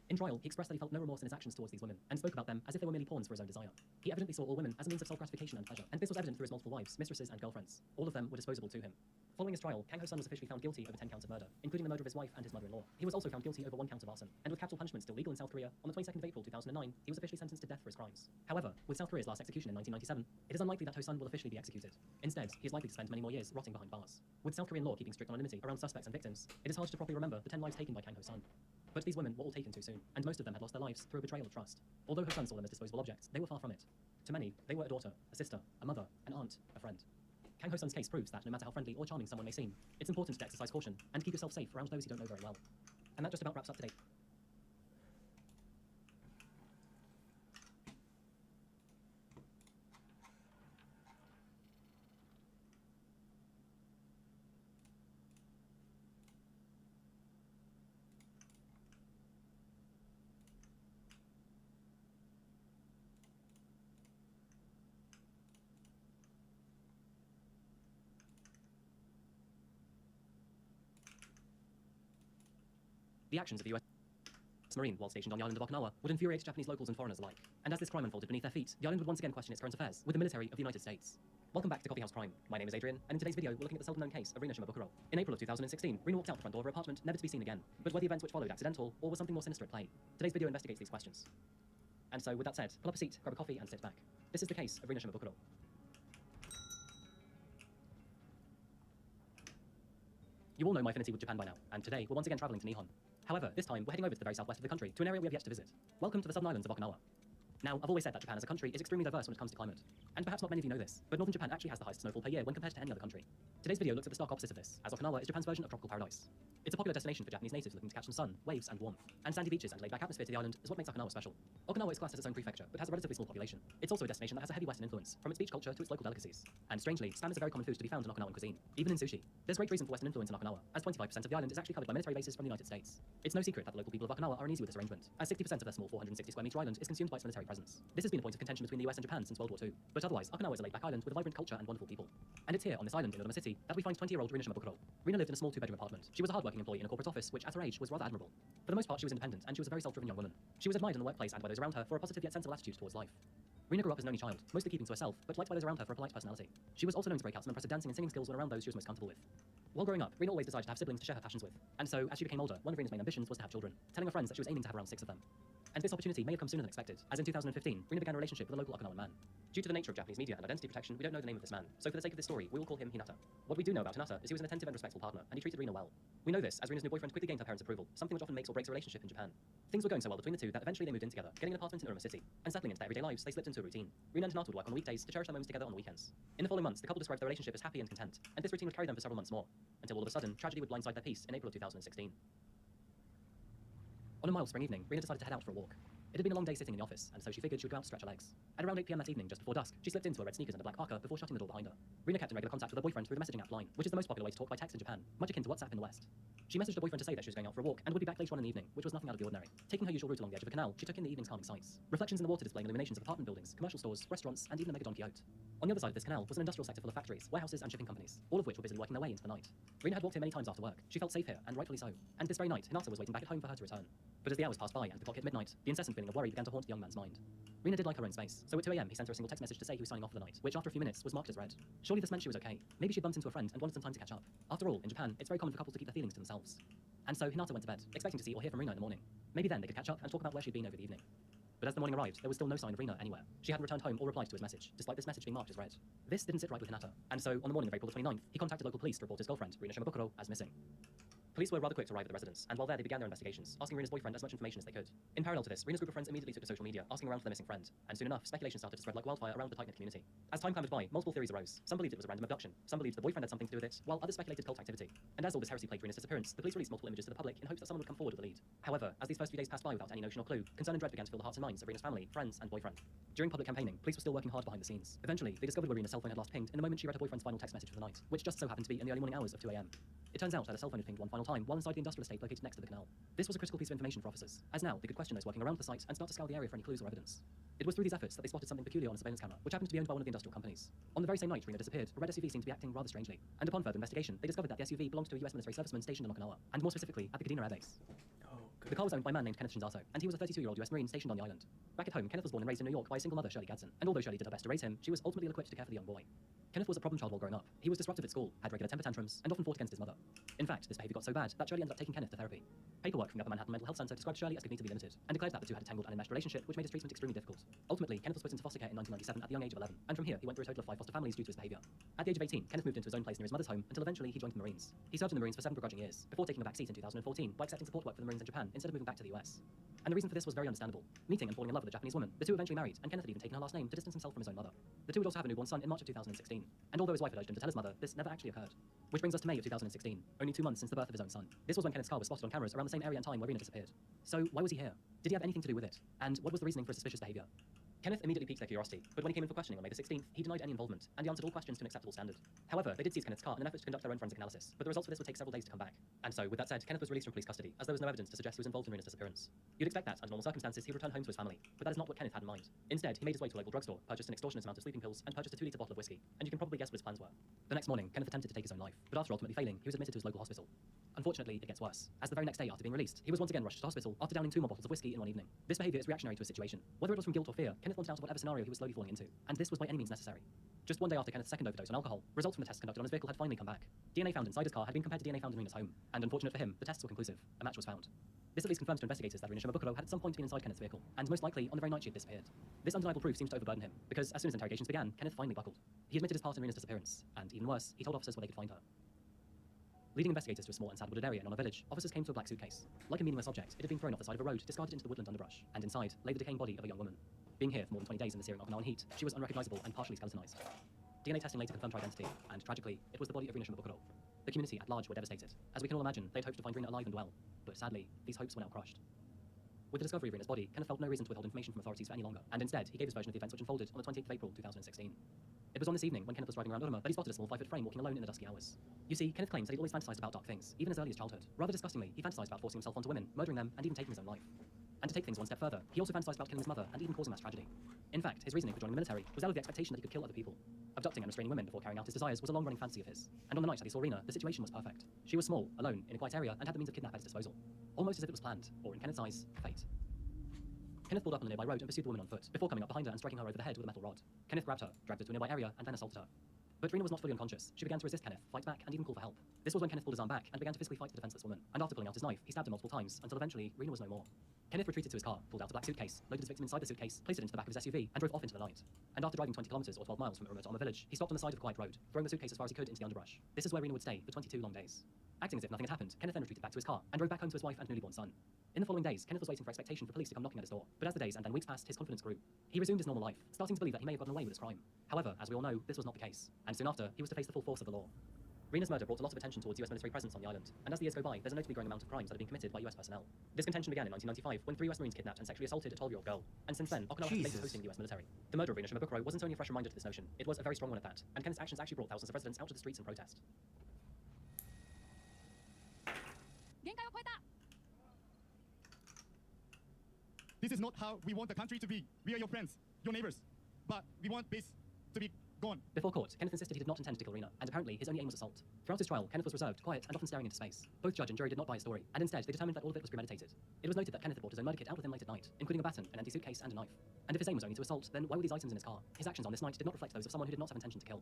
In trial, he expressed that he felt no remorse in his actions towards these women, and spoke about them as if they were merely pawns for his own desire. He evidently saw all women as a means of self-gratification and pleasure, and this was evident through his multiple wives, mistresses, and girlfriends. All of them were disposable to him. Following his trial, Kang Ho-sun was officially found guilty over 10 counts of murder, including the murder of his wife and his mother-in-law. He was also found guilty over 1 count of arson, and with capital punishment still legal in South Korea, on the 22nd of April 2009, he was officially sentenced to death for his crimes. However, with South Korea's last execution in 1997, it is unlikely that Ho-sun will officially be executed. Instead, he is likely to spend many more years rotting behind bars. With South Korean law keeping strict anonymity around suspects and victims, it is hard to properly remember the 10 lives taken by Kang Ho-sun. But these women were all taken too soon, and most of them had lost their lives through a betrayal of trust. Although Ho-sun saw them as disposable objects, they were far from it. To many, they were a daughter, a sister, a mother, an aunt, a friend. Kang Ho-sun's case proves that no matter how friendly or charming someone may seem, it's important to exercise caution and keep yourself safe around those you don't know very well. And that just about wraps up today. The actions of the US Marine while stationed on the island of Okinawa would infuriate Japanese locals and foreigners alike. And as this crime unfolded beneath their feet, the island would once again question its current affairs with the military of the United States. Welcome back to Coffee House Crime. My name is Adrian, and in today's video, we're looking at the seldom-known case of Rina Shimabukuro. In April of 2016, Rina walked out the front door of her apartment, never to be seen again. But were the events which followed accidental, or was something more sinister at play? Today's video investigates these questions. And so, with that said, pull up a seat, grab a coffee, and sit back. This is the case of Rina Shimabukuro. You all know my affinity with Japan by now, and today we're once again traveling to Nihon. However, this time we're heading over to the very southwest of the country, to an area we have yet to visit. Welcome to the southern islands of Okinawa. Now, I've always said that Japan as a country is extremely diverse when it comes to climate. And perhaps not many of you know this, but northern Japan actually has the highest snowfall per year when compared to any other country. Today's video looks at the stark opposite of this, as Okinawa is Japan's version of tropical paradise. It's a popular destination for Japanese natives looking to catch some sun, waves, and warmth. And sandy beaches and laid-back atmosphere to the island is what makes Okinawa special. Okinawa is classed as its own prefecture, but has a relatively small population. It's also a destination that has a heavy Western influence, from its beach culture to its local delicacies. And strangely, spam is a very common food to be found in Okinawan cuisine, even in sushi. There's great reason for Western influence in Okinawa, as 25% of the island is actually covered by military bases from the United States. It's no secret that the local people of Okinawa are uneasy with this arrangement, as 60% of their small 460 square meter island is consumed by its military presence. This has been a point of contention between the US and Japan since World War II, but otherwise, Okinawa is a laid-back island with a vibrant culture and wonderful people. And it's here, on this island in Onoma City, that we find 20-year-old Rina Shimabukuro. Rina lived in a small 2-bedroom apartment. She was a hard-working employee in a corporate office, which at her age was rather admirable. For the most part, she was independent, and she was a very self-driven young woman. She was admired in the workplace and by those around her for a positive yet sensible attitude towards life. Rena grew up as an only child, mostly keeping to herself, but liked by those around her for a polite personality. She was also known to break out some impressive dancing and singing skills when around those she was most comfortable with. While growing up, Rena always decided to have siblings to share her passions with, and so, as she became older, one of Rena's main ambitions was to have children, telling her friends that she was aiming to have around 6 of them. And this opportunity may have come sooner than expected, as in 2015, Rena began a relationship with a local Okinawan man. Due to the nature of Japanese media and identity protection, we don't know the name of this man, so for the sake of this story, we will call him Hinata. What we do know about Hinata is he was an attentive and respectful partner, and he treated Rena well. We know this as Rena's new boyfriend quickly gained her parents' approval, something which often makes or breaks a relationship in Japan. Things were going so well between the two that eventually they moved in together, getting an apartment in Uruma City, and settling into their everyday lives, they slipped into a routine. Rena and Hinata would work on the weekdays to cherish their moments together on the weekends. In the following months, the couple described their relationship as happy and content, and this routine would carry them for several months more, until all of a sudden, tragedy would blindside their peace in April of 2016. On a mild spring evening, Rena decided to head out for a walk. It had been a long day sitting in the office, and so she figured she would go out to stretch her legs. At around 8 p.m. that evening, just before dusk, she slipped into her red sneakers and a black parka before shutting the door behind her. Rena kept in regular contact with her boyfriend through the messaging app Line, which is the most popular way to talk by text in Japan, much akin to WhatsApp in the West. She messaged her boyfriend to say that she was going out for a walk and would be back later on in the evening, which was nothing out of the ordinary. Taking her usual route along the edge of a canal, she took in the evening's calming sights. Reflections in the water displaying illuminations of apartment buildings, commercial stores, restaurants, and even the mega Don Quixote. On the other side of this canal was an industrial sector full of factories, warehouses, and shipping companies, all of which were busily working their way into the night. Rena had walked here many times after work. She felt safe here, and rightfully so. And this very night, Hinata was waiting back at home for her to return. But as the hours passed by and the clock hit midnight, the incessant feeling of worry began to haunt the young man's mind. Rena did like her own space, so at 2 a.m. he sent her a single text message to say he was signing off for the night, which after a few minutes was marked as read. Surely this meant she was okay. Maybe she'd bumped into a friend and wanted some time to catch up. After all, in Japan, it's very common for couples to keep their feelings to themselves. And so Hinata went to bed, expecting to see or hear from Rena in the morning. Maybe then they could catch up and talk about where she'd been over the evening. But as the morning arrived, there was still no sign of Rena anywhere. She hadn't returned home or replied to his message, despite this message being marked as read. This didn't sit right with Hinata, and so on the morning of April the 29th, he contacted local police to report his girlfriend, Rena Shimabukuro, as missing. Police were rather quick to arrive at the residence, and while there they began their investigations, asking Rena's boyfriend as much information as they could. In parallel to this, Rena's group of friends immediately took to social media, asking around for their missing friend, and soon enough, speculation started to spread like wildfire around the tight-knit community. As time clambered by, multiple theories arose. Some believed it was a random abduction, some believed the boyfriend had something to do with it, while others speculated cult activity. And as all this heresy plagued Rena's disappearance, the police released multiple images to the public in hopes that someone would come forward with a lead. However, as these first few days passed by without any notion or clue, concern and dread began to fill the hearts and minds of Rena's family, friends, and boyfriend. During public campaigning, police were still working hard behind the scenes. Eventually, they discovered where Rena's cell phone had last pinged in the moment she read her boyfriend's final text message for the night, which just so happened to be in the early morning hours of 2 a.m. It turns out that her cell phone had pinged one final time while inside the industrial estate located next to the canal. This was a critical piece of information for officers, as now they could question those working around the site and start to scour the area for any clues or evidence. It was through these efforts that they spotted something peculiar on a surveillance camera, which happened to be owned by one of the industrial companies. On the very same night Rena disappeared, a red SUV seemed to be acting rather strangely, and upon further investigation, they discovered that the SUV belonged to a US military serviceman stationed in Okinawa, and more specifically, at the Kadena Air Base. The car was owned by a man named Kenneth Shinzato, and he was a 32-year-old US Marine stationed on the island. Back at home, Kenneth was born and raised in New York by a single mother, Shirley Gadsden, and although Shirley did her best to raise him, she was ultimately ill-equipped to care for the young boy. Kenneth was a problem child while growing up. He was disruptive at school, had regular temper tantrums, and often fought against his mother. In fact, this behavior got so bad that Shirley ended up taking Kenneth to therapy. Paperwork from the Upper Manhattan Mental Health Center described Shirley as cognitively limited, and declared that the two had a tangled and enmeshed relationship which made his treatment extremely difficult. Ultimately, Kenneth was put into foster care in 1997 at the young age of 11, and from here he went through a total of 5 foster families due to his behavior. At the age of 18, Kenneth moved into his own place near his mother's home until eventually he joined the Marines. He served in the Marines for 7 begrudging years, before taking a back seat in 2014 by accepting support work for the Marines in Japan instead of moving back to the US. And the reason for this was very understandable. Meeting and falling in love with a Japanese woman, the two eventually married, and Kenneth had even taken her last name to distance himself from his own mother. The two would also have a newborn son in March of 2016, and although his wife had urged him to tell his mother, this never actually occurred. Which brings us to May of 2016, only 2 months since the birth of his own son. This was when Kenneth's car was spotted on cameras around the same area and time where Rena disappeared. So why was he here? Did he have anything to do with it? And what was the reasoning for his suspicious behavior? Kenneth immediately piqued their curiosity, but when he came in for questioning on May the 16th, he denied any involvement, and he answered all questions to an acceptable standard. However, they did seize Kenneth's car in an effort to conduct their own forensic analysis, but the results for this would take several days to come back. And so, with that said, Kenneth was released from police custody, as there was no evidence to suggest he was involved in Rena's disappearance. You'd expect that, under normal circumstances, he would return home to his family, but that is not what Kenneth had in mind. Instead, he made his way to a local drugstore, purchased an extortionate amount of sleeping pills, and purchased a 2-liter bottle of whiskey, and you can probably guess what his plans were. The next morning, Kenneth attempted to take his own life, but after ultimately failing, he was admitted to his local hospital. Unfortunately, it gets worse, as the very next day after being released, he was once again rushed to hospital after downing 2 more bottles of whiskey in one evening. This behavior is reactionary to a situation. Whether it was from guilt or fear, Kenneth wanted out of whatever scenario he was slowly falling into, and this was by any means necessary. Just 1 day after Kenneth's second overdose on alcohol, results from the tests conducted on his vehicle had finally come back. DNA found inside his car had been compared to DNA found in Rena's home, and unfortunate for him, the tests were conclusive. A match was found. This at least confirms to investigators that Rena Shimabukuro had at some point been inside Kenneth's vehicle, and most likely on the very night she had disappeared. This undeniable proof seems to overburden him, because as soon as interrogations began, Kenneth finally buckled. He admitted his part in Rena's disappearance, and even worse, he told officers where they could find her. Leading investigators to a small and sad wooded area in Honor Village, officers came to a black suitcase. Like a meaningless object, it had been thrown off the side of a road, discarded into the woodland underbrush, and inside lay the decaying body of a young woman. Being here for more than 20 days in the searing Okinawan heat, she was unrecognizable and partially skeletonized. DNA testing later confirmed her identity, and tragically, it was the body of Rena Shimabukuro. The community at large were devastated. As we can all imagine, they'd hoped to find Rena alive and well, but sadly, these hopes were now crushed. With the discovery of Rena's body, Kenneth felt no reason to withhold information from authorities for any longer, and instead, he gave his version of the events which unfolded on the 28th of April 2016. It was on this evening, when Kenneth was riding around Uruma, that he spotted a small 5-foot frame walking alone in the dusky hours. You see, Kenneth claims that he'd always fantasized about dark things, even as early as childhood. Rather disgustingly, he fantasized about forcing himself onto women, murdering them, and even taking his own life. And to take things one step further, he also fantasized about killing his mother and even causing mass tragedy. In fact, his reasoning for joining the military was out of the expectation that he could kill other people. Abducting and restraining women before carrying out his desires was a long-running fantasy of his. And on the night that he saw Rena, the situation was perfect. She was small, alone, in a quiet area, and had the means of kidnap at his disposal. Almost as if it was planned, or in Kenneth's eyes, fate. Kenneth pulled up on a nearby road and pursued the woman on foot, before coming up behind her and striking her over the head with a metal rod. Kenneth grabbed her, dragged her to a nearby area, and then assaulted her. But Rena was not fully unconscious. She began to resist Kenneth, fight back, and even call for help. This was when Kenneth pulled his arm back and began to physically fight the defenseless woman. And after pulling out his knife, he stabbed her multiple times, until eventually Rena was no more. Kenneth retreated to his car, pulled out a black suitcase, loaded his victim inside the suitcase, placed it into the back of his SUV, and drove off into the night. And after driving 20 kilometers or 12 miles from a remote Alma village, he stopped on the side of a quiet road, throwing the suitcase as far as he could into the underbrush. This is where Rena would stay for 22 long days. Acting as if nothing had happened, Kenneth then retreated back to his car and drove back home to his wife and newly born son. In the following days, Kenneth was waiting for expectation for police to come knocking at his door. But as the days and then weeks passed, his confidence grew. He resumed his normal life, starting to believe that he may have gotten away with his crime. However, as we all know, this was not the case. And soon after, he was to face the full force of the law. Rena's murder brought a lot of attention towards US military presence on the island, and as the years go by, there's a notably growing amount of crimes that have been committed by US personnel. This contention began in 1995 when 3 US Marines kidnapped and sexually assaulted a 12-year-old girl, and since then, Okinawa has been hosting the US military. The murder of Rena Shimabukuro wasn't only a fresh reminder to this notion, it was a very strong one at that, and Kenneth's actions actually brought thousands of residents out to the streets in protest. This is not how we want the country to be. We are your friends, your neighbors, but we want this to be gone. Before court, Kenneth insisted he did not intend to kill Rena, and apparently his only aim was assault. Throughout his trial, Kenneth was reserved, quiet, and often staring into space. Both judge and jury did not buy his story, and instead they determined that all of it was premeditated. It was noted that Kenneth had brought his own murder kit out with him late at night, including a baton, an empty suitcase, and a knife. And if his aim was only to assault, then why were these items in his car? His actions on this night did not reflect those of someone who did not have intention to kill.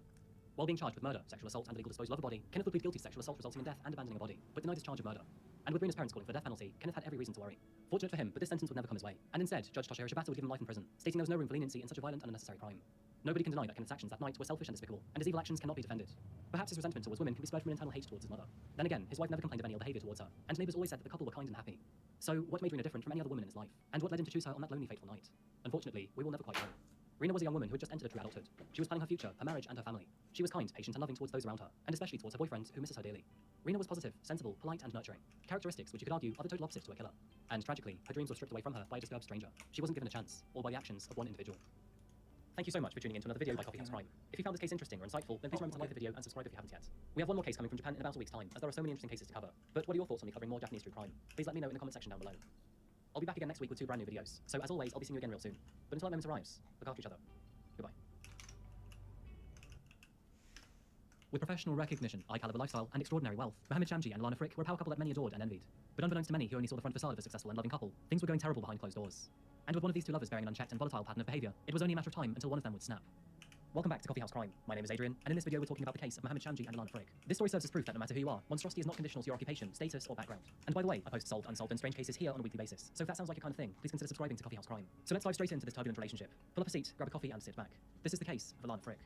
While being charged with murder, sexual assault, and illegal disposal of a body, Kenneth would plead guilty to sexual assault resulting in death and abandoning a body, but denied his charge of murder. And with Rena's parents calling for the death penalty, Kenneth had every reason to worry. Fortunate for him, but this sentence would never come his way. And instead, Judge Toshihiro Shibata would give him life in prison, stating there was no room for leniency in such a violent and unnecessary crime. Nobody can deny that Kenneth's actions that night were selfish and despicable, and his evil actions cannot be defended. Perhaps his resentment towards women can be spurred from an internal hate towards his mother. Then again, his wife never complained of any ill behavior towards her, and neighbors always said that the couple were kind and happy. So, what made Rena different from any other woman in his life? And what led him to choose her on that lonely, fateful night? Unfortunately, we will never quite know. Rena was a young woman who had just entered a true adulthood. She was planning her future, her marriage, and her family. She was kind, patient, and loving towards those around her, and especially towards her boyfriend, who misses her dearly. Rena was positive, sensible, polite, and nurturing. Characteristics which you could argue are the total opposite to a killer. And tragically, her dreams were stripped away from her by a disturbed stranger. She wasn't given a chance, or by the actions of one individual. Thank you so much for tuning in to another video by Coffeehouse Crime. If you found this case interesting or insightful, then please remember to like the video and subscribe if you haven't yet. We have one more case coming from Japan in about a week's time, as there are so many interesting cases to cover. But what are your thoughts on me covering more Japanese true crime? Please let me know in the comment section down below. I'll be back again next week with 2 brand new videos, so as always, I'll be seeing you again real soon. But until that moment arrives, look after each other. Goodbye. With professional recognition, high-caliber lifestyle, and extraordinary wealth, Mohammed Shamji and Alana Frick were a power couple that many adored and envied. But unbeknownst to many who only saw the front facade of a successful and loving couple, things were going terrible behind closed doors. And with one of these two lovers bearing an unchecked and volatile pattern of behavior, it was only a matter of time until one of them would snap. Welcome back to Coffeehouse Crime. My name is Adrian, and in this video we're talking about the case of Mohammed Shamji and Alana Frick. This story serves as proof that no matter who you are, monstrosity is not conditional to your occupation, status, or background. And by the way, I post solved, unsolved, and strange cases here on a weekly basis, so if that sounds like your kind of thing, please consider subscribing to Coffeehouse Crime. So let's dive straight into this turbulent relationship. Pull up a seat, grab a coffee, and sit back. This is the case of Alana Frick.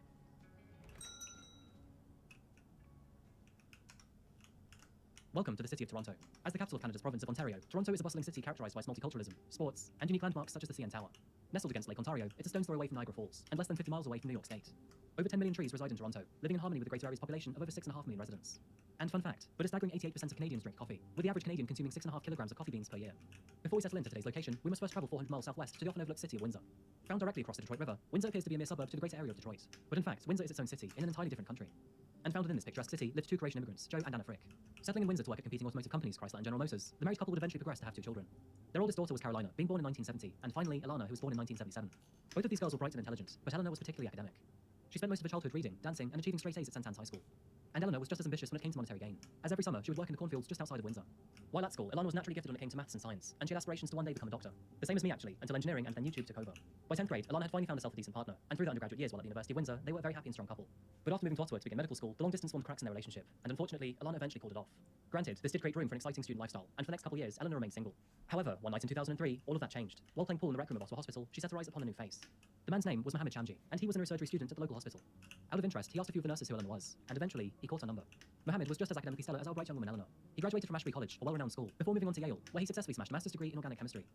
Welcome to the city of Toronto. As the capital of Canada's province of Ontario, Toronto is a bustling city characterized by its multiculturalism, sports, and unique landmarks such as the CN Tower. Nestled against Lake Ontario, it's a stone's throw away from Niagara Falls, and less than 50 miles away from New York State. Over 10 million trees reside in Toronto, living in harmony with the greater area's population of over 6.5 million residents. And fun fact, but a staggering 88% of Canadians drink coffee, with the average Canadian consuming 6.5 kilograms of coffee beans per year. Before we settle into today's location, we must first travel 400 miles southwest to the often overlooked city of Windsor. Found directly across the Detroit River, Windsor appears to be a mere suburb to the greater area of Detroit. But in fact, Windsor is its own city, in an entirely different country. And found within this picturesque city lived 2 Croatian immigrants, Joe and Anna Frick. Settling in Windsor to work at competing automotive companies Chrysler and General Motors, the married couple would eventually progress to have 2 children. Their oldest daughter was Carolina, being born in 1970, and finally Alana, who was born in 1977. Both of these girls were bright and intelligent, but Eleanor was particularly academic. She spent most of her childhood reading, dancing, and achieving straight A's at St. Anne's High School. And Eleanor was just as ambitious when it came to monetary gain, as every summer she would work in the cornfields just outside of Windsor. While at school, Eleanor was naturally gifted when it came to maths and science, and she had aspirations to one day become a doctor. The same as me actually, until engineering and then YouTube took over. By 10th grade, Alana had finally found herself a decent partner, and through their undergraduate years while at the University of Windsor, they were a very happy and strong couple. But after moving to Ottawa to begin medical school, the long distance formed cracks in their relationship, and unfortunately, Alana eventually called it off. Granted, this did create room for an exciting student lifestyle, and for the next couple years, Eleanor remained single. However, one night in 2003, all of that changed. While playing pool in the rec room of Ottawa Hospital, she set her eyes upon a new face. The man's name was Mohammed Shamji, and he was a neurosurgery student at the local hospital. Out of interest, he asked a few of the nurses who Eleanor was, and eventually, he caught her number. Mohammed was just as academically stellar as our bright young woman Eleanor. He graduated from Ashbury College, a well-renowned school, before moving on to Yale, where he successfully smashed a master's degree in organic chemistry.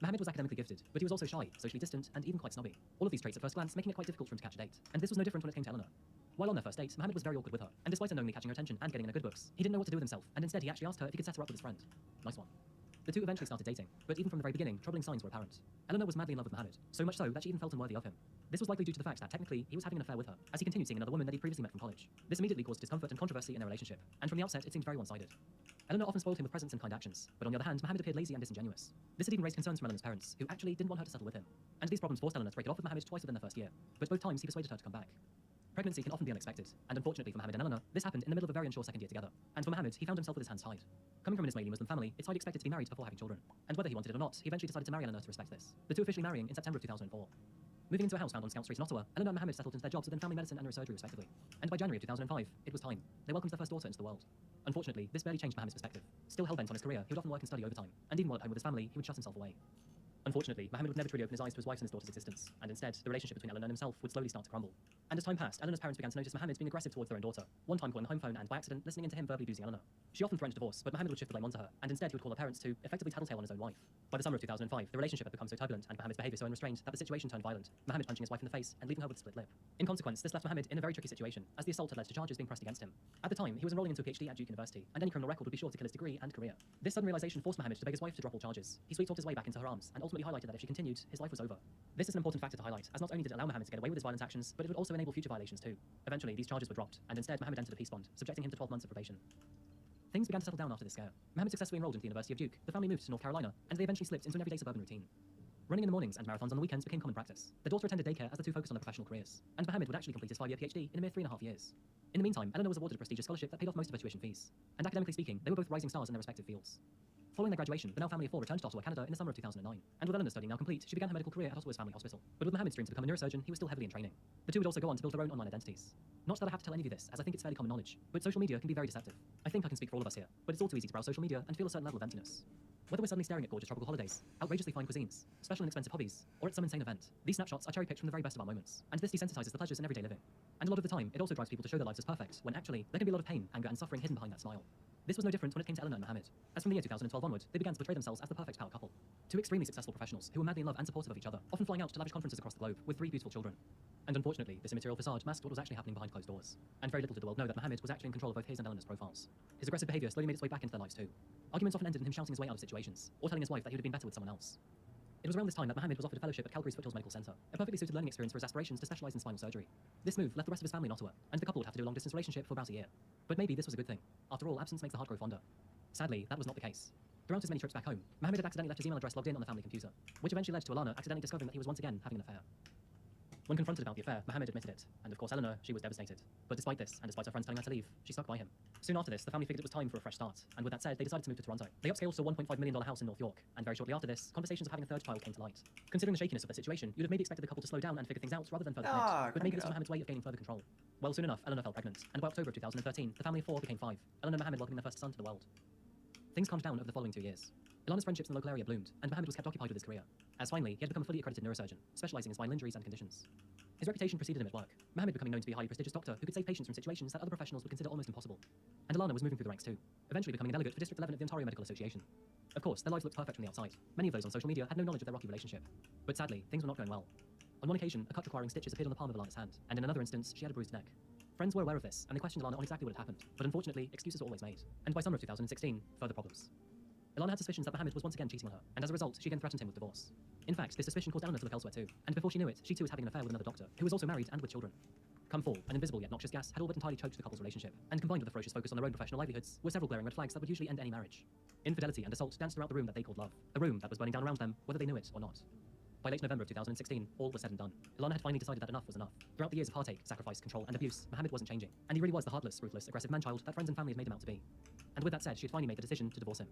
Mohammed was academically gifted, but he was also shy, socially distant, and even quite snobby. All of these traits at first glance making it quite difficult for him to catch a date. And this was no different when it came to Eleanor. While on their first date, Mohammed was very awkward with her, and despite unknowingly catching her attention and getting in her good books, he didn't know what to do with himself, and instead he actually asked her if he could set her up with his friend. Nice one. The two eventually started dating, but even from the very beginning, troubling signs were apparent. Eleanor was madly in love with Mohammed, so much so that she even felt unworthy of him. This was likely due to the fact that technically he was having an affair with her, as he continued seeing another woman that he'd previously met from college. This immediately caused discomfort and controversy in their relationship, and from the outset it seemed very one-sided. Eleanor often spoiled him with presents and kind actions, but on the other hand, Mohammed appeared lazy and disingenuous. This had even raised concerns from Eleanor's parents, who actually didn't want her to settle with him. And these problems forced Eleanor to break it off with Mohammed twice within their first year, but both times he persuaded her to come back. Pregnancy can often be unexpected, and unfortunately for Mohammed and Eleanor, this happened in the middle of a very unsure second year together. And for Mohammed, he found himself with his hands tied. Coming from an Ismaili Muslim family, it's highly expected to be married before having children. And whether he wanted it or not, he eventually decided to marry Eleanor to respect this. The two officially marrying in September of 2004. Moving into a house found on Scout Street in Ottawa, Eleanor and Mohammed settled into their jobs within family medicine and neurosurgery respectively. And by January of 2005, it was time. They welcomed their first daughter into the world. Unfortunately, this barely changed Mohammed's perspective. Still hell-bent on his career, he would often work and study overtime. And even while at home with his family, he would shut himself away. Unfortunately, Mohammed would never truly open his eyes to his wife's and his daughter's existence, and instead, the relationship between Eleanor and himself would slowly start to crumble. And as time passed, Eleanor's parents began to notice Mohammed being aggressive towards their own daughter, one time calling the home phone and, by accident, listening into him verbally abusing Eleanor. She often threatened divorce, but Mohammed would shift the blame onto her, and instead he would call her parents to effectively tattletale on his own wife. By the summer of 2005, the relationship had become so turbulent and Mohammed's behaviour so unrestrained that the situation turned violent, Mohammed punching his wife in the face and leaving her with a split lip. In consequence, this left Mohammed in a very tricky situation, as the assault had led to charges being pressed against him. At the time, he was enrolling into a PhD at Duke University, and any criminal record would be sure to kill his degree and career. This sudden realization forced Mohammed to beg his wife to drop all charges. He sweet-talked his way back into her arms, and ultimately highlighted that if she continued, his life was over. This is an important factor to highlight, as not only did it allow Mohammed to get away with his violent actions, but it would also enable future violations too. Eventually, these charges were dropped, and instead Mohammed entered a peace bond, subjecting him to 12 months of probation. Things began to settle down after this scare. Mohammed successfully enrolled into the University of Duke, the family moved to North Carolina, and they eventually slipped into an everyday suburban routine. Running in the mornings and marathons on the weekends became common practice. The daughter attended daycare as the two focused on their professional careers, and Mohammed would actually complete his 5-year PhD in a mere 3.5 years. In the meantime, Eleanor was awarded a prestigious scholarship that paid off most of her tuition fees, and academically speaking, they were both rising stars in their respective fields. Following their graduation, the now family of 4 returned to Ottawa, Canada in the summer of 2009, and with Eleanor's study now complete, she began her medical career at Ottawa's family hospital. But with Mohammed's dream to become a neurosurgeon, he was still heavily in training. The two would also go on to build their own online identities. Not that I have to tell any of you this, as I think it's fairly common knowledge, but social media can be very deceptive. I think I can speak for all of us here, but it's all too easy to browse social media and feel a certain level of emptiness. Whether we're suddenly staring at gorgeous tropical holidays, outrageously fine cuisines, special and expensive hobbies, or at some insane event, these snapshots are cherry-picked from the very best of our moments, and this desensitizes the pleasures in everyday living. And a lot of the time, it also drives people to show their lives as perfect, when actually, there can be a lot of pain, anger, and suffering hidden behind that smile. This was no different when it came to Eleanor and Mohammed. As from the year 2012 onward, they began to portray themselves as the perfect power couple. Two extremely successful professionals who were madly in love and supportive of each other, often flying out to lavish conferences across the globe with 3 beautiful children. And unfortunately, this immaterial facade masked what was actually happening behind closed doors. And very little did the world know that Mohammed was actually in control of both his and Eleanor's profiles. His aggressive behaviour slowly made its way back into their lives too. Arguments often ended in him shouting his way out of situations, or telling his wife that he would have been better with someone else. It was around this time that Mohammed was offered a fellowship at Calgary's Foothills Medical Centre, a perfectly suited learning experience for his aspirations to specialise in spinal surgery. This move left the rest of his family in Ottawa, and the couple would have to do a long-distance relationship for about a year. But maybe this was a good thing. After all, absence makes the heart grow fonder. Sadly, that was not the case. Throughout his many trips back home, Mohammed had accidentally left his email address logged in on the family computer, which eventually led to Alana accidentally discovering that he was once again having an affair. When confronted about the affair, Mohammed admitted it, and of course Eleanor, she was devastated. But despite this, and despite her friends telling her to leave, she stuck by him. Soon after this, the family figured it was time for a fresh start, and with that said, they decided to move to Toronto. They upscaled to a $1.5 million house in North York, and very shortly after this, conversations of having a third child came to light. Considering the shakiness of the situation, you'd have maybe expected the couple to slow down and figure things out rather than further commit. But maybe this was Mohammed's way of gaining further control. Well, soon enough, Eleanor fell pregnant, and by October of 2013, the family of 4 became 5, Eleanor and Mohammed welcoming their first son to the world. Things calmed down over the following 2 years. Ilana's friendships in the local area bloomed, and Mohammed was kept occupied with his career, as finally, he had become a fully accredited neurosurgeon, specialising in spinal injuries and conditions. His reputation preceded him at work, Mohammed becoming known to be a highly prestigious doctor who could save patients from situations that other professionals would consider almost impossible. And Alana was moving through the ranks too, eventually becoming a delegate for District 11 of the Ontario Medical Association. Of course, their lives looked perfect from the outside. Many of those on social media had no knowledge of their rocky relationship. But sadly, things were not going well. On one occasion, a cut requiring stitches appeared on the palm of Alana's hand, and in another instance, she had a bruised neck. Friends were aware of this, and they questioned Alana on exactly what had happened, but unfortunately, excuses were always made. And by summer of 2016, further problems. Ilana had suspicions that Mohammed was once again cheating on her, and as a result, she again threatened him with divorce. In fact, this suspicion caused Eleanor to look elsewhere too, and before she knew it, she too was having an affair with another doctor, who was also married and with children. Come fall, an invisible yet noxious gas had all but entirely choked the couple's relationship, and combined with the ferocious focus on their own professional livelihoods, were several glaring red flags that would usually end any marriage. Infidelity and assault danced throughout the room that they called love, a room that was burning down around them, whether they knew it or not. By late November of 2016, all was said and done. Ilana had finally decided that enough was enough. Throughout the years of heartache, sacrifice, control, and abuse, Mohammed wasn't changing, and he really was the heartless, ruthless, aggressive man-child that friends and family had made him out to be. And with that said, she had finally made the decision to divorce him.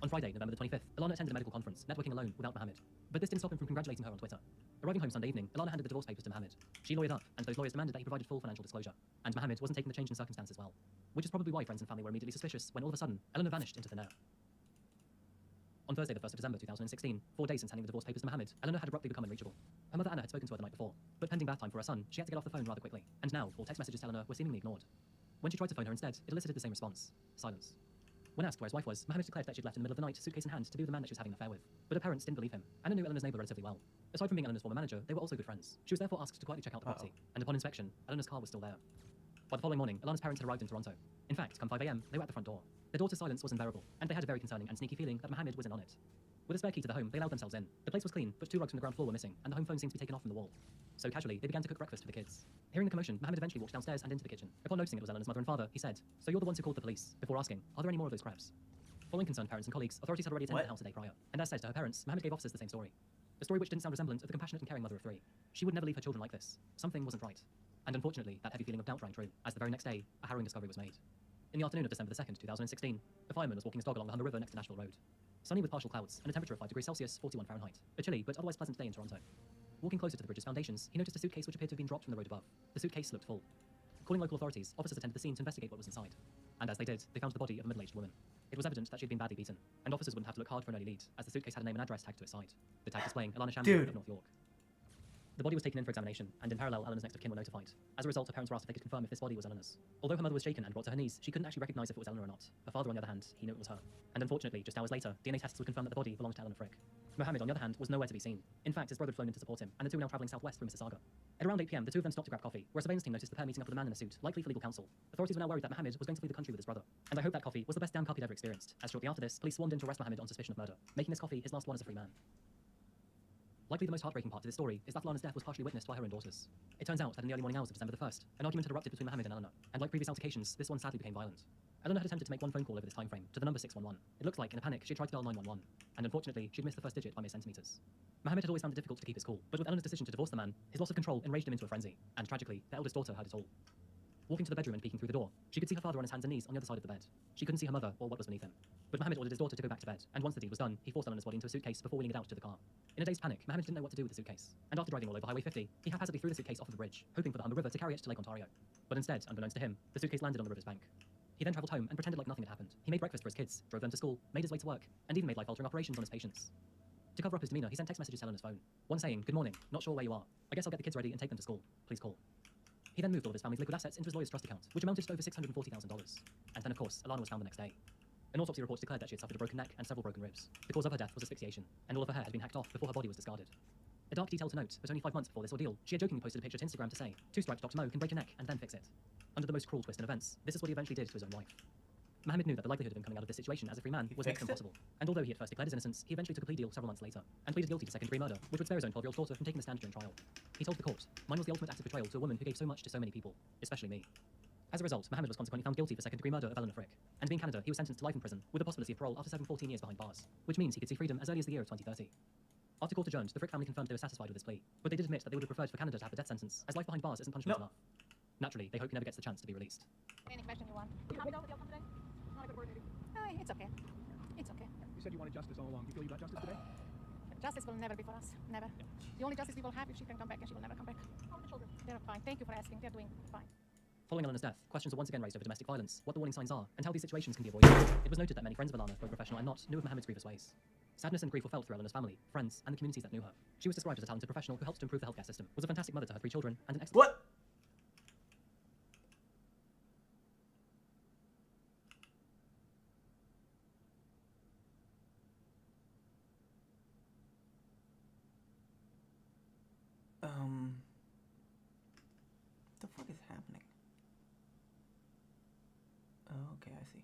On Friday, November the 25th, Ilana attended a medical conference, networking alone without Mohammed. But this didn't stop him from congratulating her on Twitter. Arriving home Sunday evening, Ilana handed the divorce papers to Mohammed. She lawyered up, and those lawyers demanded that he provided full financial disclosure. And Mohammed wasn't taking the change in circumstances well. Which is probably why friends and family were immediately suspicious when all of a sudden, Eleanor vanished into thin air. On Thursday, the 1st of December 2016, 4 days since handing the divorce papers to Mohammed, Eleanor had abruptly become unreachable. Her mother Anna had spoken to her the night before, but pending bath time for her son, she had to get off the phone rather quickly. And now, all text messages to Eleanor were seemingly ignored. When she tried to phone her instead, it elicited the same response: silence. When asked where his wife was, Mohammed declared that she'd left in the middle of the night, suitcase in hand, to be with the man that she was having an affair with. But her parents didn't believe him. Anna knew Eleanor's neighbour relatively well. Aside from being Eleanor's former manager, they were also good friends. She was therefore asked to quietly check out the property, and upon inspection, Eleanor's car was still there. By the following morning, Ilana's parents had arrived in Toronto. In fact, come 5 a.m., they were at the front door. Their daughter's silence was unbearable, and they had a very concerning and sneaky feeling that Mohammed was in on it. With a spare key to the home, they allowed themselves in. The place was clean, but 2 rugs from the ground floor were missing, and the home phone seemed to be taken off from the wall. So casually, they began to cook breakfast for the kids. Hearing the commotion, Mohammed eventually walked downstairs and into the kitchen. Upon noticing it was Eleanor's mother and father, he said, "So you're the ones who called the police," before asking, "Are there any more of those crabs?" Following concerned parents and colleagues, authorities had already attended the house a day prior. And as said to her parents, Mohammed gave officers the same story. A story which didn't sound resemblant of the compassionate and caring mother of 3. She would never leave her children like this. Something wasn't right. And unfortunately, that heavy feeling of doubt rang true, as the very next day, a harrowing discovery was made. In the afternoon of December the 2nd, 2016, a fireman was walking his dog along the Humber River next to Nashville Road. Sunny with partial clouds and a temperature of 5 degrees Celsius, 41 Fahrenheit. A chilly but otherwise pleasant day in Toronto. Walking closer to the bridge's foundations, he noticed a suitcase which appeared to have been dropped from the road above. The suitcase looked full. Calling local authorities, officers attended the scene to investigate what was inside. And as they did, they found the body of a middle-aged woman. It was evident that she had been badly beaten, and officers wouldn't have to look hard for an early lead, as the suitcase had a name and address tagged to its side. The tag displaying Alana Shamblin of North York. The body was taken in for examination, and in parallel, Eleanor's next of kin were notified. As a result, her parents were asked if they could confirm if this body was Eleanor's. Although her mother was shaken and brought to her knees, she couldn't actually recognise if it was Eleanor or not. Her father, on the other hand, he knew it was her. And unfortunately, just hours later, DNA tests would confirm that the body belonged to Eleanor Frick. Mohammed, on the other hand, was nowhere to be seen. In fact, his brother had flown in to support him, and the two were now travelling southwest through Mississauga. At around 8 p.m, the two of them stopped to grab coffee, where a surveillance team noticed the pair meeting up with a man in a suit, likely for legal counsel. Authorities were now worried that Mohammed was going to flee the country with his brother. And I hope that coffee was the best damn cup he'd ever experienced, as shortly after this, police swarmed in to arrest Mohammed on suspicion of murder, making this coffee his last one as a free man. Likely the most heartbreaking part to this story is that Lana's death was partially witnessed by her own daughters. It turns out that in the early morning hours of December the 1st, an argument had erupted between Mohammed and Eleanor, and like previous altercations, this one sadly became violent. Eleanor had attempted to make one phone call over this time frame to the number 611. It looked like, in a panic, she tried to dial 911, and unfortunately, she'd missed the first digit by mere centimeters. Mohammed had always found it difficult to keep his cool, but with Eleanor's decision to divorce the man, his loss of control enraged him into a frenzy, and tragically, their eldest daughter heard it all. Walking to the bedroom and peeking through the door, she could see her father on his hands and knees on the other side of the bed. She couldn't see her mother or what was beneath him. But Mohammed ordered his daughter to go back to bed, and once the deed was done, he forced Eleanor's body into a suitcase before wheeling it out to the car. In a dazed panic, Mohammed didn't know what to do with the suitcase, and after driving all over Highway 50, he haphazardly threw the suitcase off of the bridge, hoping for the Humber River to carry it to Lake Ontario. But instead, unbeknownst to him, the suitcase landed on the river's bank. He then travelled home and pretended like nothing had happened. He made breakfast for his kids, drove them to school, made his way to work, and even made life-altering operations on his patients. To cover up his demeanour, he sent text messages to Eleanor's phone. One saying, "Good morning, not sure where you are. I guess I'll get the kids ready and take them to school. Please call." He then moved all of his family's liquid assets into his lawyer's trust account, which amounted to over $640,000. And then, of course, Alana was found the next day. An autopsy report declared that she had suffered a broken neck and several broken ribs. The cause of her death was asphyxiation, and all of her hair had been hacked off before her body was discarded. A dark detail to note, but only 5 months before this ordeal, she had jokingly posted a picture to Instagram to say, "Two stripes Dr. Mo can break a neck and then fix it." Under the most cruel twist in events, this is what he eventually did to his own wife. Mohammed knew that the likelihood of him coming out of this situation as a free man was next to impossible, and although he at first declared his innocence, he eventually took a plea deal several months later, and pleaded guilty to second-degree murder, which would spare his own 12-year-old daughter from taking the stand during trial. He told the court, "Mine was the ultimate act of betrayal to a woman who gave so much to so many people, especially me." As a result, Mohammed was consequently found guilty for second-degree murder of Eleanor Frick, and being Canada, he was sentenced to life in prison, with the possibility of parole after serving 14 years behind bars, which means he could see freedom as early as the year of 2030. After court adjourned, the Frick family confirmed they were satisfied with his plea, but they did admit that they would have preferred for Canada to have the death sentence, as life behind bars isn't punishment enough. Naturally, they hope he never gets the chance to be released. Any question you want? You happy though with the outcome today? Not a good word, maybe. It's okay. It's okay. You said you wanted justice all along. Do you feel you got justice today? Justice will never be for us. Never. The only justice we will have if she can come back, and she will never come back. How are the children? They're fine. Thank you for asking. They're doing fine. Following Eleanor's death, questions were once again raised over domestic violence, what the warning signs are, and how these situations can be avoided. It was noted that many friends of Alana, both professional and not, knew of Mohammed's grievous ways. Sadness and grief were felt through Eleanor's family, friends, and the communities that knew her. She was described as a talented professional who helped to improve the healthcare system, was a fantastic mother to her 3 children, and an excellent— What? What the fuck is happening? Oh, okay, I see.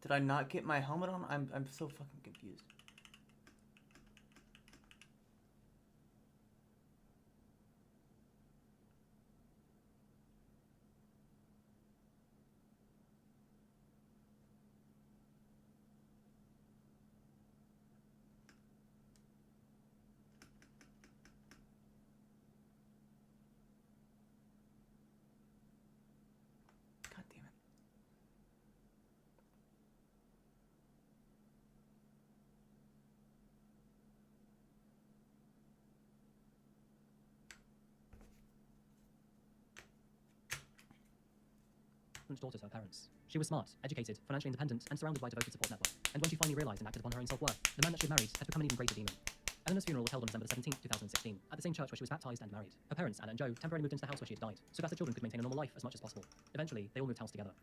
Did I not get my helmet on? I'm so fucking confused. God damn it. daughter to her parents. She was smart, educated, financially independent, and surrounded by a devoted support network. And when she finally realised and acted upon her own self-worth, the man that she had married had become an even greater demon. Eleanor's funeral was held on December 17, 2016, at the same church where she was baptised and married. Her parents, Anna and Joe, temporarily moved into the house where she had died, so that the children could maintain a normal life as much as possible. Eventually, they all moved house together.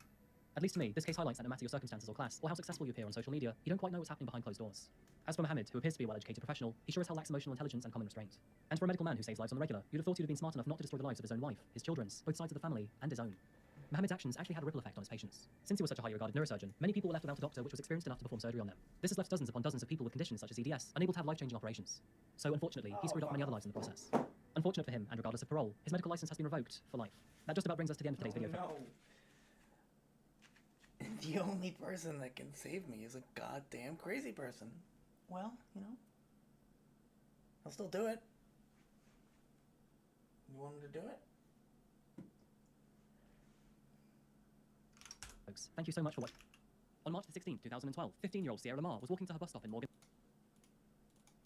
At least to me, this case highlights that no matter your circumstances or class, or how successful you appear on social media, you don't quite know what's happening behind closed doors. As for Mohammed, who appears to be a well-educated professional, he sure as hell lacks emotional intelligence and common restraint. And for a medical man who saves lives on the regular, you'd have thought he'd have been smart enough not to destroy the lives of his own wife, his children's, both sides of the family, and his own. Mohammed's actions actually had a ripple effect on his patients. Since he was such a highly regarded neurosurgeon, many people were left without a doctor which was experienced enough to perform surgery on them. This has left dozens upon dozens of people with conditions such as EDS unable to have life-changing operations. So unfortunately, he screwed up many other lives in the process. Unfortunate for him, and regardless of parole, his medical license has been revoked for life. That just about brings us to the end of today's video. No. The only person that can save me is a goddamn crazy person. Well, you know, I'll still do it. You want me to do it? Folks, thank you so much for watching. On March the 16th, 2012, 15-year-old Sierra Lamar was walking to her bus stop in Morgan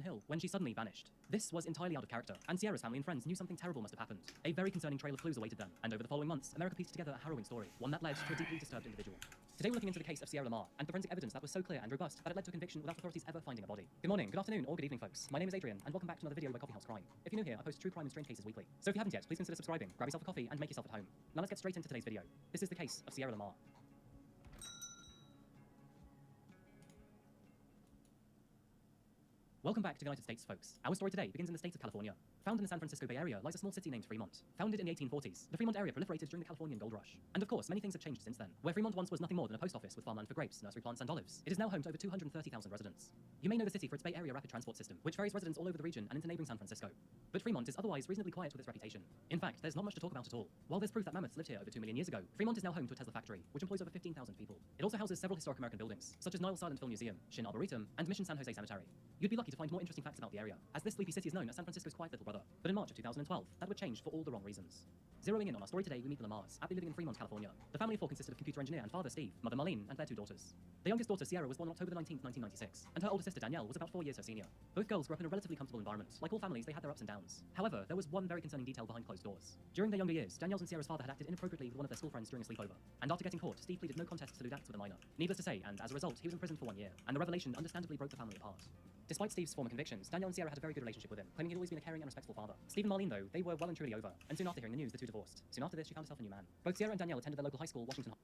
Hill when she suddenly vanished. This was entirely out of character, and Sierra's family and friends knew something terrible must have happened. A very concerning trail of clues awaited them, and over the following months, America pieced together a harrowing story, one that led to a deeply disturbed individual. Today we're looking into the case of Sierra Lamar, and the forensic evidence that was so clear and robust that it led to a conviction without authorities ever finding a body. Good morning, good afternoon, or good evening, folks. My name is Adrian, and welcome back to another video by Coffee House Crime. If you're new here, I post true crime and strange cases weekly. So if you haven't yet, please consider subscribing, grab yourself a coffee, and make yourself at home. Now let's get straight into today's video. This is the case of Sierra Lamar. Welcome back to the United States, folks. Our story today begins in the state of California. Found in the San Francisco Bay Area lies a small city named Fremont. Founded in the 1840s, the Fremont area proliferated during the Californian Gold Rush. And of course, many things have changed since then. Where Fremont once was nothing more than a post office with farmland for grapes, nursery plants, and olives, it is now home to over 230,000 residents. You may know the city for its Bay Area rapid transport system, which ferries residents all over the region and into neighboring San Francisco. But Fremont is otherwise reasonably quiet with its reputation. In fact, there's not much to talk about at all. While there's proof that mammoths lived here over 2 million years ago, Fremont is now home to a Tesla factory, which employs over 15,000 people. It also houses several historic American buildings, such as Niles Silent Film Museum, Shin Arboretum, and Mission San Jose Cemetery. You'd be lucky to find more interesting facts about the area, as this sleepy city is known as San Francisco's quiet little brother. But in March of 2012, that would change for all the wrong reasons. Zeroing in on our story today, we meet the Lamars, happily living in Fremont, California. The family of four consisted of computer engineer and father Steve, mother Marlene, and their 2 daughters. The youngest daughter, Sierra, was born on October the 19th, 1996, and her older sister, Danielle, was about 4 years her senior. Both girls grew up in a relatively comfortable environment. Like all families, they had their ups and downs. However, there was one very concerning detail behind closed doors. During their younger years, Danielle's and Sierra's father had acted inappropriately with one of their school friends during a sleepover. And after getting caught, Steve pleaded no contest to lewd acts with a minor. Needless to say, and as a result, he was imprisoned for 1 year, and the revelation understandably broke the family apart. Despite Steve's former convictions, Danielle and Sierra had a very good relationship with him, claiming he'd always been a caring and respectful father. Steve and Marlene, though, they were well and truly over, and soon after hearing the news, the two divorced. Soon after this, she found herself a new man. Both Sierra and Danielle attended their local high school, Washington High.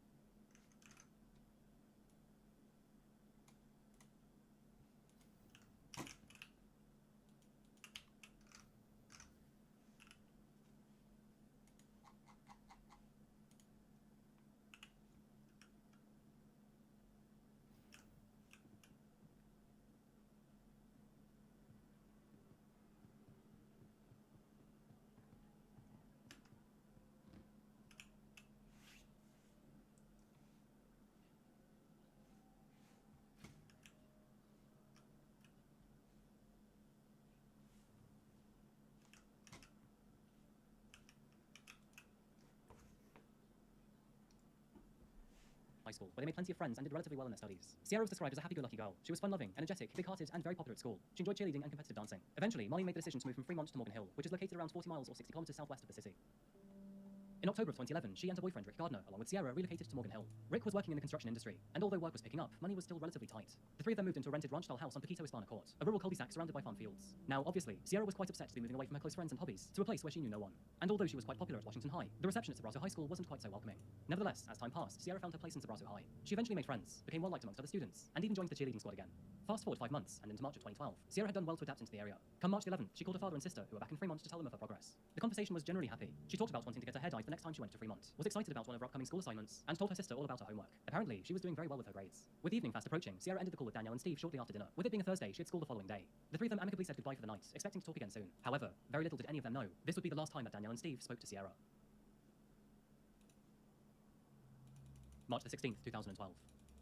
School, where they made plenty of friends and did relatively well in their studies. Sierra was described as a happy-go-lucky girl. She was fun-loving, energetic, big-hearted, and very popular at school. She enjoyed cheerleading and competitive dancing. Eventually, Marlene made the decision to move from Fremont to Morgan Hill, which is located around 40 miles or 60 kilometers southwest of the city. In October of 2011, she and her boyfriend Rick Gardner, along with Sierra, relocated to Morgan Hill. Rick was working in the construction industry, and although work was picking up, money was still relatively tight. The three of them moved into a rented ranch-style house on Paquito Hispana Court, a rural cul-de-sac surrounded by farm fields. Now, obviously, Sierra was quite upset to be moving away from her close friends and hobbies to a place where she knew no one. And although she was quite popular at Washington High, the reception at Sobrato High School wasn't quite so welcoming. Nevertheless, as time passed, Sierra found her place in Sobrato High. She eventually made friends, became well-liked amongst other students, and even joined the cheerleading squad again. Fast forward 5 months, and into March of 2012, Sierra had done well to adapt into the area. Come March the 11th, she called her father and sister, who were back in Fremont, to tell them of her progress. The conversation was generally happy. She talked about wanting to get her hair dyed the next time she went to Fremont, was excited about one of her upcoming school assignments, and told her sister all about her homework. Apparently, she was doing very well with her grades. With evening fast approaching, Sierra ended the call with Danielle and Steve shortly after dinner. With it being a Thursday, she had school the following day. The three of them amicably said goodbye for the night, expecting to talk again soon. However, very little did any of them know this would be the last time that Danielle and Steve spoke to Sierra. March the 16th, 2012.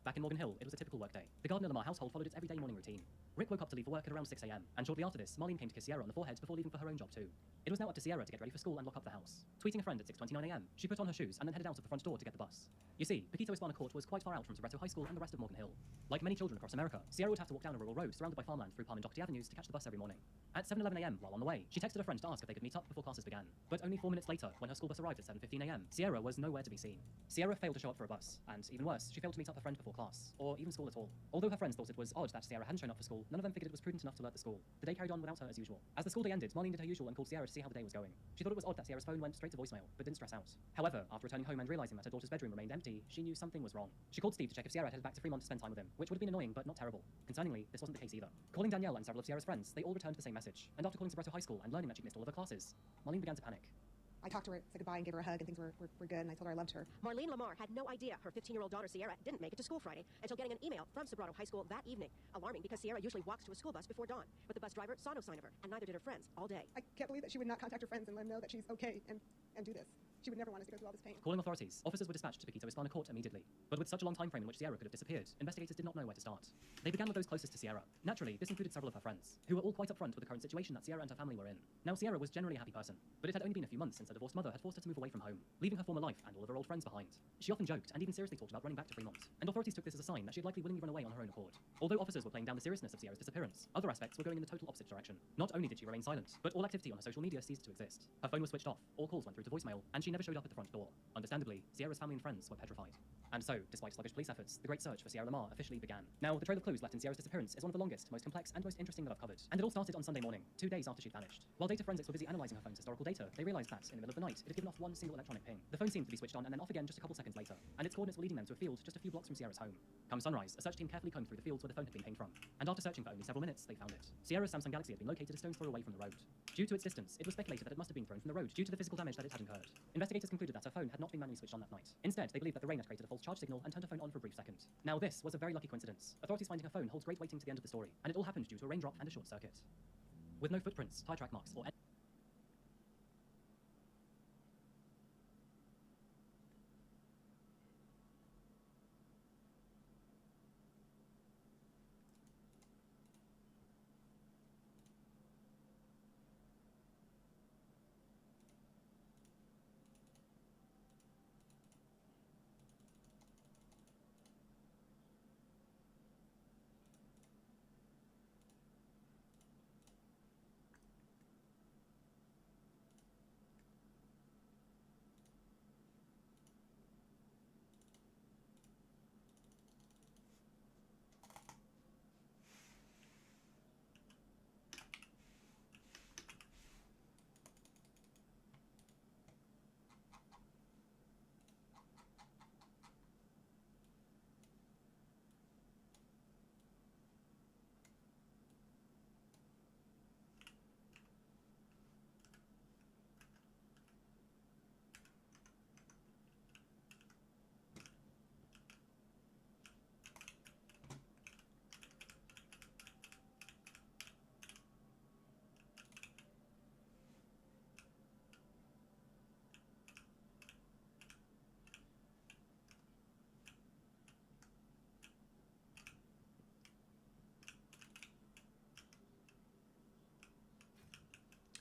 Back in Morgan Hill, it was a typical workday. The Gardner-Lamar household followed its everyday morning routine. Rick woke up to leave for work at around 6 a.m., and shortly after this, Marlene came to kiss Sierra on the forehead before leaving for her own job too. It was now up to Sierra to get ready for school and lock up the house. Tweeting a friend at 6:29 a.m., she put on her shoes and then headed out of the front door to get the bus. You see, Paquito Hispana Court was quite far out from Sobrato High School and the rest of Morgan Hill. Like many children across America, Sierra would have to walk down a rural road surrounded by farmland through Palm and Doherty avenues to catch the bus every morning. At 7:11 a.m., while on the way, she texted a friend to ask if they could meet up before classes began. But only 4 minutes later, when her school bus arrived at 7:15 a.m., Sierra was nowhere to be seen. Sierra failed to show up for a bus, and even worse, she failed to meet up a friend before class, or even school at all. Although her friends thought it was odd that Sierra hadn't shown up for school, none of them figured it was prudent enough to alert the school. The day carried on without her as usual. As the school day ended, Marlene did her usual and called Sierra to see how the day was going. She thought it was odd that Sierra's phone went straight to voicemail, but didn't stress out. However, after returning home and realizing that her daughter's bedroom remained empty, she knew something was wrong. She called Steve to check if Sierra had headed back to Fremont to spend time with him, which would have been annoying but not terrible. Concerningly, this wasn't the case either. Calling Danielle and several of Sierra's friends, they all returned the same message, and after calling Sobrato High School and learning that she'd missed all of her classes, Marlene began to panic. I talked to her, said goodbye, and gave her a hug, and things were good, and I told her I loved her. Marlene Lamar had no idea her 15-year-old daughter Sierra didn't make it to school Friday until getting an email from Sobrato High School that evening. Alarming because Sierra usually walks to a school bus before dawn, but the bus driver saw no sign of her, and neither did her friends all day. I can't believe that she would not contact her friends and let them know that she's okay and do this. She would never want us to go through all this pain. Calling authorities, officers were dispatched to Paquito Hispana Court immediately. But with such a long time frame in which Sierra could have disappeared, investigators did not know where to start. They began with those closest to Sierra. Naturally, this included several of her friends, who were all quite upfront with the current situation that Sierra and her family were in. Now, Sierra was generally a happy person, but it had only been a few months since her divorced mother had forced her to move away from home, leaving her former life and all of her old friends behind. She often joked and even seriously talked about running back to Fremont, and authorities took this as a sign that she had likely willingly run away on her own accord. Although officers were playing down the seriousness of Sierra's disappearance, other aspects were going in the total opposite direction. Not only did she remain silent, but all activity on her social media ceased to exist. Her phone was switched off, all calls went through to voicemail, and she never showed up at the front door. Understandably, Sierra's family and friends were petrified. And so, despite sluggish police efforts, the great search for Sierra Lamar officially began. Now, the trail of clues left in Sierra's disappearance is one of the longest, most complex, and most interesting that I've covered. And it all started on Sunday morning, 2 days after she'd vanished. While data forensics were busy analysing her phone's historical data, they realised that, in the middle of the night, it had given off one single electronic ping. The phone seemed to be switched on and then off again just a couple seconds later, and its coordinates were leading them to a field just a few blocks from Sierra's home. Come sunrise, a search team carefully combed through the fields where the phone had been pinged from, and after searching for only several minutes, they found it. Sierra's Samsung Galaxy had been located a stone's throw away from the road. Due to its distance, it was speculated that it must have been thrown from the road due to the physical damage that it had incurred. Investigators concluded that her phone had not been manually switched on that night. Instead, they believed that the rain had created a false charge signal and turned her phone on for a brief second. Now, this was a very lucky coincidence. Authorities finding her phone holds great weighting to the end of the story, and it all happened due to a raindrop and a short circuit. With no footprints, tire track marks, or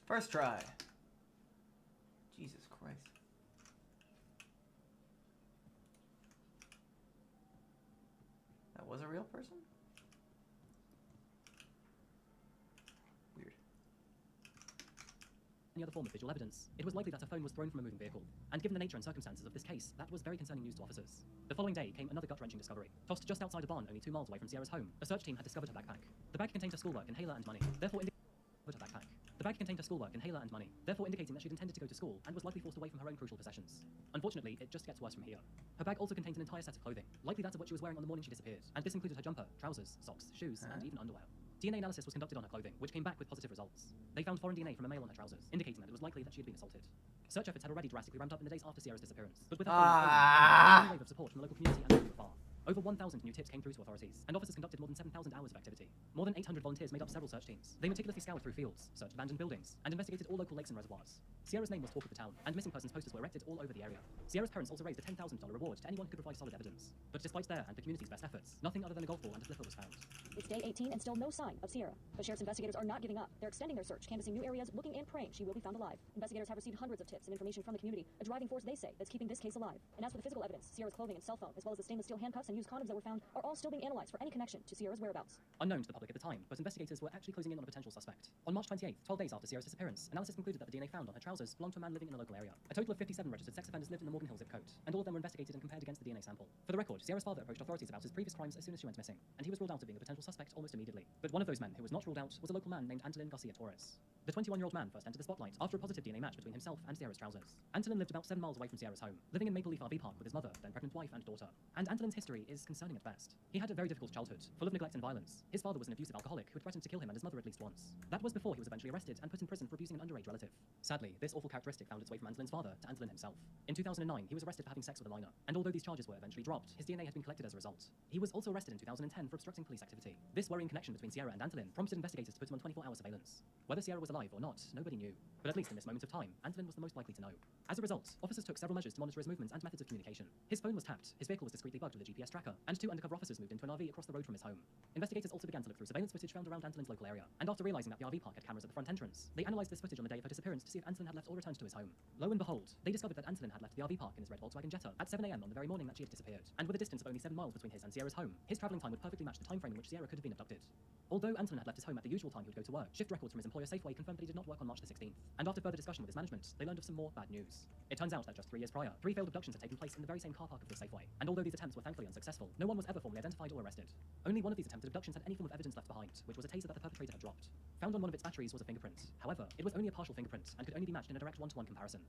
First try. Jesus Christ. That was a real person? Weird. Any other form of visual evidence, it was likely that her phone was thrown from a moving vehicle. And given the nature and circumstances of this case, that was very concerning news to officers. The following day came another gut-wrenching discovery. Tossed just outside a barn only 2 miles away from Sierra's home, a search team had discovered her backpack. The bag contained her schoolwork, inhaler, and money, therefore her backpack. The bag contained her schoolwork, inhaler, and money, therefore indicating that she'd intended to go to school and was likely forced away from her own crucial possessions. Unfortunately, it just gets worse from here. Her bag also contained an entire set of clothing, likely that of what she was wearing on the morning she disappeared, and this included her jumper, trousers, socks, shoes, and even underwear. DNA analysis was conducted on her clothing, which came back with positive results. They found foreign DNA from a male on her trousers, indicating that it was likely that she had been assaulted. Search efforts had already drastically ramped up in the days after Sierra's disappearance, but with her phone, a wave of support from the local community and from afar. Over 1,000 new tips came through to authorities, and officers conducted more than 7,000 hours of activity. More than 800 volunteers made up several search teams. They meticulously scoured through fields, searched abandoned buildings, and investigated all local lakes and reservoirs. Sierra's name was talk of the town, and missing persons posters were erected all over the area. Sierra's parents also raised a $10,000 reward to anyone who could provide solid evidence. But despite their and the community's best efforts, nothing other than a golf ball and a flipper was found. It's day 18 and still no sign of Sierra. But sheriff's investigators are not giving up. They're extending their search, canvassing new areas, looking and praying she will be found alive. Investigators have received hundreds of tips and information from the community, a driving force they say that's keeping this case alive. And as for the physical evidence, Sierra's clothing and cell phone, as well as the stainless steel handcuffs and used condoms that were found, are all still being analyzed for any connection to Sierra's whereabouts. Unknown to the public at the time, but investigators were actually closing in on a potential suspect. On March 28th, 12 days after Sierra's disappearance, analysis concluded that the DNA found on her trousers belonged to a man living in a local area. A total of 57 registered sex offenders lived in the Morgan Hill zip code, and all of them were investigated and compared against the DNA sample. For the record, Sierra's father approached authorities about his previous crimes as soon as she went missing, and he was ruled out of being a potential suspect almost immediately. But one of those men who was not ruled out was a local man named Antolin Garcia Torres. The 21-year-old man first entered the spotlight after a positive DNA match between himself and Sierra's trousers. Antolin lived about 7 miles away from Sierra's home, living in Maple Leaf RV Park with his mother, then pregnant wife and daughter. And Antolin's history is concerning at best. He had a very difficult childhood, full of neglect and violence. His father was an abusive alcoholic who had threatened to kill him and his mother at least once. That was before he was eventually arrested and put in prison for abusing an underage relative. Sadly, this This awful characteristic found its way from Antolin's father to Antolin himself. In 2009, he was arrested for having sex with a minor, and although these charges were eventually dropped, his DNA had been collected as a result. He was also arrested in 2010 for obstructing police activity. This worrying connection between Sierra and Antolin prompted investigators to put him on 24-hour surveillance. Whether Sierra was alive or not, nobody knew. But at least in this moment of time, Antolin was the most likely to know. As a result, officers took several measures to monitor his movements and methods of communication. His phone was tapped, his vehicle was discreetly bugged with a GPS tracker, and 2 undercover officers moved into an RV across the road from his home. Investigators also began to look through surveillance footage found around Antolin's local area, and after realizing that the RV park had cameras at the front entrance, they analyzed this footage on the day of her disappearance to see if Antolin had left or returned to his home. Lo and behold, they discovered that Antolin had left the RV park in his red Volkswagen Jetta at 7 a.m. on the very morning that she had disappeared, and with a distance of only 7 miles between his and Sierra's home, his traveling time would perfectly match the time frame in which Sierra could have been abducted. Although Antolin had left his home at the usual time he would go to work, shift records from his employer Safeway confirmed that he did not work on March the 16th, and after further discussion with his management, they learned of some more bad news. It turns out that just 3 years prior, 3 failed abductions had taken place in the very same car park of the Safeway, and although these attempts were thankfully unsuccessful, no one was ever formally identified or arrested. Only one of these attempted abductions had any form of evidence left behind, which was a taser that the perpetrator had dropped. Found on one of its batteries was a fingerprint. However, it was only a partial fingerprint and could only be matched in a direct one-to-one comparison.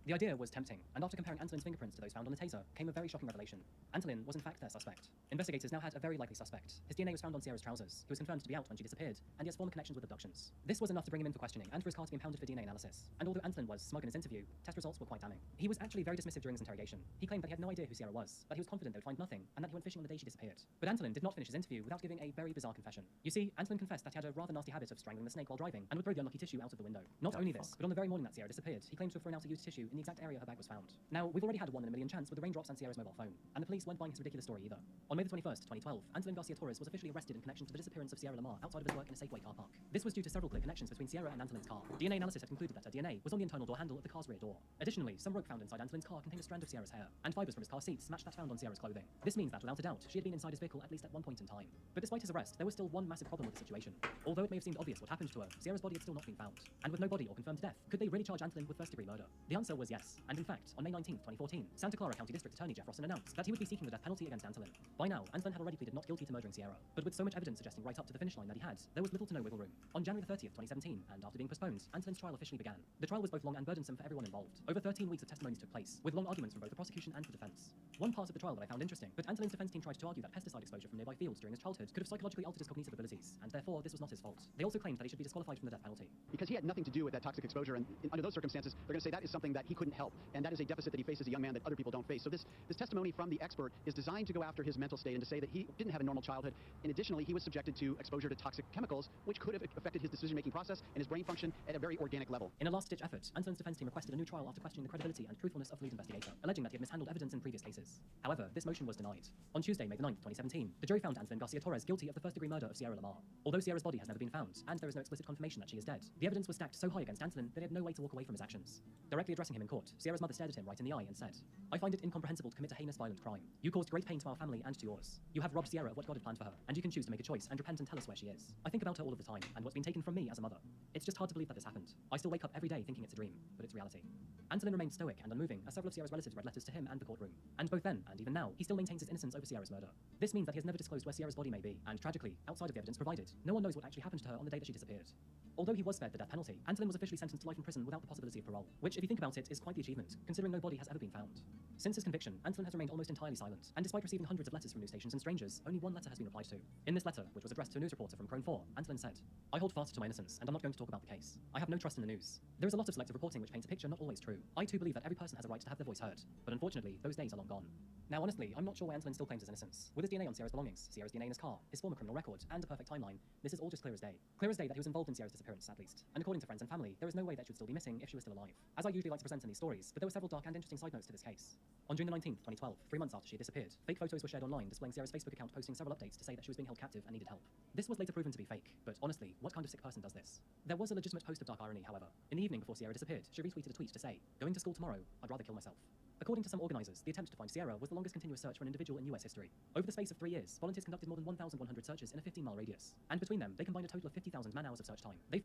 The idea was tempting, and after comparing Antolin's fingerprints to those found on the taser, came a very shocking revelation. Antolin was in fact their suspect. Investigators now had a very likely suspect. His DNA was found on Sierra's trousers. He was confirmed to be out when she disappeared, and he has former connections with abductions. This was enough to bring him in for questioning, and for his car to be impounded for DNA analysis. And although Antolin was smug in his interview, test results were quite damning. He was actually very dismissive during his interrogation. He claimed that he had no idea who Sierra was, but he was confident they would find nothing, and that he went fishing on the day she disappeared. But Antolin did not finish his interview without giving a very bizarre confession. You see, Antolin confessed that he had a rather nasty habit of strangling the snake while driving, and would throw the unlucky tissue out of the window. Not only this, but on the very morning that Sierra disappeared, he claimed to have thrown out a used tissue in the exact area her bag was found. Now, we've already had a 1 in a million chance with the raindrops and Sierra's mobile phone, and the police weren't buying his ridiculous story either. On May the 21st, 2012, Antolin Garcia Torres was officially arrested in connection to the disappearance of Sierra Lamar outside of his work in a Safeway car park. This was due to several clear connections between Sierra and Antolin's car. DNA analysis had concluded that her DNA was on the internal door handle of the car's rear door. Additionally, some rope found inside Antolin's car contained a strand of Sierra's hair, and fibers from his car seats matched that found on Sierra's clothing. This means that, without a doubt, she had been inside his vehicle at least at one point in time. But despite his arrest, there was still one massive problem with the situation. Although it may have seemed obvious what happened to her, Sierra's body had still not been found. And with no body or confirmed death, could they really charge Antolin with first-degree murder? The answer was yes, and in fact, on May 19th, 2014, Santa Clara County District Attorney Jeff Rossen announced that he would be seeking the death penalty against Antolin. By now, Antolin had already pleaded not guilty to murdering Sierra, but with so much evidence suggesting right up to the finish line that he had, there was little to no wiggle room. On January 30th, 2017, and after being postponed, Antolin's trial officially began. The trial was both long and burdensome for everyone involved. Over 13 weeks of testimonies took place, with long arguments from both the prosecution and the defense. One part of the trial that I found interesting, but Antolin's defense team tried to argue that pesticide exposure from nearby fields during his childhood could have psychologically altered his cognitive abilities, and therefore this was not his fault. They also claimed that he should be disqualified from the death penalty. Because he had nothing to do with that toxic exposure, and under those circumstances, they're going to say that is something that he couldn't help, and that is a deficit that he faces as a young man that other people don't face. So this testimony from the expert is designed to go after his mental state and to say that he didn't have a normal childhood, and additionally, he was subjected to exposure to toxic chemicals, which could have affected his decision-making process and his brain function at a very organic level. In a last-ditch effort, Antolin's defense team requested a new trial after questioning the credibility and truthfulness of the lead investigator, alleging that he had mishandled evidence in previous cases. However, this motion was denied. On Tuesday, May the 9th, 2017, the jury found Antolin Garcia Torres guilty of the first-degree murder of Sierra Lamar. Although Sierra's body has never been found, and there is no explicit confirmation that she is dead, the evidence was stacked so high against Antolin that he had no way to walk away from his actions. Directly addressing him in court, Sierra's mother stared at him right in the eye and said, "I find it incomprehensible to commit a heinous violent crime. You caused great pain to our family and to yours. You have robbed Sierra of what God had planned for her, and you can choose to make a choice and repent and tell us where she is. I think about her all of the time, and what's been taken from me as a mother. It's just hard to believe that this happened. I still wake up every day thinking it's a dream, but it's reality." Antolin remained stoic and unmoving as several of Sierra's relatives read letters to him and the courtroom. And both then, and even now, he still maintains his innocence over Sierra's murder. This means that he has never disclosed where Sierra's body may be, and tragically, outside of the evidence provided, no one knows what actually happened to her on the day that she disappeared. Although he was spared the death penalty, Antolin was officially sentenced to life in prison without the possibility of parole, which, if you think about it, is quite the achievement, considering no body has ever been found. Since his conviction, Antolin has remained almost entirely silent, and despite receiving hundreds of letters from news stations and strangers, only one letter has been replied to. In this letter, which was addressed to a news reporter from Chrome 4, Antolin said, "I hold fast to my innocence, and I'm not going to talk about the case. I have no trust in the news. There is a lot of selective reporting which paints a picture not always true. I too believe that every person has a right to have their voice heard, but unfortunately, those days are long gone." Now, honestly, I'm not sure why Antolin still claims his innocence. With his DNA on Sierra's belongings, Sierra's DNA in his car, his former criminal record, and a perfect timeline, this is all just clear as day. Clear as day that he was involved in Sierra's disappearance, at least. And according to friends and family, there is no way that she would still be missing if she was still alive. As I usually like to present in these stories, but there were several dark and interesting side notes to this case. On June the 19th, 2012, 3 months after she had disappeared, fake photos were shared online displaying Sierra's Facebook account posting several updates to say that she was being held captive and needed help. This was later proven to be fake, but honestly, what kind of sick person does this? There was a legitimate post of dark irony, however. In the evening before Sierra disappeared, she retweeted a tweet to say, "Going to school tomorrow, I'd rather kill myself." According to some organizers, the attempt to find Sierra was the longest continuous search for an individual in US history. Over the space of 3 years, volunteers conducted more than 1,100 searches in a 15-mile radius, and between them, they combined a total of 50,000 man-hours of search time. They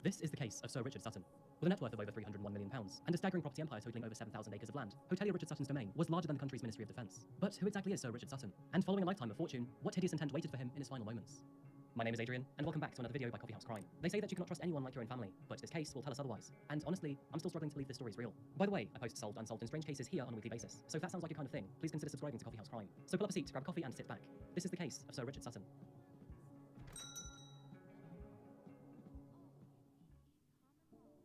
This is the case of Sir Richard Sutton. With a net worth of over £301 million and a staggering property empire totaling over 7,000 acres of land, Hotelier Richard Sutton's domain was larger than the country's Ministry of Defence. But who exactly is Sir Richard Sutton? And following a lifetime of fortune, what hideous intent waited for him in his final moments? My name is Adrian, and welcome back to another video by Coffeehouse Crime. They say that you cannot trust anyone like your own family, but this case will tell us otherwise. And honestly, I'm still struggling to believe this story is real. By the way, I post solved, unsolved, and strange cases here on a weekly basis, so if that sounds like your kind of thing, please consider subscribing to Coffeehouse Crime. So pull up a seat, grab coffee, and sit back. This is the case of Sir Richard Sutton.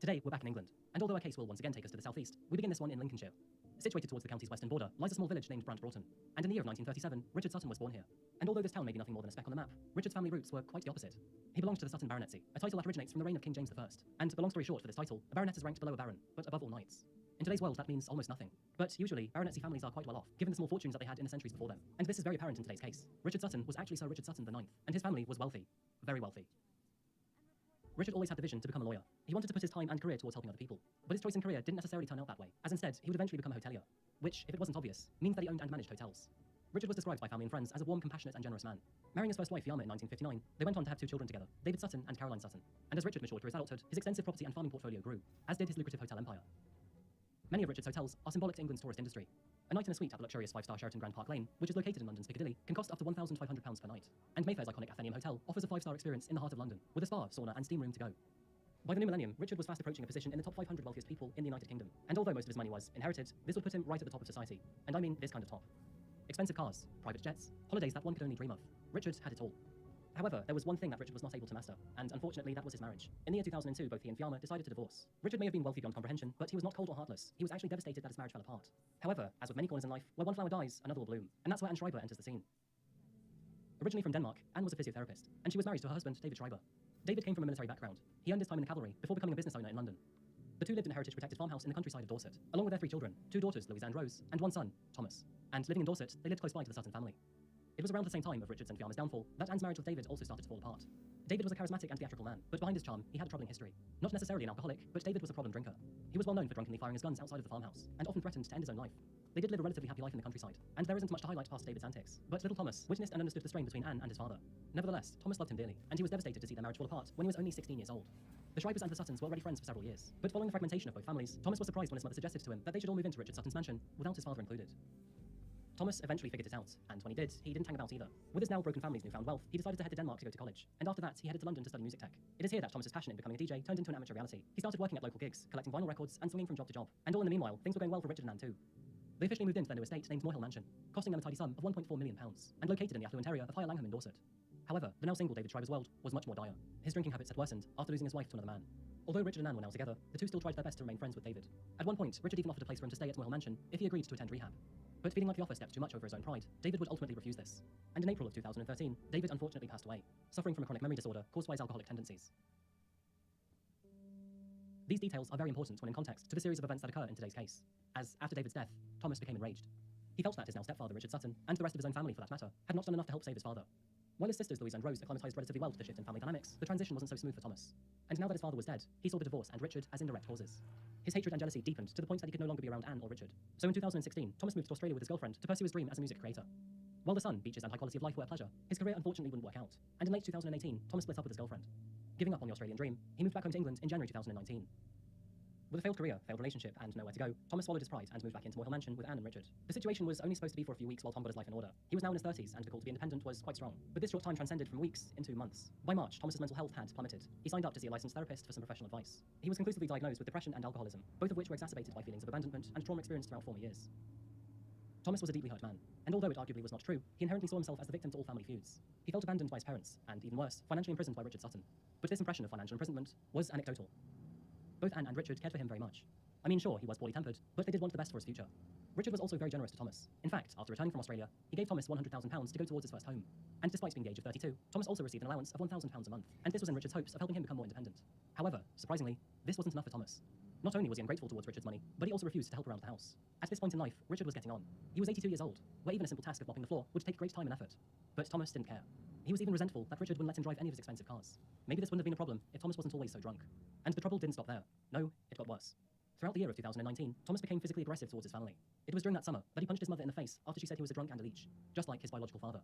Today, we're back in England, and although our case will once again take us to the southeast, we begin this one in Lincolnshire. Situated towards the county's western border lies a small village named Brant Broughton, and in the year of 1937, Richard Sutton was born here. And although this town may be nothing more than a speck on the map, Richard's family roots were quite the opposite. He belonged to the Sutton baronetcy, a title that originates from the reign of King James I. And the long story short for this title, a baronet is ranked below a baron, but above all knights. In today's world, that means almost nothing. But usually, baronetcy families are quite well off, given the small fortunes that they had in the centuries before them. And this is very apparent in today's case. Richard Sutton was actually Sir Richard Sutton IX, and his family was wealthy. Very wealthy. Richard always had the vision to become a lawyer. He wanted to put his time and career towards helping other people. But his choice in career didn't necessarily turn out that way, as instead, he would eventually become a hotelier, which, if it wasn't obvious, means that he owned and managed hotels. Richard was described by family and friends as a warm, compassionate, and generous man. Marrying his first wife, Fiamma, in 1959, they went on to have 2 children together, David Sutton and Caroline Sutton. And as Richard matured through his adulthood, his extensive property and farming portfolio grew, as did his lucrative hotel empire. Many of Richard's hotels are symbolic to England's tourist industry. A night in a suite at the luxurious 5-star Sheraton Grand Park Lane, which is located in London's Piccadilly, can cost up to £1,500 per night. And Mayfair's iconic Athenaeum Hotel offers a 5-star experience in the heart of London, with a spa, sauna, and steam room to go. By the new millennium, Richard was fast approaching a position in the top 500 wealthiest people in the United Kingdom. And although most of his money was inherited, this would put him right at the top of society. And I mean this kind of top. Expensive cars, private jets, holidays that one could only dream of. Richard had it all. However, there was one thing that Richard was not able to master, and unfortunately that was his marriage. In the year 2002, both he and Fiamma decided to divorce. Richard may have been wealthy beyond comprehension, but he was not cold or heartless. He was actually devastated that his marriage fell apart. However, as with many corners in life, where one flower dies, another will bloom. And that's where Anne Schreiber enters the scene. Originally from Denmark, Anne was a physiotherapist, and she was married to her husband, David Schreiber. David came from a military background. He earned his time in the cavalry before becoming a business owner in London. The two lived in a heritage-protected farmhouse in the countryside of Dorset, along with their 3 children, 2 daughters, Louise and Rose, and 1 son, Thomas. And living in Dorset, they lived close by to the Sutton family. It was around the same time of Richard's and Fiamma's downfall that Anne's marriage with David also started to fall apart. David was a charismatic and theatrical man, but behind his charm, he had a troubling history. Not necessarily an alcoholic, but David was a problem drinker. He was well known for drunkenly firing his guns outside of the farmhouse, and often threatened to end his own life. They did live a relatively happy life in the countryside, and there isn't much to highlight past David's antics. But little Thomas witnessed and understood the strain between Anne and his father. Nevertheless, Thomas loved him dearly, and he was devastated to see their marriage fall apart when he was only 16 years old. The Schreibers and the Suttons were already friends for several years, but following the fragmentation of both families, Thomas was surprised when his mother suggested to him that they should all move into Richard Sutton's mansion, without his father included. Thomas eventually figured it out, and when he did, he didn't hang about either. With his now broken family's newfound wealth, he decided to head to Denmark to go to college, and after that, he headed to London to study music tech. It is here that Thomas's passion in becoming a DJ turned into an amateur reality. He started working at local gigs, collecting vinyl records, and swinging from job to job. And all in the meanwhile, things were going well for Richard and Anne too. They officially moved into their new estate named Moorhill Mansion, costing them a tidy sum of £1.4 million, and located in the affluent area of Higher Langham in Dorset. However, the now single David Schreiber's world was much more dire. His drinking habits had worsened after losing his wife to another man. Although Richard and Anne were now together, the two still tried their best to remain friends with David. At one point, Richard even offered a place for him to stay at Moorhill Mansion if he agreed to attend rehab. But feeling like the offer stepped too much over his own pride, David would ultimately refuse this. And in April of 2013, David unfortunately passed away, suffering from a chronic memory disorder caused by his alcoholic tendencies. These details are very important when in context to the series of events that occur in today's case, as after David's death, Thomas became enraged. He felt that his now stepfather, Richard Sutton, and the rest of his own family for that matter, had not done enough to help save his father. While his sisters Louise and Rose acclimatized relatively well to the shift in family dynamics, the transition wasn't so smooth for Thomas. And now that his father was dead, he saw the divorce and Richard as indirect causes. His hatred and jealousy deepened to the point that he could no longer be around Anne or Richard. So in 2016, Thomas moved to Australia with his girlfriend to pursue his dream as a music creator. While the sun, beaches and high quality of life were a pleasure, his career unfortunately wouldn't work out. And in late 2018, Thomas split up with his girlfriend. Giving up on the Australian dream, he moved back home to England in January 2019. With a failed career, failed relationship, and nowhere to go, Thomas swallowed his pride and moved back into Moorhill Mansion with Anne and Richard. The situation was only supposed to be for a few weeks while Tom got his life in order. He was now in his 30s, and the call to be independent was quite strong. But this short time transcended from weeks into months. By March, Thomas's mental health had plummeted. He signed up to see a licensed therapist for some professional advice. He was conclusively diagnosed with depression and alcoholism, both of which were exacerbated by feelings of abandonment and trauma experienced throughout former years. Thomas was a deeply hurt man, and although it arguably was not true, he inherently saw himself as the victim to all family feuds. He felt abandoned by his parents, and even worse, financially imprisoned by Richard Sutton. But this impression of financial imprisonment was anecdotal. Both Anne and Richard cared for him very much. I mean, sure, he was poorly tempered, but they did want the best for his future. Richard was also very generous to Thomas. In fact, after returning from Australia, he gave Thomas £100,000 to go towards his first home. And despite being the age of 32, Thomas also received an allowance of £1,000 a month, and this was in Richard's hopes of helping him become more independent. However, surprisingly, this wasn't enough for Thomas. Not only was he ungrateful towards Richard's money, but he also refused to help around the house. At this point in life, Richard was getting on. He was 82 years old, where even a simple task of mopping the floor would take great time and effort. But Thomas didn't care. He was even resentful that Richard wouldn't let him drive any of his expensive cars. Maybe this wouldn't have been a problem if Thomas wasn't always so drunk. And the trouble didn't stop there. No, it got worse. Throughout the year of 2019, Thomas became physically aggressive towards his family. It was during that summer that he punched his mother in the face after she said he was a drunk and a leech, just like his biological father.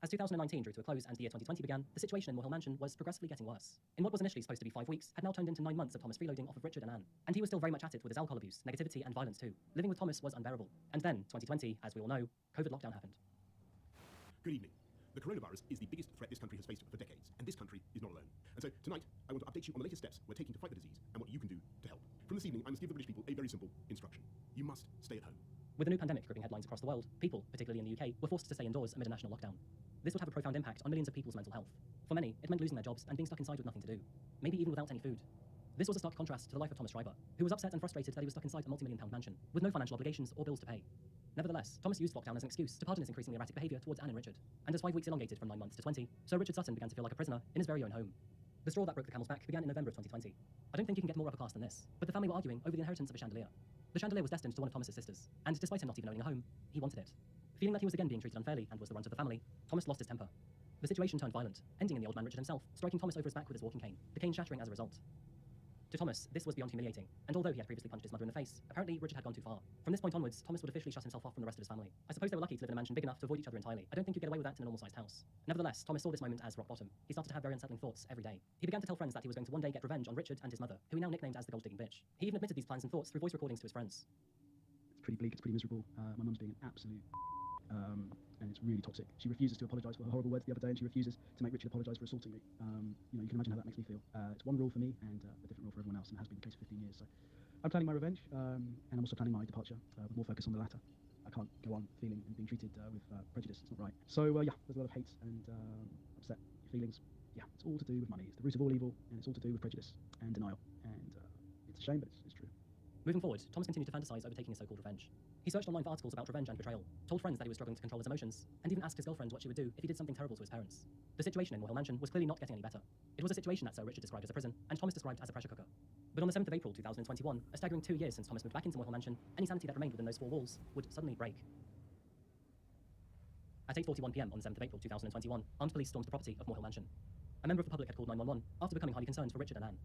As 2019 drew to a close and the year 2020 began, the situation in Moor Hill Mansion was progressively getting worse. In what was initially supposed to be 5 weeks, had now turned into 9 months of Thomas freeloading off of Richard and Anne. And he was still very much at it with his alcohol abuse, negativity, and violence too. Living with Thomas was unbearable. And then, 2020, as we all know, COVID lockdown happened. Good evening. The coronavirus is the biggest threat this country has faced for decades, and this country is not alone. And so, tonight, I want to update you on the latest steps we're taking to fight the disease and what you can do to help. From this evening, I must give the British people a very simple instruction. You must stay at home. With a new pandemic gripping headlines across the world, people, particularly in the UK, were forced to stay indoors amid a national lockdown. This would have a profound impact on millions of people's mental health. For many, it meant losing their jobs and being stuck inside with nothing to do, maybe even without any food. This was a stark contrast to the life of Thomas Schreiber, who was upset and frustrated that he was stuck inside a multi-million-pound mansion, with no financial obligations or bills to pay. Nevertheless, Thomas used lockdown as an excuse to pardon his increasingly erratic behaviour towards Anne and Richard. And as 5 weeks elongated from 9 months to 20, so Richard Sutton began to feel like a prisoner in his very own home. The straw that broke the camel's back began in November of 2020. I don't think you can get more upper class than this, but the family were arguing over the inheritance of a chandelier. The chandelier was destined to one of Thomas's sisters, and despite him not even owning a home, he wanted it. Feeling that he was again being treated unfairly and was the runt of the family, Thomas lost his temper. The situation turned violent, ending in the old man Richard himself striking Thomas over his back with his walking cane, the cane shattering as a result. To Thomas, this was beyond humiliating, and although he had previously punched his mother in the face, apparently Richard had gone too far. From this point onwards, Thomas would officially shut himself off from the rest of his family. I suppose they were lucky to live in a mansion big enough to avoid each other entirely. I don't think you'd get away with that in a normal-sized house. Nevertheless, Thomas saw this moment as rock bottom. He started to have very unsettling thoughts every day. He began to tell friends that he was going to one day get revenge on Richard and his mother, who he now nicknamed as the gold-digging bitch. He even admitted these plans and thoughts through voice recordings to his friends. It's pretty bleak, it's pretty miserable. My mum's being an absolute... and it's really toxic. She refuses to apologise for her horrible words the other day, and she refuses to make Richard apologise for assaulting me. You can imagine how that makes me feel. It's one rule for me and a different rule for everyone else, and it has been the case for 15 years. So I'm planning my revenge, and I'm also planning my departure with more focus on the latter. I can't go on feeling and being treated with prejudice. It's not right. So yeah, there's a lot of hate and upset feelings. Yeah, it's all to do with money. It's the root of all evil, and it's all to do with prejudice and denial. And it's a shame, but it's true. Moving forward, Thomas continued to fantasize over taking his so-called revenge. He searched online for articles about revenge and betrayal, told friends that he was struggling to control his emotions, and even asked his girlfriend what she would do if he did something terrible to his parents. The situation in Moor Hill Mansion was clearly not getting any better. It was a situation that Sir Richard described as a prison, and Thomas described as a pressure cooker. But on the 7th of April 2021, a staggering 2 years since Thomas moved back into Moor Hill Mansion, any sanity that remained within those 4 walls would suddenly break. At 8:41 PM on the 7th of April 2021, armed police stormed the property of Moor Hill Mansion. A member of the public had called 911 after becoming highly concerned for Richard and Anne.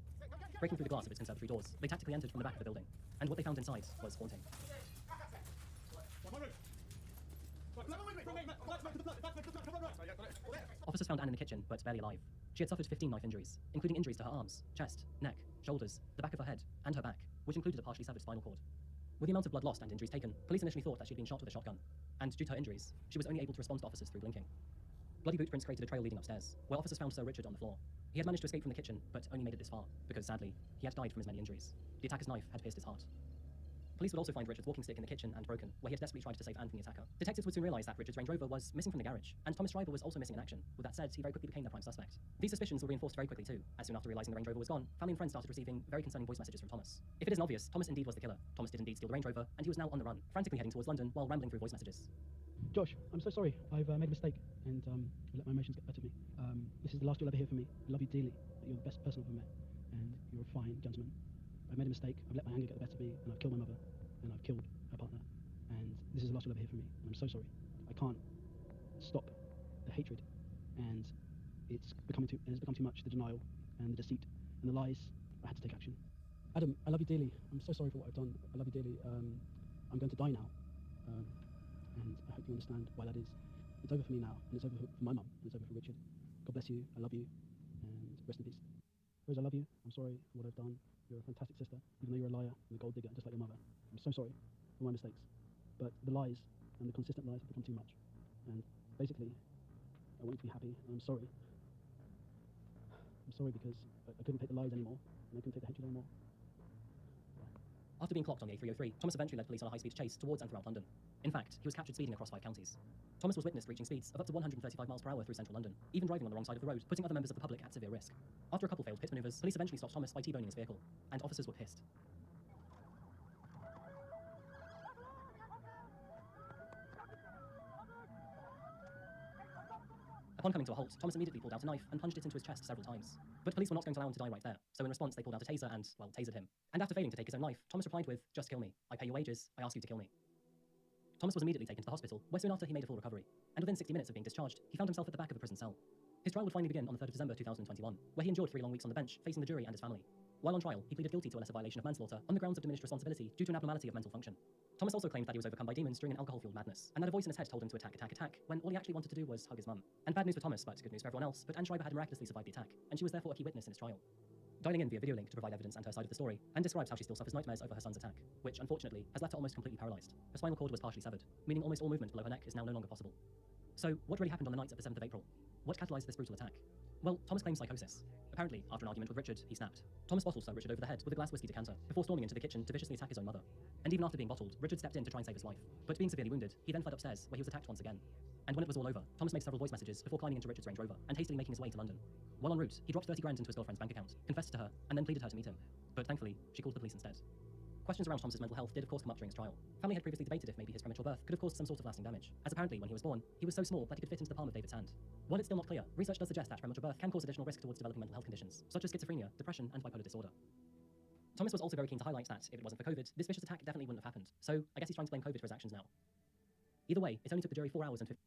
Breaking through the glass of its conservatory doors, they tactically entered from the back of the building, and what they found inside was haunting. Officers found Anne in the kitchen, but barely alive. She had suffered 15 knife injuries, including injuries to her arms, chest, neck, shoulders, the back of her head, and her back, which included a partially severed spinal cord. With the amount of blood lost and injuries taken, police initially thought that she'd been shot with a shotgun, and due to her injuries, she was only able to respond to officers through blinking. Bloody boot prints created a trail leading upstairs, where officers found Sir Richard on the floor. He had managed to escape from the kitchen, but only made it this far, because sadly, he had died from his many injuries. The attacker's knife had pierced his heart. Police would also find Richard's walking stick in the kitchen and broken, where he had desperately tried to save Anne from the attacker. Detectives would soon realise that Richard's Range Rover was missing from the garage, and Thomas Schreiber was also missing in action. With that said, he very quickly became the prime suspect. These suspicions were reinforced very quickly too, as soon after realising the Range Rover was gone, family and friends started receiving very concerning voice messages from Thomas. If it isn't obvious, Thomas indeed was the killer. Thomas did indeed steal the Range Rover, and he was now on the run, frantically heading towards London while rambling through voice messages. Josh, I'm so sorry. I've made a mistake, and I let my emotions get better of me. This is the last you'll ever hear from me. I love you dearly. You're the best person I've ever met, and you're a fine gentleman. I've made a mistake. I've let my anger get the better of me, and I've killed my mother, and I've killed her partner. And this is the last you'll ever hear from me. And I'm so sorry. I can't stop the hatred, and it's become too much. The denial and the deceit and the lies. I had to take action. Adam, I love you dearly. I'm so sorry for what I've done. I love you dearly. I'm going to die now. And I hope you understand why that is. It's over for me now, and it's over for my mum, and it's over for Richard. God bless you, I love you, and rest in peace. Rose, I love you. I'm sorry for what I've done. You're a fantastic sister, even though you're a liar and a gold digger, just like your mother. I'm so sorry for my mistakes. But the lies and the consistent lies have become too much. And basically, I want you to be happy, and I'm sorry. I'm sorry because I couldn't take the lies anymore, and I couldn't take the hatred anymore. After being clocked on the A303, Thomas eventually led police on a high-speed chase towards and throughout London. In fact, he was captured speeding across 5 counties. Thomas was witnessed reaching speeds of up to 135 miles per hour through central London, even driving on the wrong side of the road, putting other members of the public at severe risk. After a couple failed pit maneuvers, police eventually stopped Thomas by T-boning his vehicle, and officers were pissed. Upon coming to a halt, Thomas immediately pulled out a knife and plunged it into his chest several times. But police were not going to allow him to die right there, so in response they pulled out a taser and, well, tasered him. And after failing to take his own life, Thomas replied with, "Just kill me. I pay your wages. I ask you to kill me." Thomas was immediately taken to the hospital, where soon after he made a full recovery. And within 60 minutes of being discharged, he found himself at the back of a prison cell. His trial would finally begin on the 3rd of December 2021, where he endured 3 long weeks on the bench, facing the jury and his family. While on trial, he pleaded guilty to a lesser violation of manslaughter on the grounds of diminished responsibility due to an abnormality of mental function. Thomas also claimed that he was overcome by demons during an alcohol-fueled madness, and that a voice in his head told him to attack, when all he actually wanted to do was hug his mum. And bad news for Thomas, but good news for everyone else, but Anne Schreiber had miraculously survived the attack, and she was therefore a key witness in his trial. Dialing in via video link to provide evidence and her side of the story, Anne describes how she still suffers nightmares over her son's attack, which, unfortunately, has left her almost completely paralysed. Her spinal cord was partially severed, meaning almost all movement below her neck is now no longer possible. So, what really happened on the night of the 7th of April? What catalysed this brutal attack? Well, Thomas claims psychosis. Apparently, after an argument with Richard, he snapped. Thomas bottled Sir Richard over the head with a glass whiskey decanter, before storming into the kitchen to viciously attack his own mother. And even after being bottled, Richard stepped in to try and save his wife. But being severely wounded, he then fled upstairs, where he was attacked once again. And when it was all over, Thomas made several voice messages before climbing into Richard's Range Rover and hastily making his way to London. While en route, he dropped 30 grand into his girlfriend's bank account, confessed to her, and then pleaded her to meet him. But thankfully, she called the police instead. Questions around Thomas's mental health did of course come up during his trial. Family had previously debated if maybe his premature birth could have caused some sort of lasting damage, as apparently when he was born, he was so small that he could fit into the palm of David's hand. While it's still not clear, research does suggest that premature birth can cause additional risk towards developing mental health conditions, such as schizophrenia, depression, and bipolar disorder. Thomas was also very keen to highlight that, if it wasn't for COVID, this vicious attack definitely wouldn't have happened, so I guess he's trying to blame COVID for his actions now. Either way, it only took the jury 4 hours and 50